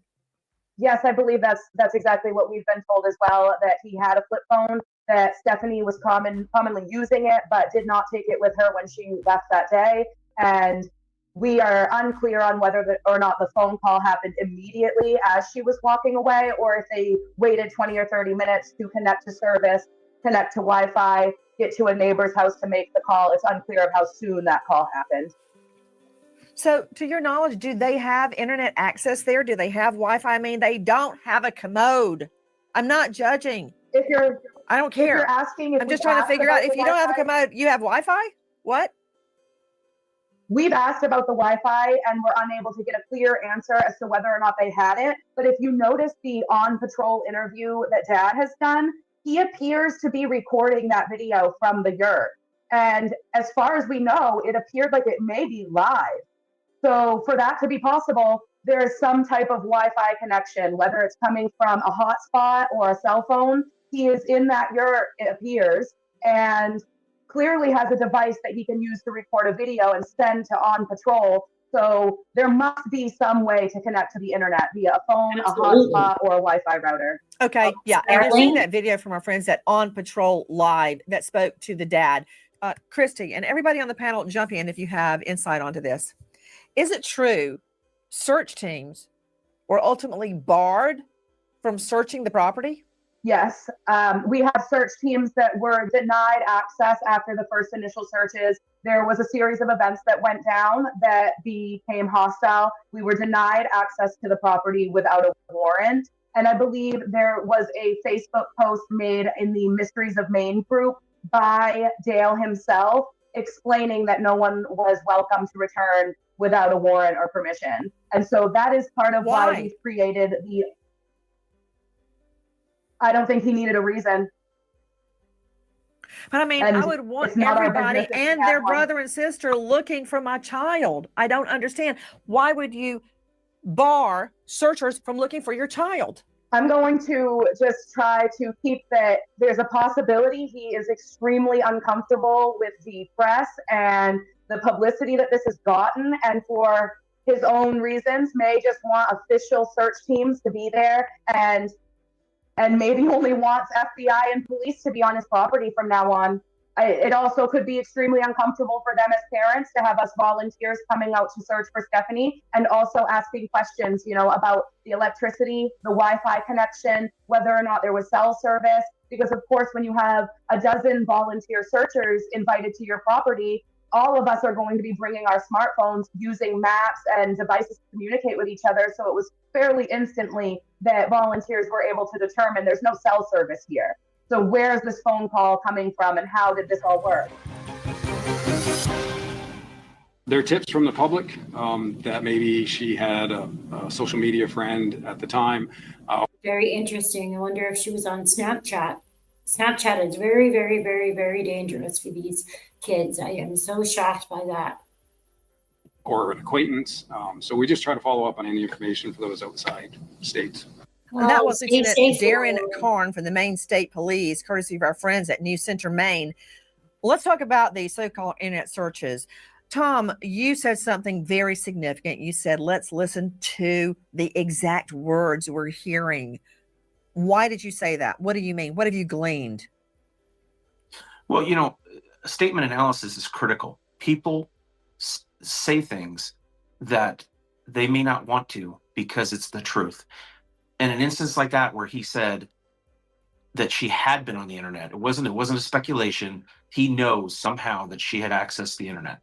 Yes, I believe that's exactly what we've been told as well, that he had a flip phone, that Stefanie was commonly using it, but did not take it with her when she left that day. And we are unclear on whether or not the phone call happened immediately as she was walking away, or if they waited 20 or 30 minutes to connect to service, connect to Wi-Fi, get to a neighbor's house to make the call. It's unclear of how soon that call happened. So to your knowledge, do they have internet access there? Do they have Wi-Fi? I mean, they don't have a commode. I'm not judging. I don't care. If you're asking, I'm just trying to figure out, if you don't have a commode, you have Wi-Fi? What? We've asked about the Wi-Fi and we're unable to get a clear answer as to whether or not they had it. But if you notice the On Patrol interview that Dad has done, he appears to be recording that video from the yurt. And as far as we know, it appeared like it may be live. So for that to be possible, there is some type of Wi-Fi connection, whether it's coming from a hotspot or a cell phone. He is in that yurt, it appears, and clearly has a device that he can use to record a video and send to On Patrol. So there must be some way to connect to the internet via a phone, Absolutely. a hotspot, or a Wi-Fi router. Okay, yeah. And you're seeing that video from our friends at On Patrol Live that spoke to the dad. Christy, and everybody on the panel, jump in if you have insight onto this. Is it true search teams were ultimately barred from searching the property? Yes, we have search teams that were denied access after the first initial searches. There was a series of events that went down that became hostile. We were denied access to the property without a warrant. And I believe there was a Facebook post made in the Mysteries of Maine group by Dale himself, explaining that no one was welcome to return without a warrant or permission. And so that is part of why we've created the, I don't think he needed a reason. But I mean, I would want everybody and their brother and sister looking for my child. I don't understand. Why would you bar searchers from looking for your child? I'm going to just try to keep that there's a possibility he is extremely uncomfortable with the press and the publicity that this has gotten, and for his own reasons may just want official search teams to be there, and maybe only wants FBI and police to be on his property from now on. It also could be extremely uncomfortable for them as parents to have us volunteers coming out to search for Stefanie and also asking questions, you know, about the electricity, the Wi-Fi connection, whether or not there was cell service. Because of course, when you have a dozen volunteer searchers invited to your property, all of us are going to be bringing our smartphones, using maps and devices to communicate with each other. So it was fairly instantly that volunteers were able to determine there's no cell service here. So where is this phone call coming from, and how did this all work? There are tips from the public that maybe she had a social media friend at the time. Very interesting. I wonder if she was on Snapchat. Snapchat is very, very, very, very dangerous for these kids. I am so shocked by that. Or an acquaintance. So we just try to follow up on any information for those outside states. And that was Lieutenant Darren Karn from the Maine State Police, courtesy of our friends at New Center, Maine. Let's talk about the so-called internet searches. Tom, you said something very significant. You said, let's listen to the exact words we're hearing. Why did you say that? What do you mean? What have you gleaned? Well, you know, statement analysis is critical. People say things that they may not want to because it's the truth. In an instance like that, where he said that she had been on the internet, it wasn't a speculation. He knows somehow that she had accessed the internet.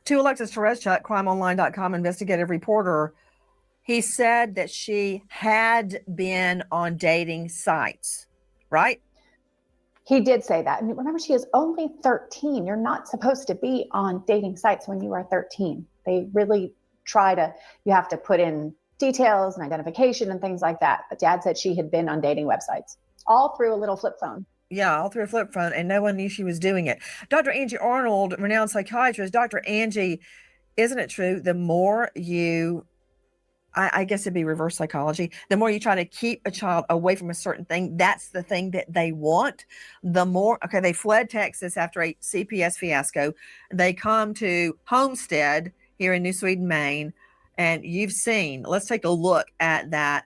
To Alexis Tereszczuk, crimeonline.com investigative reporter, he said that she had been on dating sites, right? He did say that. And remember, she is only 13. You're not supposed to be on dating sites when you are 13. They really try to, you have to put in details and identification and things like that. But Dad said she had been on dating websites, all through a little flip phone. Yeah, all through a flip phone, and no one knew she was doing it. Dr. Angie Arnold, renowned psychiatrist. Dr. Angie, isn't it true? The more you, I guess it'd be reverse psychology, the more you try to keep a child away from a certain thing, that's the thing that they want. The more, okay, they fled Texas after a CPS fiasco. They come to Homestead here in New Sweden, Maine. And you've seen, let's take a look at that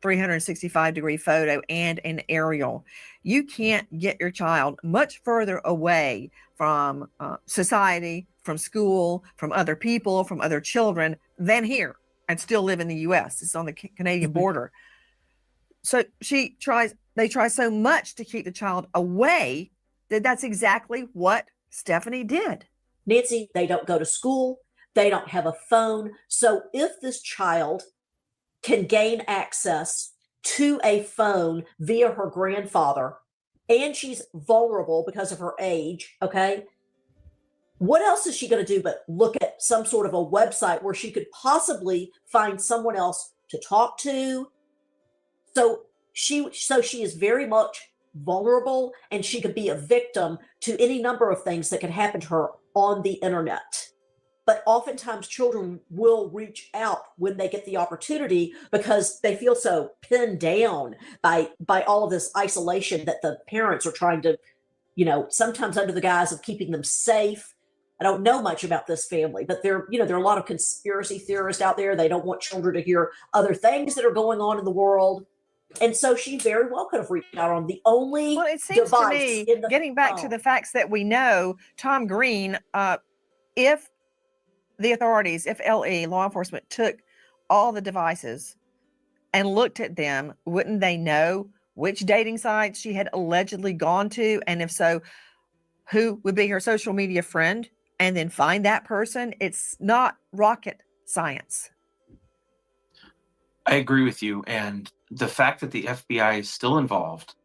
365-degree photo and an aerial. You can't get your child much further away from society, from school, from other people, from other children than here, and still live in the U.S. It's on the Canadian border. So they try so much to keep the child away that that's exactly what Stefanie did. Nancy, they don't go to school. They don't have a phone. So if this child can gain access to a phone via her grandfather, and she's vulnerable because of her age, okay, what else is she going to do but look at some sort of a website where she could possibly find someone else to talk to? So she is very much vulnerable, and she could be a victim to any number of things that can happen to her on the internet. But oftentimes children will reach out when they get the opportunity because they feel so pinned down by all of this isolation that the parents are trying to, you know, sometimes under the guise of keeping them safe. I don't know much about this family, but there are a lot of conspiracy theorists out there. They don't want children to hear other things that are going on in the world. And so she very well could have reached out on the only Well, it seems to device me, in the getting back to the facts that we know, Tom Green, if the authorities, if LE, law enforcement, took all the devices and looked at them, wouldn't they know which dating sites she had allegedly gone to? And if so, who would be her social media friend? And then find that person? It's not rocket science. I agree with you. And the fact that the FBI is still involved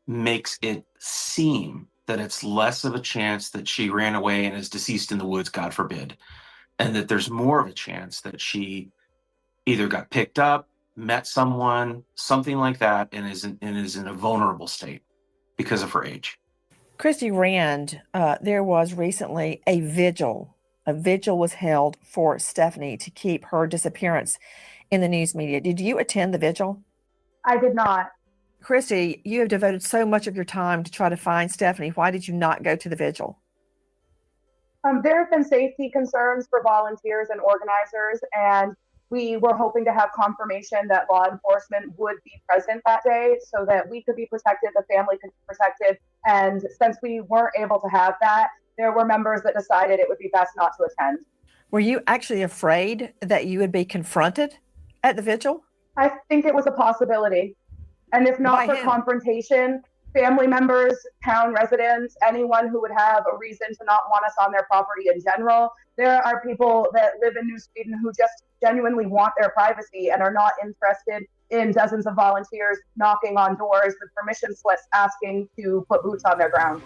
makes it seem that it's less of a chance that she ran away and is deceased in the woods, God forbid. and that there's more of a chance that she either got picked up, met someone, something like that, and is in a vulnerable state because of her age. Christy Rand, there was recently a vigil. A vigil was held for Stefanie to keep her disappearance in the news media. Did you attend the vigil? I did not. Christy, you have devoted so much of your time to try to find Stefanie. Why did you not go to the vigil? There have been safety concerns for volunteers and organizers, and we were hoping to have confirmation that law enforcement would be present that day so that we could be protected, the family could be protected. And since we weren't able to have that, there were members that decided it would be best not to attend. Were you actually afraid that you would be confronted at the vigil? I think it was a possibility. And if not for confrontation, family members, town residents, anyone who would have a reason to not want us on their property in general. There are people that live in New Sweden who just genuinely want their privacy and are not interested in dozens of volunteers knocking on doors with permission slips asking to put boots on their ground.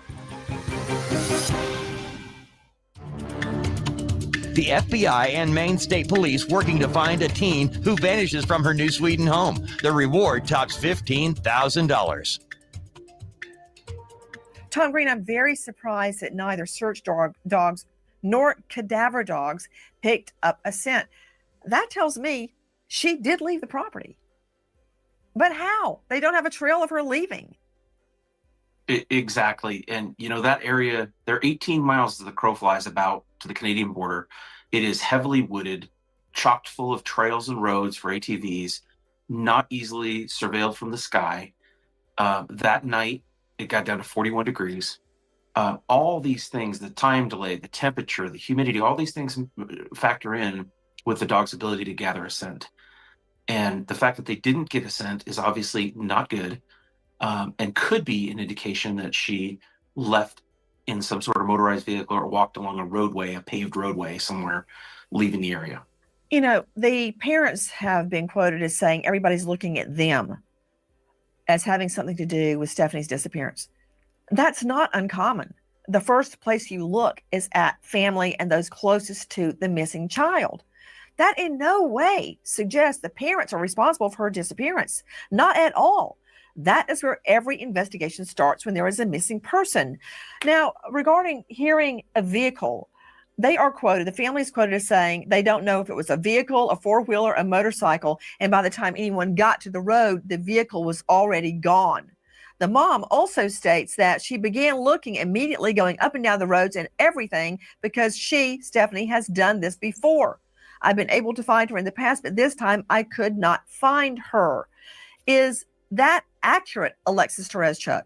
The FBI and Maine State Police working to find a teen who vanishes from her New Sweden home. The reward tops $15,000. Tom Green, I'm very surprised that neither search dogs nor cadaver dogs picked up a scent. That tells me she did leave the property. But how? They don't have a trail of her leaving. Exactly. And, that area, they're 18 miles as the crow flies about to the Canadian border. It is heavily wooded, chocked full of trails and roads for ATVs, not easily surveilled from the sky. That night, it got down to 41 degrees. All these things, the time delay, the temperature, the humidity, all these things factor in with the dog's ability to gather a scent. And the fact that they didn't get a scent is obviously not good, and could be an indication that she left in some sort of motorized vehicle or walked along a paved roadway somewhere, leaving the area. The parents have been quoted as saying everybody's looking at them as having something to do with Stefanie's disappearance. That's not uncommon. The first place you look is at family and those closest to the missing child. That in no way suggests the parents are responsible for her disappearance. Not at all. That is where every investigation starts when there is a missing person. Now, regarding hearing a vehicle, they are quoted, the family is quoted as saying they don't know if it was a vehicle, a four-wheeler, a motorcycle, and by the time anyone got to the road, the vehicle was already gone. The mom also states that she began looking immediately, going up and down the roads and everything because she, Stefanie, has done this before. I've been able to find her in the past, but this time I could not find her. Is that accurate, Alexis Terezchuk?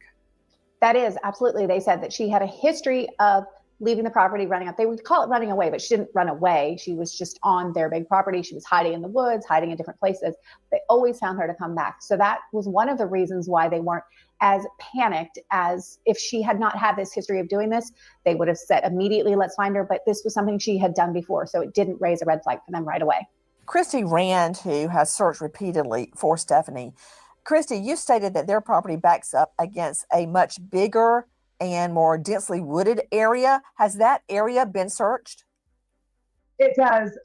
That is, absolutely. They said that she had a history of leaving the property, running up. They would call it running away, but she didn't run away. She was just on their big property. She was hiding in the woods, hiding in different places. They always found her to come back. So that was one of the reasons why they weren't as panicked as if she had not had this history of doing this. They would have said immediately, let's find her. But this was something she had done before. So it didn't raise a red flag for them right away. Christy Rand, who has searched repeatedly for Stefanie. Christy, you stated that their property backs up against a much bigger and more densely wooded area. Has that area been searched? It does.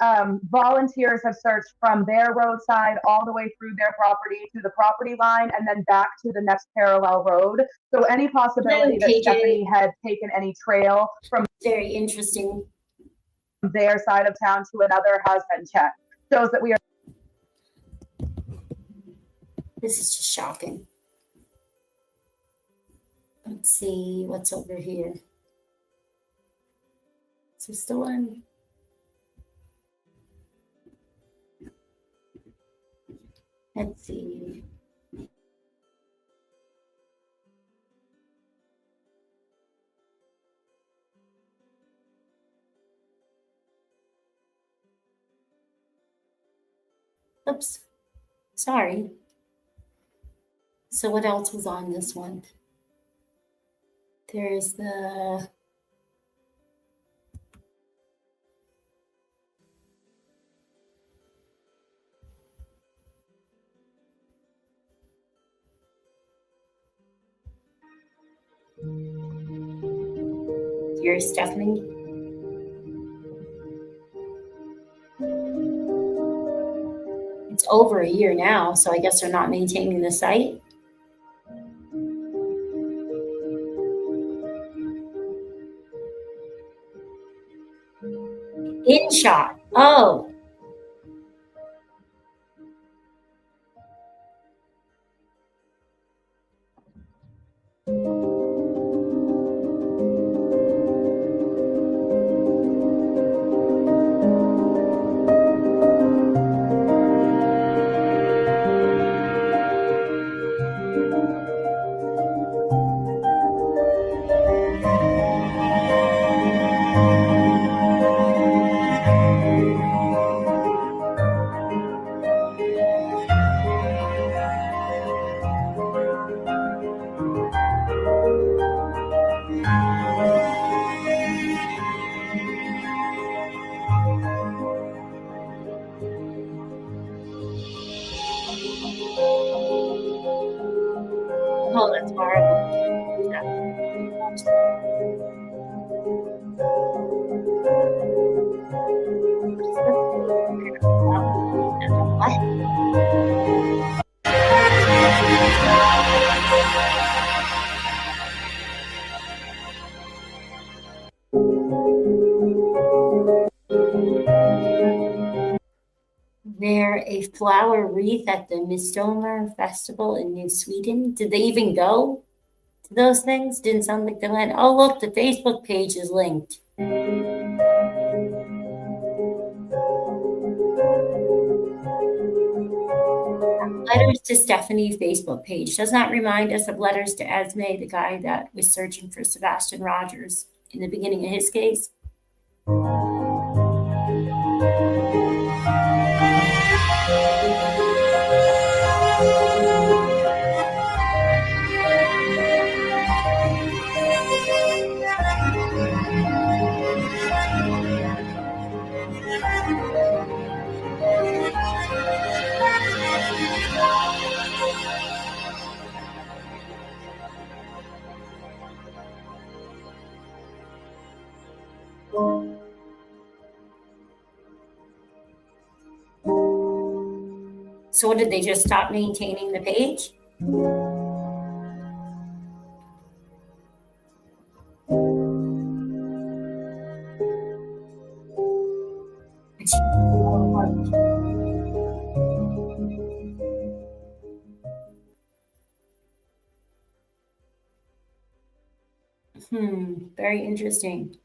Volunteers have searched from their roadside all the way through their property to the property line and then back to the next parallel road. So any possibility that Stefanie had taken any trail from very interesting their side of town to another has been checked. Shows that we are. This is just shocking. Let's see what's over here. Is there still one? Let's see. Oops. Sorry. So what else was on this one? There's the Here's Stefanie. It's over a year now, so I guess they're not maintaining the site. In shot. Oh. Oh, that's horrible. Wear a flower wreath at the Midsommar Festival in New Sweden. Did they even go to those things? Didn't sound like they went. Oh, look, the Facebook page is linked. Letters to Stefanie Facebook page. Does not remind us of letters to Esme, the guy that was searching for Sebastian Rogers in the beginning of his case. So did they just stop maintaining the page? Very interesting.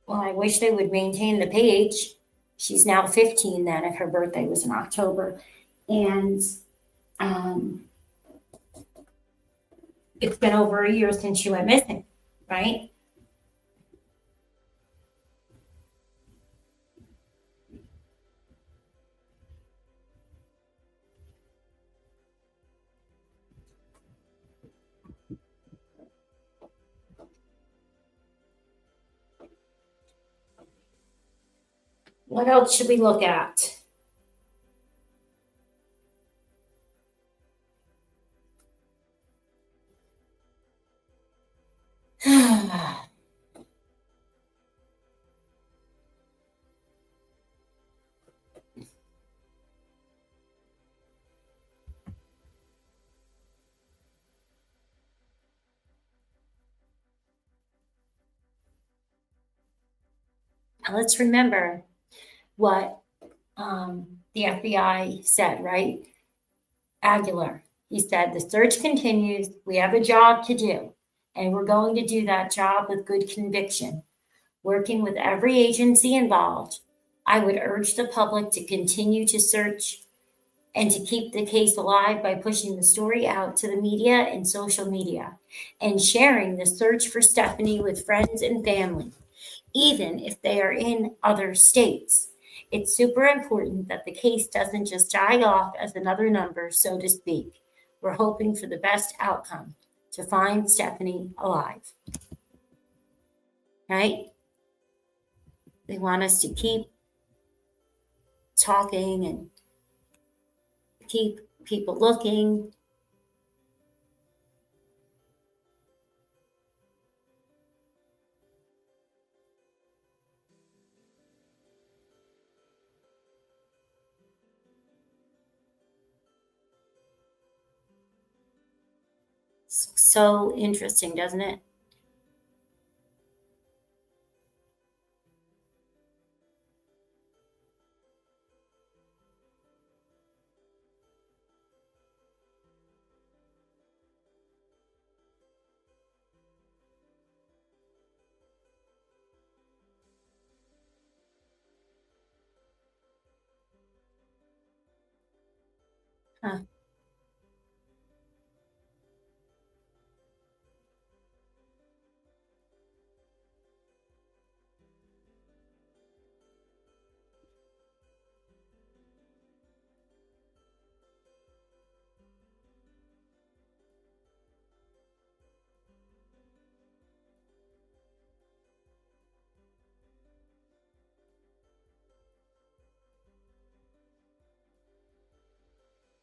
Well, I wish they would maintain the page. She's now 15 then, if her birthday was in October. And it's been over a year since she went missing, right? What else should we look at? Now let's remember what the FBI said, right? Aguilar, he said, the search continues. We have a job to do, and we're going to do that job with good conviction. Working with every agency involved, I would urge the public to continue to search and to keep the case alive by pushing the story out to the media and social media and sharing the search for Stefanie with friends and family, even if they are in other states. It's super important that the case doesn't just die off as another number, so to speak. We're hoping for the best outcome, to find Stefanie alive. Right? They want us to keep talking and keep people looking. So interesting, doesn't it? Huh.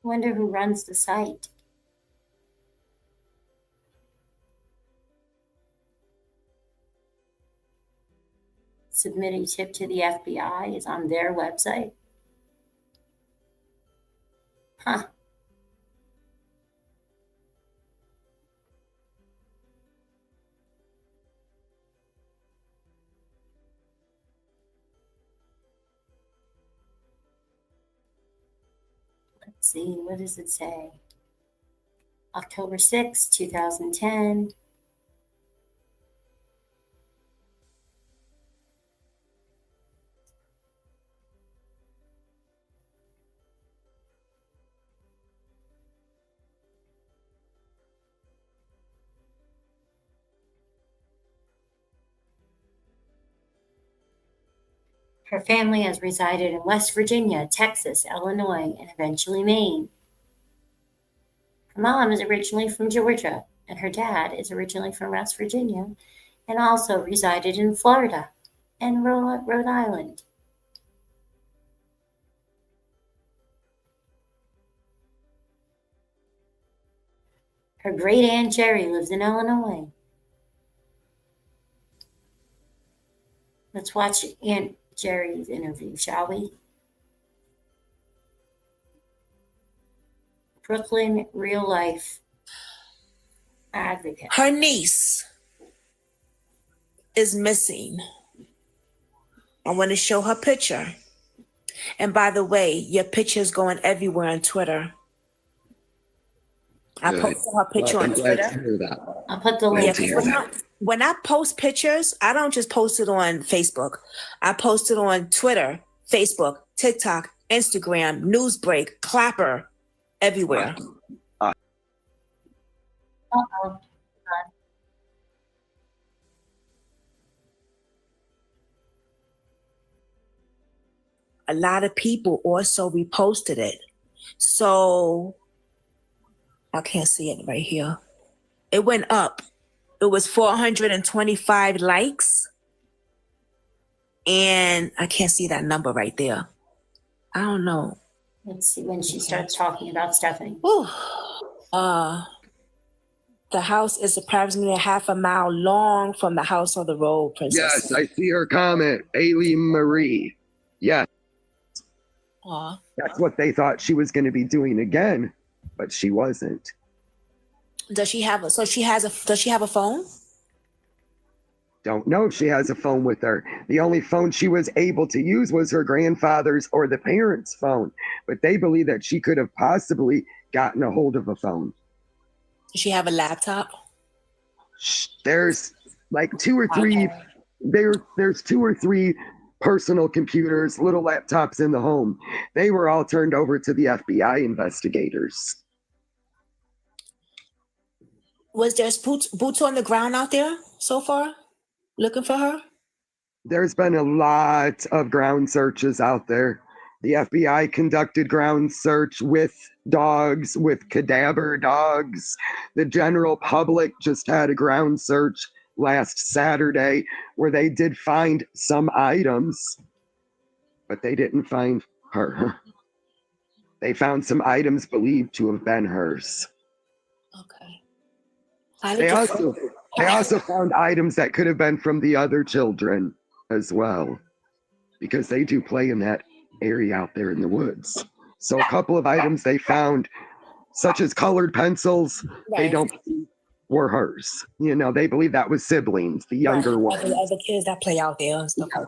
Wonder who runs the site. Submit a tip to the FBI is on their website. Huh. Let's see, what does it say? October 6, 2010. Her family has resided in West Virginia, Texas, Illinois, and eventually Maine. Her mom is originally from Georgia, and her dad is originally from West Virginia, and also resided in Florida and Rhode Island. Her great aunt Jerry lives in Illinois. Let's watch Aunt Jerry's interview, shall we? Brooklyn real life advocate. Her niece is missing. I want to show her picture. And by the way, your picture is going everywhere on Twitter. I Good. posted her picture Well, on I'm glad to Twitter. hear that. I'll put the Glad link. to hear that. When I post pictures, I don't just post it on Facebook. I post it on Twitter, Facebook, TikTok, Instagram, Newsbreak, Clapper, everywhere. Uh-oh. A lot of people also reposted it. So I can't see it right here. It went up. It was 425 likes. And I can't see that number right there. I don't know. Let's see when she starts talking about Stefanie. Ooh. The house is approximately half a mile long from the house on the road, Princess. Yes, I see her comment. Ailey Marie. Yes. Aw. That's what they thought she was going to be doing again, but she wasn't. Does she have does she have a phone? Don't know if she has a phone with her. The only phone she was able to use was her grandfather's or the parents' phone, but they believe that she could have possibly gotten a hold of a phone. Does she have a laptop? There's like there's 2 or 3 personal computers, little laptops in the home. They were all turned over to the FBI investigators. Was there boots on the ground out there so far looking for her? There's been a lot of ground searches out there. The FBI conducted ground search with dogs, with cadaver dogs. The general public just had a ground search last Saturday where they did find some items, but they didn't find her. They found some items believed to have been hers. Okay. They also found items that could have been from the other children as well, because they do play in that area out there in the woods. So a couple of items they found, such as colored pencils, they don't were hers. You know, they believe that was siblings, the younger Right. ones. Other kids that play out there and stuff like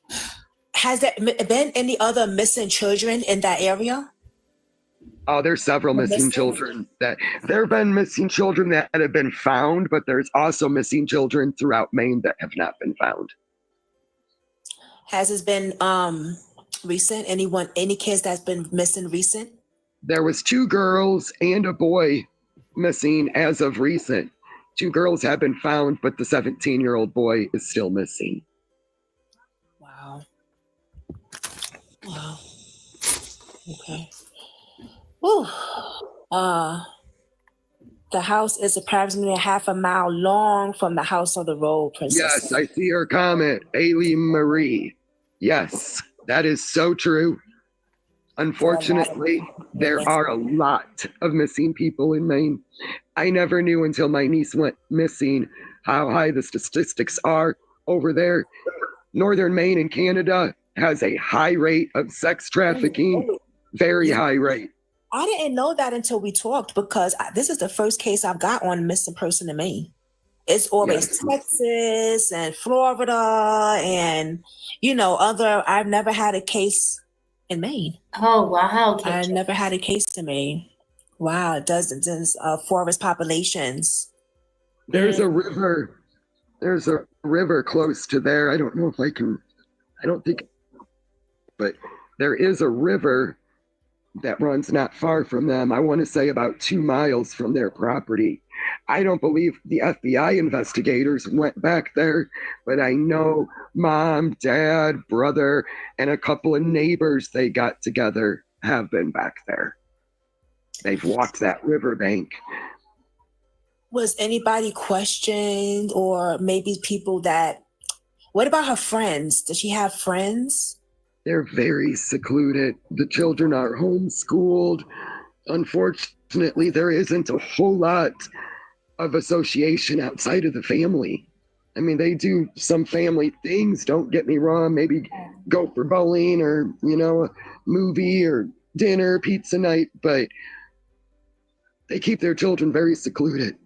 that. Has there been any other missing children in that area? Oh, there's several missing children that there have been missing children that have been found, but there's also missing children throughout Maine that have not been found. Has it been recent? Any kids that's been missing recent? There was 2 girls and a boy missing as of recent. 2 girls have been found, but the 17-year-old boy is still missing. Wow. Wow. Okay. Whew. The house is approximately a half a mile long from the house on the road, Princess. Yes, I see her comment, Ailey Marie. Yes, that is so true. Unfortunately, there are a lot of missing people in Maine. I never knew until my niece went missing how high the statistics are over there. Northern Maine and Canada has a high rate of sex trafficking, very high rate. I didn't know that until we talked, because this is the first case I've got on missing person in Maine. It's always Texas and Florida and, I've never had a case in Maine. Oh, wow. I've never had a case in Maine. Wow, dozens of forest populations. There's a river. There's a river close to there. I don't know if I can, but there is a river that runs not far from them. I want to say about 2 miles from their property. I don't believe the FBI investigators went back there, but I know mom, dad, brother, and a couple of neighbors they got together have been back there. They've walked that riverbank. Was anybody questioned, or maybe people what about her friends? Does she have friends? They're very secluded. The children are homeschooled. Unfortunately, there isn't a whole lot of association outside of the family. I mean, they do some family things, don't get me wrong, maybe go for bowling or, a movie or dinner, pizza night, but they keep their children very secluded.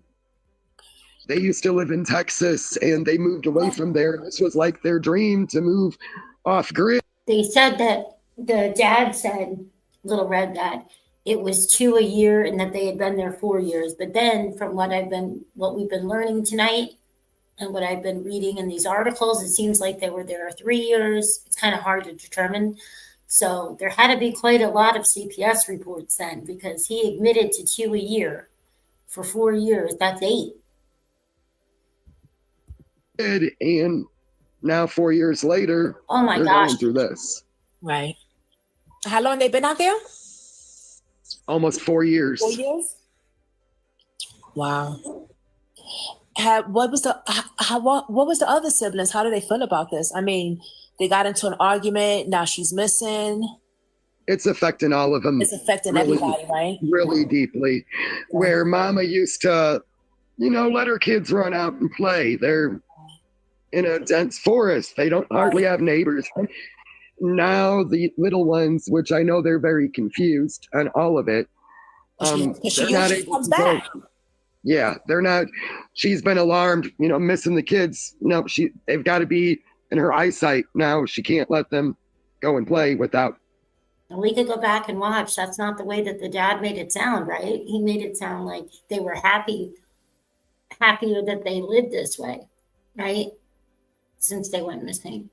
They used to live in Texas and they moved away from there. This was like their dream to move off grid. They said that the dad said, Little Red, that it was 2 a year and that they had been there 4 years. But then from what we've been learning tonight and what I've been reading in these articles, it seems like they were there 3 years. It's kind of hard to determine. So there had to be quite a lot of CPS reports then, because he admitted to 2 a year for 4 years. That's 8. And now 4 years later, oh my they're gosh, going through this. Right. How long they been out there? Almost 4 years. 4 years? Wow. What was the other siblings? How do they feel about this? I mean, they got into an argument. Now she's missing. It's affecting all of them. It's affecting everybody, right? Really deeply. Where mama used to, let her kids run out and play. They're in a dense forest. They don't hardly have neighbors. Now the little ones, which I know they're very confused on all of it, they're not able to go. Yeah, they're not. She's been alarmed, missing the kids. No, they've got to be in her eyesight now. She can't let them go and play without. We could go back and watch. That's not the way that the dad made it sound, right? He made it sound like they were happier that they lived this way, right? Since they went missing.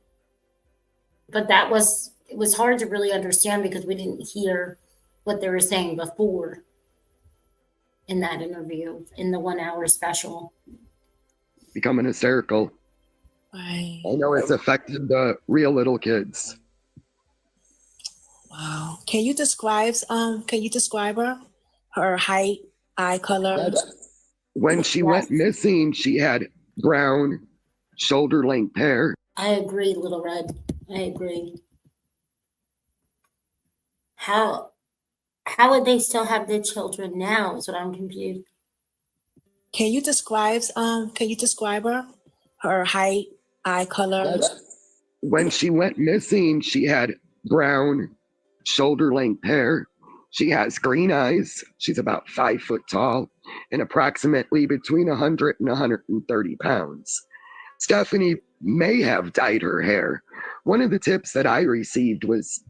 But it was hard to really understand because we didn't hear what they were saying before in that interview, in the 1 hour special. Becoming hysterical. Right. I know it's affected the real little kids. Wow. Can you describe her? Her height, eye color? When she went missing, she had brown, shoulder-length hair. I agree, Little Red. I agree. How would they still have their children now is what I'm confused. Can you describe her? Her height, eye color? When she went missing, she had brown, shoulder-length hair. She has green eyes. She's about 5 foot tall and approximately between 100 and 130 pounds. Stefanie may have dyed her hair. One of the tips that I received was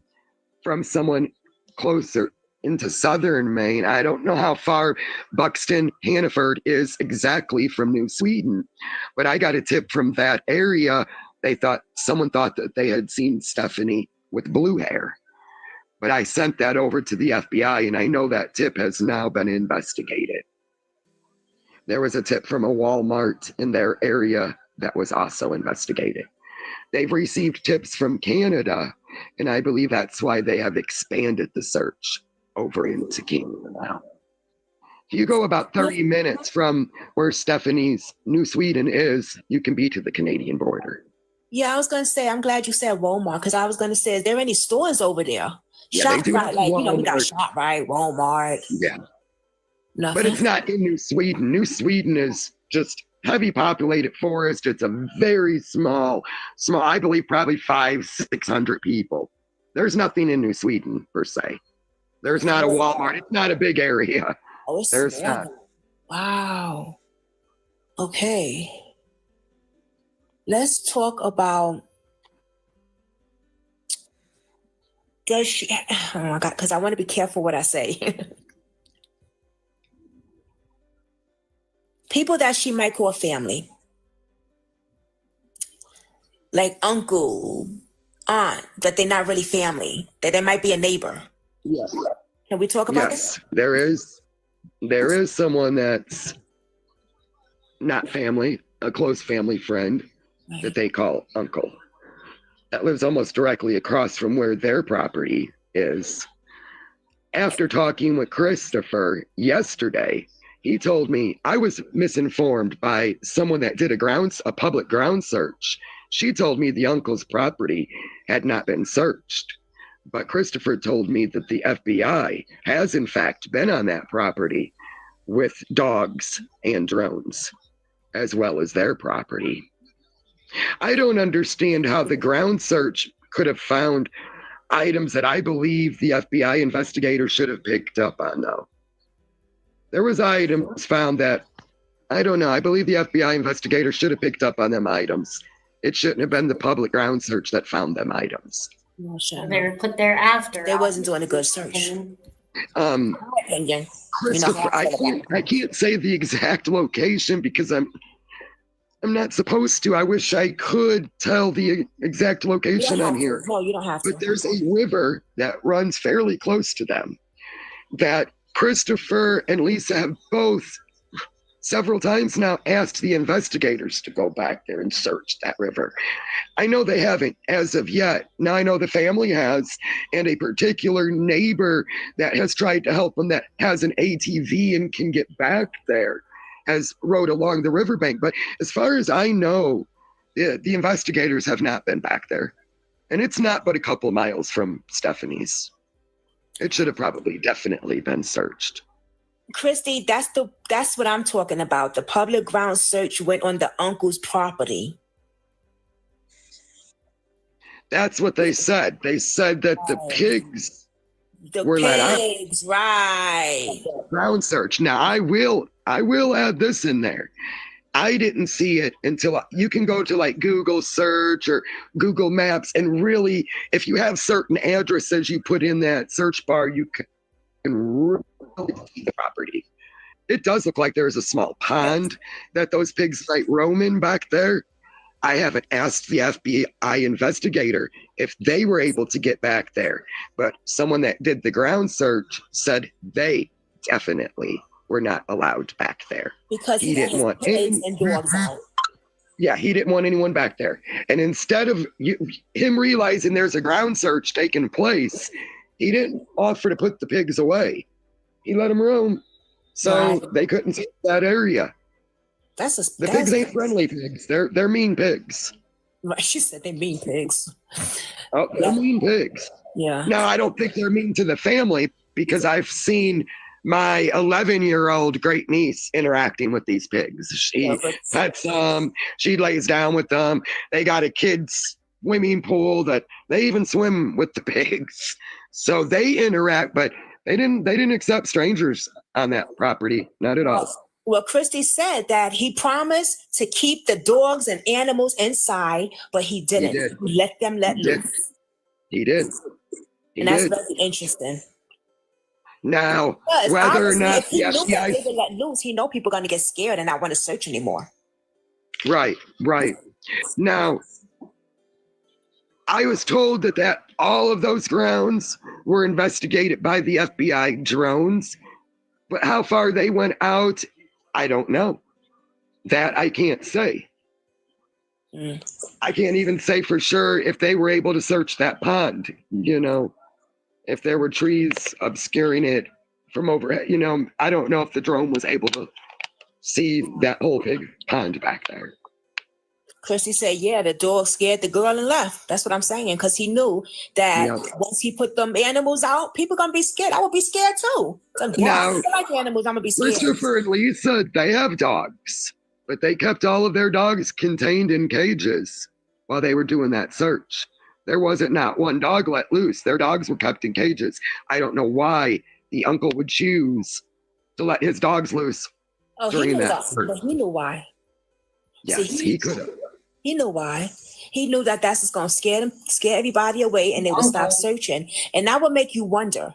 from someone closer into southern Maine. I don't know how far Buxton, Hannaford is exactly from New Sweden, but I got a tip from that area. Someone thought that they had seen Stefanie with blue hair. But I sent that over to the FBI, and I know that tip has now been investigated. There was a tip from a Walmart in their area that was also investigated. They've received tips from Canada, and I believe that's why they have expanded the search over into Canada now. If you go about 30 minutes from where Stefanie's New Sweden is, you can be to the Canadian border. Yeah, I was going to say, I'm glad you said Walmart, because I was going to say, is there any stores over there? Yeah, they do have we got Walmart. ShopRite, Walmart. Yeah. Nothing. But it's not in New Sweden. New Sweden is just heavy populated forest. It's a very small, I believe probably 500-600 people. There's nothing in New Sweden per se. There's not a Walmart. It's not a big area. Oh, it's There's small. not. Wow. Okay. Let's talk about, does she, oh my God, because I want to be careful what I say. People that she might call family, like uncle, aunt, that they're not really family, that they might be a neighbor. Yes. Can we talk about Yes, there is someone that's not family, a close family friend that they call uncle, that lives almost directly across from where their property is. After talking with Christopher yesterday, he told me I was misinformed by someone that did a public ground search. She told me the uncle's property had not been searched. But Christopher told me that the FBI has in fact been on that property with dogs and drones, as well as their property. I don't understand how the ground search could have found items that I believe the FBI investigator should have picked up on, though. There was items found that, I don't know, I believe the FBI investigator should have picked up on them items. It shouldn't have been the public ground search that found them items. They were put there after. They wasn't doing a good search. Christopher, I can't say the exact location because I'm not supposed to. I wish I could tell the exact location on here. No, you don't have to. But there's a river that runs fairly close to them that Christopher and Lisa have both several times now asked the investigators to go back there and search that river. I know they haven't as of yet. Now I know the family has, and a particular neighbor that has tried to help them that has an ATV and can get back there has rode along the riverbank. But as far as I know, the investigators have not been back there. And it's not but a couple miles from Stefanie's. It should have probably definitely been searched. Christy, that's what I'm talking about. The public ground search went on the uncle's property. That's what they said. They said that the pigs were let out. Right. Ground search. Now I will add this in there. I didn't see it until you can go to like Google search or Google Maps, and really, if you have certain addresses you put in that search bar, you can really see the property. It does look like there's a small pond that those pigs might roam in back there. I haven't asked the FBI investigator if they were able to get back there, but someone that did the ground search said they definitely were not allowed back there. Because he didn't want pigs and dogs out. Yeah, he didn't want anyone back there. And instead of him realizing there's a ground search taking place, he didn't offer to put the pigs away. He let them roam, so they couldn't see that area. The pigs ain't friendly pigs. They're mean pigs. Right, she said they're mean pigs. Oh, they're mean pigs. Yeah. No, I don't think they're mean to the family because I've seen my 11-year-old great niece interacting with these pigs. She pets them. She lays down with them. They got a kid's swimming pool that they even swim with the pigs. So they interact, but They didn't accept strangers on that property, not at all. Well, Christy said that he promised to keep the dogs and animals inside, but he didn't. He did. He let them let He did. loose. He did. He And that's did. very interesting. Now, Because whether or obviously, not if he the knew that they FBI, were let loose, he know people are going to get scared and not want to search anymore. right. Now, I was told that all of those grounds were investigated by the FBI drones, but how far they went out, I don't know. That I can't say. I can't even say for sure if they were able to search that pond, if there were trees obscuring it from overhead. I don't know if the drone was able to see that whole big pond back there. Christy said, yeah, the dog scared the girl and left. That's what I'm saying. Because he knew that once he put them animals out, people going to be scared. I would be scared too. So, Now, I like animals. I'm going to be scared. Christopher and Lisa, they have dogs, but they kept all of their dogs contained in cages while they were doing that search. There wasn't not one dog let loose. Their dogs were kept in cages. I don't know why the uncle would choose to let his dogs loose during that search. But he knew why. Yes, he could have. He knew why. He knew that that's just going to scare everybody away, and they would stop searching. And that would make you wonder,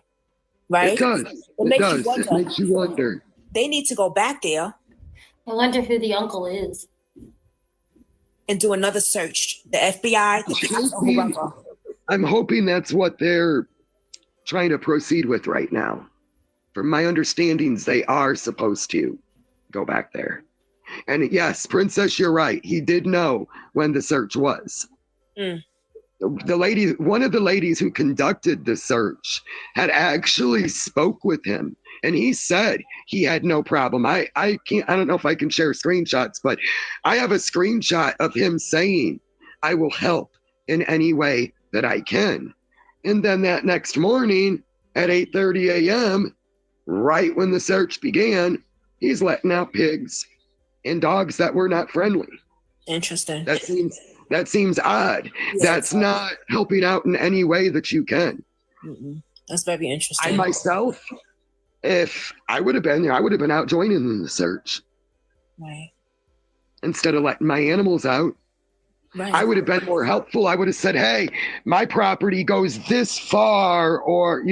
right? It does. It makes you wonder. They need to go back there. I wonder who the uncle is. And do another search. The FBI, whoever. I'm hoping that's what they're trying to proceed with right now. From my understandings, they are supposed to go back there. And yes, Princess, you're right. He did know when the search was. The lady, one of the ladies who conducted the search had actually spoke with him, and he said he had no problem. I don't know if I can share screenshots, but I have a screenshot of him saying, I will help in any way that I can. And then that next morning at 8:30 a.m., right when the search began, he's letting out pigs and dogs that were not friendly. Interesting. That seems odd. Yeah, That's not helping out in any way that you can. That's very interesting. I myself, if I would have been there, I would have been out joining in the search. Right. Instead of letting my animals out. Right. I would have been more helpful. I would have said, hey, my property goes this far, or,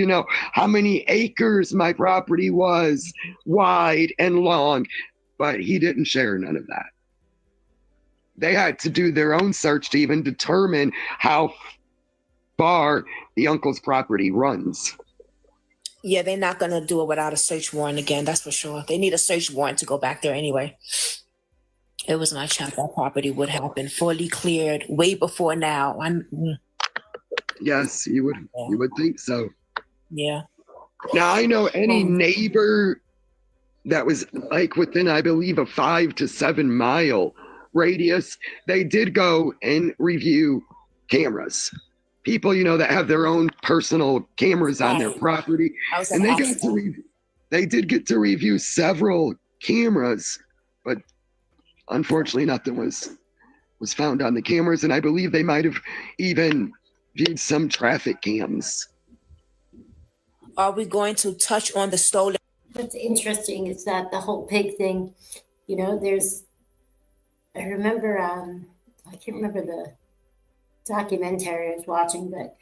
how many acres my property was wide and long. But he didn't share none of that. They had to do their own search to even determine how far the uncle's property runs. Yeah, they're not going to do it without a search warrant again. That's for sure. They need a search warrant to go back there anyway. It was my child. That property would have been fully cleared way before now. Yes, you would think so. Yeah. Now, I know any neighbor that was like within, I believe, a 5 to 7 mile radius, they did go and review cameras. People, that have their own personal cameras on their property. And they did get to review several cameras, but unfortunately nothing was found on the cameras. And I believe they might have even viewed some traffic cams. Are we going to touch on the stolen? What's interesting is that the whole pig thing, I remember, I can't remember the documentary I was watching, but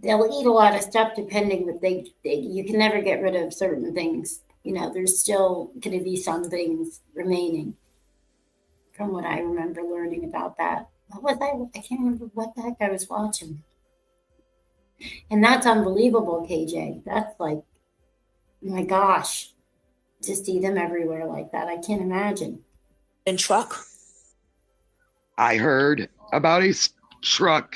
they'll eat a lot of stuff depending, but you can never get rid of certain things. There's still going to be some things remaining from what I remember learning about that. What was I can't remember what the heck I was watching. And that's unbelievable, KJ. That's like, my gosh, to see them everywhere like that. I can't imagine. And truck? I heard about a truck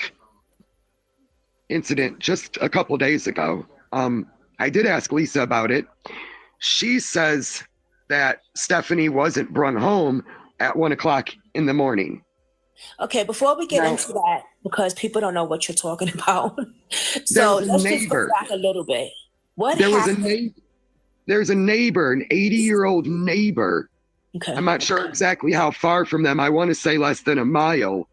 incident just a couple days ago. I did ask Lisa about it. She says that Stefanie wasn't brought home at 1 o'clock in the morning. Okay, before we get into that, because people don't know what you're talking about. So let's just go back a little bit. There's a neighbor, an 80-year-old neighbor. Okay. I'm not sure exactly how far from them. I want to say less than a mile,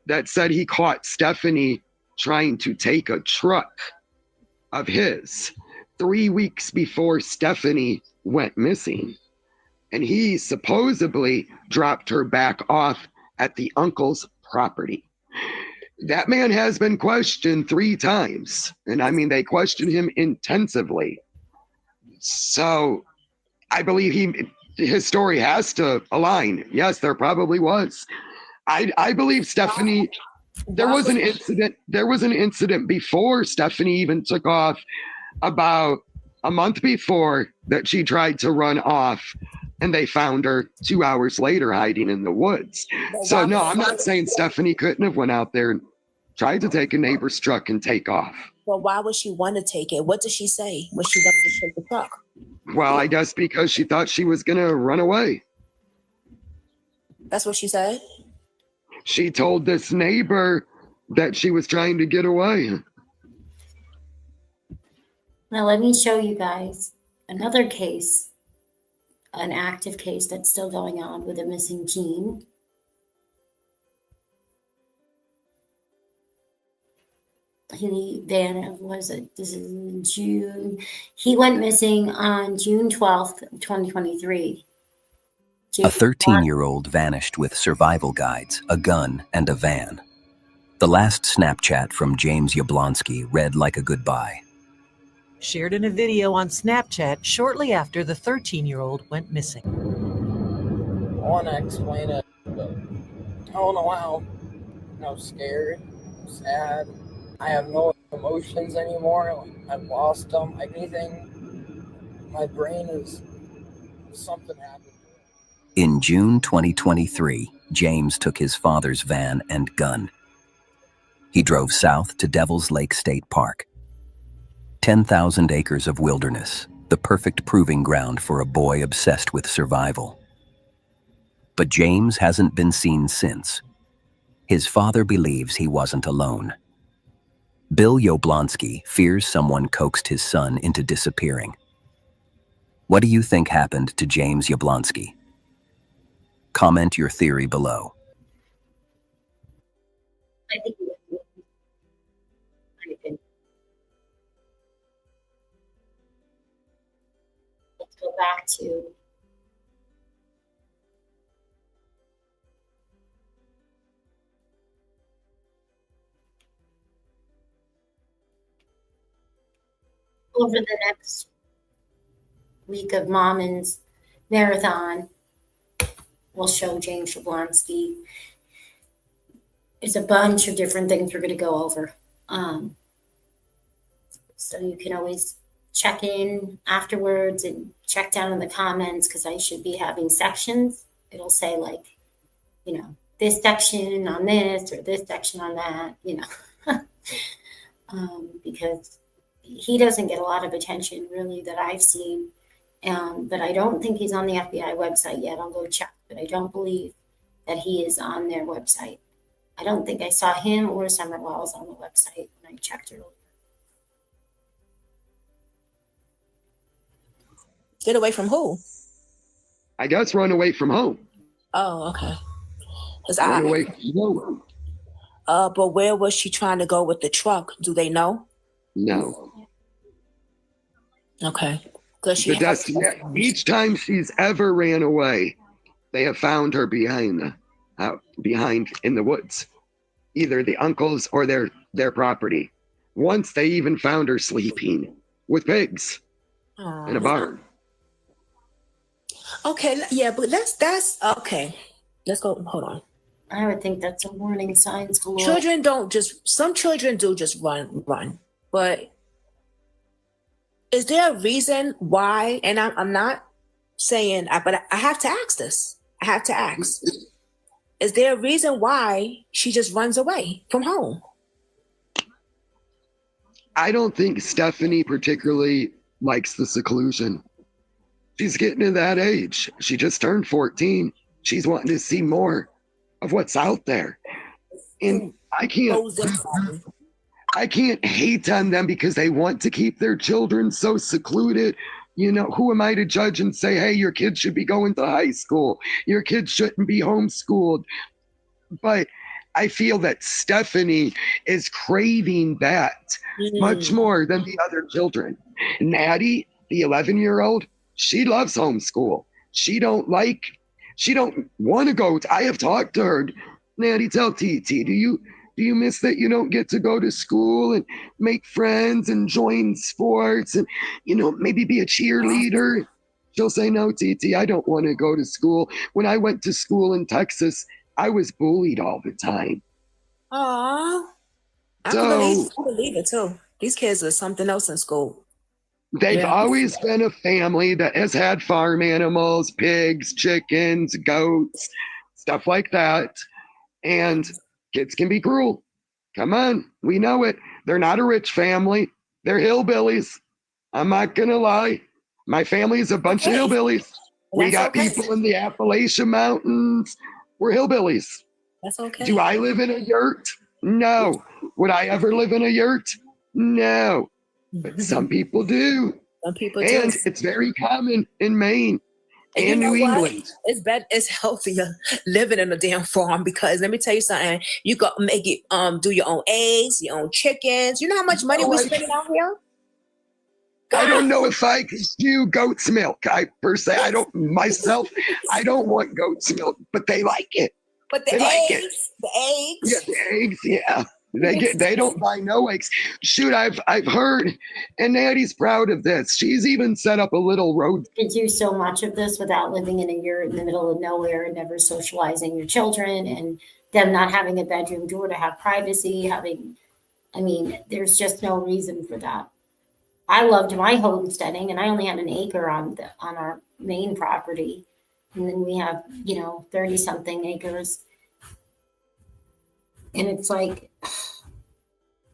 that said he caught Stefanie trying to take a truck of his 3 weeks before Stefanie went missing. And he supposedly dropped her back off at the uncle's property. That man has been questioned 3 times. And I mean, they questioned him intensively. So I believe his story has to align. Yes, there probably was. I believe Stefanie, there was an incident before Stefanie even took off, about a month before, that she tried to run off, and they found her 2 hours later hiding in the woods. So no, I'm not saying Stefanie couldn't have went out there and tried to take a neighbor's truck and take off. Well, why would she want to take it? What did she say when she wanted to take the truck? Well, I guess because she thought she was going to run away. That's what she said? She told this neighbor that she was trying to get away. Now let me show you guys another case, an active case that's still going on with a missing teen. This is in June. He went missing on June 12th, 2023. A 13-year-old vanished with survival guides, a gun, and a van. The last Snapchat from James Yoblonski read like a goodbye. Shared in a video on Snapchat shortly after the 13-year-old went missing. I want to explain it, but I don't know how. I'm scared, sad. I have no emotions anymore. I've lost them. Anything. My brain is, something happened. In June 2023, James took his father's van and gun. He drove south to Devil's Lake State Park. 10,000 acres of wilderness, the perfect proving ground for a boy obsessed with survival. But James hasn't been seen since. His father believes he wasn't alone. Bill Yoblonski fears someone coaxed his son into disappearing. What do you think happened to James Yoblonski? Comment your theory below. I think let's go back to over the next week of Mommin's marathon. We'll show James Yoblonski. There's a bunch of different things we're going to go over. So you can always check in afterwards and check down in the comments, because I should be having sections. It'll say like, this section on this or this section on that, because he doesn't get a lot of attention really that I've seen. But I don't think he's on the FBI website yet. I'll go check, but I don't believe that he is on their website. I don't think I saw him or Summer Wells on the website when I checked earlier. Get away from who? I guess run away from home. Oh, okay. Run away from home. But where was she trying to go with the truck? Do they know? No. Okay. Each time she's ever ran away, they have found her behind in the woods, either the uncle's or their property. Once they even found her sleeping with pigs in a barn. Okay, yeah, but that's okay. Let's go. Hold on. I would think that's a warning signs galore. Some children do just run, but is there a reason why? And I'm not saying, but I have to ask this. I have to ask. Is there a reason why she just runs away from home? I don't think Stefanie particularly likes the seclusion. She's getting to that age. She just turned 14. She's wanting to see more of what's out there. And I can't hate on them because they want to keep their children so secluded. Who am I to judge and say, hey, your kids should be going to high school. Your kids shouldn't be homeschooled. But I feel that Stefanie is craving that much more than the other children. Natty, the 11-year-old, she loves homeschool. She don't want to go. I have talked to her. Natty, tell TT, do you miss that you don't get to go to school and make friends and join sports and, maybe be a cheerleader? She'll say, no, TT, I don't want to go to school. When I went to school in Texas, I was bullied all the time. Aw. I believe it too. These kids are something else in school. They've always been a family that has had farm animals, pigs, chickens, goats, stuff like that. And kids can be cruel. Come on, we know it. They're not a rich family. They're hillbillies. I'm not going to lie. My family is a bunch of hillbillies. We got people in the Appalachian Mountains. We're hillbillies. That's okay. Do I live in a yurt? No. Would I ever live in a yurt? No. But some people do. Some people do. And it's very common in Maine and New England. It's better. It's healthier living in a damn farm because let me tell you something. You got make it do your own eggs, your own chickens. You know how much money we spending out here? I don't know if I could do goat's milk. I don't want goat's milk, but they like it. But the eggs. Yeah, the eggs, yeah. They don't buy no eggs. Shoot, I've heard, and Natty's proud of this. She's even set up a little road. You do so much of this without living in a yurt in the middle of nowhere and never socializing your children and them not having a bedroom door to have privacy, there's just no reason for that. I loved my homesteading, and I only had an acre on our main property. And then we have, 30 something acres. And it's like,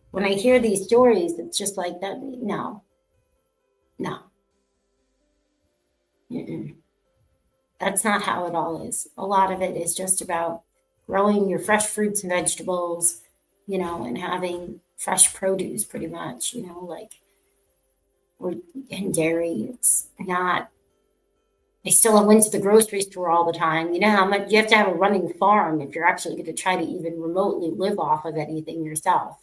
when I hear these stories, it's just like that. No. Mm-mm. That's not how it all is. A lot of it is just about growing your fresh fruits and vegetables, and having fresh produce pretty much, and dairy. It's not. I still went to the grocery store all the time. You know how much you have to have a running farm if you're actually going to try to even remotely live off of anything yourself.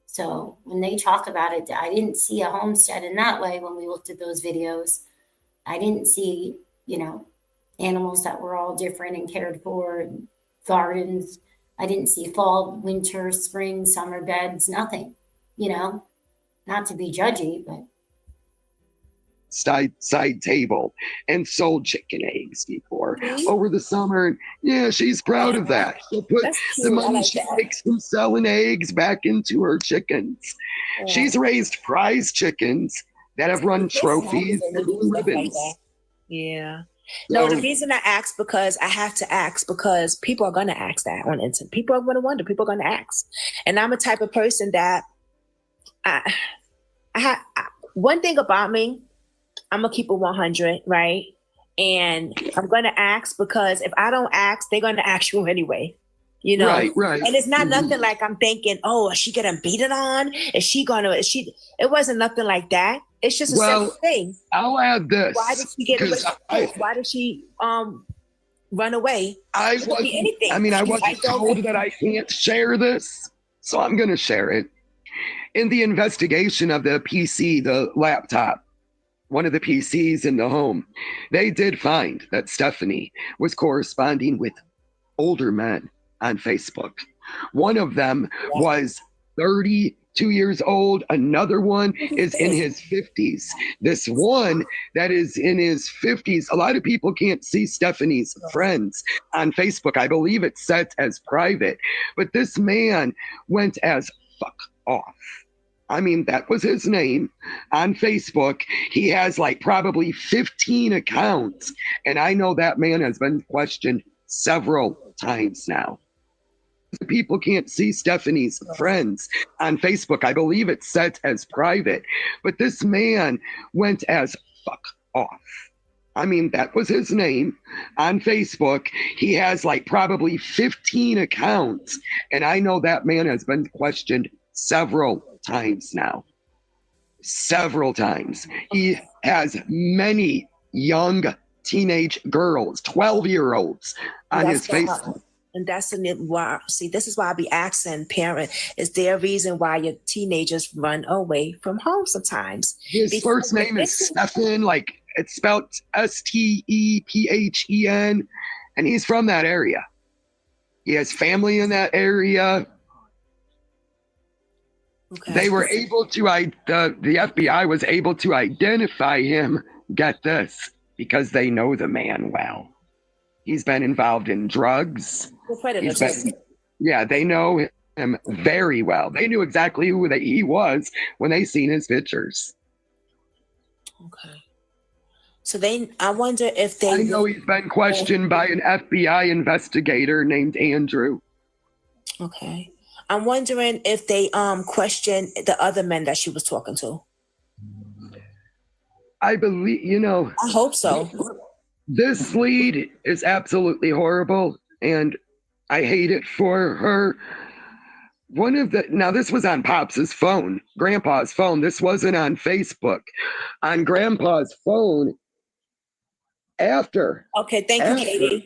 So when they talk about it, I didn't see a homestead in that way when we looked at those videos. I didn't see, animals that were all different and cared for, and gardens. I didn't see fall, winter, spring, summer beds, nothing, not to be judgy, but side table and sold chicken eggs before over the summer. Yeah, she's proud of that. She'll put the money she makes from selling eggs back into her chickens. Yeah. She's raised prize chickens that have run trophies and blue ribbons. Yeah. No, the reason I ask because I have to ask because people are going to ask that on internet. People are going to wonder. People are going to ask. And I'm a type of person that one thing about me, I'm going to keep it 100, right? And I'm going to ask because if I don't ask, they're going to ask you anyway. Right. And it's not nothing like I'm thinking, is she getting beaten on? It wasn't nothing like that. It's just a simple thing. I'll add this. Why did she get away? Why did she run away? I wasn't told that I can't share this, so I'm going to share it. In the investigation of the PC, the laptop, one of the PCs in the home, they did find that Stefanie was corresponding with older men on Facebook. One of them was 32 years old. Another one is in his 50s. This one that is in his 50s, a lot of people can't see Stefanie's friends on Facebook. I believe it's set as private, but this man went as fuck off. That was his name on Facebook. He has probably 15 accounts. And I know that man has been questioned several times now. People can't see Stefanie's friends on Facebook. I believe it's set as private. But this man went as fuck off. That was his name on Facebook. He has probably 15 accounts. And I know that man has been questioned several times now. Several times. He has many young teenage girls, 12-year-olds on his Facebook. And that's why, see, this is why I be asking parent, is there a reason why your teenagers run away from home sometimes? His first name is Stefan, like it's spelled Stephen, and he's from that area. He has family in that area. Okay. They were able to, the FBI was able to identify him, get this, because they know the man well. He's been involved in drugs. Yeah, they know him very well. They knew exactly who he was when they seen his pictures. Okay. So I wonder if they... I know he's been questioned by an FBI investigator named Andrew. Okay. I'm wondering if they questioned the other men that she was talking to. I believe, I hope so. This lead is absolutely horrible, and I hate it for her. Now this was on Pops's phone, Grandpa's phone. This wasn't on Facebook. On Grandpa's phone, after Katie.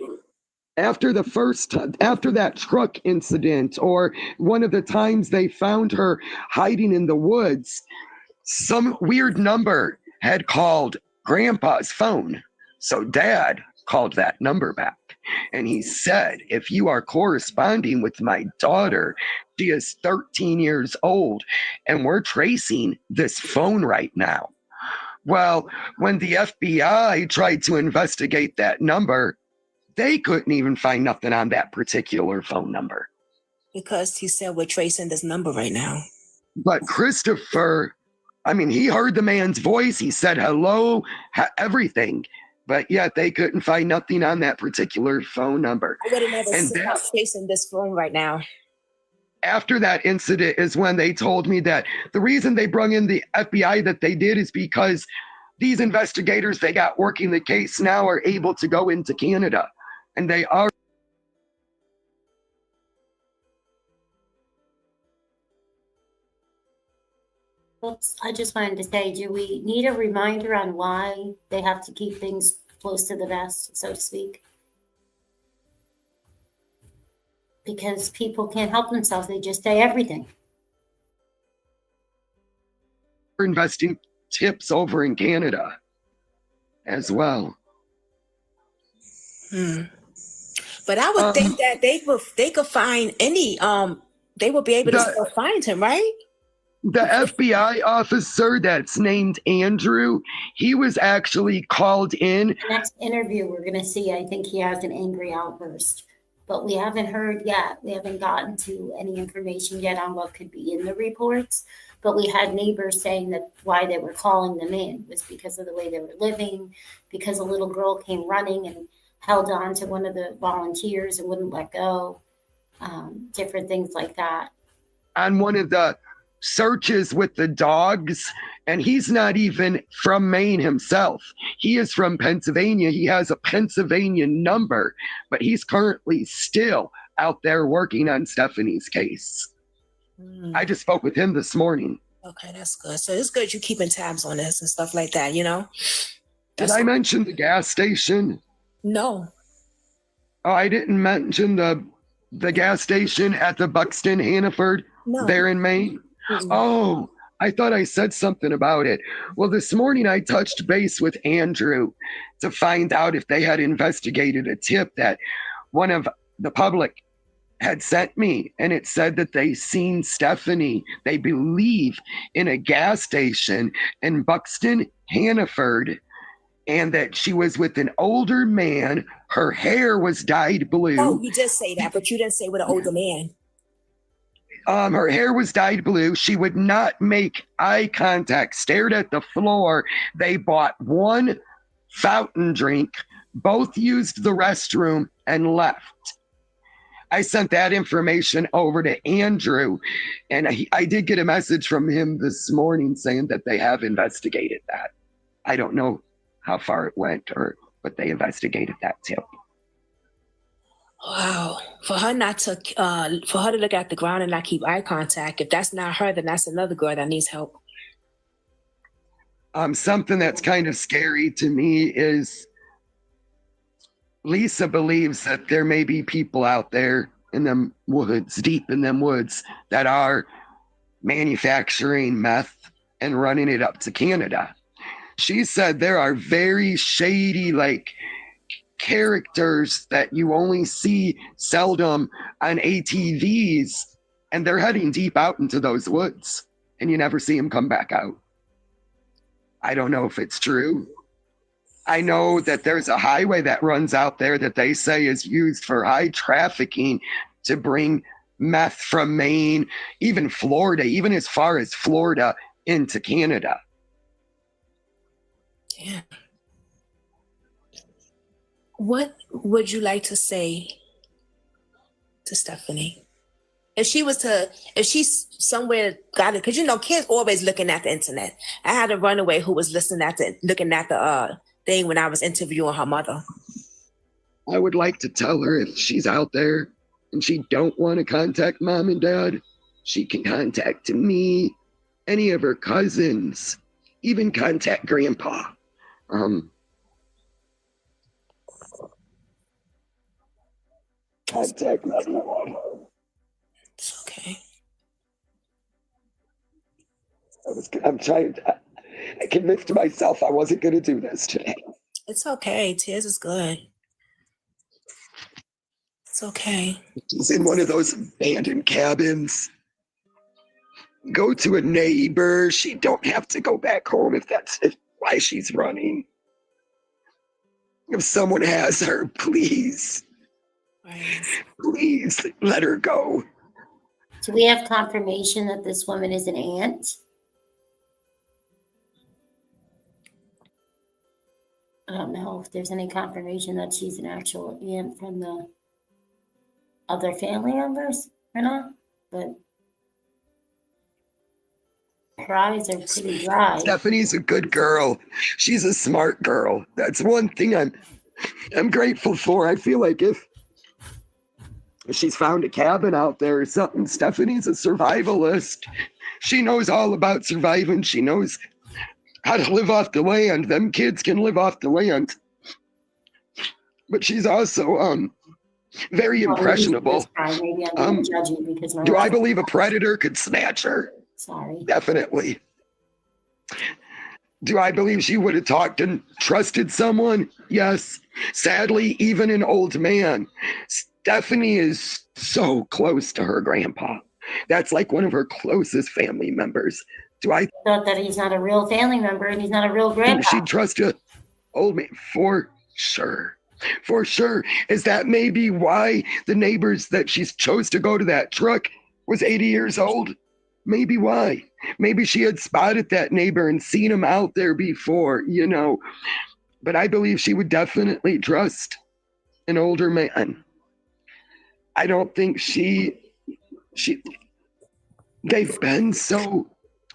After that truck incident, or one of the times they found her hiding in the woods, some weird number had called Grandpa's phone. So Dad called that number back, and he said, if you are corresponding with my daughter, she is 13 years old, and we're tracing this phone right now. Well, when the FBI tried to investigate that number, they couldn't even find nothing on that particular phone number. Because he said we're tracing this number right now. But Christopher, he heard the man's voice. He said hello, everything. But yet they couldn't find nothing on that particular phone number. I would have never seen us tracing this phone right now. After that incident is when they told me that the reason they brought in the FBI that they did is because these investigators they got working the case now are able to go into Canada. And they are. I just wanted to say, do we need a reminder on why they have to keep things close to the vest, so to speak? Because people can't help themselves. They just say everything. We're investing tips over in Canada as well. But I would think that they could find any, they would be able to still find him, right? The FBI officer that's named Andrew, he was actually called in. The next interview we're going to see, I think he has an angry outburst. But we haven't heard yet. We haven't gotten to any information yet on what could be in the reports. But we had neighbors saying that why they were calling them in was because of the way they were living, because a little girl came running and held on to one of the volunteers and wouldn't let go, different things like that. On one of the searches with the dogs, and he's not even from Maine himself. He is from Pennsylvania. He has a Pennsylvania number, but he's currently still out there working on Stefanie's case. I just spoke with him this morning. Okay, that's good. So it's good you keeping tabs on this and stuff like that, Did I mention the gas station? No. Oh, I didn't mention the gas station at the Buxton Hannaford there in Maine? Mm-hmm. Oh, I thought I said something about it. Well, this morning I touched base with Andrew to find out if they had investigated a tip that one of the public had sent me, and it said that they seen Stefanie, they believe, in a gas station in Buxton Hannaford, and that she was with an older man. Her hair was dyed blue. Oh, you did say that, but you didn't say with an older man. Her hair was dyed blue. She would not make eye contact, stared at the floor. They bought one fountain drink, both used the restroom, and left. I sent that information over to Andrew, and I did get a message from him this morning saying that they have investigated that. I don't know how far it went, but they investigated that tip. Wow. For her to look at the ground and not keep eye contact, if that's not her, then that's another girl that needs help. Something that's kind of scary to me is Lisa believes that there may be people out there in them woods, deep in them woods, that are manufacturing meth and running it up to Canada. She said there are very shady, like, characters that you only see seldom on ATVs, and they're heading deep out into those woods, and you never see them come back out. I don't know if it's true. I know that there's a highway that runs out there that they say is used for high trafficking to bring meth from Maine, even Florida, even as far as Florida into Canada. Yeah. What would you like to say to Stefanie? If she's somewhere got it, because kids always looking at the internet. I had a runaway who was looking at the thing when I was interviewing her mother. I would like to tell her if she's out there and she don't want to contact mom and dad, she can contact me, any of her cousins, even contact grandpa. Contact my mom. It's okay. I convinced myself I wasn't going to do this today. It's okay. Tears is good. It's okay. She's in one of those abandoned cabins. Go to a neighbor. She don't have to go back home if that's why she's running. If someone has her, please. Please let her go. Do we have confirmation that this woman is an aunt? I don't know if there's any confirmation that she's an actual aunt from the other family members or not, but her eyes are pretty dry. Stefanie's a good girl. She's a smart girl. That's one thing I'm grateful for. I feel like if she's found a cabin out there or something, Stefanie's a survivalist. She knows all about surviving. She knows how to live off the land. Them kids can live off the land. But she's also very impressionable. Maybe I'm judging because do I believe a predator could snatch her? Sorry. Definitely. Do I believe she would have talked and trusted someone? Yes. Sadly, even an old man. Stefanie is so close to her grandpa. That's like one of her closest family members. Do I thought that he's not a real family member and he's not a real grandpa? She'd trust a old man for sure. For sure. Is that maybe why the neighbors that she's chose to go to that truck was 80 years old? Maybe why. Maybe she had spotted that neighbor and seen him out there before, But I believe she would definitely trust an older man. I don't think they've been so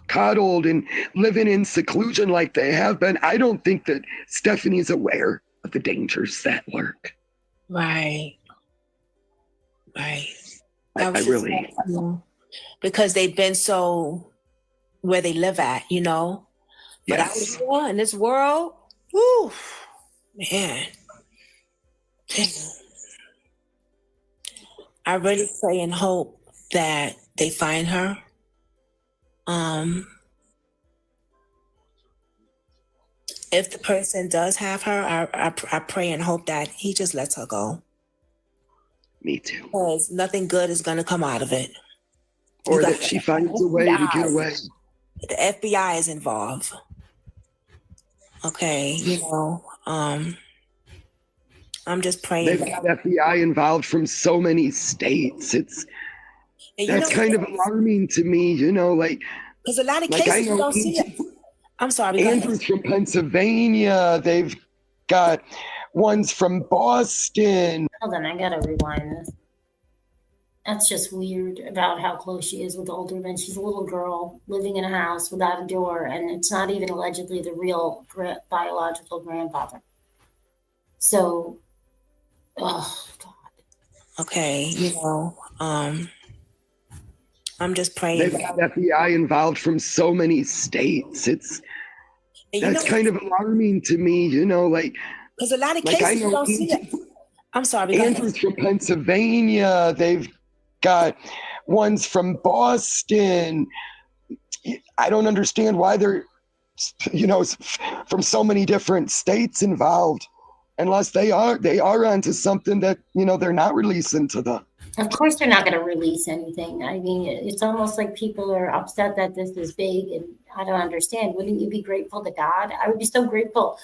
coddled and living in seclusion like they have been. I don't think that Stefanie's aware of the dangers that lurk. Right. I really, because they've been so where they live at, But yes. out here in this world, whew, man. I really pray and hope that they find her. If the person does have her, I pray and hope that he just lets her go. Me too. Because nothing good is going to come out of it. Or that she finds a way to get away. The FBI is involved. Okay, I'm just praying. They've got FBI involved from so many states. That's kind of alarming to me, because a lot of cases you don't see it. I'm sorry. Andrew's from Pennsylvania. They've got ones from Boston. Hold on, I gotta rewind this. That's just weird about how close she is with the older men. She's a little girl living in a house without a door, and it's not even allegedly the real biological grandfather. So, oh God. Okay, I'm just praying. They've got FBI involved from so many states. That's kind of alarming to me, because a lot of cases you don't see it. I'm sorry. go ahead. Andrew's from Pennsylvania. They've got ones from Boston. I don't understand why they're, from so many different states involved, unless they are onto something that, they're not releasing to the. Of course, they're not going to release anything. I mean, it's almost like people are upset that this is big, and I don't understand. Wouldn't you be grateful to God? I would be so grateful.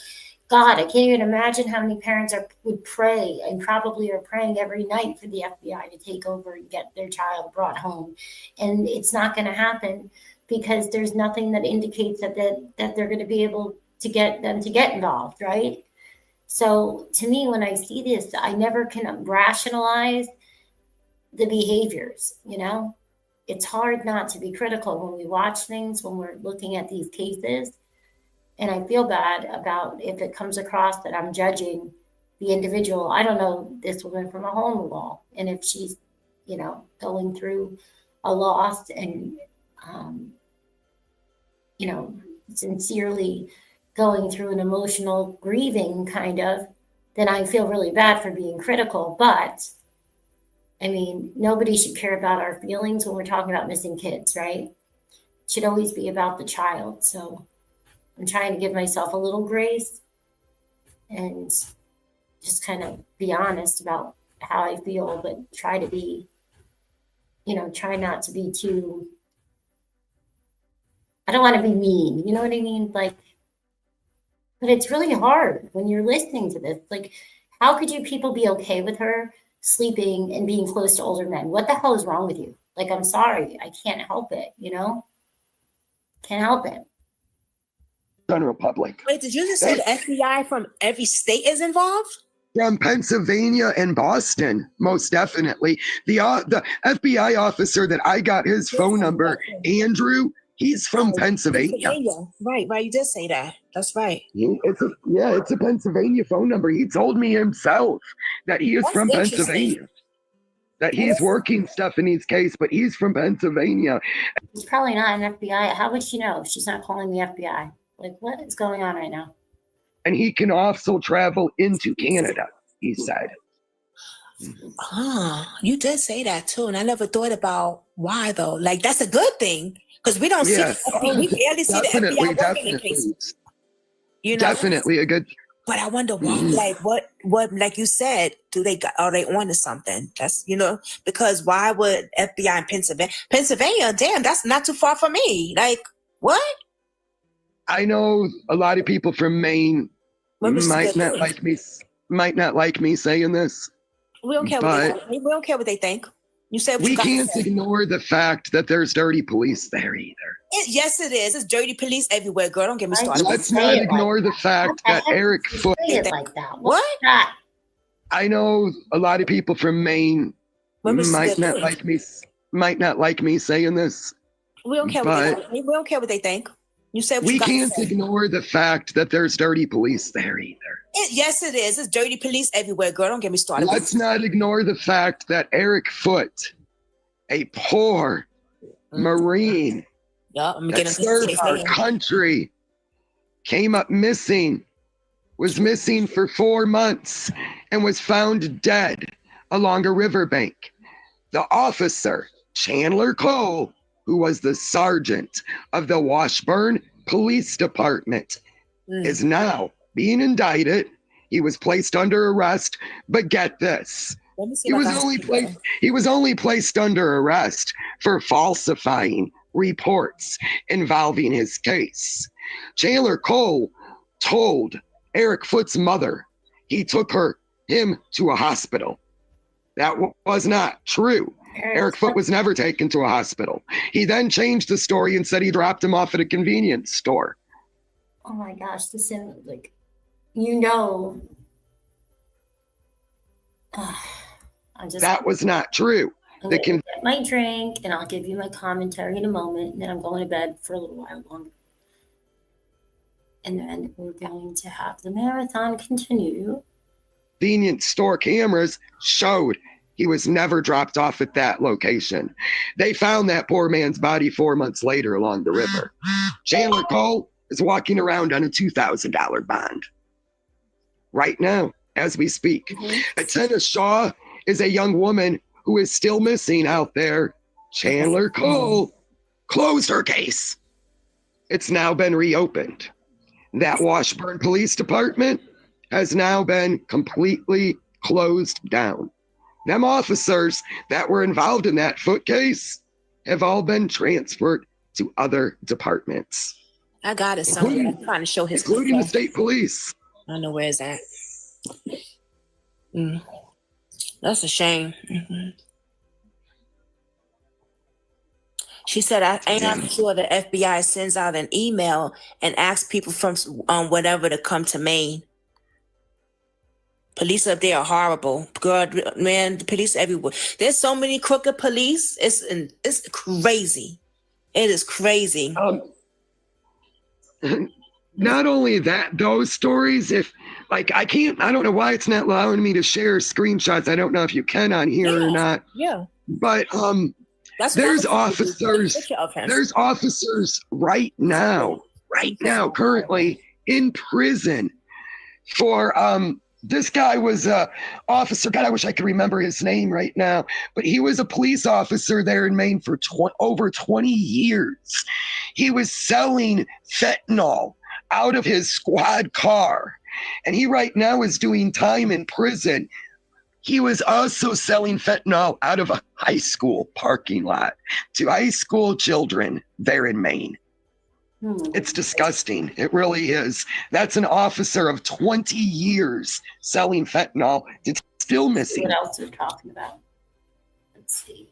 God, I can't even imagine how many parents would pray and probably are praying every night for the FBI to take over and get their child brought home. And it's not going to happen because there's nothing that indicates that they're going to be able to get them to get involved, right? So to me, when I see this, I never can rationalize the behaviors, It's hard not to be critical when we watch things, when we're looking at these cases. And I feel bad about if it comes across that I'm judging the individual. I don't know this woman from a hole in the wall. And if she's, going through a loss and, sincerely going through an emotional grieving kind of, then I feel really bad for being critical. But I mean, nobody should care about our feelings when we're talking about missing kids, right? It should always be about the child. So I'm trying to give myself a little grace and just kind of be honest about how I feel, but try to be, try not to be too, I don't want to be mean, you know what I mean? But it's really hard when you're listening to this. How could you people be okay with her sleeping and being close to older men? What the hell is wrong with you? I'm sorry, I can't help it, Can't help it. General public. Wait, did you just say the FBI from every state is involved? From Pennsylvania and Boston, most definitely. The FBI officer that I got his phone number, Andrew, he's from Pennsylvania. Right. You did say that. That's right. It's a Pennsylvania phone number. He told me himself that he is from Pennsylvania. That he's working Stefanie's case, but he's from Pennsylvania. He's probably not an FBI. How would she know if she's not calling the FBI? What is going on right now? And he can also travel into Canada, he said. You did say that too. And I never thought about why though. That's a good thing. Because we don't see the FBI. We barely see the FBI working in cases. Definitely a good. But I wonder why, what, like you said, are they on to something? That's, because why would FBI in Pennsylvania, damn, that's not too far from me. What? I know a lot of people from Maine might not like me saying this. We don't care what they think. You said we can't ignore the fact that there's dirty police there either. Yes, it is. It's dirty police everywhere, girl. Don't get me started. Let's not ignore the fact that Eric Foot. Say it like that. What? I know a lot of people from Maine might not like me saying this. We don't care what they think. You said we can't ignore the fact that there's dirty police there either. Yes, it is. It's dirty police everywhere, girl. Don't get me started. Let's not ignore the fact that Eric Foot, a poor Marine that served our country, came up missing, was missing for 4 months, and was found dead along a riverbank. The officer, Chandler Cole, who was the sergeant of the Washburn Police Department, is now being indicted. He was placed under arrest, but get this. He was only placed under arrest for falsifying reports involving his case. Chandler Cole told Eric Foot's mother he took him to a hospital. That was not true. Eric Foot was never taken to a hospital. He then changed the story and said he dropped him off at a convenience store. Oh my gosh, listen, that was not true. I'm gonna get my drink and I'll give you my commentary in a moment, and then I'm going to bed for a little while longer. And then we're going to have the marathon continue. Convenience store cameras showed he was never dropped off at that location. They found that poor man's body 4 months later along the river. Chandler Cole is walking around on a $2,000 bond right now. as we speak. Atena Shaw is a young woman who is still missing out there. Chandler Cole closed her case. It's now been reopened. That Washburn Police Department has now been completely closed down. Them officers that were involved in that foot case have all been transferred to other departments. I got it somewhere. I'm trying to show his including the state police. I don't know where it's at. That's a shame. She said, I'm sure the FBI sends out an email and asks people from whatever to come to Maine. Police up there are horrible. God, man, the police everywhere. There's so many crooked police. It's crazy. It is crazy. Not only that, those stories, if like I don't know why it's not allowing me to share screenshots. I don't know if you can on here or not. Yeah. But there's officers right now, currently in prison for this guy was a officer. God, I wish I could remember his name right now, but he was a police officer there in Maine for over 20 years. He was selling fentanyl out of his squad car, and he right now is doing time in prison. He was also selling fentanyl out of a high school parking lot to high school children there in Maine. It's disgusting. It really is. That's an officer of 20 years selling fentanyl. It's still missing. What else are we talking about? Let's see.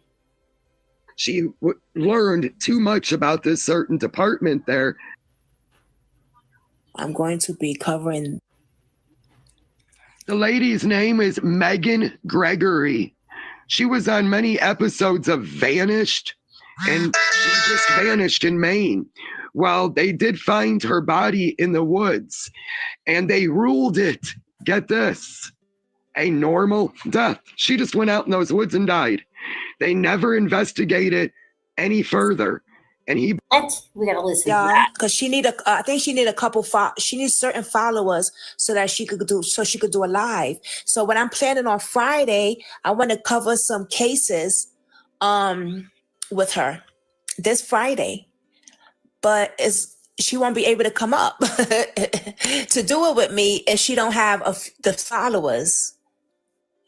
She learned too much about this certain department there. I'm going to be covering. The lady's name is Megan Gregory. She was on many episodes of Vanished, and she just vanished in Maine. Well, they did find her body in the woods, and they ruled it, get this, a normal death. She just went out in those woods and died. They never investigated any further. And we gotta listen to that because she need I think she need a couple. She needs certain followers so that she could do a live. So what I'm planning on Friday, I want to cover some cases, with her this Friday, but she won't be able to come up to do it with me if she don't have the followers.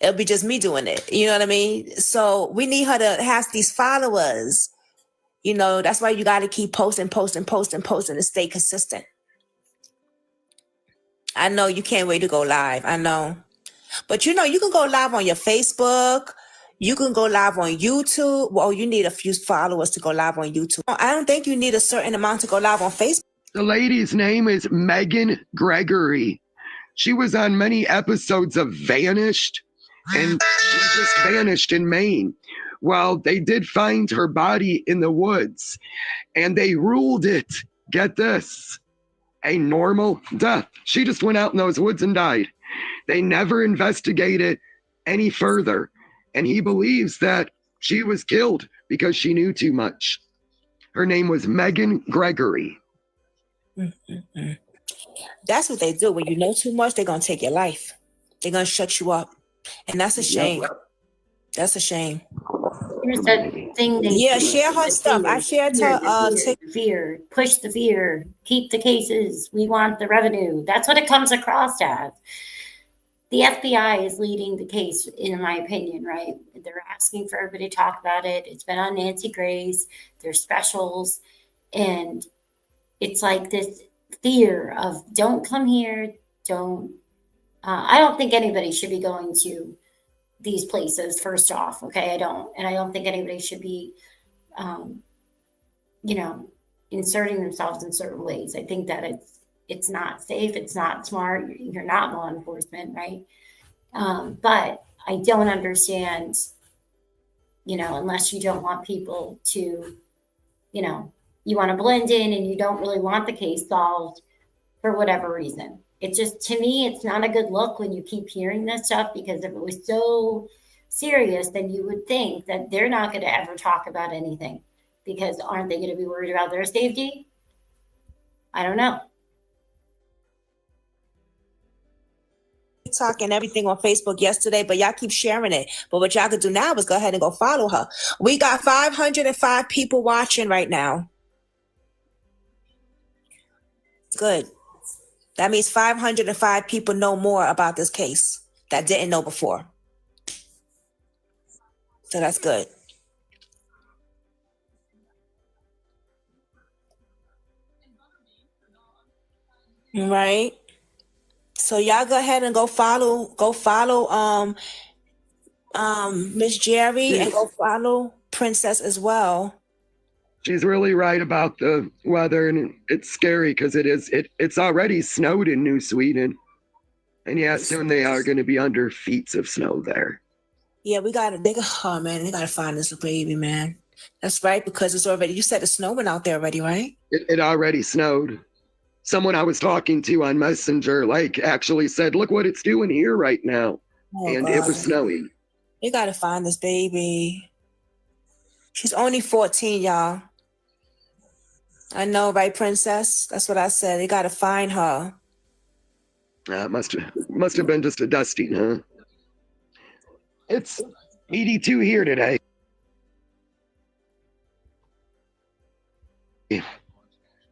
It'll be just me doing it. You know what I mean? So we need her to have these followers. You know, that's why you got to keep posting to stay consistent. I know you can't wait to go live. I know. But you know, you can go live on your Facebook. You can go live on YouTube. Well, you need a few followers to go live on YouTube. I don't think you need a certain amount to go live on Facebook. The lady's name is Megan Gregory. She was on many episodes of Vanished, and she just vanished in Maine. Well, they did find her body in the woods, and they ruled it, get this, a normal death. She just went out in those woods and died. They never investigated any further, and he believes that she was killed because she knew too much. Her name was Megan Gregory. That's what they do. When you know too much, they're going to take your life. They're going to shut you up. And that's a shame. That's a shame. Here's that thing. Share her stuff. I shared her. Fear, push the fear, keep the cases. We want the revenue. That's what it comes across as. The FBI is leading the case, in my opinion, right? They're asking for everybody to talk about it. It's been on Nancy Grace. There's specials. And it's like this fear of don't come here. I don't think anybody should be going to these places, first off. Okay, I don't. And I don't think anybody should be, inserting themselves in certain ways. I think that it's not safe. It's not smart. You're not law enforcement, right? But I don't understand, unless you don't want people to, you want to blend in and you don't really want the case solved for whatever reason. It's just, to me, it's not a good look when you keep hearing this stuff, because if it was so serious, then you would think that they're not going to ever talk about anything, because aren't they going to be worried about their safety? I don't know. TikTok and everything on Facebook yesterday, but y'all keep sharing it. But what y'all could do now is go ahead and go follow her. We got 505 people watching right now. Good. That means 505 people know more about this case that didn't know before. So that's good. Right. So y'all go ahead and go follow Miss Jerry and go follow Princess as well. She's really right about the weather, and it's scary because it's already snowed in New Sweden. And yeah, soon they are going to be under feet of snow there. Yeah, they gotta find this baby, man. That's right, because it's already, you said it's snowing out there already, right? It already snowed. Someone I was talking to on Messenger, actually said, look what it's doing here right now. Oh, and God. It was snowing. You gotta find this baby. She's only 14, y'all. I know, right, Princess? That's what I said. You gotta find her. Must have been just a dusting, huh? It's 82 here today.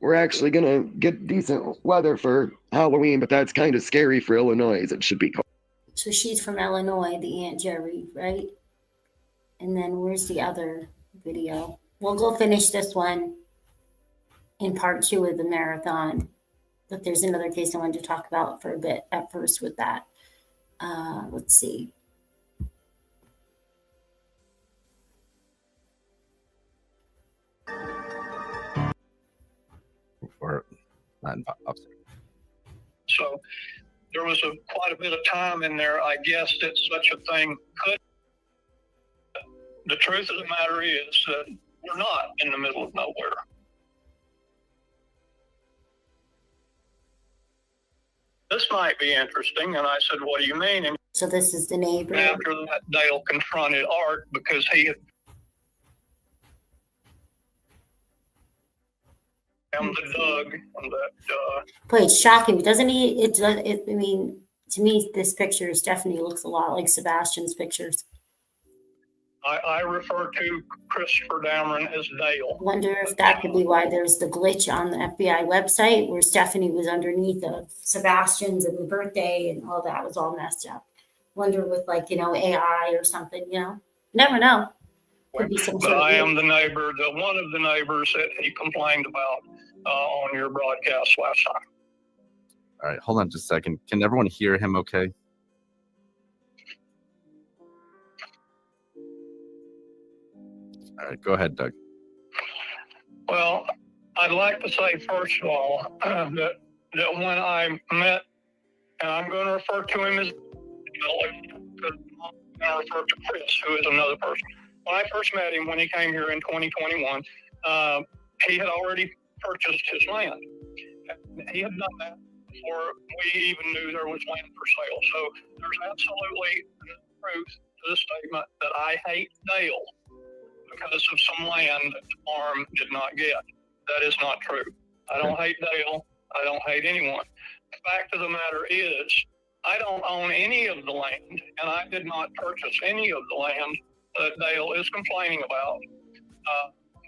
We're actually gonna get decent weather for Halloween, but that's kind of scary for Illinois. It should be cold. So she's from Illinois, the Aunt Jerry, right? And then where's the other video? We'll go finish this one in part 2 of the marathon. But there's another case I wanted to talk about for a bit at first with that. Let's see. So there was quite a bit of time in there, I guess, that such a thing could. The truth of the matter is that we're not in the middle of nowhere. This might be interesting. And I said, what do you mean? And so this is the neighbor. After that, Dale confronted Art because he had the Doug and that. Boy, it's shocking, doesn't he? I mean, to me, this picture definitely looks a lot like Sebastian's pictures. I refer to Christopher Damron as Dale. Wonder if that could be why there's the glitch on the FBI website where Stefanie was underneath of Sebastian's and the birthday and all that was all messed up. Wonder with AI or something, Never know. Could be some But sort of I am the neighbor, one of the neighbors that he complained about on your broadcast last time. All right, hold on just a second. Can everyone hear him okay? All right, go ahead, Doug. Well, I'd like to say, first of all, that when I met, and I'm going to refer to him as, I'm going to refer to Chris, who is another person. When I first met him, when he came here in 2021, he had already purchased his land. He had done that before we even knew there was land for sale. So there's absolutely no truth to the statement that I hate Dale because of some land that the farm did not get. That is not true. I don't hate Dale. I don't hate anyone. The fact of the matter is, I don't own any of the land, and I did not purchase any of the land that Dale is complaining about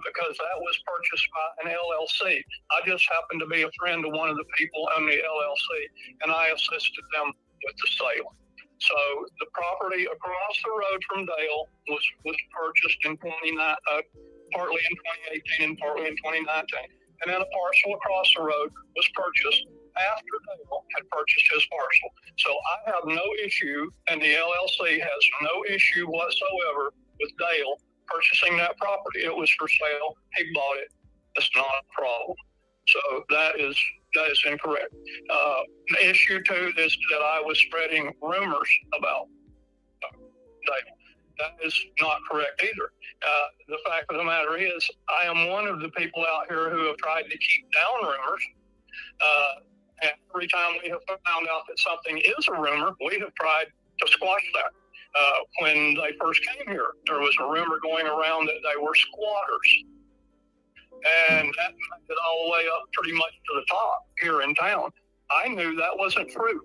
because that was purchased by an LLC. I just happened to be a friend of one of the people in the LLC, and I assisted them with the sale. So the property across the road from Dale was purchased in partly in 2018 and partly in 2019. And then a parcel across the road was purchased after Dale had purchased his parcel. So I have no issue, and the LLC has no issue whatsoever with Dale purchasing that property. It was for sale. He bought it. It's not a problem. So that is incorrect. The issue too is that I was spreading rumors about Dale. That is not correct either. The fact of the matter is, I am one of the people out here who have tried to keep down rumors. And every time we have found out that something is a rumor, we have tried to squash that. When they first came here, there was a rumor going around that they were squatters. And that made it all the way up pretty much to the top here in town. I knew that wasn't true.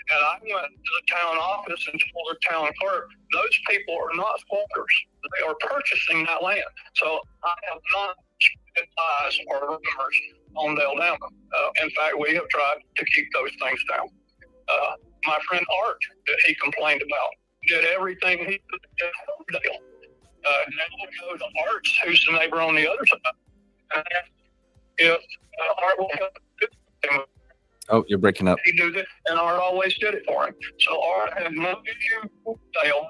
And I went to the town office and told the town clerk, those people are not squatters. They are purchasing that land. So I have not spread lies or rumors on Dale Damron. In fact, we have tried to keep those things down. My friend Art, that he complained about, did everything he could to help Dale. Now we'll go to Art, who's the neighbor on the other side. And if Art will help him, Oh, you're breaking up. he do this, and Art always did it for him. So Art had no issue with Dale.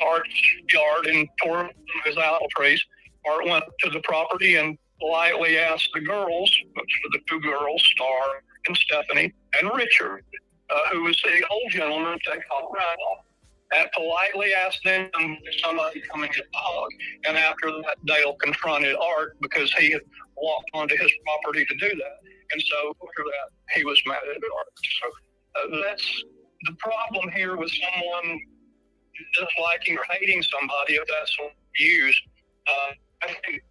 Art's yard and tore his apple trees. Art went to the property and politely asked the girls, which were the two girls, Star and Stephanie, and Richard, who was the old gentleman they called Randolph, and politely asked them if somebody come and get the hog. And after that, Dale confronted Art because he had walked onto his property to do that. And so after that, he was mad at Art. So that's the problem here with someone disliking or hating somebody, if that's what you use. I think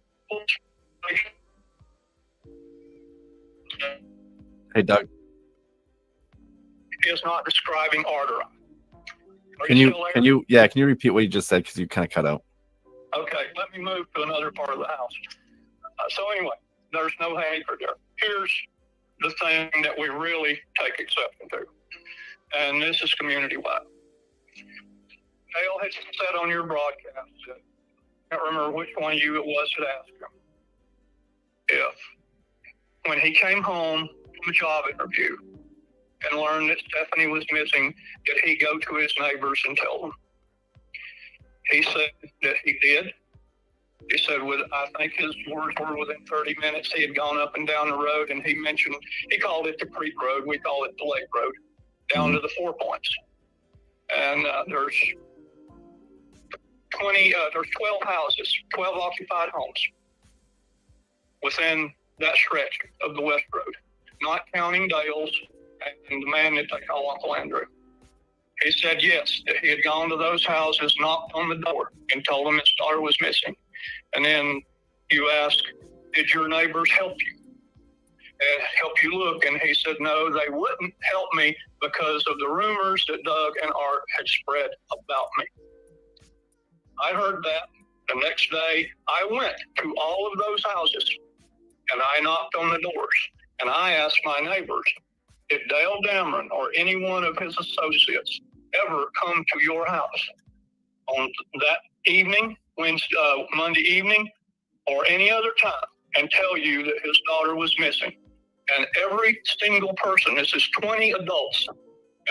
Hey, Doug. is not describing Art or I. Can you repeat what you just said, because you kind of cut out? Okay, let me move to another part of the house. So anyway, there's no hatred there. Here's the thing that we really take exception to, and this is community-wide. Dale had said on your broadcast, I can't remember which one of you it was that asked him, if when he came home from a job interview and learned that Stefanie was missing, did he go to his neighbors and tell them? He said that he did. He said, I think his words were within 30 minutes, he had gone up and down the road, and he mentioned, he called it the Creek Road, we call it the Lake Road, down to the 4 Points. And there's 12 houses, 12 occupied homes within that stretch of the West Road, not counting Dale's and the man that they call Uncle Andrew. He said yes, that he had gone to those houses, knocked on the door, and told them his daughter was missing. And then you ask, did your neighbors help you? And help you look? And he said, no, they wouldn't help me because of the rumors that Doug and Art had spread about me. I heard that. The next day, I went to all of those houses, and I knocked on the doors, and I asked my neighbors, did Dale Damron or any one of his associates ever come to your house on that evening, Monday evening, or any other time, and tell you that his daughter was missing? And every single person, this is 20 adults,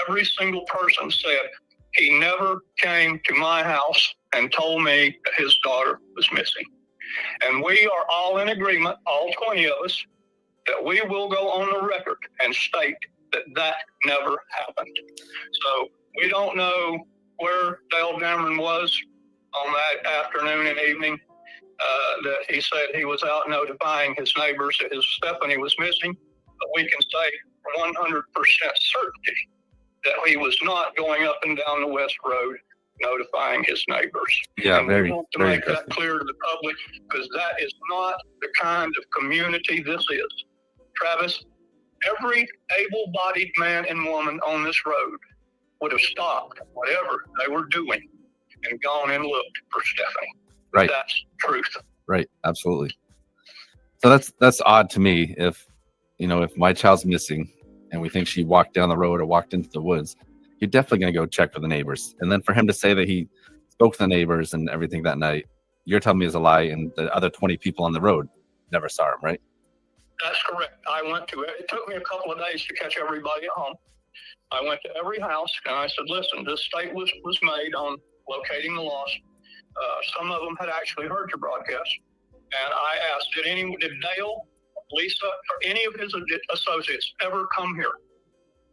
every single person said he never came to my house and told me that his daughter was missing. And we are all in agreement, all 20 of us, that we will go on the record and state that that never happened. So we don't know where Dale Damron was on that afternoon and evening that he said he was out notifying his neighbors that his Stefanie was missing, but we can say 100% certainty that he was not going up and down the West Road notifying his neighbors. Yeah, and very, we want to very make that clear to the public, because that is not the kind of community this is. Travis, every able-bodied man and woman on this road would have stopped whatever they were doing and gone and looked for Stefanie. Right. That's truth. Right. Absolutely. So that's odd to me. If my child's missing and we think she walked down the road or walked into the woods, you're definitely going to go check for the neighbors. And then for him to say that he spoke to the neighbors and everything that night, you're telling me is a lie, and the other 20 people on the road never saw him, right? That's correct. I went to it. It took me a couple of days to catch everybody at home. I went to every house and I said, listen, this state was made on locating the lost. Some of them had actually heard your broadcast. And I asked, did Dale, Lisa, or any of his associates ever come here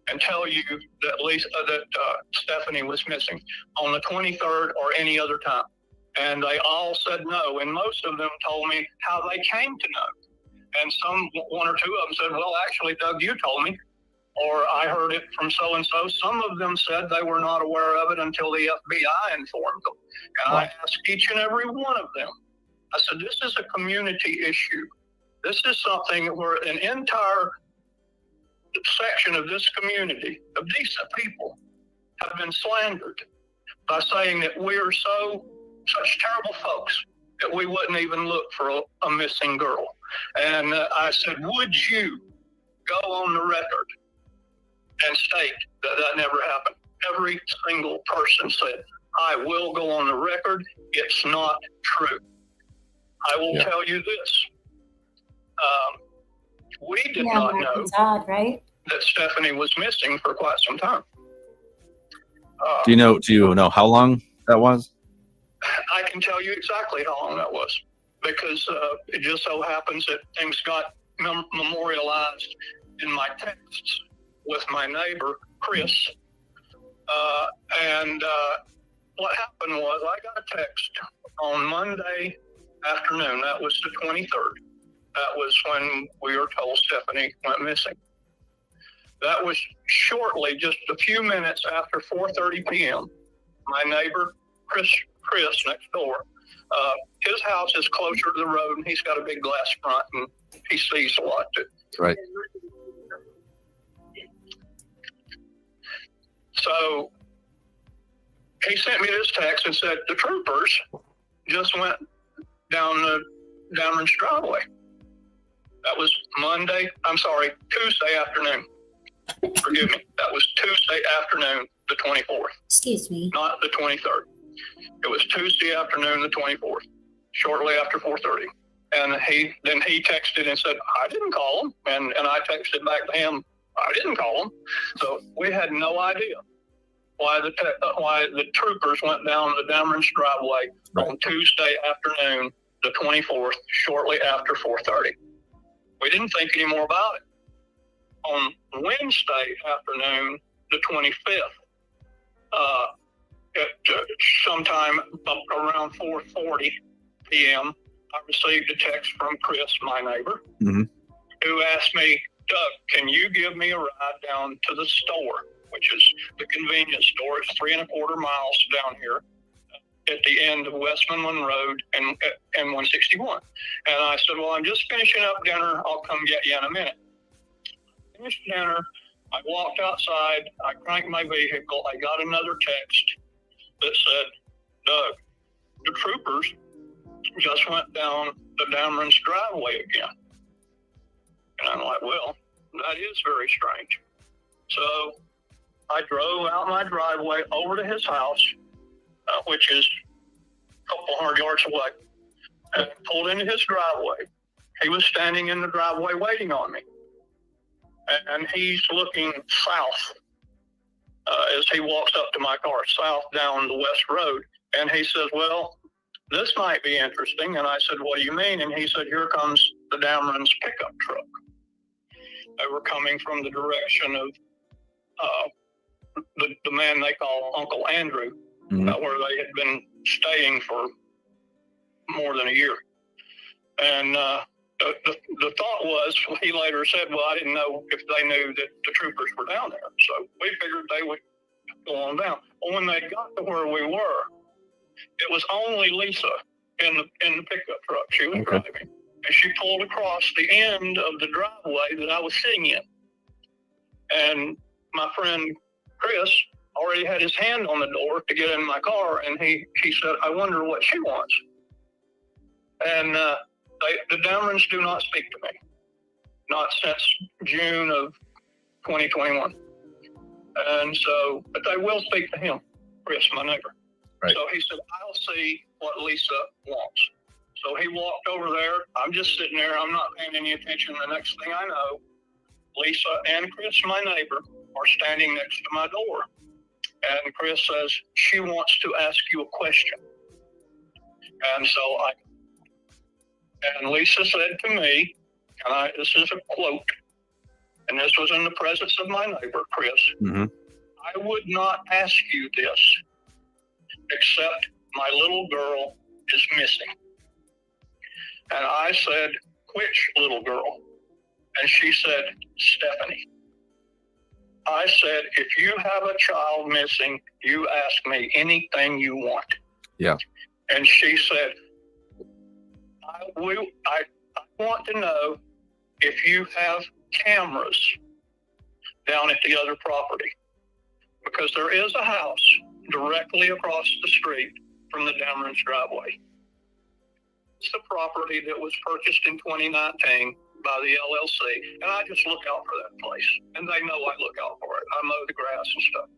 and tell you that Stefanie was missing on the 23rd or any other time? And they all said no. And most of them told me how they came to know. And one or two of them said, well, actually, Doug, you told me, or I heard it from so-and-so. Some of them said they were not aware of it until the FBI informed them. And I asked each and every one of them, I said, this is a community issue. This is something where an entire section of this community of decent people have been slandered by saying that we are such terrible folks that we wouldn't even look for a missing girl. And I said, would you go on the record and state that that never happened? Every single person said, I will go on the record. It's not true. I will tell you this. We did not know it's odd, right? that Stefanie was missing for quite some time. Do you know how long that was? I can tell you exactly how long that was, because it just so happens that things got memorialized in my texts with my neighbor, Chris. And what happened was I got a text on Monday afternoon. That was the 23rd. That was when we were told Stefanie went missing. That was shortly, just a few minutes after 4:30 p.m. My neighbor, Chris next door, his house is closer to the road, and he's got a big glass front, and he sees a lot too. Right. So he sent me this text and said, the troopers just went down the Damron's driveway. That was Tuesday afternoon. Forgive me. That was Tuesday afternoon, the 24th. Excuse me. Not the 23rd. It was Tuesday afternoon, the 24th, shortly after 4:30. And he texted and said, I didn't call him. And I texted back to him, I didn't call him. So we had no idea why the troopers went down the Damron's driveway on Tuesday afternoon, the 24th, shortly after 4:30. We didn't think any more about it. On Wednesday afternoon, the 25th, sometime around 4:40 p.m., I received a text from Chris, my neighbor, who asked me, Doug, can you give me a ride down to the store, which is the convenience store? It's 3.25 miles down here at the end of Westmoreland Road and 161. And I said, well, I'm just finishing up dinner. I'll come get you in a minute. Finished dinner. I walked outside. I cranked my vehicle. I got another text that said, Doug, the troopers just went down the Damron's driveway again. And I'm like, well, that is very strange. So I drove out my driveway over to his house, which is a couple hundred yards away, and pulled into his driveway. He was standing in the driveway waiting on me. And he's looking south as he walks up to my car, south down the west road. And he says, well, this might be interesting. And I said, what do you mean? And he said, here comes the Damron's pickup truck. They were coming from the direction of the man they call Uncle Andrew, where they had been staying for more than a year. And the thought was, he later said, well, I didn't know if they knew that the troopers were down there. So we figured they would go on down. Well, when they got to where we were, it was only Lisa in the pickup truck. She was driving. And she pulled across the end of the driveway that I was sitting in. And my friend Chris already had his hand on the door to get in my car, and he said, I wonder what she wants. And the Damrons do not speak to me, not since June of 2021. And so, but they will speak to him, Chris, my neighbor. Right. So he said, I'll see what Lisa wants. So he walked over there. I'm just sitting there. I'm not paying any attention. The next thing I know, Lisa and Chris, my neighbor, are standing next to my door. And Chris says, she wants to ask you a question. And so and Lisa said to me, this is a quote, and this was in the presence of my neighbor, Chris, I would not ask you this, except my little girl is missing. And I said, which little girl? And she said, Stefanie. I said, if you have a child missing, you ask me anything you want. Yeah. And she said, I want to know if you have cameras down at the other property, because there is a house directly across the street from the Damron's driveway. It's the property that was purchased in 2019 by the LLC, and I just look out for that place, and they know I look out for it. I mow the grass and stuff.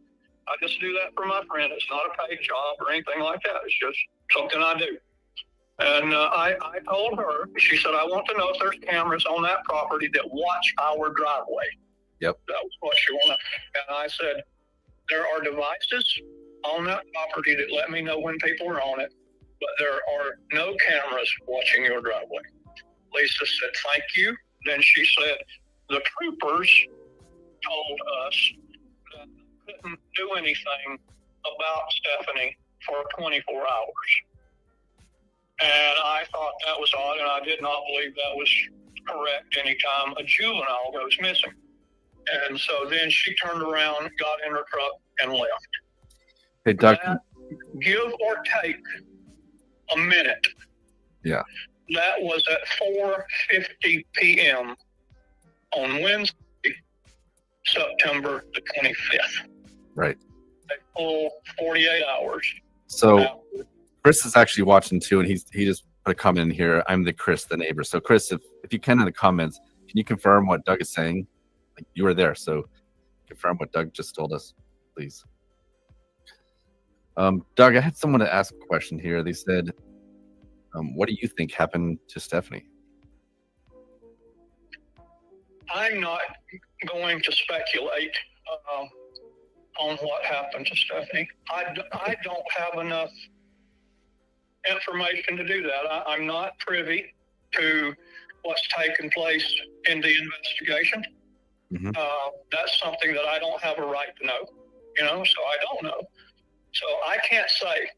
I just do that for my friend. It's not a paid job or anything like that. It's just something I do. And I told her, she said, I want to know if there's cameras on that property that watch our driveway. Yep. That was what she wanted. And I said, there are devices on that property that let me know when people are on it, but there are no cameras watching your driveway. Lisa said, thank you. Then she said, the troopers told us that they couldn't do anything about Stefanie for 24 hours. And I thought that was odd, and I did not believe that was correct anytime a juvenile goes missing. And so then she turned around, got in her truck, and left. Hey, Doug. Give or take a minute. Yeah. That was at 4:50 p.m. on Wednesday, September the 25th. Right. A full 48 hours. So Chris is actually watching too, and he just put a comment in here. I'm the Chris, the neighbor. So Chris, if you can in the comments, can you confirm what Doug is saying? Like, you were there, so confirm what Doug just told us, please. Doug, I had someone to ask a question here. They said, what do you think happened to Stefanie? I'm not going to speculate on what happened to Stefanie. I don't have enough information to do that. I'm not privy to what's taken place in the investigation. Mm-hmm. That's something that I don't have a right to know, so I don't know. So I can't say.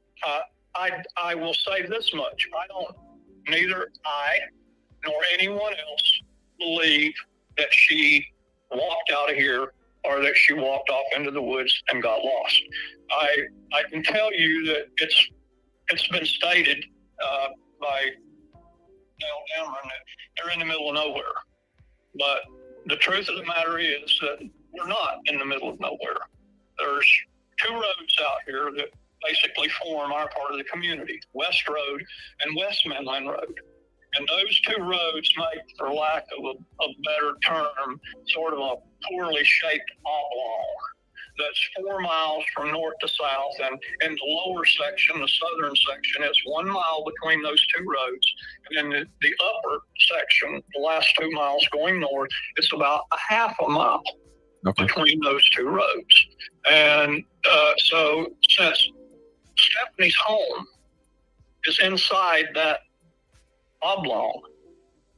I will say this much. Neither I nor anyone else believe that she walked out of here or that she walked off into the woods and got lost. I can tell you that it's been stated by Dale Damron that they're in the middle of nowhere. But the truth of the matter is that we're not in the middle of nowhere. There's two roads out here that basically form our part of the community, West Road and West Mainland Road. And those two roads make, for lack of a better term, sort of a poorly shaped oblong that's 4 miles from north to south. And in the lower section, the southern section, it's 1 mile between those two roads. And in the upper section, the last 2 miles going north, it's about a half a mile between those two roads. And so since Stefanie's home is inside that oblong,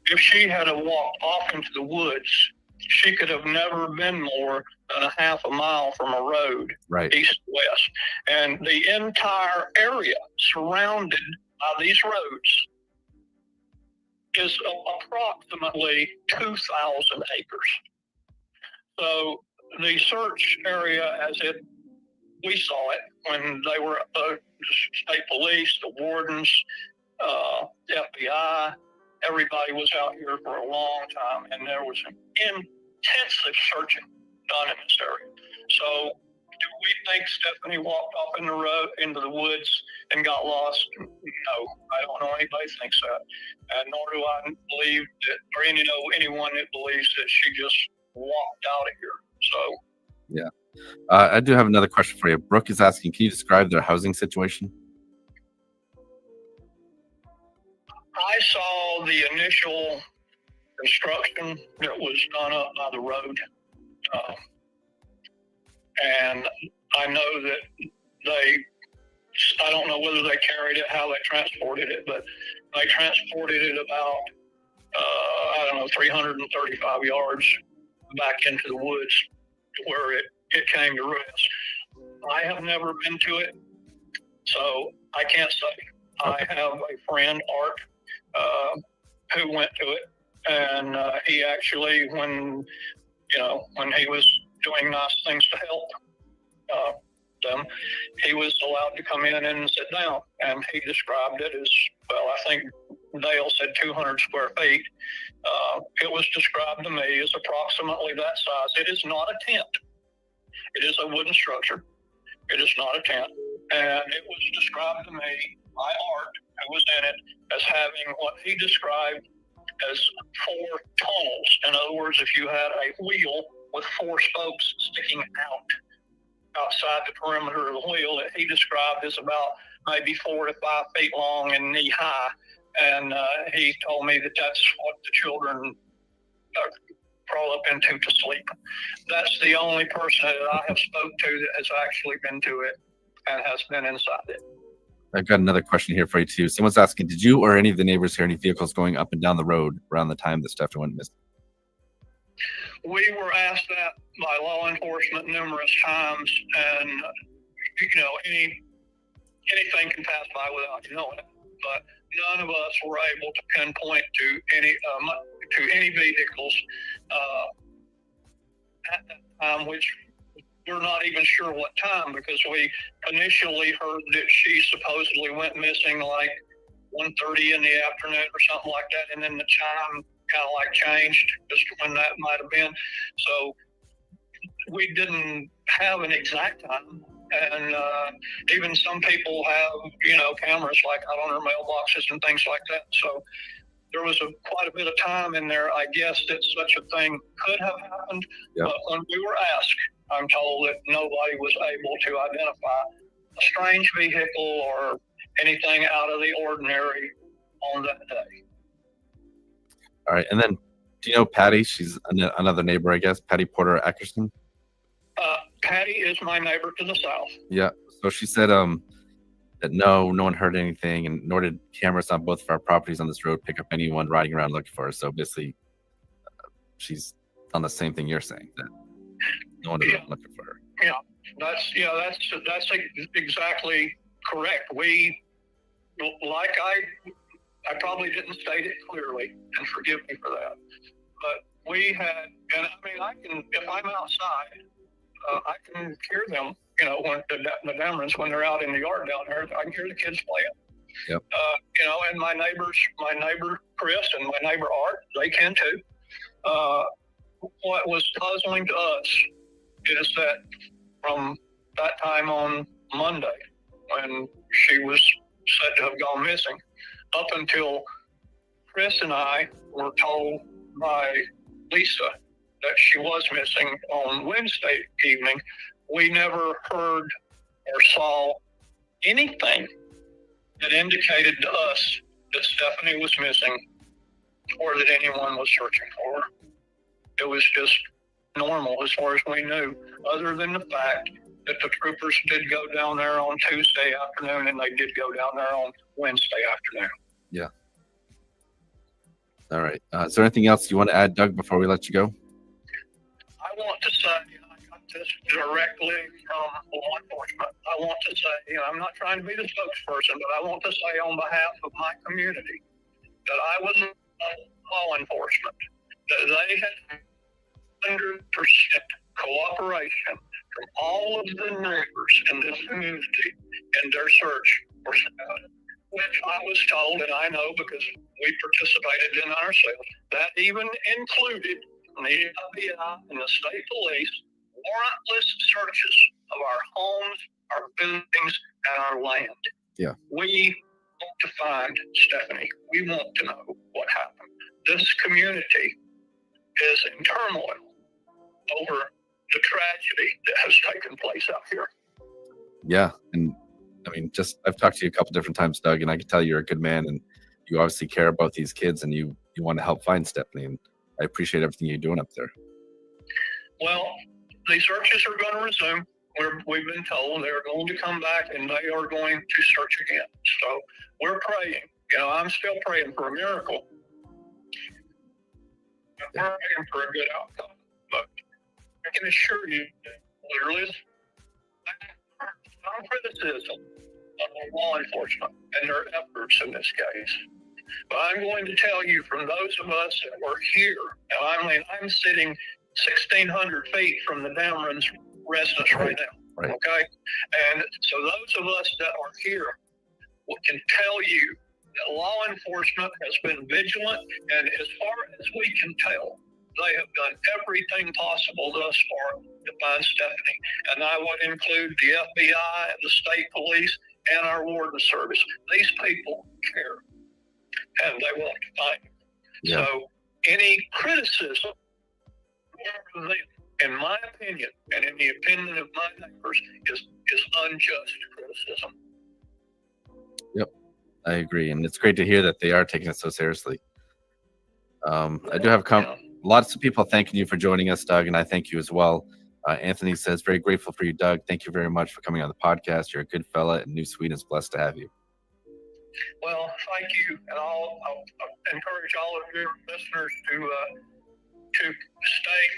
if she had walked off into the woods, she could have never been more than a half a mile from a road, right, east to west. And the entire area surrounded by these roads is approximately 2,000 acres. So the search area, we saw it when they were the state police, the wardens, FBI, everybody was out here for a long time, and there was an intensive searching done in this area. So do we think Stefanie walked off into the woods and got lost? No, I don't know anybody thinks that. And nor do I believe that, or anyone that believes that she just walked out of here. So yeah. I do have another question for you. Brooke is asking, can you describe their housing situation? I saw the initial construction that was done up by the road. And I know that I don't know whether they carried it, how they transported it, but they transported it about, 335 yards back into the woods to where it came to rest. I have never been to it, so I can't say. Okay. I have a friend, Art, who went to it, and he actually, when he was doing nice things to help them, he was allowed to come in and sit down, and he described it as, well, I think Dale said 200 square feet. It was described to me as approximately that size. It is not a tent. It is a wooden structure. It is not a tent. And it was described to me by Art, who was in it, as having what he described as 4 tunnels. In other words, if you had a wheel with 4 spokes sticking outside the perimeter of the wheel, that he described as about maybe 4 to 5 feet long and knee high. And he told me that that's what the children crawl up into to sleep. That's the only person that I have spoke to that has actually been to it and has been inside it. I've got another question here for you too. Someone's asking, did you or any of the neighbors hear any vehicles going up and down the road around the time that Stefanie went missing? We were asked that by law enforcement numerous times, and anything can pass by without you knowing it. But none of us were able to pinpoint to any vehicles at that time, which we're not even sure what time, because we initially heard that she supposedly went missing like 1:30 in the afternoon or something like that, and then the time kind of like changed as to when that might have been. So we didn't have an exact time. And even some people have, cameras like out on their mailboxes and things like that. So there was quite a bit of time in there, I guess, that such a thing could have happened. Yep. But when we were asked, I'm told that nobody was able to identify a strange vehicle or anything out of the ordinary on that day. All right. And then, do you know Patty? She's another neighbor, I guess. Patty Porter Ackerson. Patty is my neighbor to the south. Yeah. So she said that no one heard anything, and nor did cameras on both of our properties on this road pick up anyone riding around looking for her. So basically, she's on the same thing you're saying, that no one is looking for her. Yeah, that's exactly correct. We, like I probably didn't state it clearly, and forgive me for that, but we had, and I can, if I'm outside, I can hear them, when the Damrons, when they're out in the yard down there, I can hear the kids playing. Yep. And my neighbor Chris and my neighbor Art, they can too. What was puzzling to us is that from that time on Monday, when she was said to have gone missing, up until Chris and I were told by Lisa that she was missing on Wednesday evening, we never heard or saw anything that indicated to us that Stefanie was missing or that anyone was searching for her. It was just normal as far as we knew, other than the fact that the troopers did go down there on Tuesday afternoon and they did go down there on Wednesday afternoon. Yeah. All right. Is there anything else you want to add, Doug, before we let you go? I want to say, I got this directly from law enforcement. I want to say, I'm not trying to be the spokesperson, but I want to say on behalf of my community that I was law enforcement, that they had 100% cooperation from all of the neighbors in this community in their search for Stefanie, which I was told, and I know because we participated in ourselves, that even included the FBI and the state police warrantless searches of our homes, our buildings, and our land. Yeah. We want to find Stefanie. We want to know what happened. This community is in turmoil over the tragedy that has taken place out here. Yeah. And I've talked to you a couple different times, Doug, and I can tell you're a good man, and you obviously care about these kids, and you want to help find Stefanie, and I appreciate everything you're doing up there. Well, the searches are going to resume. We've been told they're going to come back and they are going to search again. So we're praying. I'm still praying for a miracle. I'm praying for a good outcome. But I can assure you that there is some criticism of law enforcement and their efforts in this case. But I'm going to tell you, from those of us that were here, and I'm sitting 1,600 feet from the Damron's residence right now. Right. Okay? And so those of us that are here can tell you law enforcement has been vigilant, and as far as we can tell, they have done everything possible thus far to find Stefanie. And I would include the FBI, the state police, and our warden service. These people care, and they want to find her. Yeah. So any criticism, in my opinion, and in the opinion of my neighbors, is unjust criticism. Yep, I agree, and it's great to hear that they are taking it so seriously. I do have lots of people thanking you for joining us, Doug, and I thank you as well. Anthony says, very grateful for you, Doug. Thank you very much for coming on the podcast. You're a good fella, and New Sweden is blessed to have you. Well, thank you, and I'll encourage all of your listeners to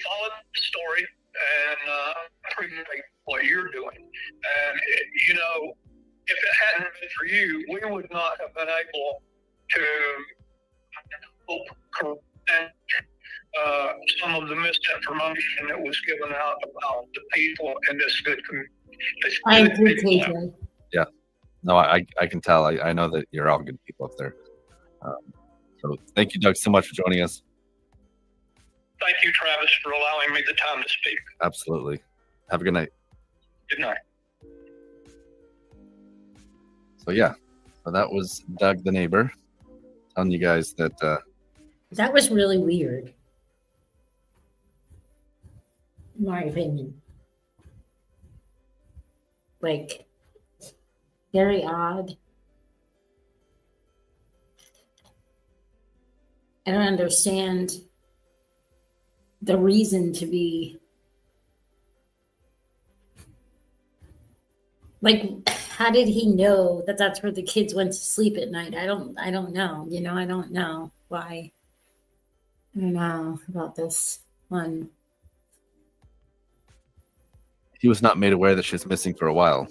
follow the story and appreciate what you're doing. And if it hadn't been for you, we would not have been able to correct some of the misinformation that was given out about the people in this good community. I agree, KJ. Yeah. No, I can tell. I know that you're all good people up there. So thank you, Doug, so much for joining us. Thank you, Travis, for allowing me the time to speak. Absolutely. Have a good night. Good night. So that was Doug, the neighbor, telling you guys that That was really weird, in my opinion. Like, very odd. I don't understand the reason to be like, how did he know that that's where the kids went to sleep at night? I don't know. I don't know why. I don't know about this one. he was not made aware that she was missing for a while,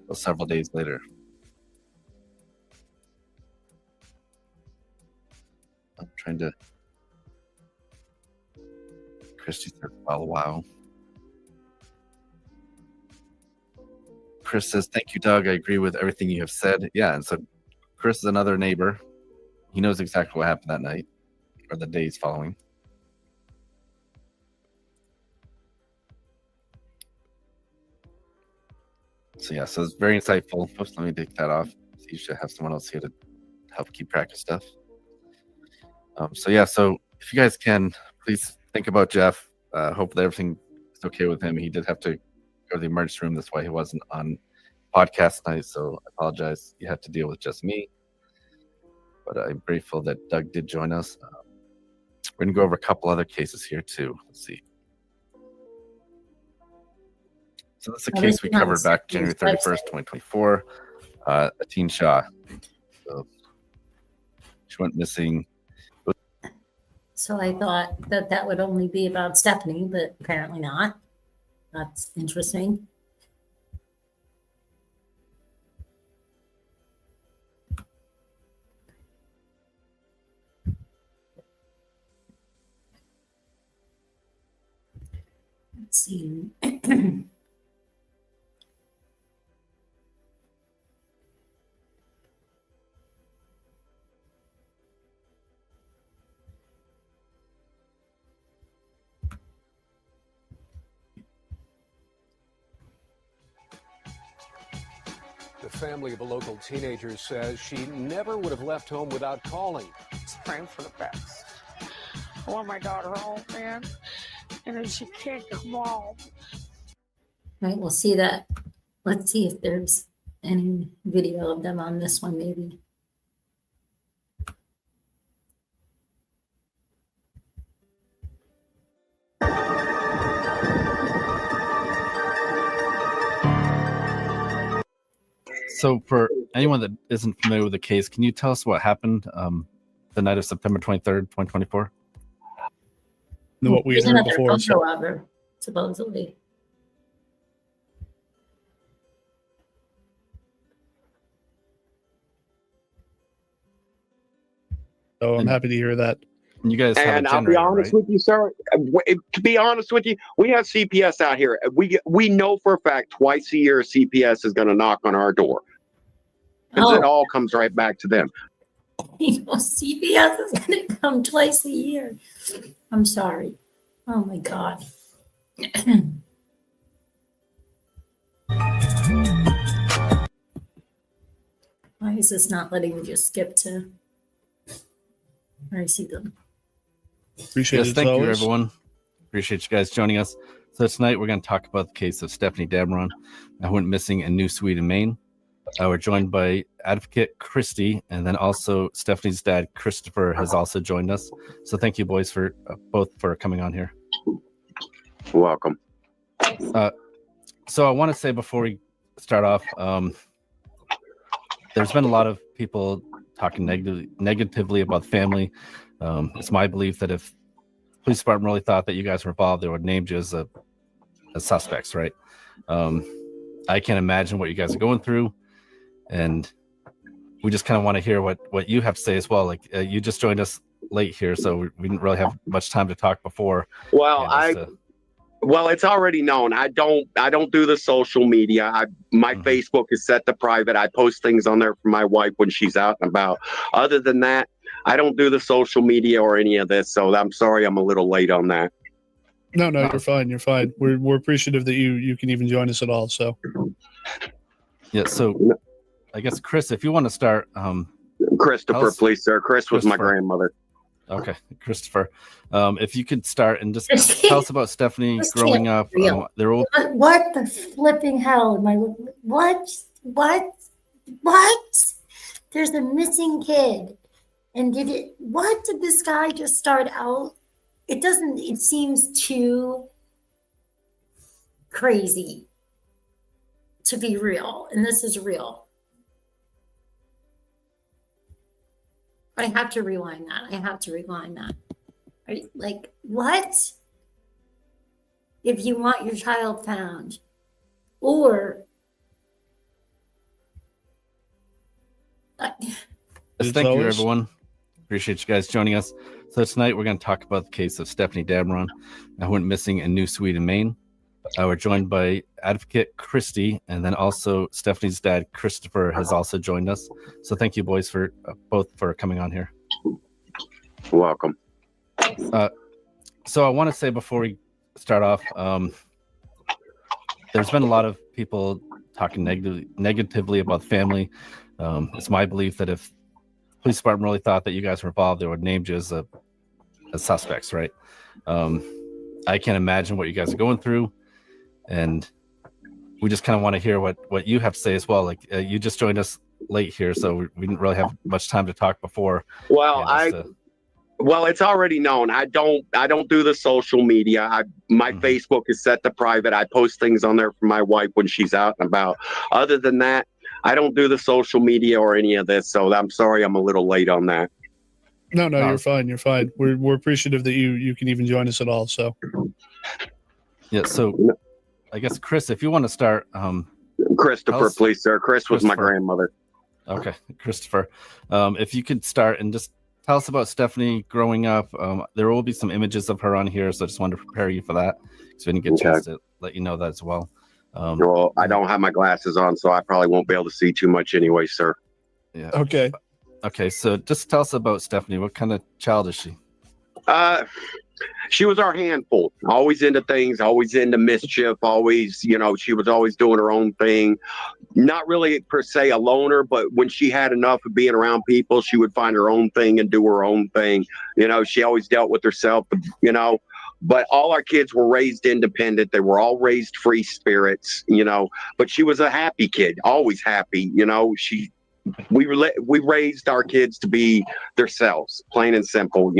until several days later. I'm trying to. Christy said, well, wow. Chris says, thank you, Doug. I agree with everything you have said. Yeah, and so Chris is another neighbor. He knows exactly what happened that night or the days following. So yeah, so it's very insightful. Oops, let me take that off. So you should have someone else here to help keep track of stuff. So yeah, so if you guys can, please think about Jeff. Hopefully everything is okay with him. He did have to go to the emergency room. That's why he wasn't on podcast tonight. So I apologize. You have to deal with just me. But I'm grateful that Doug did join us. We're going to go over a couple other cases here too. Let's see. So that's a case we covered back January 31st, 2024. Ateen Shah. So she went missing. So I thought that would only be about Stefanie, but apparently not. That's interesting. Let's see. The family of a local teenager says she never would have left home without calling. Just praying for the best. I want my daughter home, man. And if she can't come home. Right, we'll see that. Let's see if there's any video of them on this one, maybe. So for anyone that isn't familiar with the case, can you tell us what happened the night of September 23rd, 2024? What we heard before. Her, supposedly. So I'm happy to hear that. You guys have and I'll be honest with you, sir. To be honest with you, we have CPS out here. We know for a fact twice a year CPS is going to knock on our door because it all comes right back to them. CPS is going to come twice a year. I'm sorry. Oh my God. Why is this not letting me just skip to where I see them? Appreciate it. Thank you, always. everyone. Appreciate you guys joining us. So tonight we're going to talk about the case of Stefanie Damron, who went missing in New Sweden, Maine. We're joined by advocate Christy, and then also Stefanie's dad, Christopher, has also joined us. So thank you, boys, for both for coming on here. Welcome. So I want to say before we start off, there's been a lot of people talking negatively about the family. It's my belief that if the police department really thought that you guys were involved, they would have named you as suspects, right? I can't imagine what you guys are going through, and we just kind of want to hear what you have to say as well. Like you just joined us late here, so we didn't really have much time to talk before. Well, Well, it's already known. I don't do the social media. My Facebook is set to private. I post things on there for my wife when she's out and about. Other than that, I don't do the social media or any of this. So I'm sorry I'm a little late on that. No, you're fine. You're fine. We're appreciative that you can even join us at all. So yeah. So I guess Chris, if you want to start, Christopher, please, sir. Chris was my grandmother. Okay, Christopher, if you could start and just tell us about Stefanie growing up. What the flipping hell am I? What? There's a missing kid, and what did this guy just start out? It seems too crazy to be real, and this is real. I have to rewind that. Like, what? If you want your child found, or thank you, everyone. Appreciate you guys joining us. So tonight we're going to talk about the case of Stefanie Damron, who went missing in New Sweden, Maine. We're joined by advocate Christy, and then also Stefanie's dad, Christopher, has also joined us. So thank you, boys, for both for coming on here. Welcome. So I want to say before we start off, there's been a lot of people talking negatively about the family. It's my belief that if the police department really thought that you guys were involved, they would have named you as suspects, right? I can't imagine what you guys are going through, and we just kind of want to hear what you have to say as well. Like you just joined us late here, so we didn't really have much time to talk before. Well, Well, it's already known. I don't do the social media. My Facebook is set to private. I post things on there for my wife when she's out and about. Other than that, I don't do the social media or any of this. So I'm sorry I'm a little late on that. No, you're fine. You're fine. We're appreciative that you can even join us at all. So yeah. So I guess Chris, if you want to start, Christopher, please, sir. Chris was my grandmother. Okay, Christopher, if you could start and just tell us about Stefanie growing up. There will be some images of her on here, so I just wanted to prepare you for that, so we didn't get a chance to let you know that as well. Well, I don't have my glasses on, so I probably won't be able to see too much anyway, sir. Yeah. Okay, so just tell us about Stefanie. What kind of child is she? She was our handful, always into things, always into mischief, always, she was always doing her own thing. Not really per se a loner, but when she had enough of being around people, she would find her own thing and do her own thing. She always dealt with herself, but all our kids were raised independent. They were all raised free spirits, but she was a happy kid, always happy. We raised our kids to be themselves, plain and simple.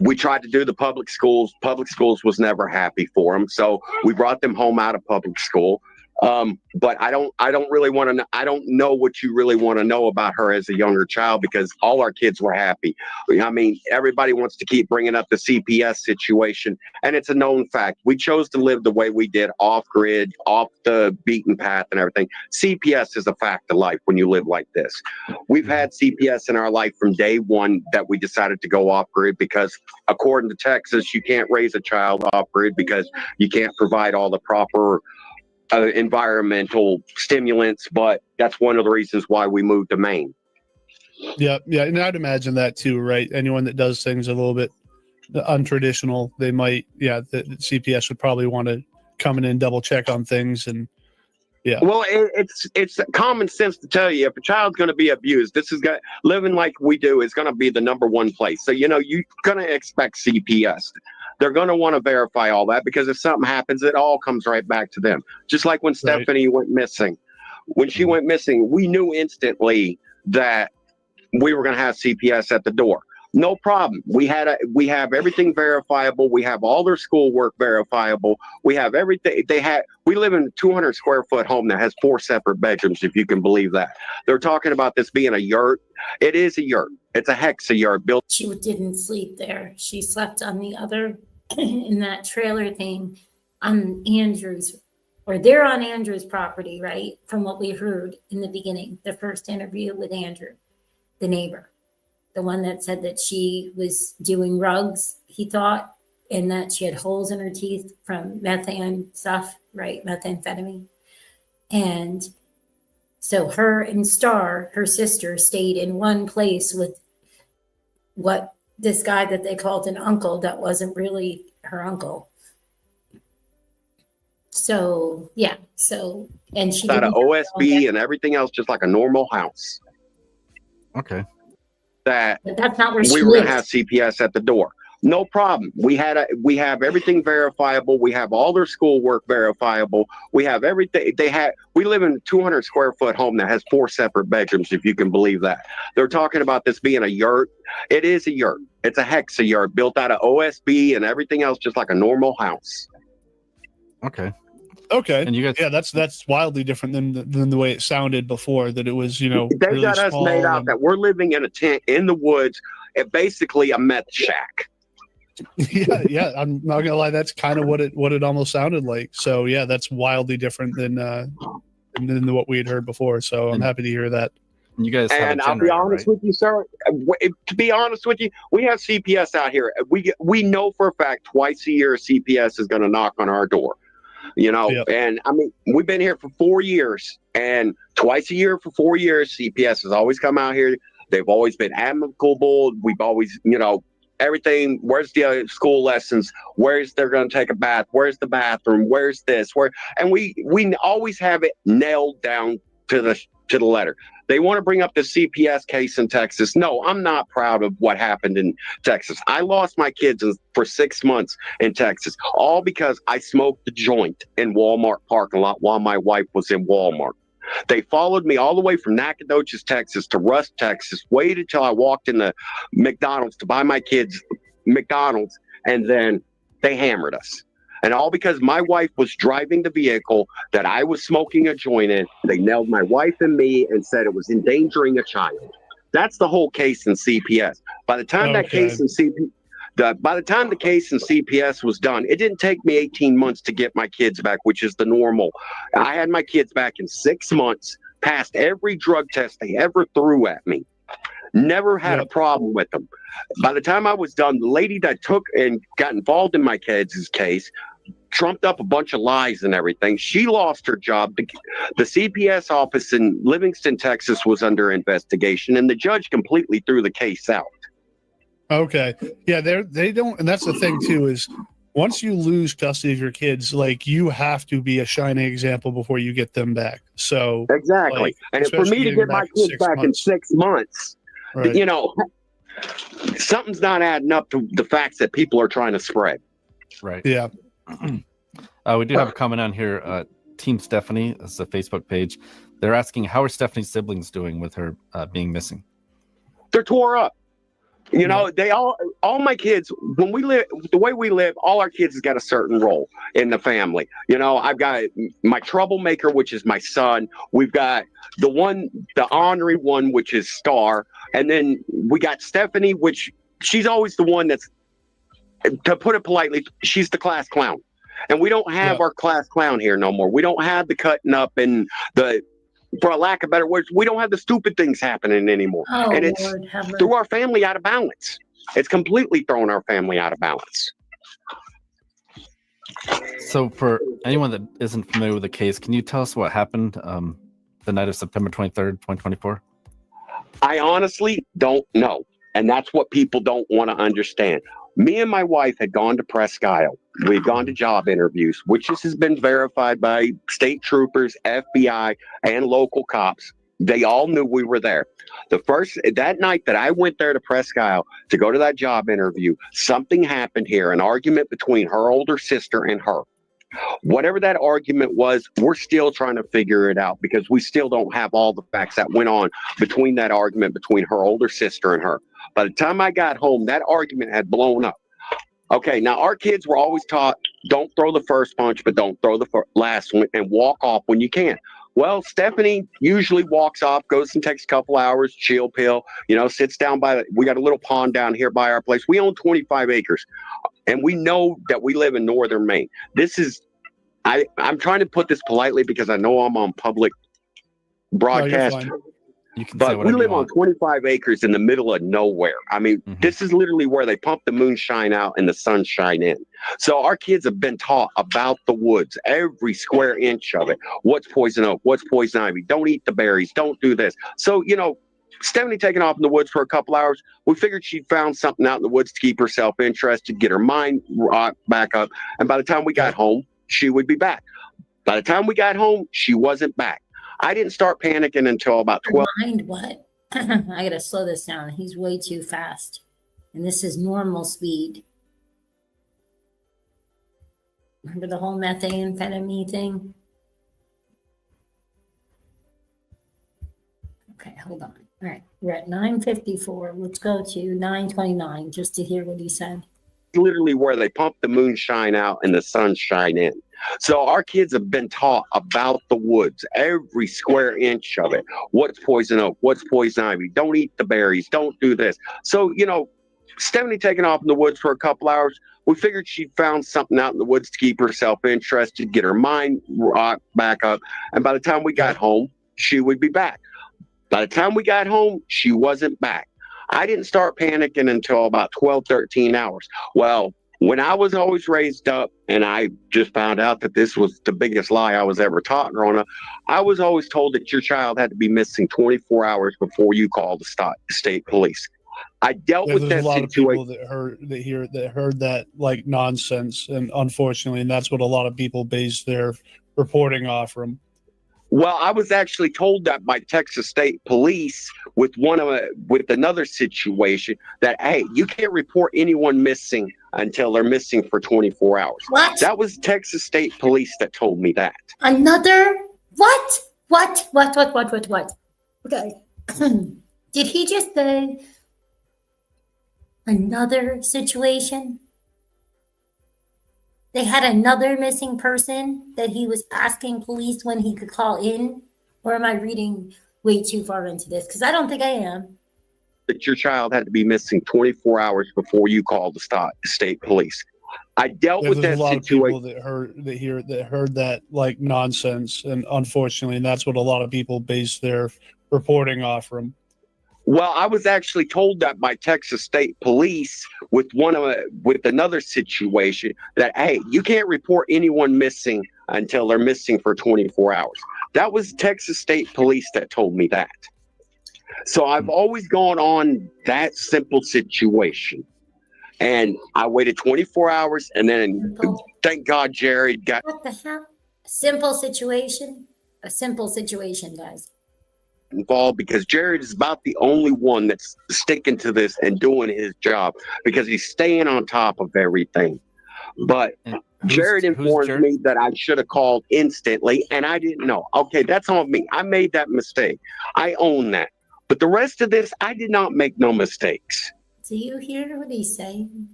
We tried to do the public schools. Public schools was never happy for them, so we brought them home out of public school. But I don't really want to know. I don't know what you really want to know about her as a younger child, because all our kids were happy. I mean, everybody wants to keep bringing up the CPS situation, and it's a known fact. We chose to live the way we did, off grid, off the beaten path and everything. CPS is a fact of life when you live like this. We've had CPS in our life from day one that we decided to go off grid, because according to Texas, you can't raise a child off grid because you can't provide all the proper environmental stimulants, but that's one of the reasons why we moved to Maine. Yeah, and I'd imagine that too, right? Anyone that does things a little bit untraditional, they might, the CPS would probably want to come in and double check on things, and Well, it's common sense to tell you if a child's going to be abused, living like we do is going to be the number one place. So, you're going to expect CPS. They're going to want to verify all that, because if something happens, it all comes right back to them. Just like when Stefanie went missing. When she went missing, we knew instantly that we were going to have CPS at the door. No problem. We have everything verifiable. We have all their schoolwork verifiable. We have everything. We live in a 200 square foot home that has 4 separate bedrooms, if you can believe that. They're talking about this being a yurt. It is a yurt. It's a hexa yurt built. She didn't sleep there. She slept on the other, in that trailer thing on Andrew's, or they're on Andrew's property, right? From what we heard in the beginning, the first interview with Andrew, the neighbor. The one that said that she was doing rugs, he thought, and that she had holes in her teeth from methane stuff, right? Methamphetamine. And so her and Star, her sister, stayed in one place with what this guy that they called an uncle that wasn't really her uncle. So, and she got an OSB and everything else, just like a normal house. Okay. But that's not where we were going to have CPS at the door. No problem. We have everything verifiable. We have all their schoolwork verifiable. We have everything. We live in a 200 square foot home that has 4 separate bedrooms, if you can believe that. They're talking about this being a yurt. It is a yurt. It's a hexa yurt built out of OSB and everything else, just like a normal house. Okay. And you guys, that's wildly different than the way it sounded before. That it was, They really got us made out that we're living in a tent in the woods, basically a meth shack. Yeah. I'm not gonna lie, that's kind of what it almost sounded like. So that's wildly different than what we had heard before. So I'm happy to hear that. You guys have and I'll be honest with you, sir. To be honest with you, we have CPS out here. We know for a fact twice a year CPS is going to knock on our door. And I mean, we've been here for 4 years, and twice a year for 4 years, CPS has always come out here. They've always been amicable. We've always, everything. Where's the school lessons? Where's they're going to take a bath? Where's the bathroom? Where's this? And we always have it nailed down to the letter. They want to bring up the CPS case in Texas. No, I'm not proud of what happened in Texas. I lost my kids for 6 months in Texas, all because I smoked a joint in Walmart parking lot while my wife was in Walmart. They followed me all the way from Nacogdoches, Texas to Rusk, Texas, waited till I walked in the McDonald's to buy my kids McDonald's, and then they hammered us. And all because my wife was driving the vehicle that I was smoking a joint in. They nailed my wife and me and said it was endangering a child. That's the whole case in CPS. By the time the case in CPS was done, it didn't take me 18 months to get my kids back, which is the normal. I had my kids back in 6 months, passed every drug test they ever threw at me. Never had a problem with them. By the time I was done, the lady that took and got involved in my kids' case trumped up a bunch of lies and everything. She lost her job. The CPS office in Livingston, Texas was under investigation, and the judge completely threw the case out. Okay. Yeah, they don't, and that's the thing too, is once you lose custody of your kids, like, you have to be a shining example before you get them back. So exactly. And for me to get my kids back in 6 months, right. Something's not adding up to the facts that people are trying to spread. Right. Yeah. We do have a comment on here. Team Stefanie, that's a Facebook page. They're asking, how are Stefanie's siblings doing with her being missing? They're tore up. They all my kids, when we live, the way we live, all our kids has got a certain role in the family. I've got my troublemaker, which is my son. We've got the ornery one, which is Star. And then we got Stefanie, which she's always the one that's, to put it politely, she's the class clown. And we don't have our class clown here no more. We don't have the cutting up and for a lack of better words, we don't have the stupid things happening anymore. And it's threw our family out of balance. It's completely thrown our family out of balance. So for anyone that isn't familiar with the case, can you tell us what happened the night of September 23rd, 2024? I honestly don't know. And that's what people don't want to understand. Me and my wife had gone to Presque Isle. We'd gone to job interviews, which has been verified by state troopers, FBI, and local cops. They all knew we were there. That night that I went there to Presque Isle to go to that job interview, something happened here, an argument between her older sister and her. Whatever that argument was, we're still trying to figure it out because we still don't have all the facts that went on between that argument between her older sister and her. By the time I got home, that argument had blown up. Okay, now our kids were always taught, don't throw the first punch, but don't throw the last one, and walk off when you can. Well, Stefanie usually walks off, goes and takes a couple hours, chill pill, sits down we got a little pond down here by our place. We own 25 acres, and we know that we live in northern Maine. I'm trying to put this politely because I know I'm on public broadcast. But we live on 25 acres in the middle of nowhere. I mean, this is literally where they pump the moonshine out and the sunshine in. So our kids have been taught about the woods, every square inch of it. What's poison oak? What's poison ivy? Don't eat the berries. Don't do this. So, Stefanie taking off in the woods for a couple hours. We figured she'd found something out in the woods to keep herself interested, get her mind back up. And by the time we got home, she would be back. By the time we got home, she wasn't back. I didn't start panicking until about 12. Mind what? I gotta slow this down. He's way too fast. And this is normal speed. Remember the whole methamphetamine thing? Okay, hold on. All right, we're at 9:54. Let's go to 9:29 just to hear what he said. Literally where they pump the moonshine out and the sunshine in. So our kids have been taught about the woods, every square inch of it. What's poison oak? What's poison ivy? Don't eat the berries. Don't do this. So, Stefanie taking off in the woods for a couple hours. We figured she'd found something out in the woods to keep herself interested, get her mind back up. And by the time we got home, she would be back. By the time we got home, she wasn't back. I didn't start panicking until about 12, 13 hours. Well, when I was always raised up, and I just found out that this was the biggest lie I was ever taught growing up, I was always told that your child had to be missing 24 hours before you called the state police. I dealt with that a lot situation. of people that heard that like nonsense, and unfortunately, and that's what a lot of people base their reporting off from. Well, I was actually told that by Texas State Police with another situation that, hey, you can't report anyone missing until they're missing for 24 hours. What? That was Texas State Police that told me that. Another what? What? Okay. Did he just say another situation? They had another missing person that he was asking police when he could call in? Or am I reading way too far into this? Because I don't think I am. That your child had to be missing 24 hours before you called the state police. I dealt with that a lot situation. of people that heard that like nonsense, and unfortunately, and that's what a lot of people base their reporting off from. Well, I was actually told that by Texas State Police with another situation that, hey, you can't report anyone missing until they're missing for 24 hours. That was Texas State Police that told me that. So I've always gone on that simple situation. And I waited 24 hours, and then thank God Jared got... What the hell? Simple situation? A simple situation, guys. Involved because Jared is about the only one that's sticking to this and doing his job because he's staying on top of everything. But Jared informed me that I should have called instantly, and I didn't know. Okay, that's on me. I made that mistake. I own that. But the rest of this, I did not make no mistakes. Do you hear what he's saying?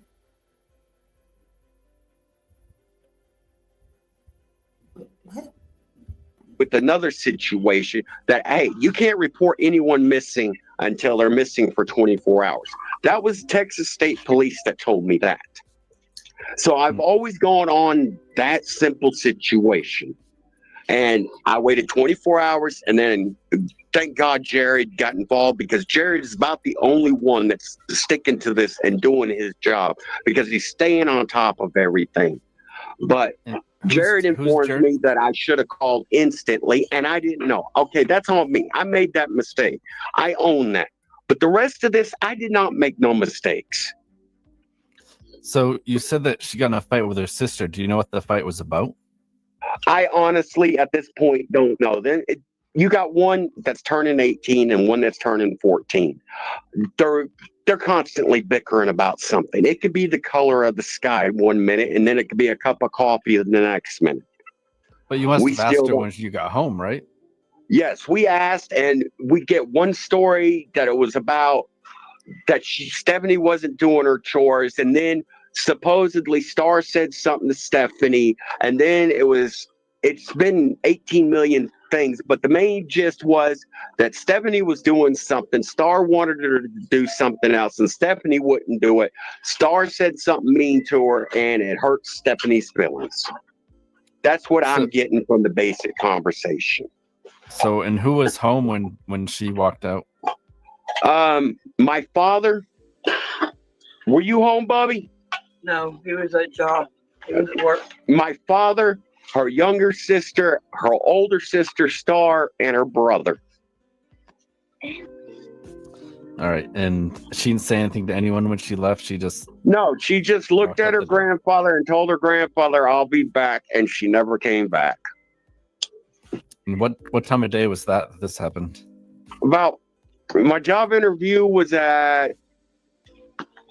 What? With another situation that, hey, you can't report anyone missing until they're missing for 24 hours. That was Texas State Police that told me that. So I've always gone on that simple situation. And I waited 24 hours, and then thank God Jared got involved because Jared is about the only one that's sticking to this and doing his job because he's staying on top of everything. But Jared informed me that I should have called instantly, and I didn't know. Okay, that's on me. I made that mistake. I own that. But the rest of this, I did not make no mistakes. So you said that she got in a fight with her sister. Do you know what the fight was about? I honestly, at this point, don't know. You got one that's turning 18 and one that's turning 14. They're constantly bickering about something. It could be the color of the sky 1 minute, and then it could be a cup of coffee the next minute. But you must have asked her when you got home, right? Yes, we asked, and we get one story that it was about that Stefanie wasn't doing her chores, and then supposedly Star said something to Stefanie, and then it's been 18 million things, but the main gist was that Stefanie was doing something. Star wanted her to do something else, and Stefanie wouldn't do it. Star said something mean to her, and it hurt Stefanie's feelings. That's what I'm getting from the basic conversation. So, and who was home when she walked out? My father. Were you home, Bobby? No, he was at job. He was at work. My father, her younger sister, her older sister, Star, and her brother. All right. And she didn't say anything to anyone when she left? She just... No, she just looked at her grandfather and told her grandfather, I'll be back, and she never came back. And what time of day was that this happened? My job interview was at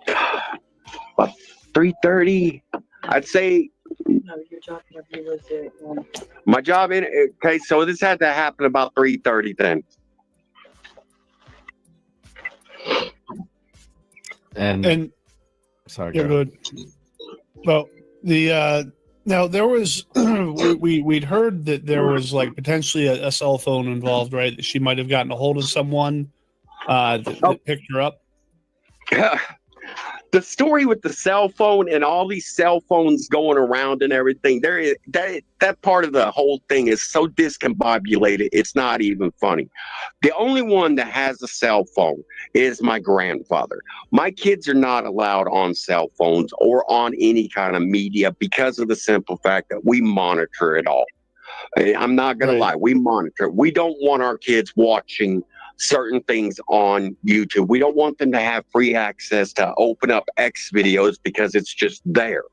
about 3:30. I'd say... No, your job interview was at... My job okay, so this had to happen about 3:30 then. And sorry, yeah, good. Well, now there was we'd heard that there was like potentially a cell phone involved, right? That she might have gotten a hold of someone that picked her up. The story with the cell phone and all these cell phones going around and everything, that part of the whole thing is so discombobulated, it's not even funny. The only one that has a cell phone is my grandfather. My kids are not allowed on cell phones or on any kind of media because of the simple fact that we monitor it all. I'm not going to lie, we monitor it. We don't want our kids watching certain things on YouTube. We don't want them to have free access to open up X videos because it's just there.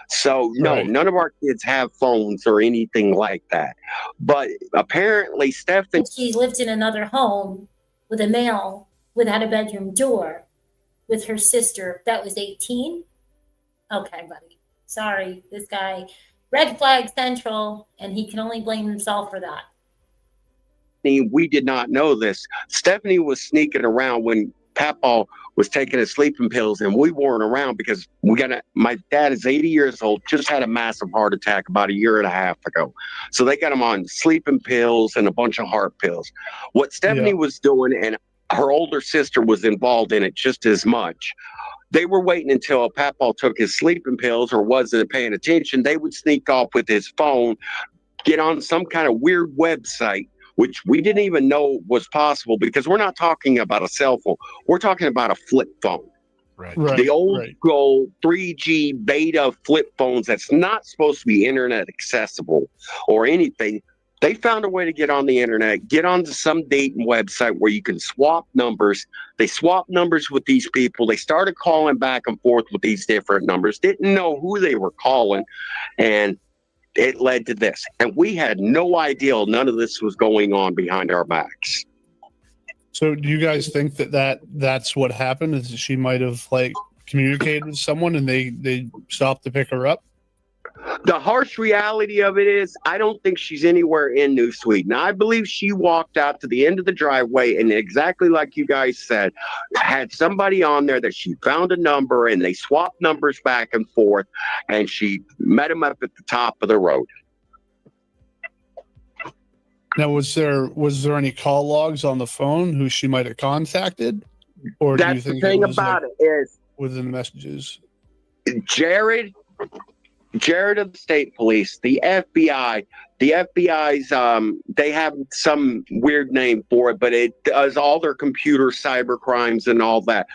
So no, none of our kids have phones or anything like that. But apparently Stefanie... She lived in another home with a male without a bedroom door with her sister that was 18. Okay, buddy. Sorry, this guy, red flag central, and he can only blame himself for that. We did not know this. Stefanie was sneaking around when Papa was taking his sleeping pills, and we weren't around because my dad is 80 years old, just had a massive heart attack about a year and a half ago. So they got him on sleeping pills and a bunch of heart pills. What Stefanie was doing, and her older sister was involved in it just as much. They were waiting until Papa took his sleeping pills or wasn't paying attention. They would sneak off with his phone, get on some kind of weird website, which we didn't even know was possible because we're not talking about a cell phone. We're talking about a flip phone. The old school 3G beta flip phones that's not supposed to be internet accessible or anything. They found a way to get on the internet, get onto some dating website where you can swap numbers. They swapped numbers with these people. They started calling back and forth with these different numbers, didn't know who they were calling, and it led to this. And we had no idea none of this was going on behind our backs. So do you guys think that's what happened? Is that she might have like communicated with someone and they stopped to pick her up? The harsh reality of it is I don't think she's anywhere in New Sweden. I believe she walked out to the end of the driveway and exactly like you guys said, had somebody on there that she found a number and they swapped numbers back and forth and she met him up at the top of the road. Now, was there any call logs on the phone who she might have contacted? Or do you think the thing about it is within the messages? Jared of the state police, the FBI's, they have some weird name for it, but it does all their computer cyber crimes and all that.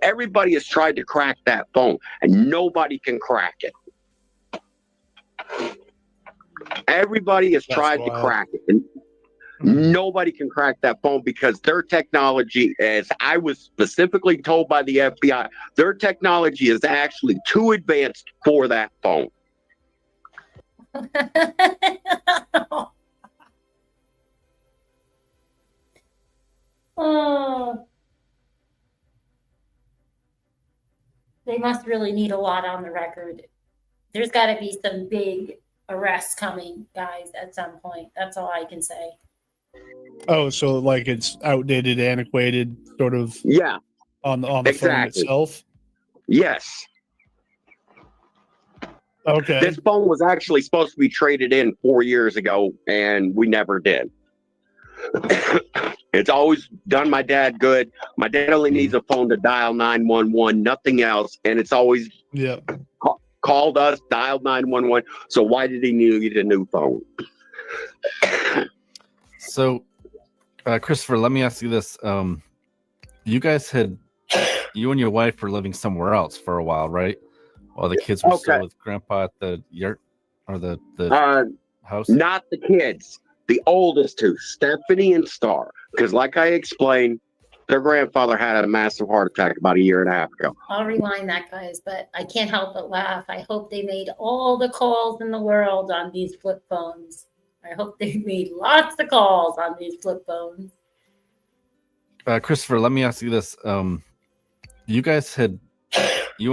Everybody has tried to crack that phone and nobody can crack it. Everybody has tried to crack it, and nobody can crack that phone because their technology, as I was specifically told by the FBI, their technology is actually too advanced for that phone. Oh, they must really need a lot on the record. There's got to be some big arrests coming, guys, at some point. That's all I can say. Oh, so like it's outdated, antiquated, sort of. Yeah. On the phone Exactly. itself. Yes. Okay. This phone was actually supposed to be traded in 4 years ago, and we never did. It's always done my dad good. My dad only needs a phone to dial 911, nothing else, and it's always called us, dialed 911. So why did he need a new phone? So, Christopher, let me ask you this: you and your wife were living somewhere else for a while, right? While the kids were still with Grandpa at the yurt or the house. Not the kids. The oldest two, Stefanie and Star, because like I explained, their grandfather had a massive heart attack about 1.5 years ago. I'll rewind that, guys, but I can't help but laugh. I hope they made all the calls in the world on these flip phones. I hope they made lots of calls on these flip phones. Christopher, let me ask you this: you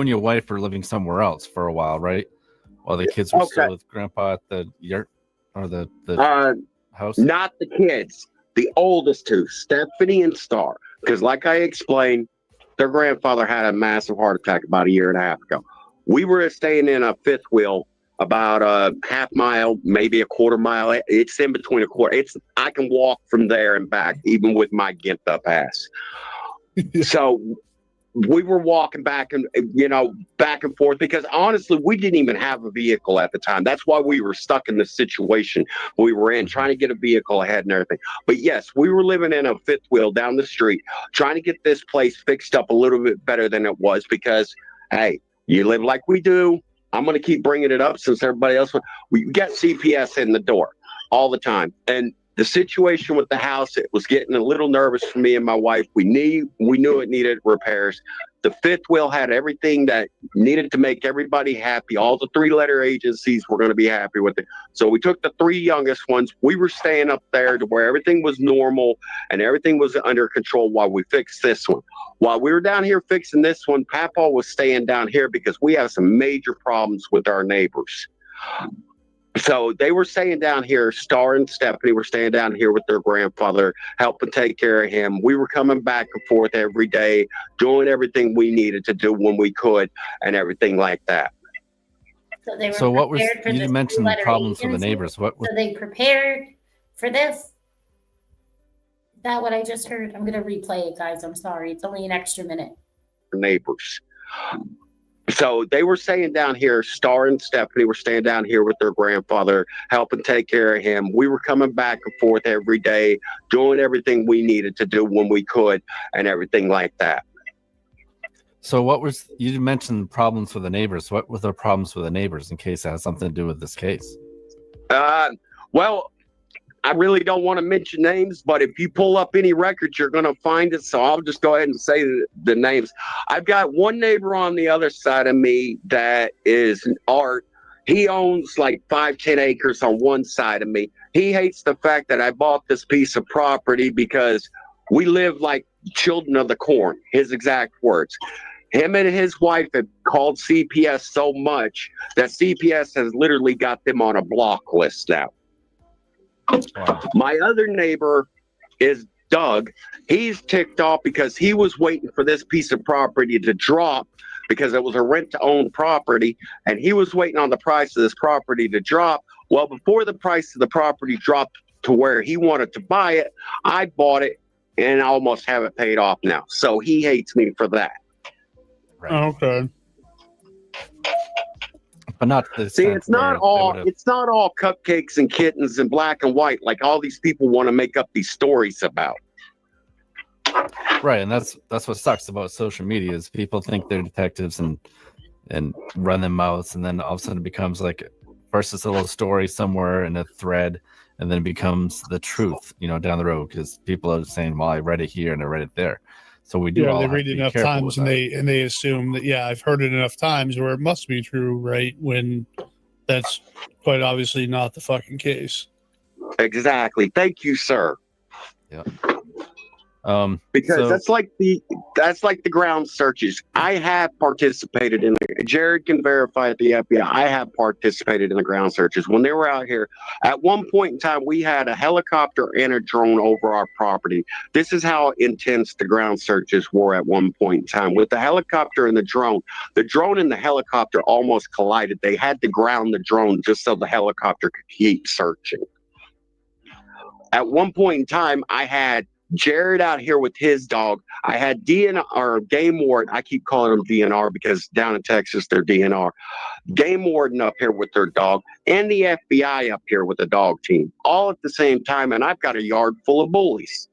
and your wife were living somewhere else for a while, right? While the kids were still with Grandpa at the yurt or the house. Not the kids. The oldest two, Stefanie and Star, because like I explained, their grandfather had a massive heart attack about 1.5 years ago. We were staying in a fifth wheel about a half mile, maybe a quarter mile. It's in between a quarter. I can walk from there and back, even with my gimped up ass. So we were walking back and forth because honestly, we didn't even have a vehicle at the time. That's why we were stuck in the situation we were in, trying to get a vehicle ahead and everything. But yes, we were living in a fifth wheel down the street, trying to get this place fixed up a little bit better than it was because, hey, you live like we do. I'm going to keep bringing it up since everybody else. We get CPS in the door all the time. And the situation with the house, it was getting a little nervous for me and my wife. We knew it needed repairs. The fifth wheel had everything that needed to make everybody happy. All the 3-letter agencies were going to be happy with it. So we took the 3 youngest ones. We were staying up there to where everything was normal and everything was under control while we fixed this one. While we were down here fixing this one, Papa was staying down here because we have some major problems with our neighbors. So they were staying down here. Star and Stefanie were staying down here with their grandfather, helping take care of him. We were coming back and forth every day, doing everything we needed to do when we could and everything like that. So they were So what was prepared for you this mentioned the 3-letter problems with the agency? neighbors? What So they prepared for this? Is that what I just heard? I'm going to replay it, guys. I'm sorry. It's only an extra minute. Neighbors. So they were staying down here. Star and Stefanie were staying down here with their grandfather, helping take care of him. We were coming back and forth every day, doing everything we needed to do when we could and everything like that. So what was you mentioned problems with the neighbors? What were the problems with the neighbors in case it has something to do with this case? Well, I really don't want to mention names, but if you pull up any records, you're going to find it. So I'll just go ahead and say the names. I've got one neighbor on the other side of me that is Art. He owns like 5-10 acres on one side of me. He hates the fact that I bought this piece of property because we live like children of the corn, his exact words. Him and his wife have called CPS so much that CPS has literally got them on a block list now. Wow. My other neighbor is Doug. He's ticked off because he was waiting for this piece of property to drop because it was a rent-to-own property, and he was waiting on the price of this property to drop. Well, before the price of the property dropped to where he wanted to buy it, I bought it and I almost have it paid off now. So he hates me for that. Right. Okay. But not the See, it's not all cupcakes and kittens and black and white like all these people want to make up these stories about. Right, and that's what sucks about social media is people think they're detectives and run their mouths, and then all of a sudden it becomes like First, it's a little story somewhere in a thread, and then it becomes the truth, down the road, because people are saying, well, I read it here and I read it there. So we do all they have read to it be enough careful times, with and they assume that I've heard it enough times where it must be true, right? When that's quite obviously not the fucking case. Exactly. Thank you, sir. Yeah. Because so- that's like the ground searches. I have participated in. Jared can verify at the FBI. I have participated in the ground searches when they were out here. At one point in time, we had a helicopter and a drone over our property. This is how intense the ground searches were at one point in time. With the helicopter and the drone and the helicopter almost collided. They had to ground the drone just so the helicopter could keep searching. At one point in time, I had Jared out here with his dog. I had DNR or game warden. I keep calling them DNR because down in Texas they're DNR. Game warden up here with their dog, and the FBI up here with the dog team, all at the same time. And I've got a yard full of bullies.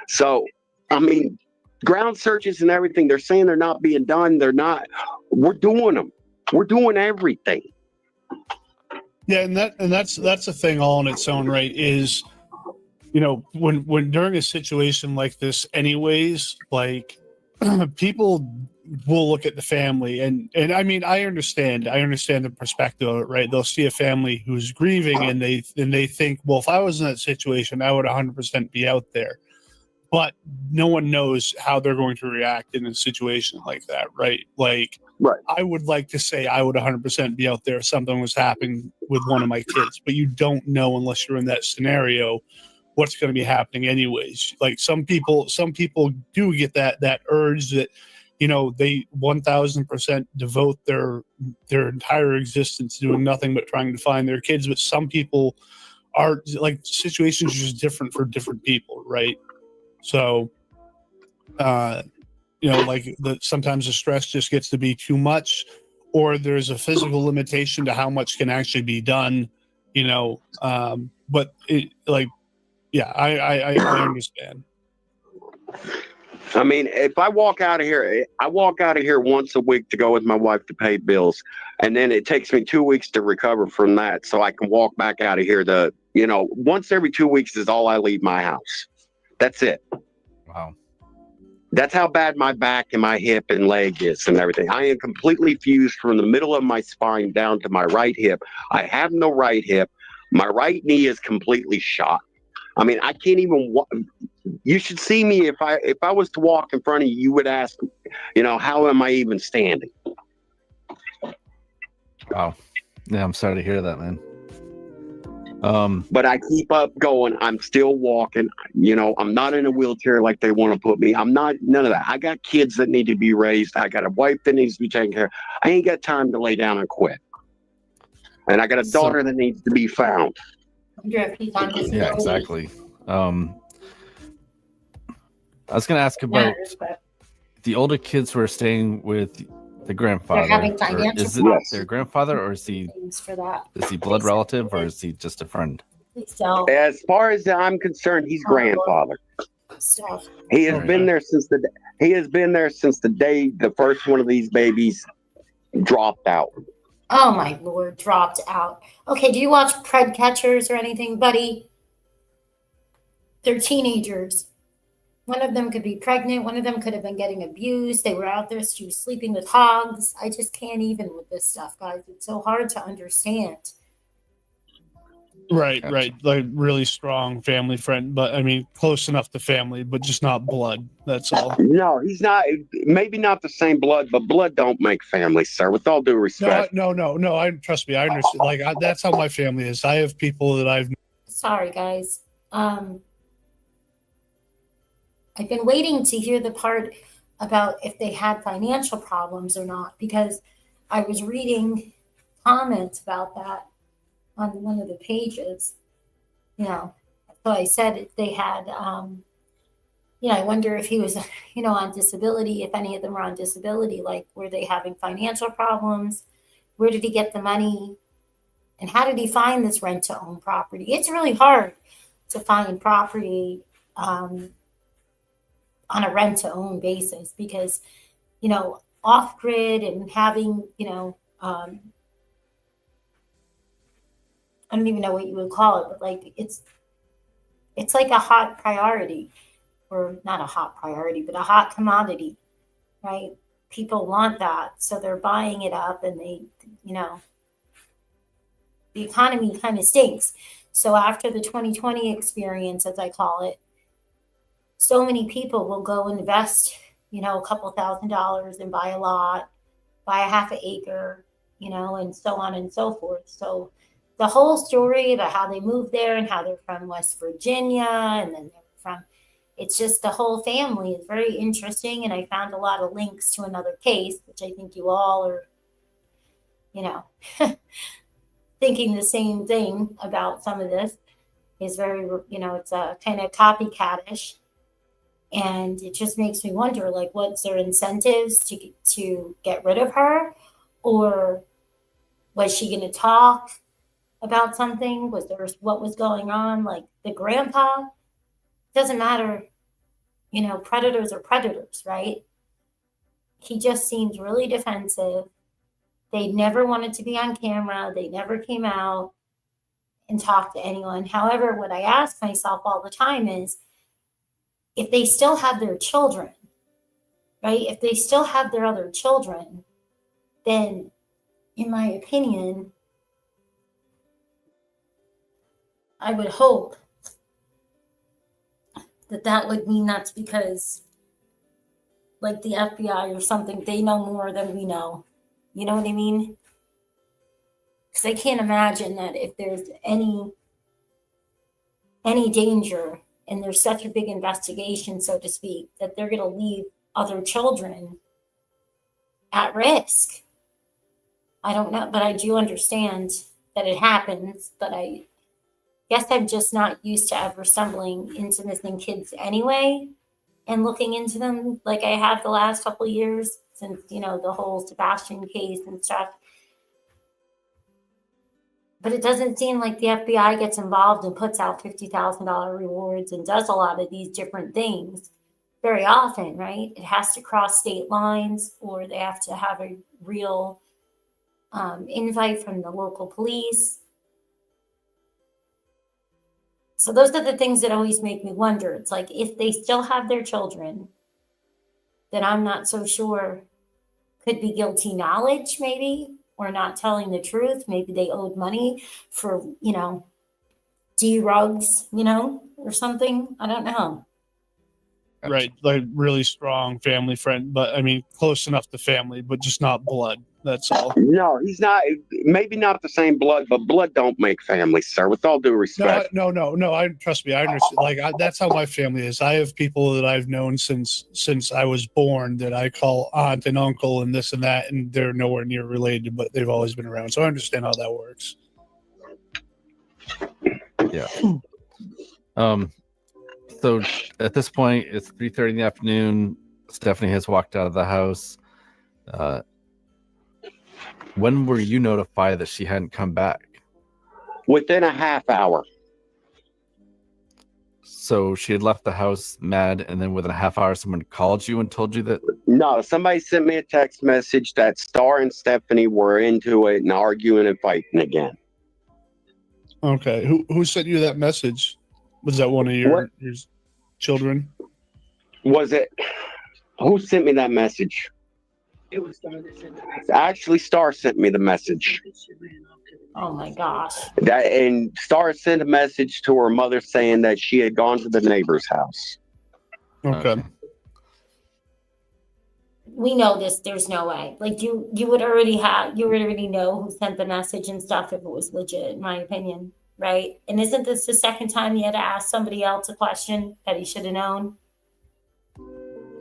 So, I mean, ground searches and everything. They're saying they're not being done. They're not. We're doing them. We're doing everything. Yeah, and that's a thing all on its own, right? Is when during a situation like this anyways, like people will look at the family and I mean I understand the perspective of it, right? They'll see a family who's grieving and they think, well, if I was in that situation, I would 100% be out there. But no one knows how they're going to react in a situation like that, right? Like, right. I would like to say I would 100% be out there if something was happening with one of my kids, but you don't know unless you're in that scenario what's going to be happening anyways. Like some people do get that urge that they 1000% devote their entire existence doing nothing but trying to find their kids. But some people are like, situations are just different for different people, right? So sometimes the stress just gets to be too much, or there's a physical limitation to how much can actually be done, but it, like, yeah, I understand. I mean, if I walk out of here once a week to go with my wife to pay bills, and then it takes me 2 weeks to recover from that, so I can walk back out of here once every 2 weeks is all I leave my house. That's it. Wow. That's how bad my back and my hip and leg is and everything. I am completely fused from the middle of my spine down to my right hip. I have no right hip. My right knee is completely shot. I mean, I can't even walk. You should see me if I was to walk in front of you, you would ask, how am I even standing? Wow. Yeah, I'm sorry to hear that, man. But I keep up going. I'm still walking. I'm not in a wheelchair like they want to put me. I'm not, none of that. I got kids that need to be raised. I got a wife that needs to be taken care of. I ain't got time to lay down and quit. And I got a daughter that needs to be found. Yeah, exactly. I was going to ask about the older kids who are staying with the grandfather. They're having financial is it problems. their grandfather, or is he blood relative, or is he just a friend? So, as far as I'm concerned, he's grandfather. Stuff. He has been there since the day the first one of these babies dropped out. Oh my Lord, dropped out. Okay, do you watch Pred Catchers or anything, buddy? They're teenagers. One of them could be pregnant. One of them could have been getting abused. They were out there. She was sleeping with hogs. I just can't even with this stuff, guys. It's so hard to understand. Right. Like really strong family friend, but I mean, close enough to family, but just not blood. That's all. No, he's not. Maybe not the same blood, but blood don't make family, sir. With all due respect. No. Trust me. I understand. Like that's how my family is. I have people that I've. Sorry, guys. I've been waiting to hear the part about if they had financial problems or not, because I was reading comments about that on one of the pages. So I said if they had, I wonder if he was, on disability, if any of them were on disability, like were they having financial problems? Where did he get the money? And how did he find this rent to own property? It's really hard to find property on a rent to own basis because, off grid and having, I don't even know what you would call it, but like it's like a hot priority, or not a hot priority, but a hot commodity, right? People want that, so they're buying it up, and they, you know, the economy kind of stinks. So after the 2020 experience, as I call it, so many people will go invest, you know, a couple $1,000s and buy a lot, buy a half an acre, you know, and so on and so forth. So the whole story about how they moved there and how they're from West Virginia, and then they're from, it's just the whole family is very interesting. And I found a lot of links to another case, which I think you all are, you know, thinking the same thing about. Some of this is very, you know, it's a kind of copycatish. And it just makes me wonder, like, what's their incentives to get rid of her? Or was she going to talk about something? Was there, what was going on? Like the grandpa, doesn't matter, you know, predators are predators, right? He just seems really defensive. They never wanted to be on camera. They never came out and talked to anyone. However, what I ask myself all the time is, if they still have their children, right? If they still have their other children, then in my opinion, I would hope that that would mean that's because, like the FBI or something, they know more than we know. You know what I mean? Because I can't imagine that if there's any danger, and there's such a big investigation, so to speak, that they're going to leave other children at risk. I don't know, but I do understand that it happens, but I guess I'm just not used to ever stumbling into missing kids anyway and looking into them like I have the last couple of years since, you know, the whole Sebastian case and stuff. But it doesn't seem like the FBI gets involved and puts out $50,000 rewards and does a lot of these different things very often, right? It has to cross state lines, or they have to have a real invite from the local police. So those are the things that always make me wonder. It's like, if they still have their children, then I'm not so sure. Could be guilty knowledge, maybe, or not telling the truth. Maybe they owed money for, you know, drugs, you know, or something. I don't know. Right. Like really strong family friend, but I mean, close enough to family, but just not blood. That's all. No, he's not. Maybe not the same blood, but blood don't make family, sir. With all due respect. No. I trust me. I understand. Like that's how my family is. I have people that I've known since I was born that I call aunt and uncle and this and that, and they're nowhere near related, but they've always been around. So I understand how that works. Yeah. So at this point, it's 3:30 in the afternoon. Stefanie has walked out of the house. When were you notified that she hadn't come back? Within a half hour. So she had left the house mad, and then within a half hour, someone called you and told you that? No, somebody sent me a text message that Star and Stefanie were into it and arguing and fighting again. Okay. Who sent you that message? Was that one of your children? Was it? Who sent me that message? It was Star that sent it. Actually, Star sent me the message. Oh my gosh. And Star sent a message to her mother saying that she had gone to the neighbor's house. Okay. We know this. There's no way. Like you would already know who sent the message and stuff if it was legit, in my opinion, right? And isn't this the second time you had to ask somebody else a question that he should have known?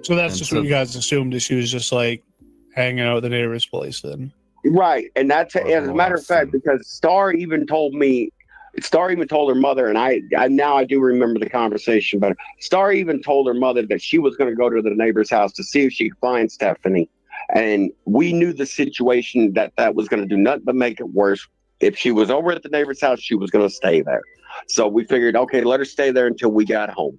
So that's just what you guys assumed, that she was just like hanging out at the neighbor's place then. Right. And that's, as a matter of fact, because Star even told her mother, and I now I do remember the conversation, but Star even told her mother that she was going to go to the neighbor's house to see if she could find Stefanie. And we knew the situation that was going to do nothing but make it worse. If she was over at the neighbor's house, she was going to stay there. So we figured, okay, let her stay there until we got home.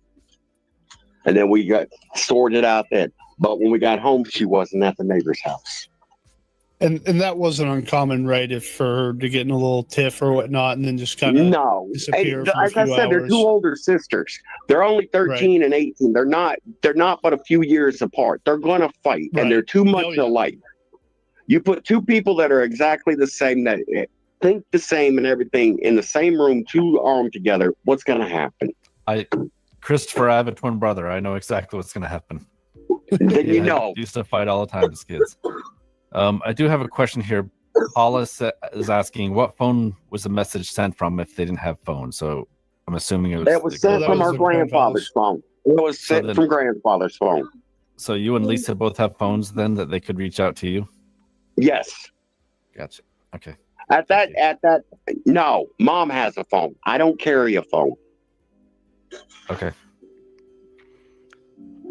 And then we got sorted out then. But when we got home, she wasn't at the neighbor's house. And that wasn't uncommon, right? If for her to get in a little tiff or whatnot, and then just kind of No, disappear and for a like I few said, they're hours. two older sisters. They're only 13 and 18. They're not but a few years apart. They're going to fight, and they're too much alike. You put two people that are exactly the same, that think the same and everything, in the same room, two armed together. What's going to happen? Christopher, I have a twin brother. I know exactly what's going to happen. Then you know. Used to fight all the time as kids. I do have a question here. Paula is asking, what phone was the message sent from if they didn't have phones? So I'm assuming it was. That was sent from our grandfather's phone. It was sent from grandfather's phone. So you and Lisa both have phones then that they could reach out to you? Yes. Gotcha. Okay. At that, no, Mom has a phone. I don't carry a phone. Okay.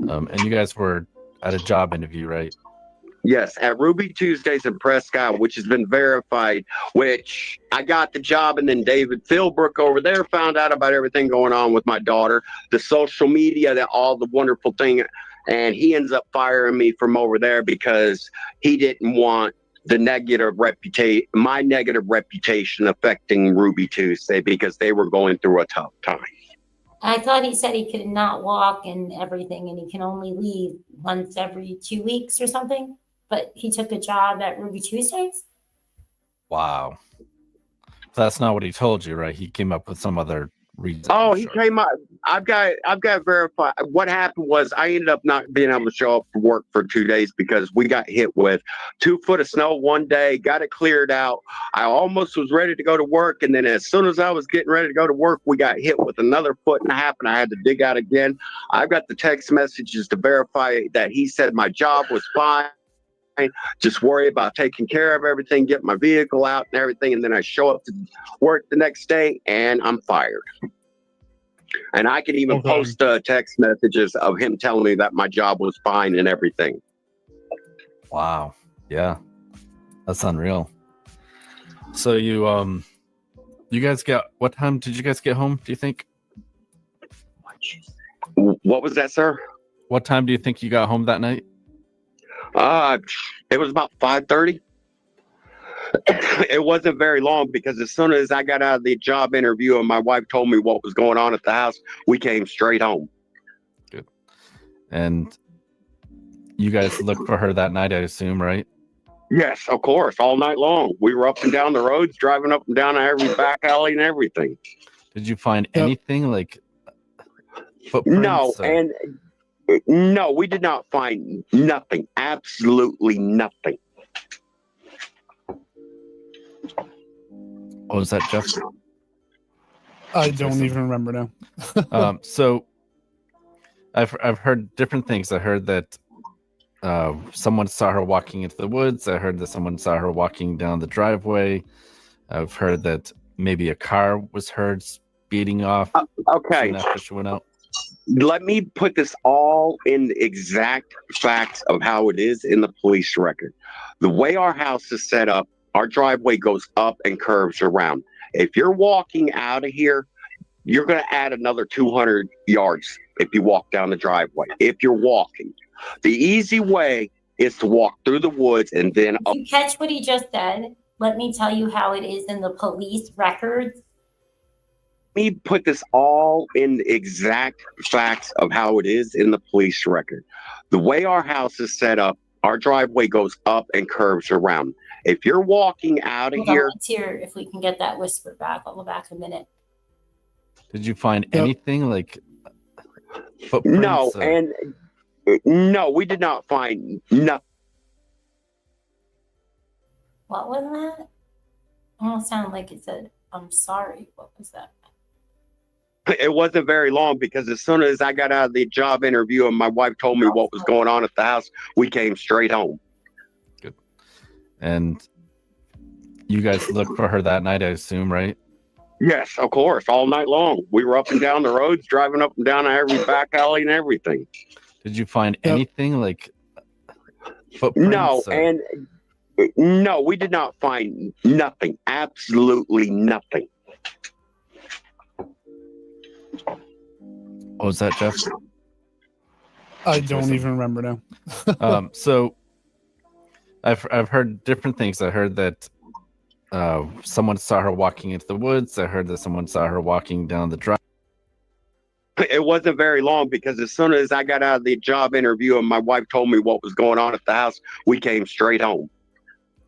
And you guys were at a job interview, right? Yes, at Ruby Tuesdays in Prescott, which has been verified, which I got the job, and then David Philbrook over there found out about everything going on with my daughter, the social media, that all the wonderful thing, and he ends up firing me from over there because he didn't want the my negative reputation affecting Ruby Tuesday, because they were going through a tough time. I thought he said he could not walk and everything, and he can only leave once every 2 weeks or something. But he took a job at Ruby Tuesdays? Wow. That's not what he told you, right? He came up with some other reason. Oh, he came up. I've got verified. What happened was I ended up not being able to show up for work for 2 days because we got hit with 2 foot of snow one day, got it cleared out. I almost was ready to go to work, and then as soon as I was getting ready to go to work, we got hit with another 1.5 foot, and I had to dig out again. I've got the text messages to verify that he said my job was fine. Just worry about taking care of everything, get my vehicle out and everything, and then I show up to work the next day and I'm fired. And I can even post text messages of him telling me that my job was fine and everything. Wow. Yeah. That's unreal. So you guys what time did you guys get home, do you think? What was that, sir? What time do you think you got home that night? It was about 5:30. It wasn't very long because as soon as I got out of the job interview and my wife told me what was going on at the house, we came straight home. Good. And you guys looked for her that night, I assume, right? Yes, of course, all night long. We were up and down the roads, driving up and down every back alley and everything. Did you find anything like footprints? No, and no, we did not find nothing. Absolutely nothing. Oh, is that Jeff? I don't even remember now. So I've heard different things. I heard that someone saw her walking into the woods. I heard that someone saw her walking down the driveway. I've heard that maybe a car was heard speeding off. Okay. After she went out. Let me put this all in the exact facts of how it is in the police record. The way our house is set up, our driveway goes up and curves around. If you're walking out of here, you're going to add another 200 yards if you walk down the driveway. If you're walking, the easy way is to walk through the woods and then up. Did you catch what he just said? Let me tell you how it is in the police records. Let me put this all in the exact facts of how it is in the police record. The way our house is set up, our driveway goes up and curves around. If you're walking out of here, Let's hear if we can get that whisper back. I'll go back a minute. Did you find anything like footprints? No, and no, we did not find nothing. What was that? Almost sounded like it said, "I'm sorry." What was that? It wasn't very long because as soon as I got out of the job interview and my wife told me what was going on at the house, we came straight home. Good. And you guys looked for her that night, I assume, right? Yes, of course, all night long. We were up and down the roads, driving up and down every back alley and everything. Did you find anything like footprints? No, and no, we did not find nothing. Absolutely nothing. Oh, is that Jeff? I don't even remember now. So I've heard different things. I heard that someone saw her walking into the woods. I heard that someone saw her walking down the drive. It wasn't very long because as soon as I got out of the job interview and my wife told me what was going on at the house, we came straight home.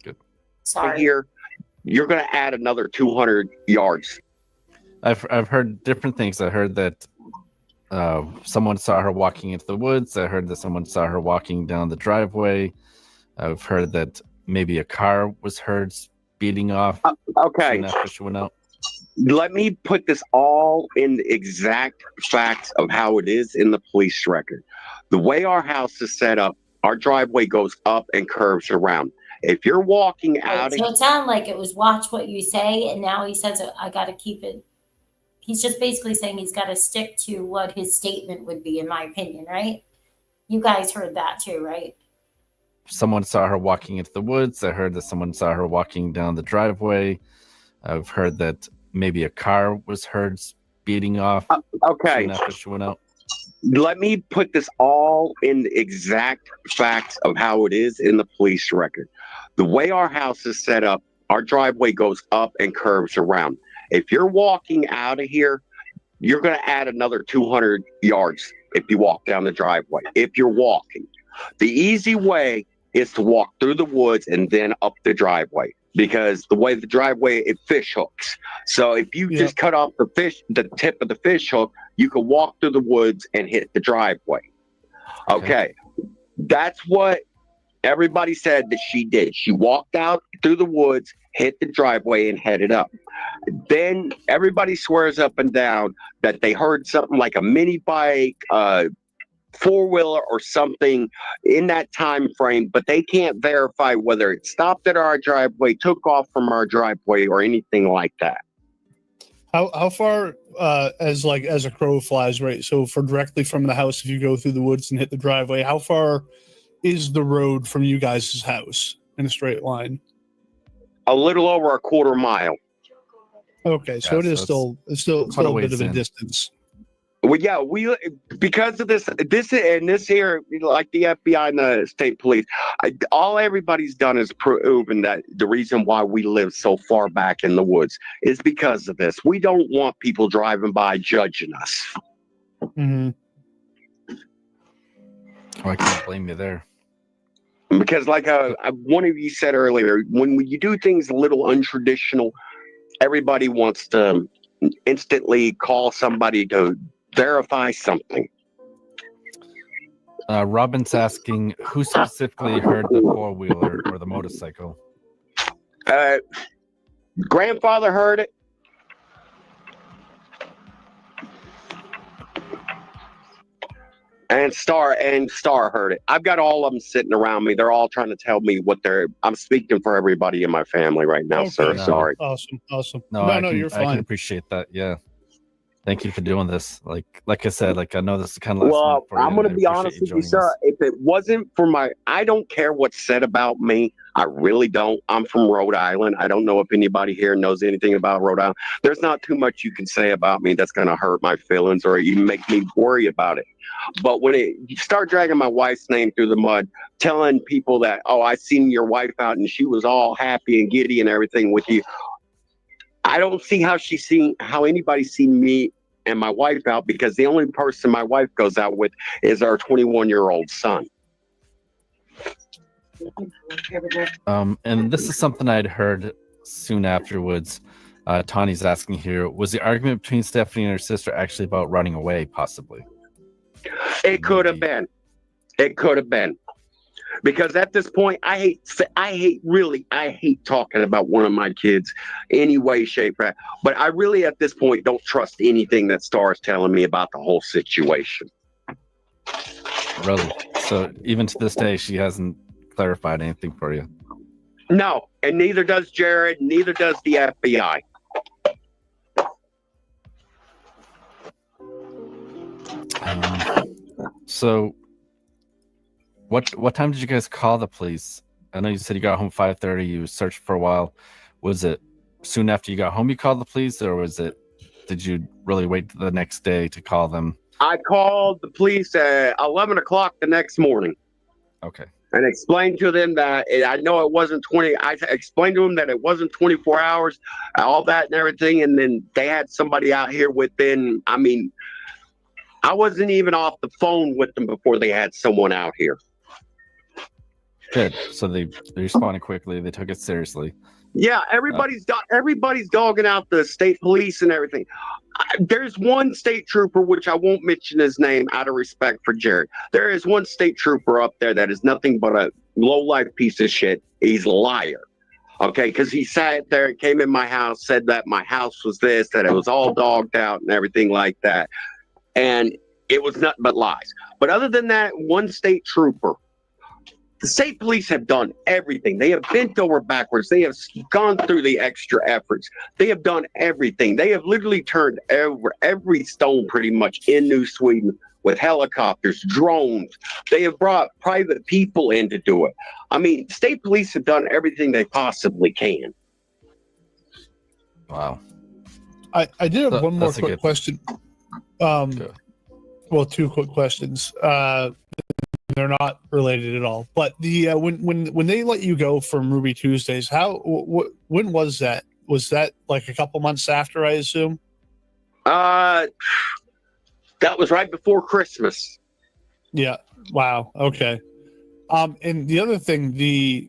Good. Sorry. Here, you're going to add another 200 yards. I've heard different things. I heard that someone saw her walking into the woods. I heard that someone saw her walking down the driveway. I've heard that maybe a car was heard speeding off. Okay. soon after she went out. Let me put this all in the exact facts of how it is in the police record. The way our house is set up, our driveway goes up and curves around. If you're walking out So it sounded like it was watch what you say, and now he says I got to keep it. He's just basically saying he's got to stick to what his statement would be, in my opinion, right? You guys heard that too, right? Someone saw her walking into the woods. I heard that someone saw her walking down the driveway. I've heard that maybe a car was heard speeding off. Okay. Soon after she went out. Let me put this all in the exact facts of how it is in the police record. The way our house is set up, our driveway goes up and curves around. If you're walking out of here, you're going to add another 200 yards if you walk down the driveway. If you're walking, the easy way is to walk through the woods and then up the driveway, because the way the driveway, it fish hooks. So if you just cut off the tip of the fish hook, you can walk through the woods and hit the driveway. Okay. That's what everybody said that she did. She walked out through the woods, hit the driveway, and headed up. Then everybody swears up and down that they heard something like a mini bike, four-wheeler or something in that time frame, but they can't verify whether it stopped at our driveway, took off from our driveway, or anything like that. How far as a crow flies, right? So for directly from the house, if you go through the woods and hit the driveway, how far is the road from you guys' house in a straight line? A little over a quarter mile. Okay, so it's still a bit of a distance. Well, yeah, because of this here, like the FBI and the state police, all everybody's done is proven that the reason why we live so far back in the woods is because of this. We don't want people driving by judging us. Mm-hmm. Oh, I can't blame you there. Because like one of you said earlier, when you do things a little untraditional, everybody wants to instantly call somebody to verify something. Robin's asking who specifically heard the four-wheeler or the motorcycle. Grandfather heard it. And Star heard it. I've got all of them sitting around me. They're all trying to tell me I'm speaking for everybody in my family right now, sir. No, sorry. Awesome. No, You're fine. I can appreciate that. Yeah. Thank you for doing this. Like I said, I know this is kind of last well, for you, I'm going to be honest with you, sir. If it wasn't for I don't care what's said about me. I really don't. I'm from Rhode Island. I don't know if anybody here knows anything about Rhode Island. There's not too much you can say about me that's going to hurt my feelings or even make me worry about it. But when you start dragging my wife's name through the mud, telling people that, oh, I seen your wife out and she was all happy and giddy and everything with you, I don't see how anybody's seen me and my wife out, because the only person my wife goes out with is our 21-year-old son. And this is something I'd heard soon afterwards. Tawny's asking here, was the argument between Stefanie and her sister actually about running away, possibly? It could have been. Because at this point, I hate talking about one of my kids any way, shape, or but I really at this point don't trust anything that Star's telling me about the whole situation. Really? So even to this day, she hasn't clarified anything for you? No, and neither does Jared, neither does the FBI. So what time did you guys call the police? I know you said you got home 5:30. You searched for a while. Was it soon after you got home you called the police, or did you really wait the next day to call them? I called the police at 11 o'clock the next morning. Okay. and explained to them that I know it wasn't 20. I explained to them that it wasn't 24 hours, all that and everything. And then they had somebody out here within, I mean, I wasn't even off the phone with them before they had someone out here. Good. So they responded quickly. They took it seriously. Yeah, everybody's dogging out the state police and everything. There's one state trooper, which I won't mention his name out of respect for Jared. There is one state trooper up there that is nothing but a low-life piece of shit. He's a liar. Okay, because he sat there and came in my house, said that my house was this, that it was all dogged out and everything like that. And it was nothing but lies. But other than that, one state trooper, the state police have done everything. They have bent over backwards. They have gone through the extra efforts. They have done everything. They have literally turned every stone pretty much in New Sweden with helicopters, drones. They have brought private people in to do it. I mean, state police have done everything they possibly can. Wow. I did have one more quick question. Well, two quick questions. They're not related at all. But the when they let you go from Ruby Tuesdays, when was that? Was that like a couple months after, I assume? That was right before Christmas. Yeah. Wow. Okay. And the other thing, they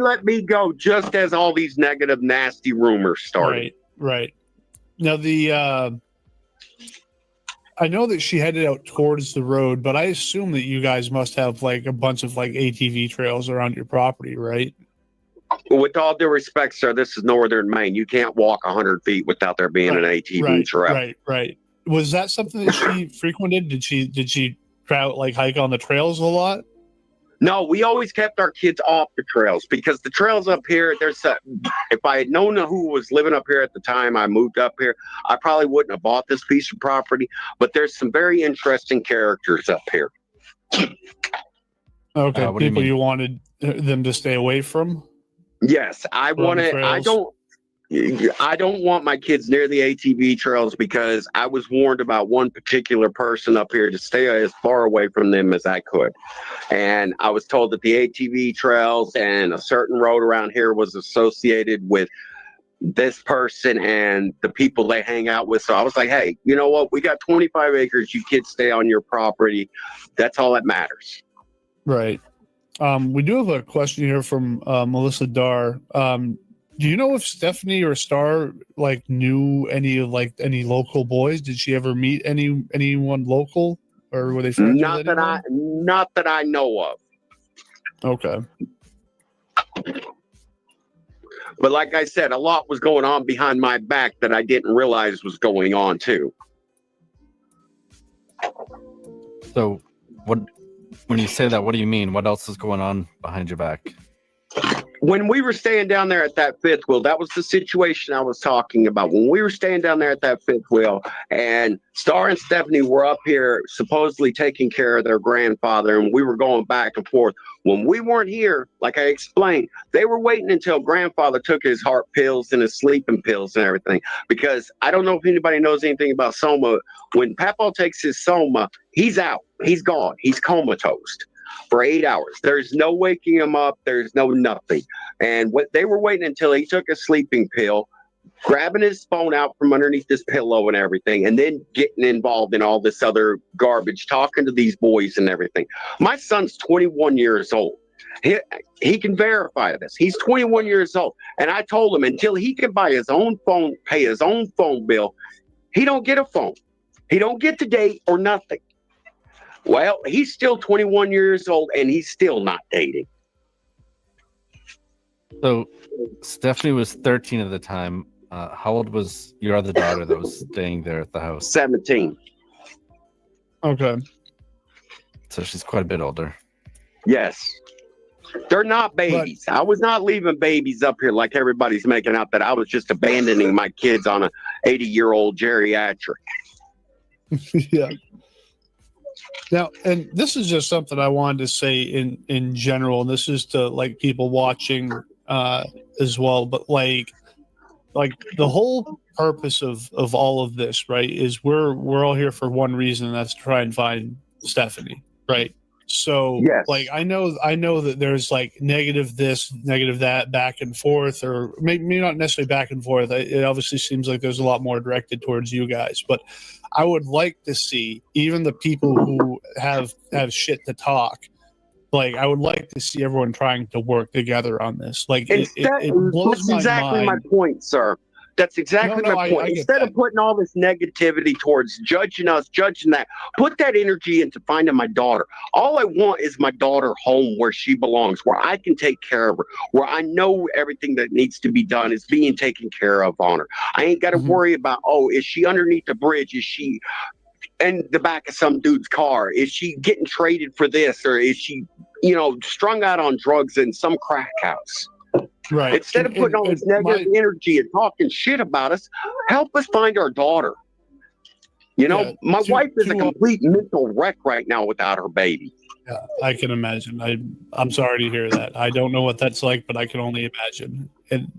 let me go just as all these negative, nasty rumors started. Right. Now I know that she headed out towards the road, but I assume that you guys must have like a bunch of like ATV trails around your property, right? With all due respect, sir, this is northern Maine. You can't walk 100 feet without there being an ATV trail. Right. Was that something that she frequented? Did she try out like hike on the trails a lot? No, we always kept our kids off the trails because the trails up here, if I had known who was living up here at the time I moved up here, I probably wouldn't have bought this piece of property. But there's some very interesting characters up here. Okay, people you wanted them to stay away from? Yes, I don't want my kids near the ATV trails because I was warned about one particular person up here to stay as far away from them as I could. And I was told that the ATV trails and a certain road around here was associated with this person and the people they hang out with. So I was like, hey, you know what? We got 25 acres. You kids stay on your property. That's all that matters. Right. We do have a question here from Melissa Dar. Do you know if Stefanie or Star like knew any local boys? Did she ever meet anyone local, or were they friends? Not that I know of. Okay. But like I said, a lot was going on behind my back that I didn't realize was going on too. So, when you say that, what do you mean? What else is going on behind your back? When we were staying down there at that fifth wheel, that was the situation I was talking about. When we were staying down there at that fifth wheel, and Star and Stefanie were up here supposedly taking care of their grandfather, and we were going back and forth. When we weren't here, like I explained, they were waiting until grandfather took his heart pills and his sleeping pills and everything. Because I don't know if anybody knows anything about Soma. When Papa takes his Soma, he's out. He's gone. He's comatose for 8 hours. There's no waking him up. There's no nothing. And what they were waiting until he took a sleeping pill, grabbing his phone out from underneath his pillow and everything, and then getting involved in all this other garbage, talking to these boys and everything. My son's 21 years old. He can verify this. He's 21 years old. And I told him until he can buy his own phone, pay his own phone bill, he don't get a phone. He don't get to date or nothing. Well, he's still 21 years old, and he's still not dating. So, Stefanie was 13 at the time. How old was your other daughter that was staying there at the house? 17. Okay. So she's quite a bit older. Yes. They're not babies. I was not leaving babies up here like everybody's making out that I was just abandoning my kids on a 80-year-old geriatric. Yeah. Now, and this is just something I wanted to say in general, and this is to like people watching as well, but like the whole purpose of all of this, right, is we're all here for one reason, and that's to try and find Stefanie, right? So Yes. like I know that there's like negative this, negative that, back and forth, or maybe not necessarily back and forth. It obviously seems like there's a lot more directed towards you guys, but I would like to see even the people who have shit to talk. Like I would like to see everyone trying to work together on this. Like it blows that's my exactly mind. my point, sir. That's exactly No, my point. I get Instead of putting all this negativity towards judging us, judging that, put that energy into finding my daughter. All I want is my daughter home where she belongs, where I can take care of her, where I know everything that needs to be done is being taken care of on her. I ain't got to worry about, oh, is she underneath the bridge? Is she in the back of some dude's car? Is she getting traded for this? Or is she, strung out on drugs in some crack house? Right. Instead of putting all this negative energy and talking shit about us, help us find our daughter. My wife is a complete mental wreck right now without her baby. Yeah, I can imagine. I'm sorry to hear that. I don't know what that's like, but I can only imagine. And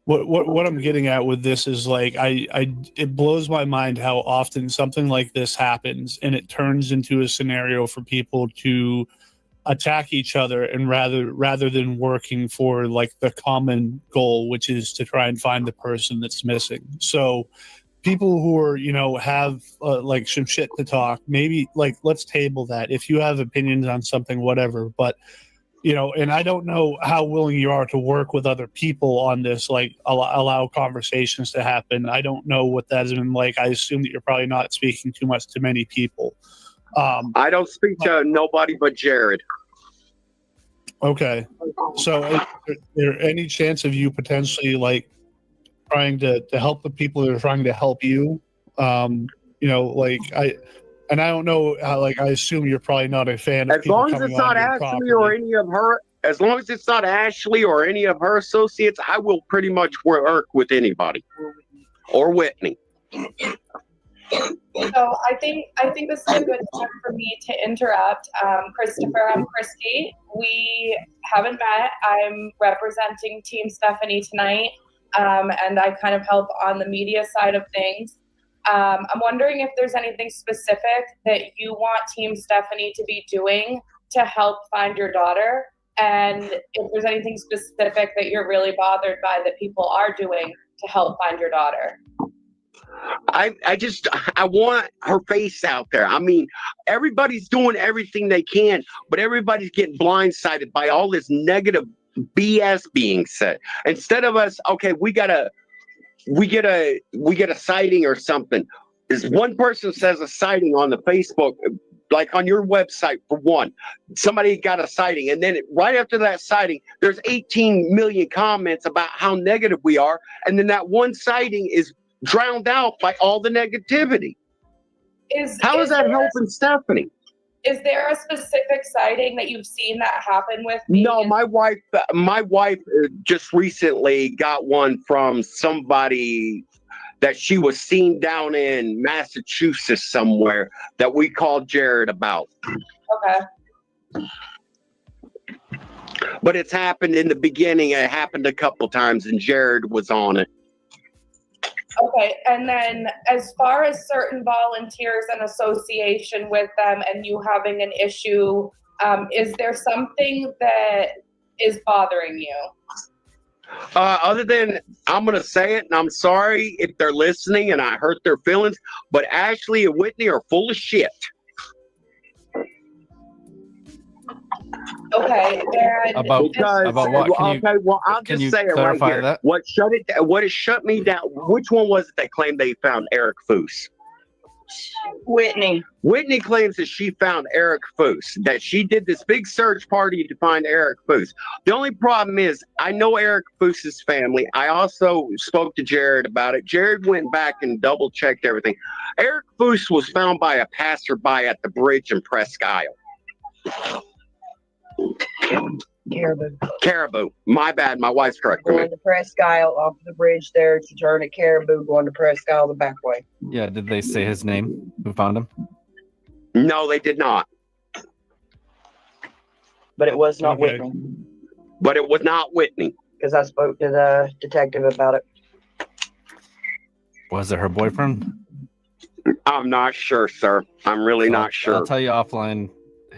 what I'm getting at with this is like it blows my mind how often something like this happens and it turns into a scenario for people to attack each other, and rather than working for like the common goal, which is to try and find the person that's missing. So people who are have like some shit to talk, maybe like let's table that. If you have opinions on something, whatever, but and I don't know how willing you are to work with other people on this, like allow conversations to happen. I don't know what that has been like. I assume that you're probably not speaking too much to many people. I don't speak to nobody but Jared. Okay. So is there any chance of you potentially like trying to help the people that are trying to help you? I don't know how, I assume you're probably not a fan of as long as it's not Ashley or any of her, as long as it's not Ashley or any of her associates, I will pretty much work with anybody or Whitney. So I think this is a good time for me to interrupt. Christopher, I'm Christy. We haven't met. I'm representing Team Stefanie tonight, and I kind of help on the media side of things. I'm wondering if there's anything specific that you want Team Stefanie to be doing to help find your daughter, and if there's anything specific that you're really bothered by that people are doing to help find your daughter. I want her face out there. I mean, everybody's doing everything they can, but everybody's getting blindsided by all this negative BS being said. Instead of us, okay, we get a sighting or something. Is one person says a sighting on the Facebook, like on your website for one, somebody got a sighting, and then right after that sighting, there's 18 million comments about how negative we are, and then that one sighting is drowned out by all the negativity. How is that helping Stefanie? Is there a specific sighting that you've seen that happen with? No, my wife just recently got one from somebody that she was seen down in Massachusetts somewhere that we called Jared about. Okay. But it's happened in the beginning. It happened a couple times, and Jared was on it. Okay, and then as far as certain volunteers and association with them and you having an issue, is there something that is bothering you? Other than, I'm going to say it, and I'm sorry if they're listening and I hurt their feelings, but Ashley and Whitney are full of shit. Okay. About what? I'll just say it right here. That? What has shut me down? Which one was it that claimed they found Eric Foose? Whitney. Whitney claims that she found Eric Foose, that she did this big search party to find Eric Foose. The only problem is I know Eric Foose's family. I also spoke to Jared about it. Jared went back and double checked everything. Eric Foose was found by a passerby at the bridge in Presque Isle. Caribou. My bad. My wife's correcting me. Going to Presque Isle off the bridge there to turn at Caribou, going to Presque Isle the back way. Yeah, did they say his name? Who found him? No, they did not. But it was not Whitney. But it was not Whitney. Because I spoke to the detective about it. Was it her boyfriend? I'm not sure, sir. I'm really not sure. I'll tell you offline.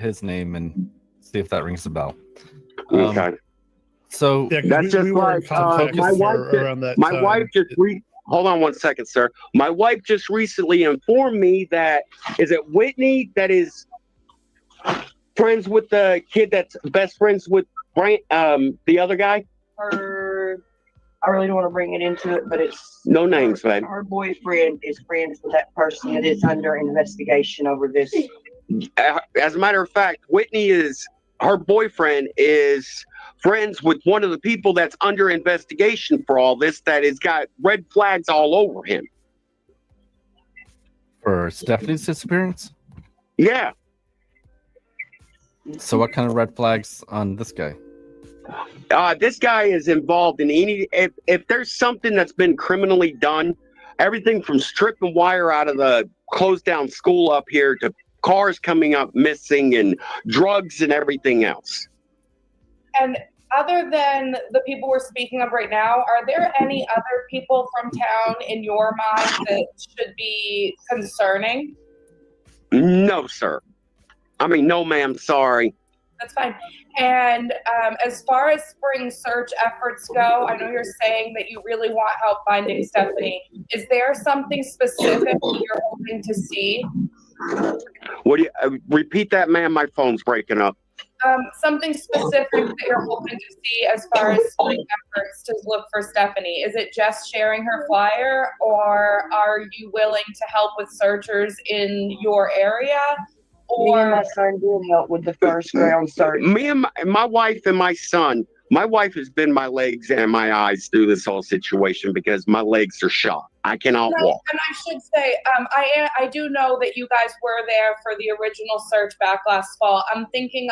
his name and see if that rings a bell. Okay. So Yeah, 'cause that's just we were in like contact my with wife. her around that My time. wife just hold on one second, sir. My wife just recently informed me that is it Whitney that is friends with the kid that's best friends with the other guy. I really don't want to bring it into it, but it's No names, man. Her boyfriend is friends with that person that is under investigation over this. As a matter of fact, her boyfriend is friends with one of the people that's under investigation for all this, that has got red flags all over him. For Stephanie's disappearance? Yeah. So what kind of red flags on this guy? This guy is involved in if there's something that's been criminally done, everything from stripping wire out of the closed down school up here to cars coming up missing and drugs and everything else. And other than the people we're speaking of right now, are there any other people from town in your mind that should be concerning? No, sir. I mean, no, ma'am. Sorry. That's fine. And as far as spring search efforts go, I know you're saying that you really want help finding Stefanie. Is there something specific you're hoping to see? What do you repeat that, ma'am? My phone's breaking up. Something specific that you're hoping to see as far as spring efforts to look for Stefanie? Is it just sharing her flyer, or are you willing to help with searchers in your area? Me and my son did help with the first ground search. Me and my wife and my son. My wife has been my legs and my eyes through this whole situation because my legs are shot. I cannot walk. And I should say, I do know that you guys were there for the original search back last fall. I'm thinking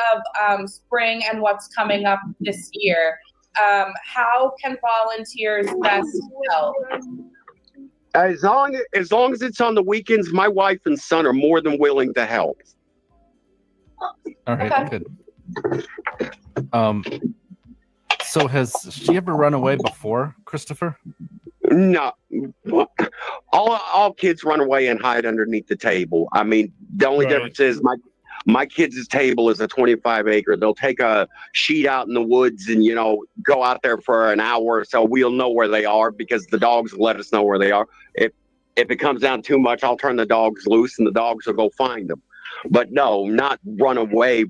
of spring and what's coming up this year. How can volunteers best help? As long as it's on the weekends, my wife and son are more than willing to help. All right, good. So has she ever run away before, Christopher? No. All kids run away and hide underneath the table. I mean, the only difference is my kids' table is a 25-acre. They'll take a sheet out in the woods and, go out there for an hour or so. We'll know where they are because the dogs will let us know where they are. If it comes down too much, I'll turn the dogs loose and the dogs will go find them. But no, not run away.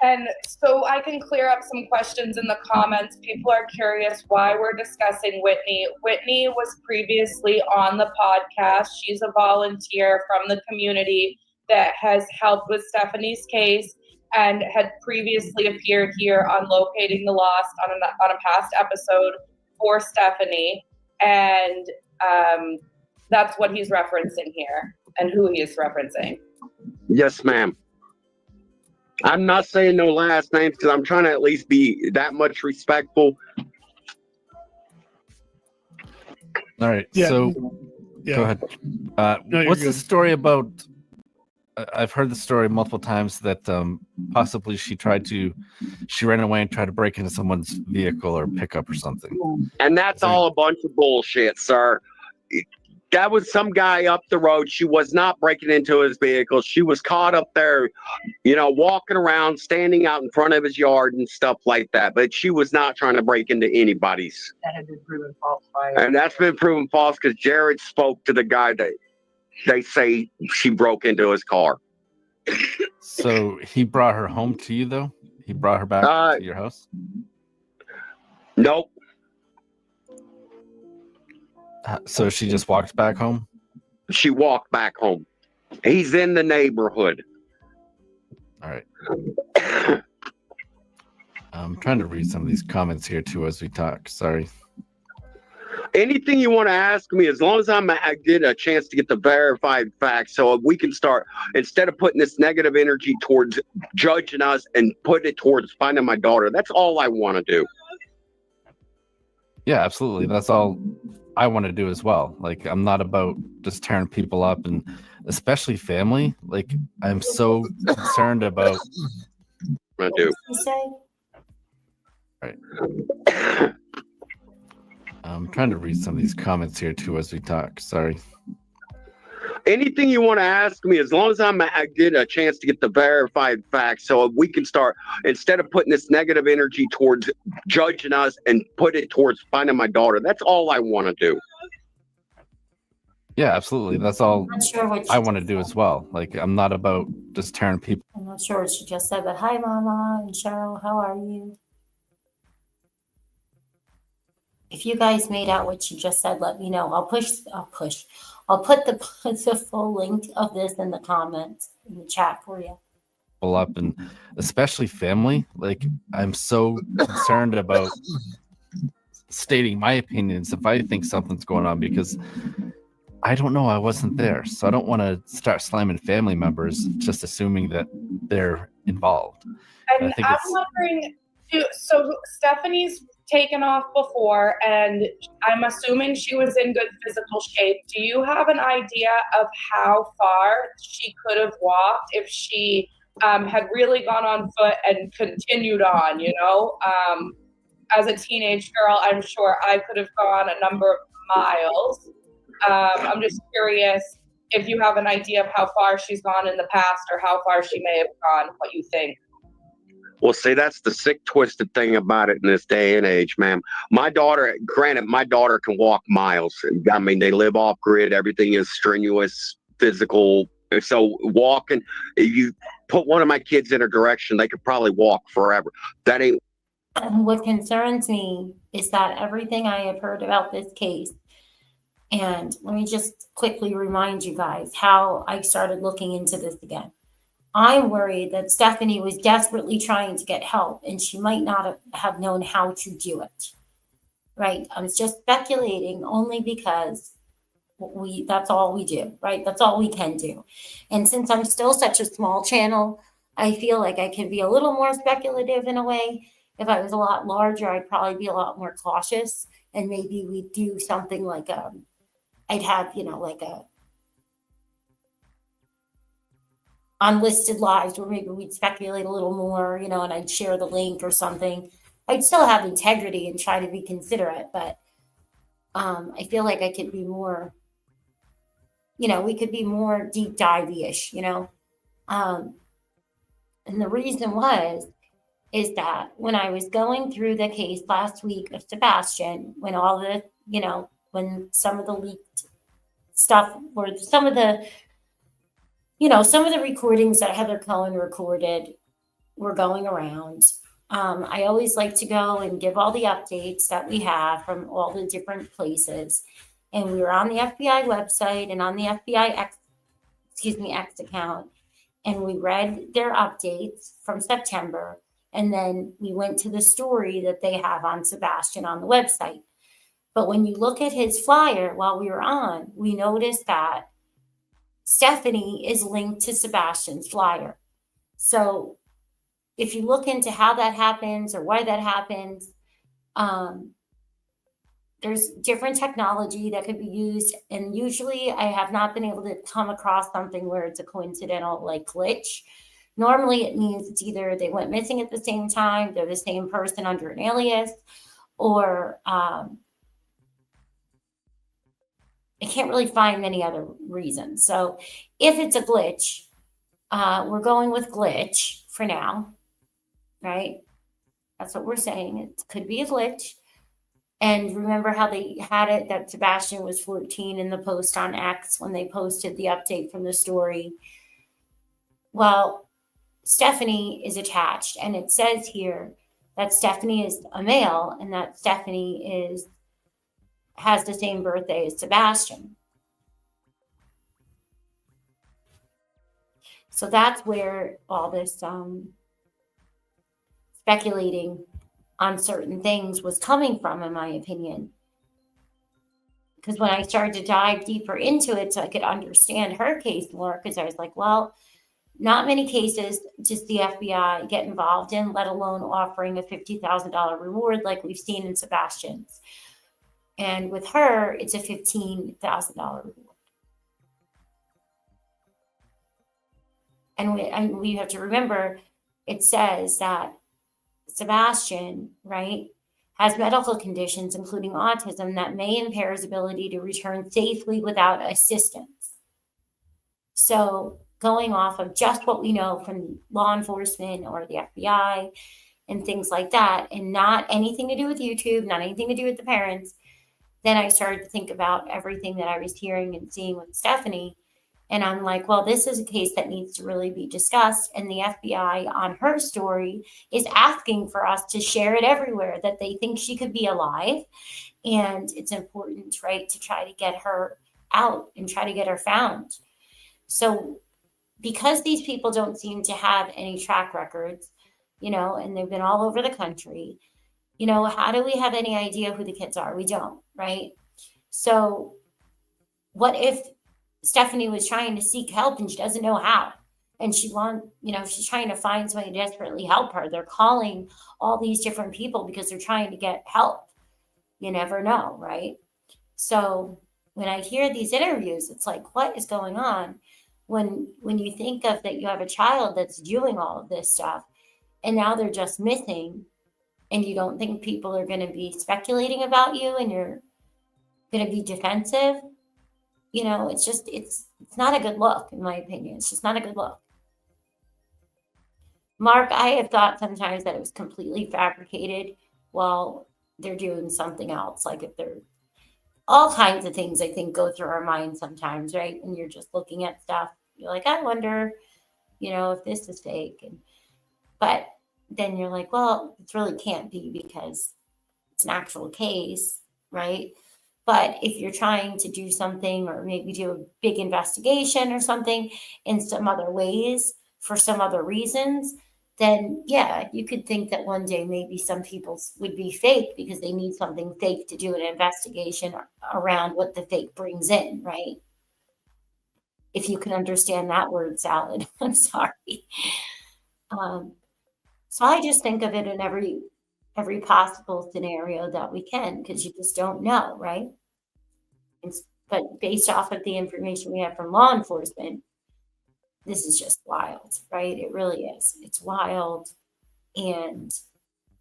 And so I can clear up some questions in the comments. People are curious why we're discussing Whitney. Whitney was previously on the podcast. She's a volunteer from the community that has helped with Stefanie's case and had previously appeared here on Locating the Lost on a past episode for Stefanie. And that's what he's referencing here and who he is referencing. Yes, ma'am. I'm not saying no last names because I'm trying to at least be that much respectful. All right. Yeah. So Yeah. go ahead. No, you're what's the good. story about? I've heard the story multiple times that possibly she ran away and tried to break into someone's vehicle or pickup or something. And that's all a bunch of bullshit, sir. That was some guy up the road. She was not breaking into his vehicle. She was caught up there, walking around, standing out in front of his yard and stuff like that. But she was not trying to break into anybody's. That had been proven false by And that's been proven false because Jared spoke to the guy that they say she broke into his car. So he brought her home to you, though? He brought her back to your house? Nope. So she just walked back home? She walked back home. He's in the neighborhood. All right. I'm trying to read some of these comments here, too, as we talk. Sorry. Anything you want to ask me, as long as I get a chance to get the verified facts so we can start, instead of putting this negative energy towards judging us and put it towards finding my daughter. That's all I want to do. Yeah, absolutely. That's all I want to do as well. Like, I'm not about just tearing people up, and especially family. Like, I'm so concerned about. I do. Right. I'm trying to read some of these comments here too as we talk. Sorry. Anything you want to ask me, as long as I get a chance to get the verified facts, so we can start, instead of putting this negative energy towards judging us, and put it towards finding my daughter. That's all I want to do. Yeah, absolutely. That's all I'm not sure what I want to do as well. Like, I'm not about just tearing people. I'm not sure what she just said, but hi, Mama and Cheryl. How are you? If you guys made out what she just said, let me know. I'll put the full link of this in the comments in the chat for you. Up, and especially family. Like, I'm so concerned about stating my opinions if I think something's going on, because I don't know. I wasn't there, so I don't want to start slamming family members just assuming that they're involved. And I'm wondering too, so Stephanie's taken off before, and I'm assuming she was in good physical shape. Do you have an idea of how far she could have walked if she had really gone on foot and continued on, you know? As a teenage girl, I'm sure I could have gone a number of miles. I'm just curious if you have an idea of how far she's gone in the past, or how far she may have gone, what you think. Well, see, that's the sick, twisted thing about it in this day and age, ma'am. My daughter, granted, my daughter can walk miles. I mean, they live off grid. Everything is strenuous, physical. So walking, if you put one of my kids in a direction, they could probably walk forever. That ain't. And what concerns me is that everything I have heard about this case, and let me just quickly remind you guys how I started looking into this again. I'm worried that Stefanie was desperately trying to get help, and she might not have known how to do it. Right? I was just speculating only because that's all we do, right? That's all we can do. And since I'm still such a small channel, I feel like I can be a little more speculative in a way. If I was a lot larger, I'd probably be a lot more cautious, and maybe we'd do something like I'd have, like a unlisted lives where maybe we'd speculate a little more, and I'd share the link or something. I'd still have integrity and try to be considerate, but I feel like I could be more, we could be more deep dive-ish, and the reason is that when I was going through the case last week of Sebastian, when all the, when some of the leaked stuff, or some of the recordings that Heather Cohen recorded were going around. I always like to go and give all the updates that we have from all the different places. And we were on the FBI website and on the FBI X account, and we read their updates from September. And then we went to the story that they have on Sebastian on the website. But when you look at his flyer while we were on, we noticed that Stefanie is linked to Sebastian's flyer. So if you look into how that happens or why that happens, there's different technology that could be used. And usually I have not been able to come across something where it's a coincidental glitch. Normally it means it's either they went missing at the same time, they're the same person under an alias, or I can't really find many other reasons. So if it's a glitch, we're going with glitch for now, right? That's what we're saying. It could be a glitch. And remember how they had it that Sebastian was 14 in the post on X when they posted the update from the story. Well, Stefanie is attached, and it says here that Stefanie is a male and that Stefanie has the same birthday as Sebastian. So that's where all this speculating on certain things was coming from, in my opinion. Because when I started to dive deeper into it so I could understand her case more, because I was like, well, not many cases does the FBI get involved in, let alone offering a $50,000 reward like we've seen in Sebastian's. And with her, it's a $15,000 reward. And we have to remember, it says that Sebastian, right, has medical conditions, including autism, that may impair his ability to return safely without assistance. So going off of just what we know from law enforcement or the FBI and things like that, and not anything to do with YouTube, not anything to do with the parents, then I started to think about everything that I was hearing and seeing with Stefanie. And I'm like, well, this is a case that needs to really be discussed. And the FBI on her story is asking for us to share it everywhere, that they think she could be alive. And it's important, right, to try to get her out and try to get her found. So because these people don't seem to have any track records, and they've been all over the country, how do we have any idea who the kids are? We don't, right? So what if Stefanie was trying to seek help and she doesn't know how? And she's trying to find somebody to desperately help her. They're calling all these different people because they're trying to get help. You never know, right? So when I hear these interviews, it's like, what is going on? When you think of that, you have a child that's doing all of this stuff, and now they're just missing, and you don't think people are going to be speculating about you, and you're going to be defensive. It's not a good look, in my opinion. It's just not a good look. Mark, I have thought sometimes that it was completely fabricated while they're doing something else. Like if they're all kinds of things, I think, go through our minds sometimes, right? When you're just looking at stuff, you're like, I wonder, if this is fake. But then you're like, well, it really can't be because it's an actual case, right? But if you're trying to do something or maybe do a big investigation or something in some other ways for some other reasons, then yeah, you could think that one day maybe some people would be fake because they need something fake to do an investigation around what the fake brings in, right? If you can understand that word salad, I'm sorry. So I just think of it in every possible scenario that we can, because you just don't know, right? But based off of the information we have from law enforcement, this is just wild, right? It really is. It's wild. And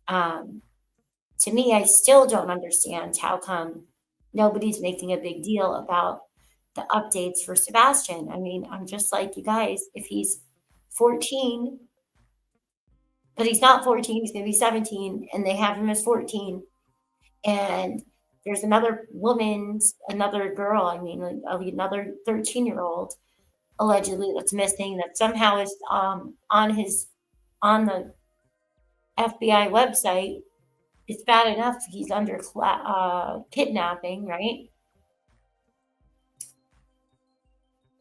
to me, I still don't understand how come nobody's making a big deal about the updates for Sebastian. I mean, I'm just like, you guys, if he's 14, but he's not 14, he's going to be 17, and they have him as 14. And there's another girl, another 13-year-old allegedly that's missing, that somehow is on the FBI website. It's bad enough he's under kidnapping, right?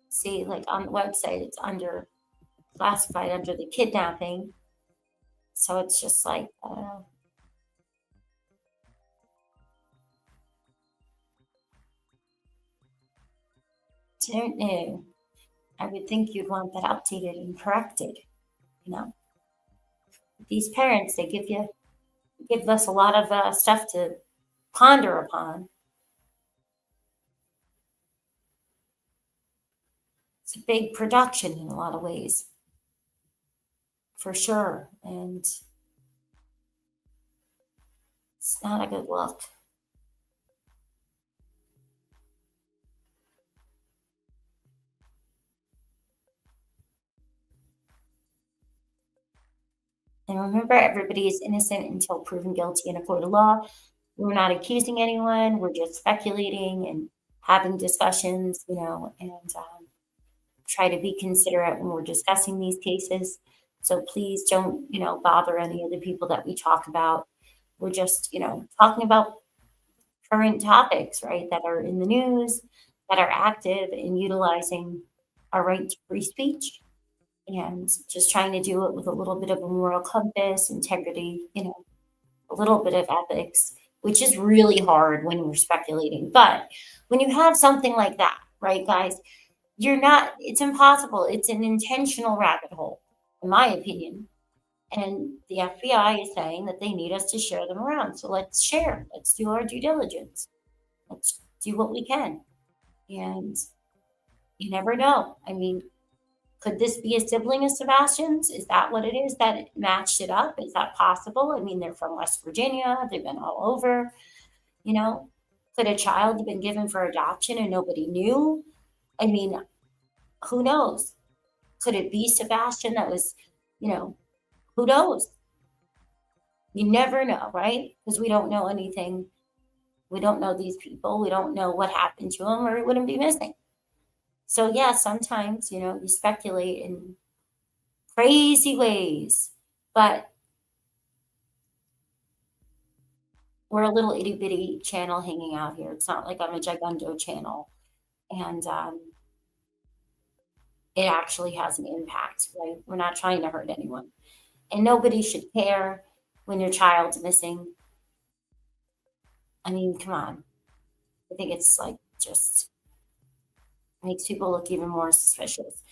See, like on the website, it's classified under the kidnapping. So it's just like, don't know. I would think you'd want that updated and corrected, These parents, they give us a lot of stuff to ponder upon. It's a big production in a lot of ways, for sure. And it's not a good look. And remember, everybody is innocent until proven guilty in a court of law. We're not accusing anyone. We're just speculating and having discussions, and try to be considerate when we're discussing these cases. So please don't, bother any of the people that we talk about. We're just, talking about current topics, right, that are in the news, that are active in utilizing our right to free speech. And just trying to do it with a little bit of a moral compass, integrity, a little bit of ethics, which is really hard when we're speculating. But when you have something like that, right, guys, it's impossible. It's an intentional rabbit hole, in my opinion. And the FBI is saying that they need us to share them around. So let's share. Let's do our due diligence. Let's do what we can. And you never know. I mean, could this be a sibling of Sebastian's? Is that what it is that matched it up? Is that possible? I mean, they're from West Virginia. They've been all over. Could a child have been given for adoption and nobody knew? I mean, Who knows? Could it be Sebastian that was, who knows? You never know, right? Because we don't know anything. We don't know these people. We don't know what happened to them, or it wouldn't be missing. So yeah, sometimes, you speculate in crazy ways, but we're a little itty bitty channel hanging out here. It's not like I'm a gigundo channel. And it actually has an impact, right? We're not trying to hurt anyone. And nobody should care when your child's missing. I mean, come on. I think it's like just makes people look even more suspicious.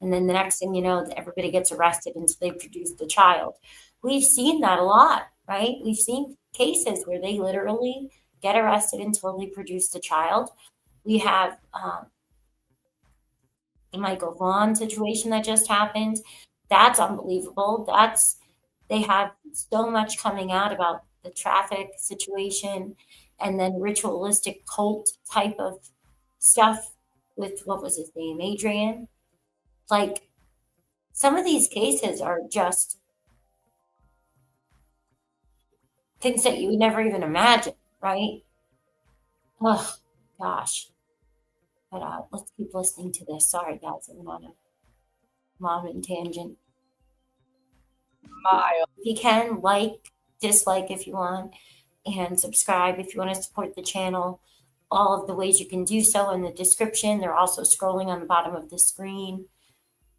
And then the next thing you know, everybody gets arrested until they produce the child. We've seen that a lot, right? We've seen cases where they literally get arrested until they produce the child. We have the Michael Vaughn situation that just happened. That's unbelievable. They have so much coming out about the traffic situation and then ritualistic cult type of stuff with, what was his name, Adrian? Like, some of these cases are just things that you would never even imagine, right? Oh, gosh. But let's keep listening to this. Sorry, guys, I'm on a Mommin tangent. If you can, dislike if you want, and subscribe if you want to support the channel. All of the ways you can do so in the description. They're also scrolling on the bottom of the screen.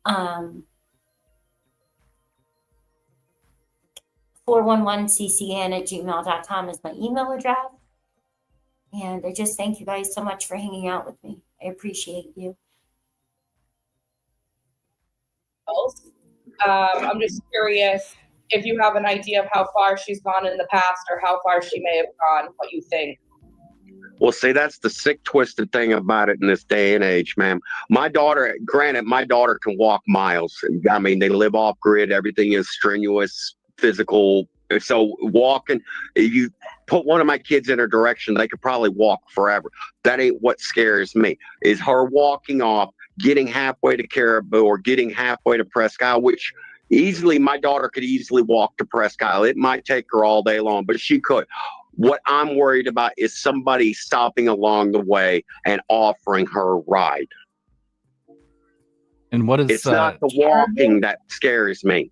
411ccn@gmail.com is my email address. And I just thank you guys so much for hanging out with me. I appreciate you. I'm just curious if you have an idea of how far she's gone in the past or how far she may have gone, what you think. Well, see, that's the sick, twisted thing about it in this day and age, man. My daughter can walk miles. I mean, they live off grid. Everything is strenuous, physical. So walking, if you put one of my kids in her direction, they could probably walk forever. That ain't what scares me, is her walking off, getting halfway to Caribou or getting halfway to Presque Isle, which easily my daughter could easily walk to Presque Isle. It might take her all day long, but she could. What I'm worried about is somebody stopping along the way and offering her a ride. And what is it's not the walking that scares me.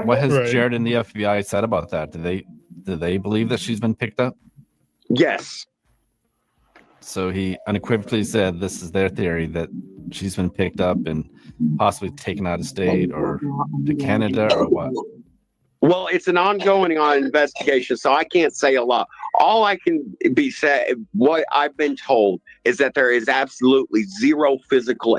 What has Jared and the FBI said about that? Do they believe that she's been picked up? Yes. So he unequivocally said this is their theory, that she's been picked up and possibly taken out of state or to Canada or what? Well, it's an ongoing investigation, so I can't say a lot. All I can what I've been told is that there is absolutely zero physical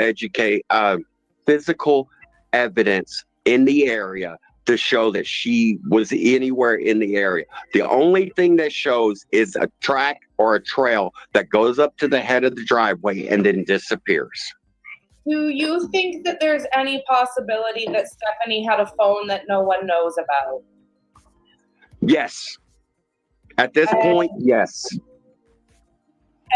evidence in the area to show that she was anywhere in the area. The only thing that shows is a track or a trail that goes up to the head of the driveway and then disappears. Do you think that there's any possibility that Stefanie had a phone that no one knows about? Yes. At this point, yes.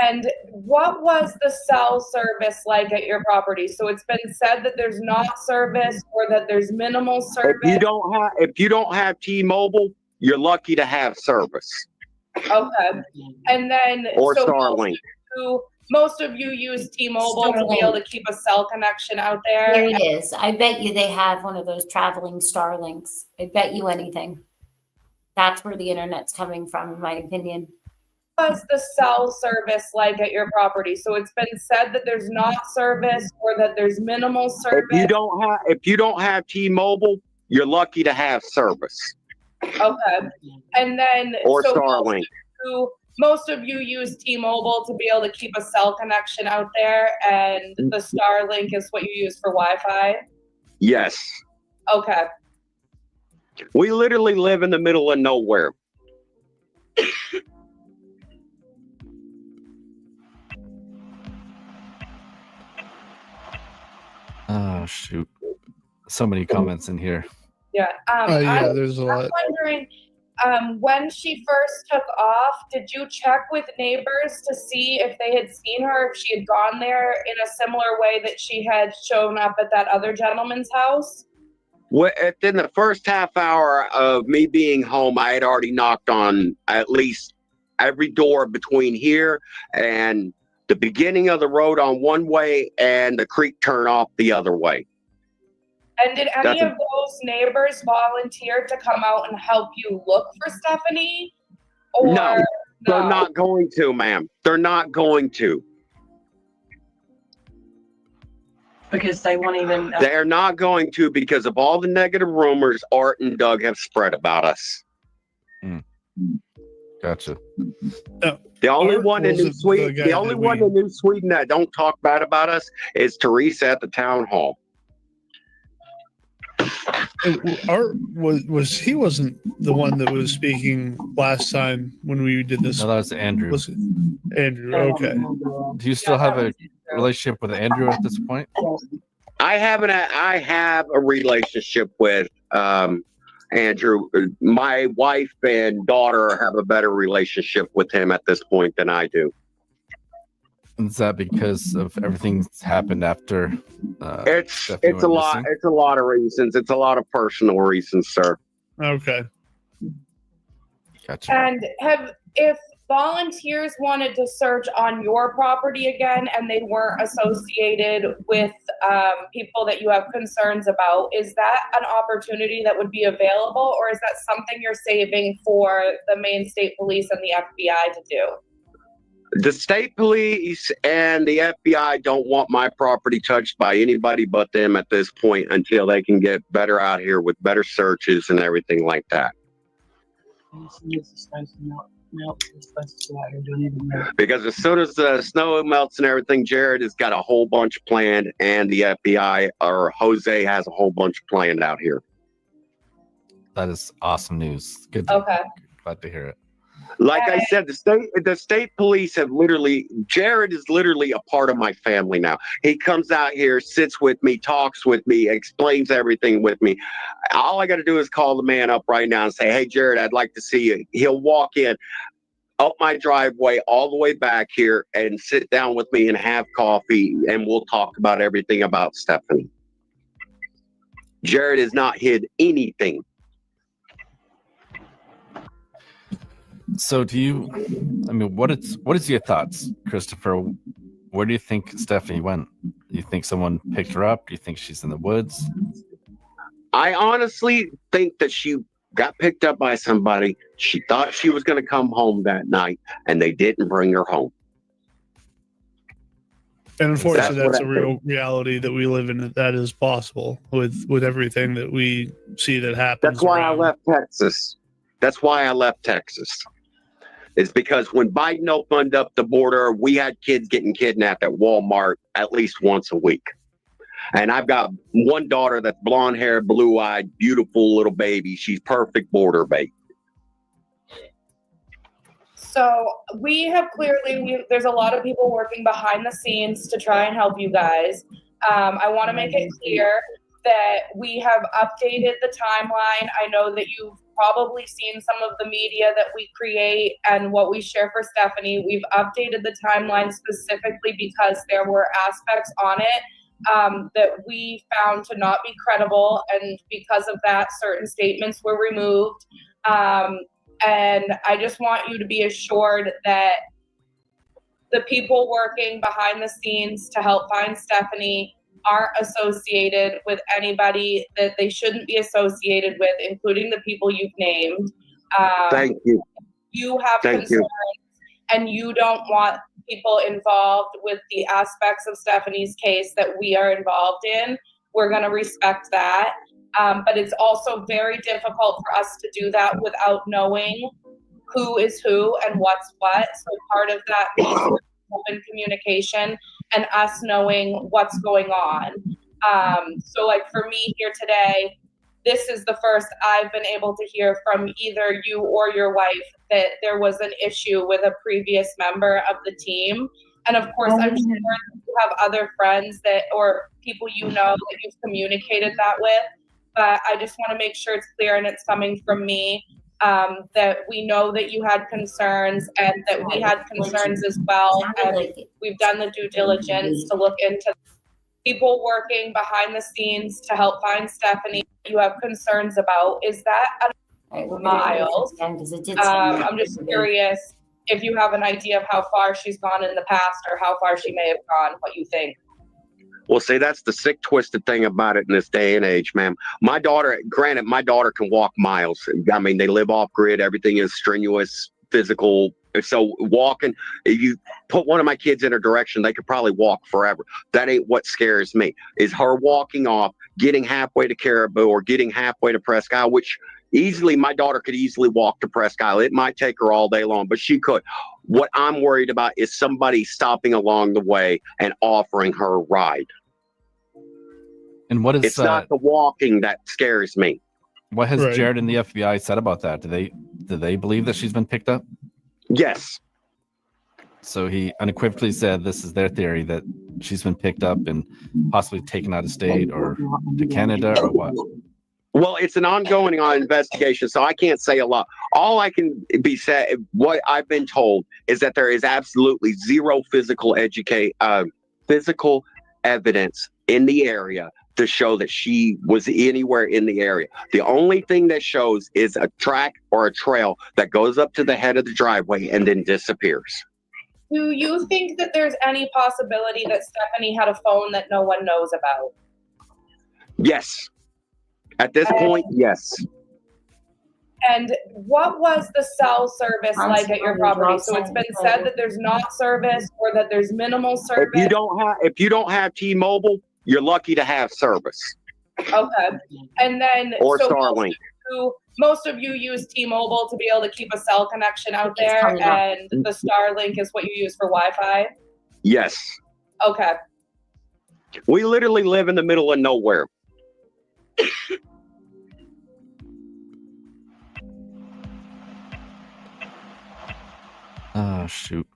And what was the cell service like at your property? So it's been said that there's not service or that there's minimal service. If you don't have T-Mobile, you're lucky to have service. Okay. And then or Starlink. Most of you use T-Mobile to be able to keep a cell connection out there. There it is. I bet you they have one of those traveling Starlinks. I bet you anything. That's where the internet's coming from, in my opinion. What's the cell service like at your property? So it's been said that there's not service or that there's minimal service. If you don't have T-Mobile, you're lucky to have service. Okay. And then or Starlink. Most of you use T-Mobile to be able to keep a cell connection out there, and the Starlink is what you use for Wi-Fi? Yes. Okay. We literally live in the middle of nowhere. Oh, shoot. So many comments in here. Yeah. There's a lot. I'm wondering, when she first took off, did you check with neighbors to see if they had seen her, if she had gone there in a similar way that she had shown up at that other gentleman's house? Within the first half hour of me being home, I had already knocked on at least every door between here and the beginning of the road on one way and the creek turn off the other way. And did any of those neighbors volunteer to come out and help you look for Stefanie? Or no, they're not going to, ma'am. They're not going to. Because they won't even. They're not going to because of all the negative rumors Art and Doug have spread about us. Gotcha. The only one in New Sweden, the only one in New Sweden that don't talk bad about us is Teresa at the town hall. Art he wasn't the one that was speaking last time when we did this. No, that was Andrew. Was it Andrew? Okay. Do you still have a relationship with Andrew at this point? I have a relationship with Andrew. My wife and daughter have a better relationship with him at this point than I do. Is that because of everything that's happened after? It's a lot. It's a lot of reasons. It's a lot of personal reasons, sir. Okay. Gotcha. And if volunteers wanted to search on your property again and they weren't associated with people that you have concerns about, is that an opportunity that would be available, or is that something you're saving for the Maine State Police and the FBI to do? The state police and the FBI don't want my property touched by anybody but them at this point until they can get better out here with better searches and everything like that. Because as soon as the snow melts and everything, Jared has got a whole bunch planned, and the FBI or Jose has a whole bunch planned out here. That is awesome news. Good. Okay. Glad to hear it. Like I said, the state police have Jared is literally a part of my family now. He comes out here, sits with me, talks with me, explains everything with me. All I got to do is call the man up right now and say, "Hey, Jared, I'd like to see you." He'll walk in up my driveway all the way back here and sit down with me and have coffee, and we'll talk about everything about Stefanie. Jared has not hid anything. So what is your thoughts, Christopher? Where do you think Stefanie went? Do you think someone picked her up? Do you think she's in the woods? I honestly think that she got picked up by somebody. She thought she was going to come home that night, and they didn't bring her home. And unfortunately, that's a real reality that we live in. That is possible with everything that we see that happens. That's why I left Texas. It's because when Biden opened up the border, we had kids getting kidnapped at Walmart at least once a week. And I've got one daughter that's blonde hair, blue eyed, beautiful little baby. She's perfect border bait. So we have there's a lot of people working behind the scenes to try and help you guys. I want to make it clear that we have updated the timeline. I know that you've probably seen some of the media that we create and what we share for Stefanie. We've updated the timeline specifically because there were aspects on it that we found to not be credible, and because of that, certain statements were removed. And I just want you to be assured that the people working behind the scenes to help find Stefanie aren't associated with anybody that they shouldn't be associated with, including the people you've named. Thank you. You have concerns, and you don't want people involved with the aspects of Stefanie's case that we are involved in. We're going to respect that. But it's also very difficult for us to do that without knowing who is who and what's what. So part of that means open communication and us knowing what's going on. So like for me here today, this is the first I've been able to hear from either you or your wife that there was an issue with a previous member of the team. And of course, I'm sure you have other friends or people you know that you've communicated that with. But I just want to make sure it's clear and it's coming from me. that we know that you had concerns and that we had concerns as well. And we've done the due diligence to look into people working behind the scenes to help find Stefanie. You have concerns about, is that Miles? I'm just curious if you have an idea of how far she's gone in the past or how far she may have gone, what you think. Well, see, that's the sick, twisted thing about it in this day and age, ma'am. My daughter, granted, my daughter can walk miles. I mean, they live off grid. Everything is strenuous, physical. So walking, if you put one of my kids in a direction, they could probably walk forever. That ain't what scares me, is her walking off, getting halfway to Caribou or getting halfway to Presque Isle, which easily, my daughter could easily walk to Presque Isle. It might take her all day long, but she could. What I'm worried about is somebody stopping along the way and offering her a ride. And what is it's not the walking that scares me. What has Jared and the FBI said about that? Do they believe that she's been picked up? Yes. So he unequivocally said this is their theory, that she's been picked up and possibly taken out of state or to Canada or what? Well, it's an ongoing investigation, so I can't say a lot. All I can be said, what I've been told, is that there is absolutely zero physical evidence in the area to show that she was anywhere in the area. The only thing that shows is a track or a trail that goes up to the head of the driveway and then disappears. Do you think that there's any possibility that Stefanie had a phone that no one knows about? Yes. At this point, yes. And what was the cell service like at your property? So it's been said that there's not service or that there's minimal service. If you don't have T-Mobile, you're lucky to have service. Okay. And then or Starlink. Most of you use T-Mobile to be able to keep a cell connection out there, and the Starlink is what you use for Wi-Fi? Yes. Okay. We literally live in the middle of nowhere. Oh, shoot.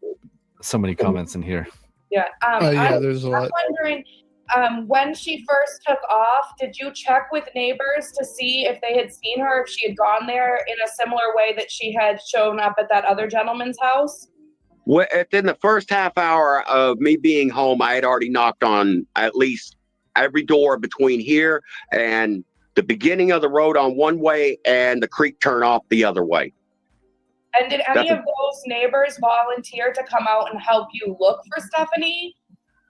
So many comments in here. Yeah. There's a lot. I'm wondering, when she first took off, did you check with neighbors to see if they had seen her, if she had gone there in a similar way that she had shown up at that other gentleman's house? Within the first half hour of me being home, I had already knocked on at least every door between here and the beginning of the road on one way and the creek turn off the other way. And did any of those neighbors volunteer to come out and help you look for Stefanie?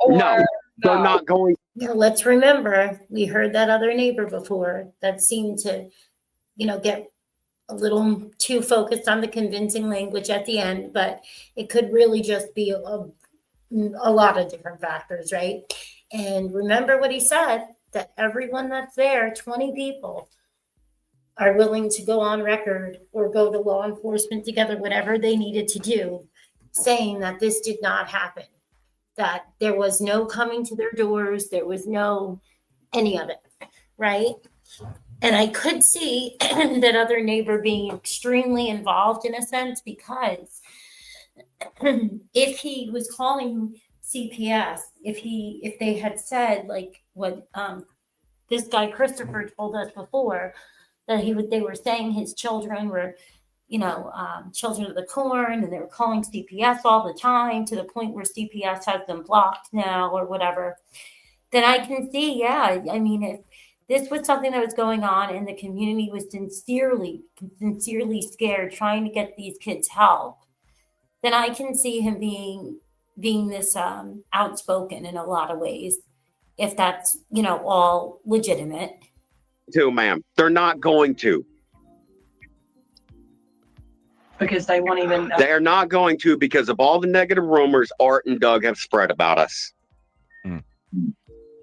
Or no, they're not going. Now, let's remember, we heard that other neighbor before that seemed to, get a little too focused on the convincing language at the end, but it could really just be a lot of different factors, right? And remember what he said, that everyone that's there, 20 people, are willing to go on record or go to law enforcement together, whatever they needed to do, saying that this did not happen, that there was no coming to their doors, there was no any of it, right? And I could see that other neighbor being extremely involved in a sense, because if he was calling CPS, if they had said like what this guy Christopher told us before, that they were saying his children were, children of the corn, and they were calling CPS all the time to the point where CPS has them blocked now or whatever, then I can see, if this was something that was going on and the community was sincerely scared, trying to get these kids help, then I can see him being this outspoken in a lot of ways, if that's, all legitimate. To, ma'am. They're not going to. Because they won't even know. They're not going to, because of all the negative rumors Art and Doug have spread about us.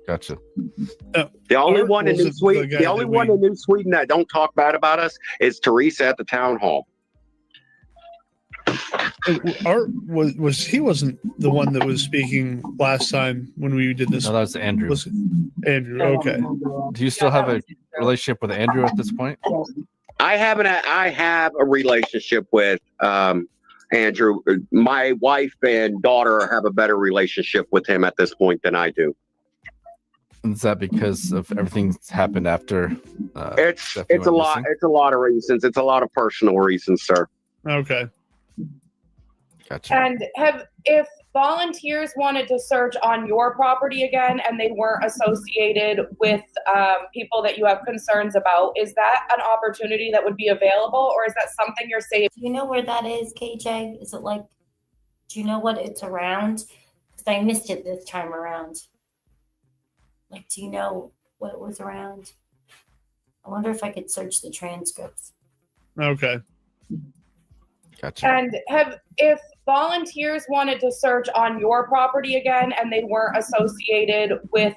Gotcha. The only one in New Sweden, New Sweden that don't talk bad about us is Teresa at the town hall. Art he wasn't the one that was speaking last time when we did this. No, that was Andrew. Was it Andrew? Okay. Do you still have a relationship with Andrew at this point? I have a relationship with Andrew. My wife and daughter have a better relationship with him at this point than I do. Is that because of everything that's happened after? It's a lot. Missing? It's a lot of reasons. It's a lot of personal reasons, sir. Okay. Gotcha. And if volunteers wanted to search on your property again and they weren't associated with people that you have concerns about, is that an opportunity that would be available, or is that something you're saying? Do you know where that is, KJ? Is it like, do you know what it's around? Because I missed it this time around. Like, do you know what it was around? I wonder if I could search the transcripts. Okay. Gotcha. And if volunteers wanted to search on your property again and they weren't associated with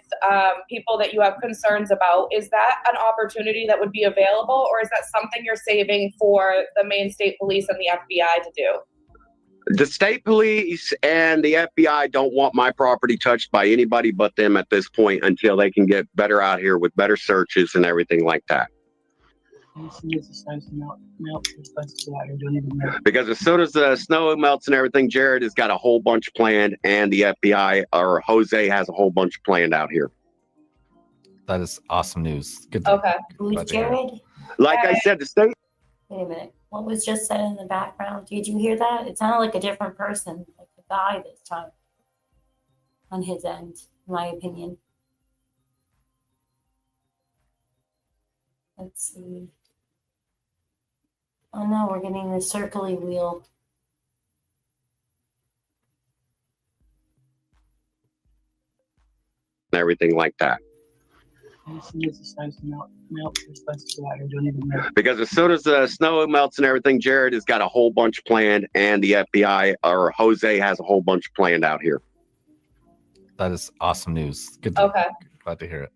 people that you have concerns about, is that an opportunity that would be available, or is that something you're saving for the Maine State Police and the FBI to do? The state police and the FBI don't want my property touched by anybody but them at this point until they can get better out here with better searches and everything like that. Because as soon as the snow melts and everything, Jared has got a whole bunch planned, and the FBI or Jose has a whole bunch planned out here. That is awesome news. Good. Okay. Who's Jared? Like I said, the state. Wait a minute. What was just said in the background? Did you hear that? It sounded like a different person, like the guy this time on his end, in my opinion. Let's see. Oh no, we're getting the circly wheel. Everything like that. Because as soon as the snow melts and everything, Jared has got a whole bunch planned, and the FBI or Jose has a whole bunch planned out here. That is awesome news. Good. Okay. Glad to hear it.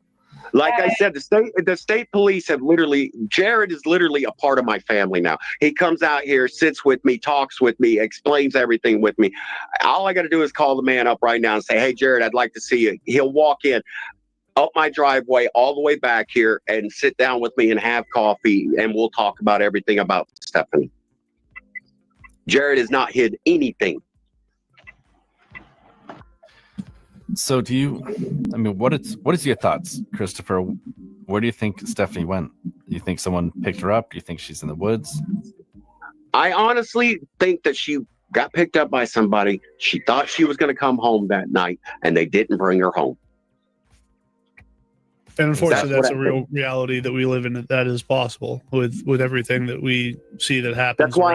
Like I said, the state police have literally, Jared is literally a part of my family now. He comes out here, sits with me, talks with me, explains everything with me. All I got to do is call the man up right now and say, hey, Jared, I'd like to see you. He'll walk in up my driveway all the way back here and sit down with me and have coffee, and we'll talk about everything about Stefanie. Jared has not hid anything. So what is your thoughts, Christopher? Where do you think Stefanie went? Do you think someone picked her up? Do you think she's in the woods? I honestly think that she got picked up by somebody. She thought she was going to come home that night, and they didn't bring her home. And unfortunately, that's a real reality that we live in. That is possible with everything that we see that happens. That's why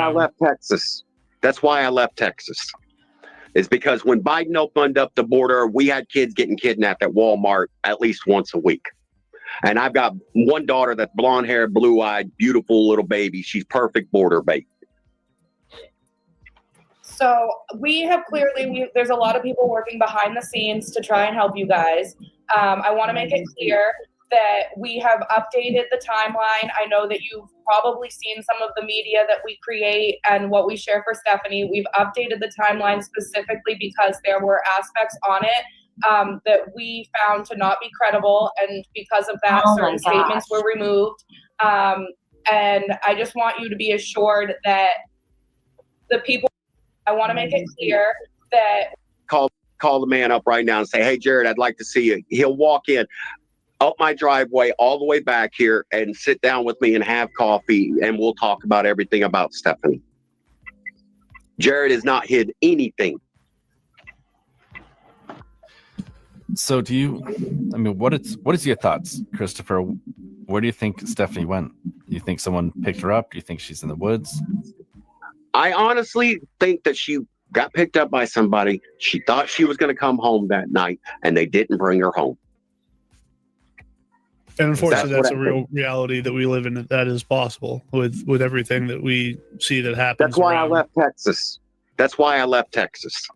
I left Texas. Is because when Biden opened up the border, we had kids getting kidnapped at Walmart at least once a week. And I've got one daughter that's blonde hair, blue eyed, beautiful little baby. She's perfect border bait. So we have there's a lot of people working behind the scenes to try and help you guys. I want to make it clear that we have updated the timeline. I know that you've probably seen some of the media that we create and what we share for Stefanie. We've updated the timeline specifically because there were aspects on it that we found to not be credible, and because of that, certain statements were removed. And I just want you to be assured that the people, I want to make it clear that call the man up right now and say, hey, Jared, I'd like to see you. He'll walk in up my driveway all the way back here and sit down with me and have coffee, and we'll talk about everything about Stefanie. Jared has not hid anything. So what is your thoughts, Christopher? Where do you think Stefanie went? Do you think someone picked her up? Do you think she's in the woods? I honestly think that she got picked up by somebody. She thought she was going to come home that night, and they didn't bring her home. And unfortunately, that's a real reality that we live in. That is possible with everything that we see that happens. That's why I left Texas.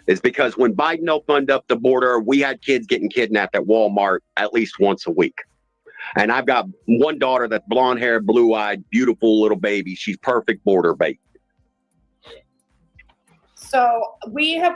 It's because when Biden opened up the border, we had kids getting kidnapped at Walmart at least once a week. And I've got one daughter that's blonde hair, blue eyed, beautiful little baby. She's perfect border bait. So we have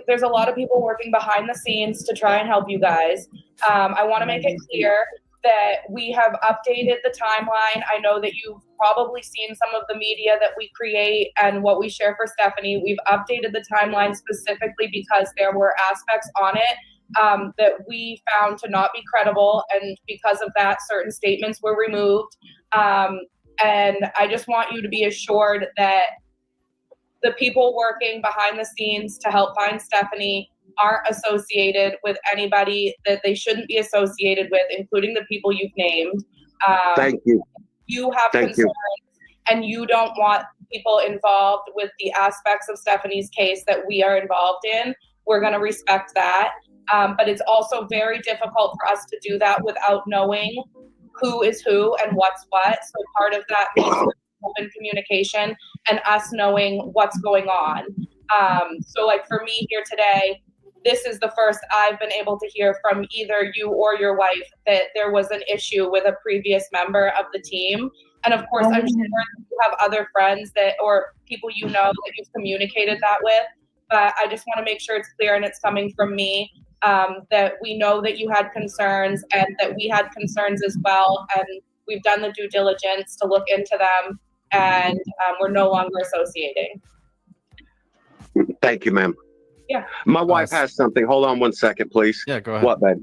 there's a lot of people working behind the scenes to try and help you guys. I want to make it clear that we have updated the timeline. I know that you've probably seen some of the media that we create and what we share for Stefanie. We've updated the timeline specifically because there were aspects on it that we found to not be credible, and because of that, certain statements were removed. And I just want you to be assured that the people working behind the scenes to help find Stefanie aren't associated with anybody that they shouldn't be associated with, including the people you've named. Thank you. You have Thank concerns, you. and you don't want people involved with the aspects of Stefanie's case that we are involved in. We're going to respect that. But it's also very difficult for us to do that without knowing who is who and what's what. So part of that means open communication and us knowing what's going on. So like for me here today, this is the first I've been able to hear from either you or your wife that there was an issue with a previous member of the team. And of course, I'm sure you have other friends that, or people you know that you've communicated that with, but I just want to make sure it's clear and it's coming from me, that we know that you had concerns and that we had concerns as well. And we've done the due diligence to look into them, and we're no longer associating. Thank you, ma'am. Yeah. My wife has something. Hold on 1 second, please. Yeah, go ahead. What, babe?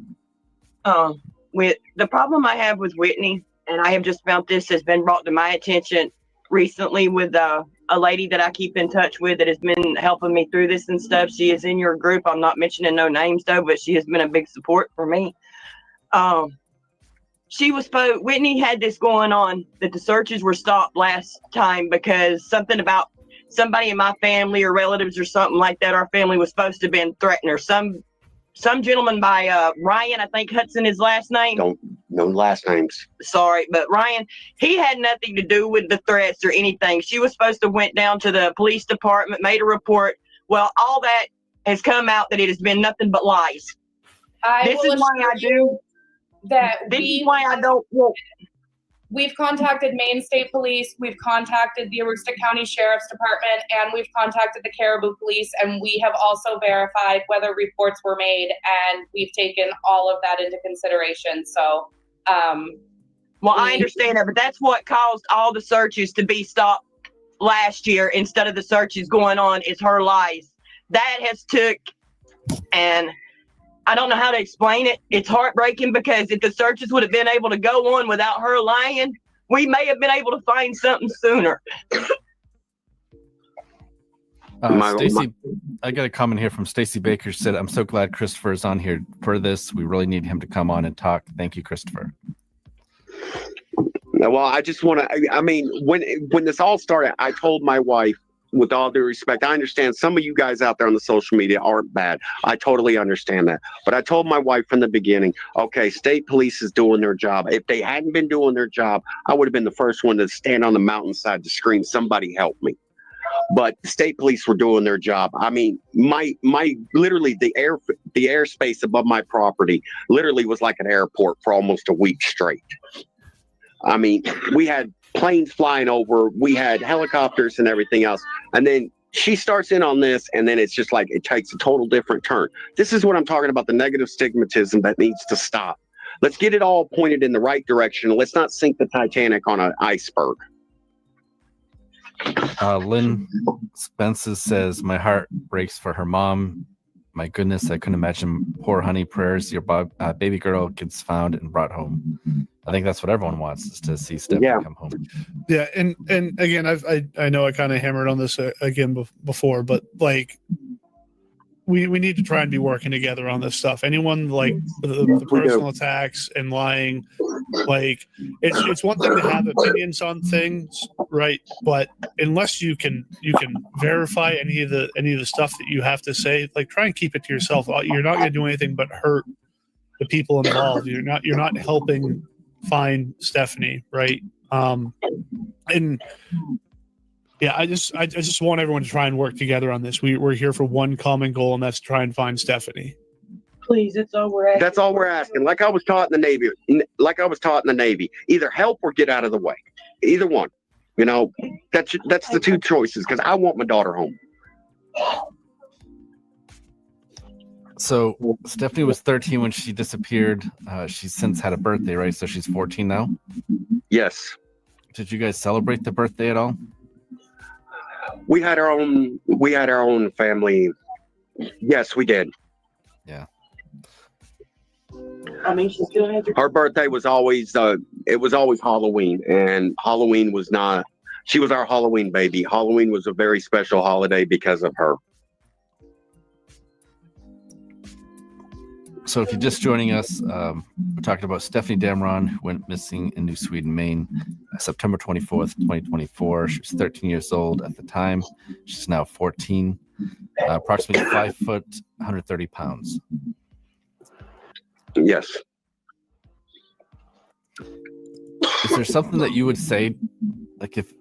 With the problem I have with Whitney, and I have just found this has been brought to my attention recently with a lady that I keep in touch with that has been helping me through this and stuff. She is in your group. I'm not mentioning no names though, but she has been a big support for me. Whitney had this going on that the searches were stopped last time because something about somebody in my family or relatives or something like that. Our family was supposed to have been threatening her. Some gentleman by Ryan, I think Hudson his last name. Don't know last names. Sorry, but Ryan, he had nothing to do with the threats or anything. She was supposed to went down to the police department, made a report. Well, all that has come out that it has been nothing but lies. This is why I do. This is why I don't. We've contacted Maine State Police, we've contacted the Aroostook County Sheriff's Department, and we've contacted the Caribou Police, and we have also verified whether reports were made, and we've taken all of that into consideration. So, well, I understand that, but that's what caused all the searches to be stopped last year instead of the searches going on is her lies. That has took, and I don't know how to explain it. It's heartbreaking because if the searches would have been able to go on without her lying, we may have been able to find something sooner. Stacy, I got a comment here from Stacy Baker. Said, "I'm so glad Christopher is on here for this. We really need him to come on and talk." Thank you, Christopher. Well, I just want to. I mean, when this all started, I told my wife, with all due respect, I understand some of you guys out there on the social media aren't bad. I totally understand that. But I told my wife from the beginning, okay, state police is doing their job. If they hadn't been doing their job, I would have been the first one to stand on the mountainside to scream, somebody help me. But the state police were doing their job. I mean, my literally the airspace above my property literally was like an airport for almost a week straight. I mean, we had planes flying over, we had helicopters and everything else. And then she starts in on this, and then it's just like it takes a total different turn. This is what I'm talking about, the negative stigmatism that needs to stop. Let's get it all pointed in the right direction. Let's not sink the Titanic on an iceberg. Lynn Spencer says, "My heart breaks for her mom. My goodness, I couldn't imagine. Poor honey. Prayers your baby girl gets found and brought home." I think that's what everyone wants, is to see Stephanie come home. Yeah, and again, I know I kind of hammered on this again before, but like we need to try and be working together on this stuff. Anyone like the personal attacks and lying, like it's one thing to have opinions on things, right? But unless you can verify any of the stuff that you have to say, like try and keep it to yourself. You're not going to do anything but hurt the people involved. You're not helping find Stefanie, right? And yeah, I just want everyone to try and work together on this. We're here for one common goal, and that's to try and find Stefanie. Please, that's all we're asking. That's all we're asking. Like I was taught in the Navy, either help or get out of the way. Either one. You know, that's the two choices, because I want my daughter home. So Stefanie was 13 when she disappeared. She's since had a birthday, right? So she's 14 now? Yes. Did you guys celebrate the birthday at all? We had our own family. Yes, we did. Yeah. I mean, she still has Her birthday was always it was always Halloween, and Halloween was not. She was our Halloween baby. Halloween was a very special holiday because of her. So if you're just joining us, we're talking about Stefanie Damron, who went missing in New Sweden, Maine, September 24th, 2024. She was 13 years old at the time. She's now 14, approximately 5 foot, 130 pounds. Yes. Is there something that you would say, like if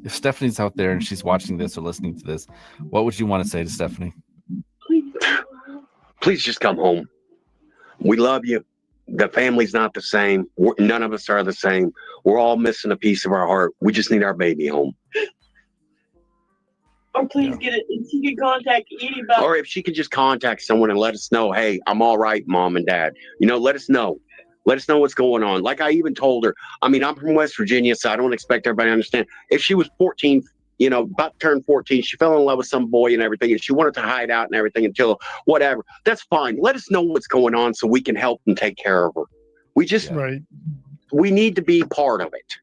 Stephanie's out there and she's watching this or listening to this, what would you want to say to Stefanie? Please just come home. We love you. The family's not the same. None of us are the same. We're all missing a piece of our heart. We just need our baby home. Or please get it. If she can contact anybody. Or if she could just contact someone and let us know, hey, I'm all right, Mom and Dad. You know, let us know. Let us know what's going on. Like I even told her, I mean, I'm from West Virginia, so I don't expect everybody to understand. If she was 14, you know, about to turn 14, she fell in love with some boy and everything, and she wanted to hide out and everything until whatever. That's fine. Let us know what's going on so we can help and take care of her. We just, we need to be part of it.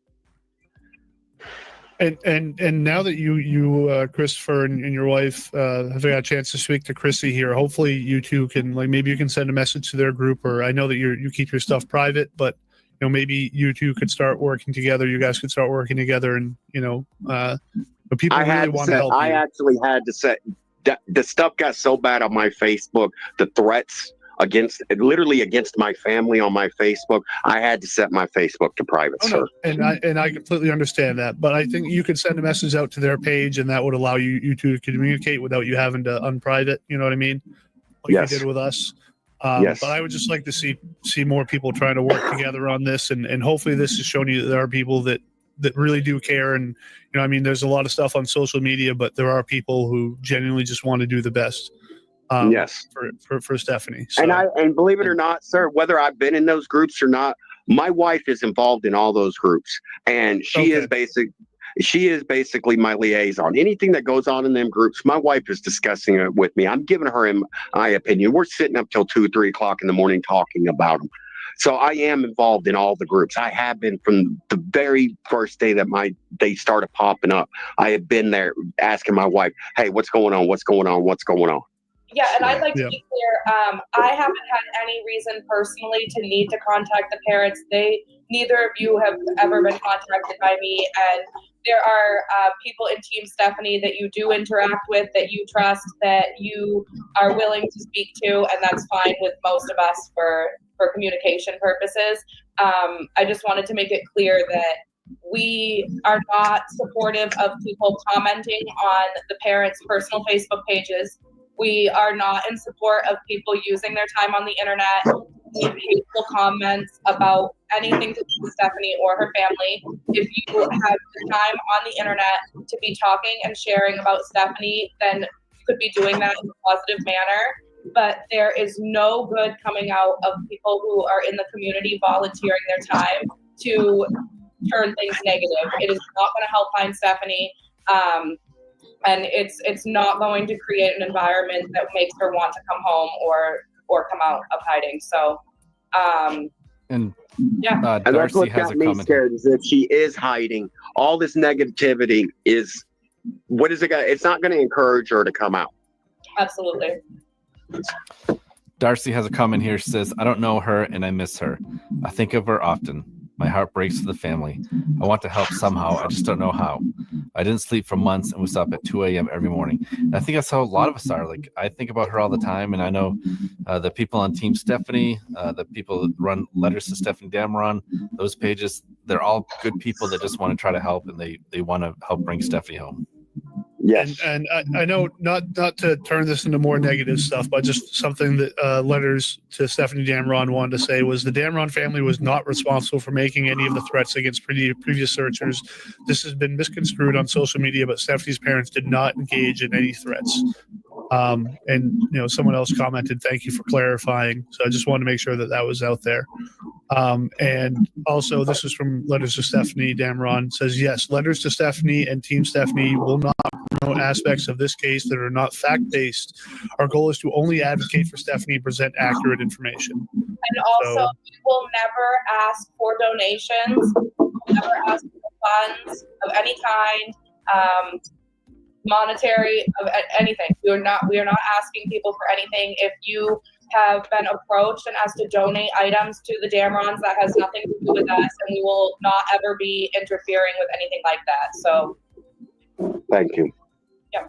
And now that you Christopher and your wife have got a chance to speak to Chrissy here, hopefully you two can, like, maybe you can send a message to their group, or I know that you keep your stuff private, but you know, maybe you two could start working together. You guys could start working together, and you know, but people really want to help you. I actually had to say the stuff got so bad on my Facebook, the threats literally against my family on my Facebook. I had to set my Facebook to private, sir. No. And I completely understand that, but I think you could send a message out to their page, and that would allow you two to communicate without you having to unprivate. You know what I mean? Like you did with us. Yes. But I would just like to see more people trying to work together on this, and hopefully this has shown you that there are people that really do care. And you know, I mean, there's a lot of stuff on social media, but there are people who genuinely just want to do the best. Yes. For Stefanie. So. And believe it or not, sir, whether I've been in those groups or not, my wife is involved in all those groups, and she is basically my liaison. Anything that goes on in them groups, my wife is discussing it with me. I'm giving her my opinion. We're sitting up till 2 or 3 o'clock in the morning talking about them. So I am involved in all the groups. I have been from the very first day that they started popping up. I have been there asking my wife, hey, what's going on? What's going on? What's going on? Yeah, and I'd like to be clear. I haven't had any reason personally to need to contact the parents. Neither of you have ever been contacted by me, and there are people in Team Stefanie that you do interact with, that you trust, that you are willing to speak to, and that's fine with most of us for communication purposes. I just wanted to make it clear that we are not supportive of people commenting on the parents' personal Facebook pages. We are not in support of people using their time on the internet, leave hateful comments about anything to do with Stefanie or her family. If you have the time on the internet to be talking and sharing about Stefanie, then you could be doing that in a positive manner. But there is no good coming out of people who are in the community volunteering their time to turn things negative. It is not going to help find Stefanie. And it's not going to create an environment that makes her want to come home or come out of hiding. So, And that's what got me scared, is if she is hiding, all this negativity is, what is it? It's not going to encourage her to come out. Absolutely. Darcy has a comment here. She says, I don't know her and I miss her. I think of her often. My heart breaks for the family. I want to help somehow. I just don't know how. I didn't sleep for months and was up at 2 a.m. every morning. And I think that's how a lot of us are. Like, I think about her all the time. And I know the people on Team Stefanie, the people that run Letters to Stefanie Damron, those pages, they're all good people that just want to try to help, and they want to help bring Stefanie home. Yes. And I know not to turn this into more negative stuff, but just something that Letters to Stefanie Damron wanted to say was the Damron family was not responsible for making any of the threats against previous searchers. This has been misconstrued on social media, but Stefanie's parents did not engage in any threats. And you know, someone else commented, "Thank you for clarifying." So I just wanted to make sure that was out there. And also, this is from Letters to Stefanie Damron. Says, yes, Letters to Stefanie and Team Stefanie will not promote aspects of this case that are not fact-based. Our goal is to only advocate for Stefanie and present accurate information. And also, we will never ask for donations. We'll never ask for funds of any kind, monetary, of anything. We are not asking people for anything. If you have been approached and asked to donate items to the Damrons, that has nothing to do with us, and we will not ever be interfering with anything like that. So, thank you. Yeah.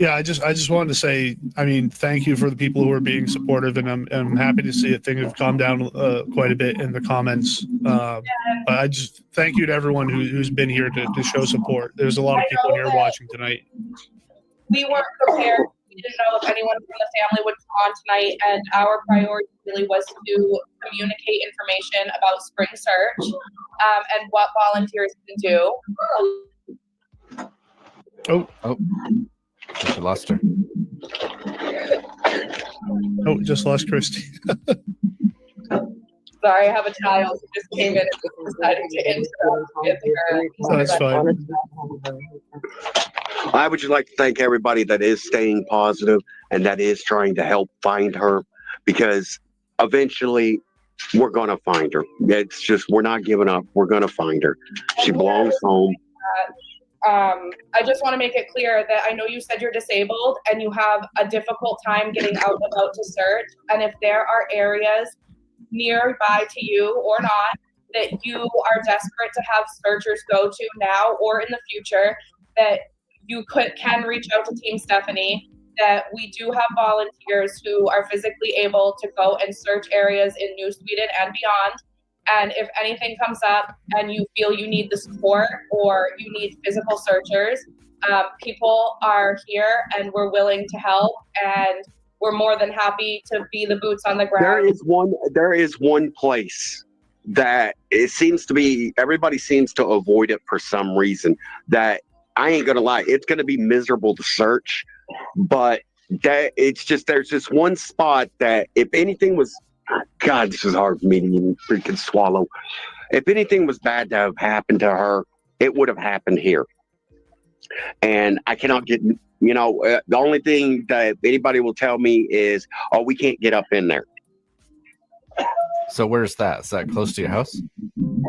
Yeah, I just wanted to say, I mean, thank you for the people who are being supportive, and I'm happy to see that things have calmed down quite a bit in the comments. But I just thank you to everyone who's been here to show support. There's a lot of people here watching tonight. We weren't prepared. We didn't know if anyone from the family would come on tonight, and our priority really was to communicate information about Spring Search and what volunteers can do. Oh. I lost her. Oh, just lost Christy. Sorry, I have a child who just came in and decided to interrupt with her. That's fine. I would just like to thank everybody that is staying positive and that is trying to help find her, because eventually we're going to find her. It's just, we're not giving up. We're going to find her. She belongs home. I just want to make it clear that I know you said you're disabled and you have a difficult time getting out and about to search. And if there are areas nearby to you or not that you are desperate to have searchers go to now or in the future, that you can reach out to Team Stefanie, that we do have volunteers who are physically able to go and search areas in New Sweden and beyond. And if anything comes up and you feel you need the support or you need physical searchers, people are here and we're willing to help, and we're more than happy to be the boots on the ground. There is one place that it seems to be, everybody seems to avoid it for some reason, that I ain't gonna lie, it's gonna be miserable to search, but that it's just, there's this one spot that if anything was, God, this is hard for me to even freaking swallow. If anything was bad to have happened to her, it would have happened here. And I cannot get, the only thing that anybody will tell me is, oh, we can't get up in there. So where's that? Is that close to your house?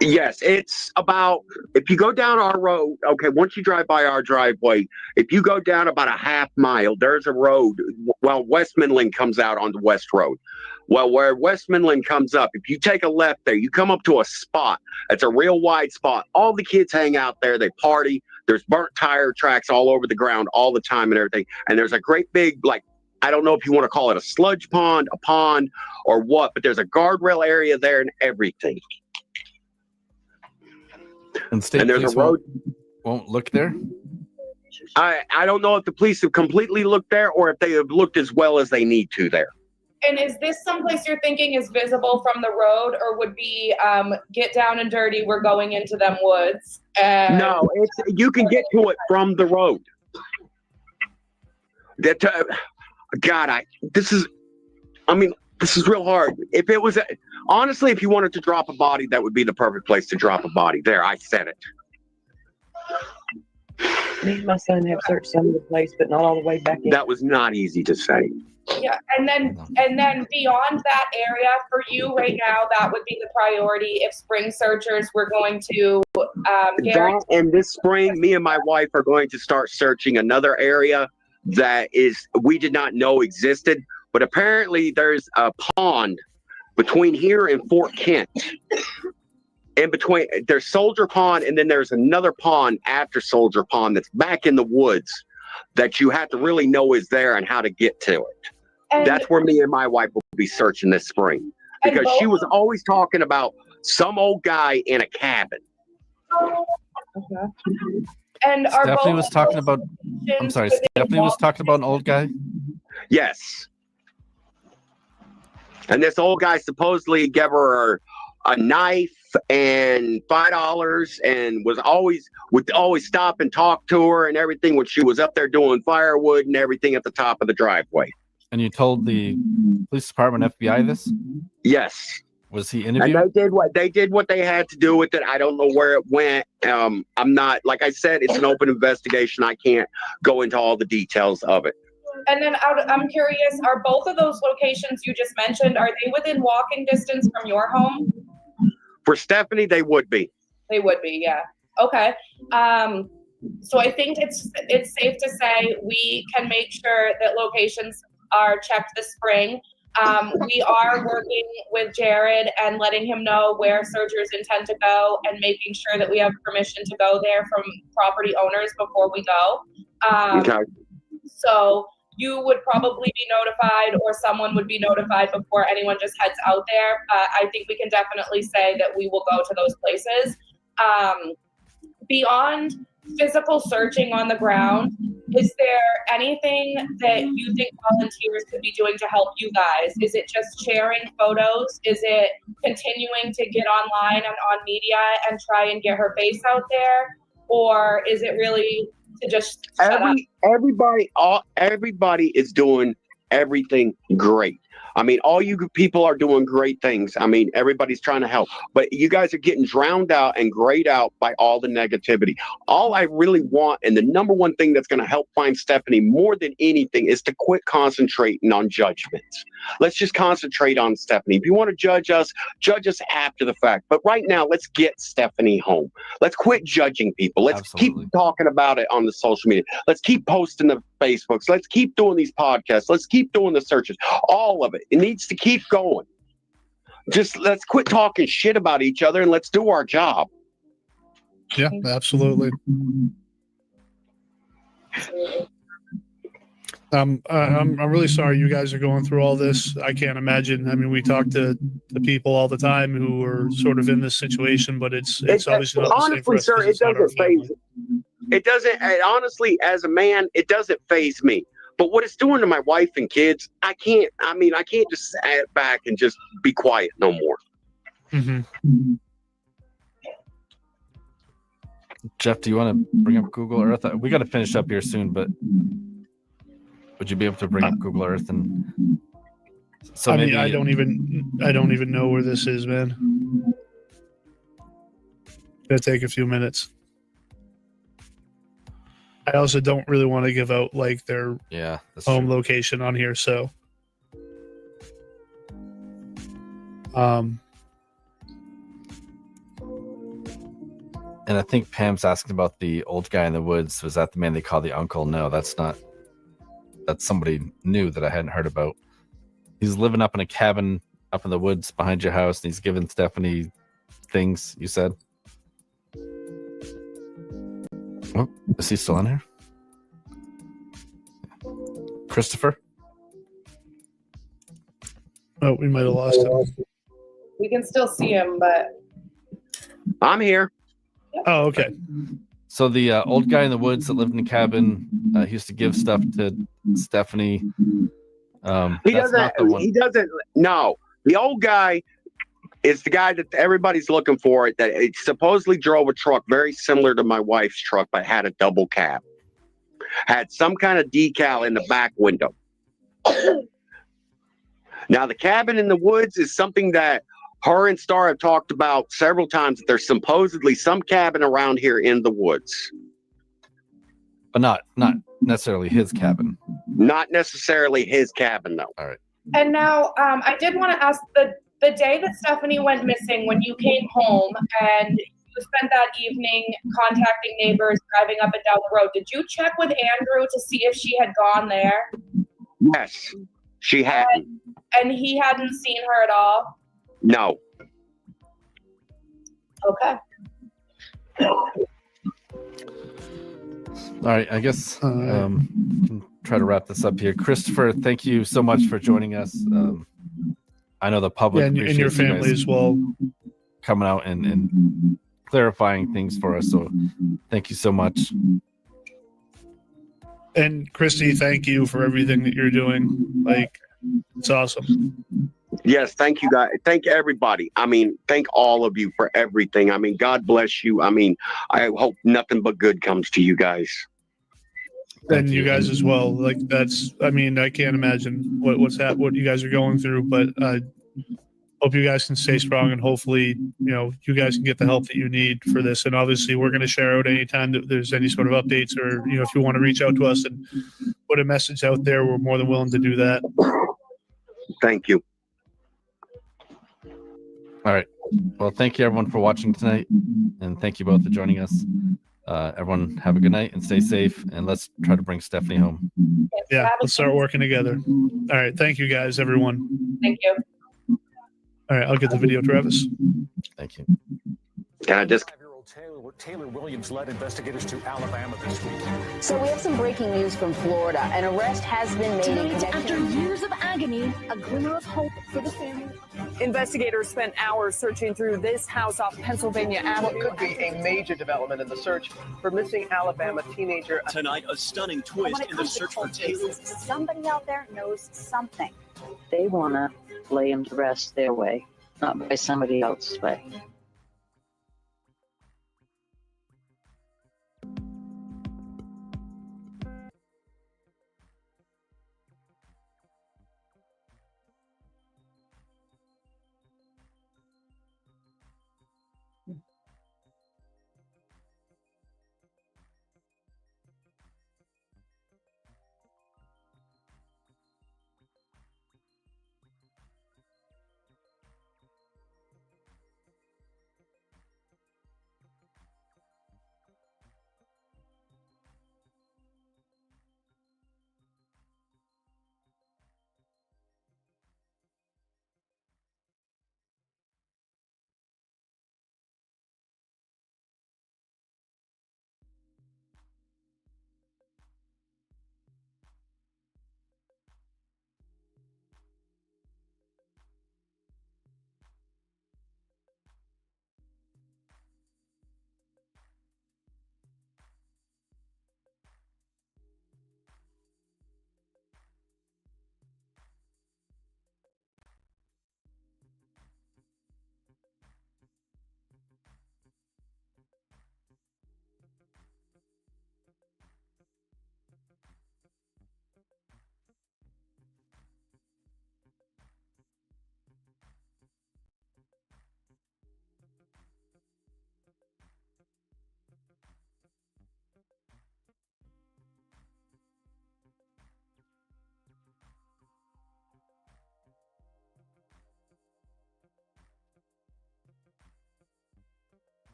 Yes, it's about, if you go down our road, okay, once you drive by our driveway, if you go down about a half mile, there's a road. Well, Westmoreland comes out on the West Road. Well, where Westmoreland comes up, if you take a left there, you come up to a spot. It's a real wide spot. All the kids hang out there. They party. There's burnt tire tracks all over the ground all the time and everything. And there's a great big, like, I don't know if you want to call it a sludge pond, a pond, or what, but there's a guardrail area there and everything. And state there's police a road. Won't look there? I don't know if the police have completely looked there or if they have looked as well as they need to there. And is this someplace you're thinking is visible from the road, or would be get down and dirty, we're going into them woods? No, you can get to it from the road. This is real hard. If it was, honestly, if you wanted to drop a body, that would be the perfect place to drop a body. There, I said it. Me and my son have searched some of the place, but not all the way back in. That was not easy to say. Yeah, and then beyond that area for you right now, that would be the priority if spring searchers were going to that, and this spring, me and my wife are going to start searching another area that we did not know existed, but apparently there's a pond between here and Fort Kent. In between, there's Soldier Pond, and then there's another pond after Soldier Pond that's back in the woods that you have to really know is there and how to get to it. And that's where me and my wife will be searching this spring, because she was always talking about some old guy in a cabin. Okay. And Stephanie was talking about, I'm sorry, Stephanie was talking about an old guy? Yes. And this old guy supposedly gave her a knife and $5 and would always stop and talk to her and everything when she was up there doing firewood and everything at the top of the driveway. And you told the police department, FBI, this? Yes. Was he And interviewed? they did what they had to do with it. I don't know where it went. I'm not, like I said, it's an open investigation. I can't go into all the details of it. And then I'm curious, are both of those locations you just mentioned, are they within walking distance from your home? For Stefanie, they would be. They would be, yeah. Okay. So I think it's safe to say we can make sure that locations are checked this spring. We are working with Jared and letting him know where searchers intend to go and making sure that we have permission to go there from property owners before we go. Okay. So you would probably be notified, or someone would be notified before anyone just heads out there. I think we can definitely say that we will go to those places. Beyond physical searching on the ground, is there anything that you think volunteers could be doing to help you guys? Is it just sharing photos? Is it continuing to get online and on media and try and get her face out there? Or is it really to just everybody is doing everything great. I mean, all you people are doing great things. I mean, everybody's trying to help, but you guys are getting drowned out and grayed out by all the negativity. All I really want, and the number one thing that's going to help find Stefanie more than anything, is to quit concentrating on judgments. Let's just concentrate on Stefanie. If you want to judge us after the fact. But right now, let's get Stefanie home. Let's quit judging people. Let's keep talking about it on the social media. Let's keep posting the Facebooks. Let's keep doing these podcasts. Let's keep doing the searches. All of it. It needs to keep going. Just let's quit talking shit about each other and let's do our job. Yeah, absolutely. I'm really sorry you guys are going through all this. I can't imagine. I mean, we talk to the people all the time who are sort of in this situation, but it's obviously not the same for us. Honestly, sir, it doesn't phase. It doesn't. Honestly, as a man, it doesn't phase me. But what it's doing to my wife and kids, I can't just sit back and just be quiet no more. Mm-hmm. Jeff, do you want to bring up Google Earth? We got to finish up here soon, but would you be able to bring up Google Earth? And so maybe I don't even know where this is, man. It'll take a few minutes. I also don't really want to give out like their home location on here, so and I think Pam's asking about the old guy in the woods. Was that the man they call the uncle? No, that's not. That's somebody new that I hadn't heard about. He's living up in a cabin up in the woods behind your house, and he's giving Stefanie things, you said? Oh, is he still in here? Christopher? Oh, we might have lost him. We can still see him, but I'm here. Oh, okay. So the old guy in the woods that lived in the cabin, he used to give stuff to Stefanie. He doesn't. No, the old guy is the guy that everybody's looking for. That it supposedly drove a truck very similar to my wife's truck, but had a double cab. Had some kind of decal in the back window. Now, the cabin in the woods is something that her and Star have talked about several times. That there's supposedly some cabin around here in the woods, but not necessarily his cabin. Not necessarily his cabin, though. All right. And now I did want to ask, the day that Stefanie went missing, when you came home and you spent that evening contacting neighbors, driving up and down the road, did you check with Andrew to see if she had gone there? Yes, she hadn't. And he hadn't seen her at all? No. Okay. All right, I guess we can try to wrap this up here. Christopher, thank you so much for joining us. I know the public and your family as well coming out and clarifying things for us. So thank you so much. And Christy, thank you for everything that you're doing. Like, it's awesome. Yes, thank you guys. Thank everybody. I mean, thank all of you for everything. I mean, God bless you. I mean, I hope nothing but good comes to you guys. And you guys as well. Like, that's, I mean, I can't imagine what you guys are going through, but hope you guys can stay strong, and hopefully, you guys can get the help that you need for this. And obviously, we're going to share out anytime that there's any sort of updates, or if you want to reach out to us and put a message out there, we're more than willing to do that. Thank you. All right. Well, thank you everyone for watching tonight, and thank you both for joining us. Everyone have a good night and stay safe, and let's try to bring Stefanie home. Yeah, let's start working together. All right. Thank you guys, everyone. Thank you. All right. I'll get the video, Travis. Thank you. Can I just Taylor Williams led investigators to Alabama this week. So we have some breaking news from Florida. An arrest has been made in Tonight, after connection. years of agony, a glimmer of hope for the family. Investigators spent hours searching through this house off Pennsylvania Avenue. What could be a major development in the search for missing Alabama teenager. Tonight, a stunning twist in the search for Taylor. Somebody out there knows something. They want to lay him to rest their way, not by somebody else's way.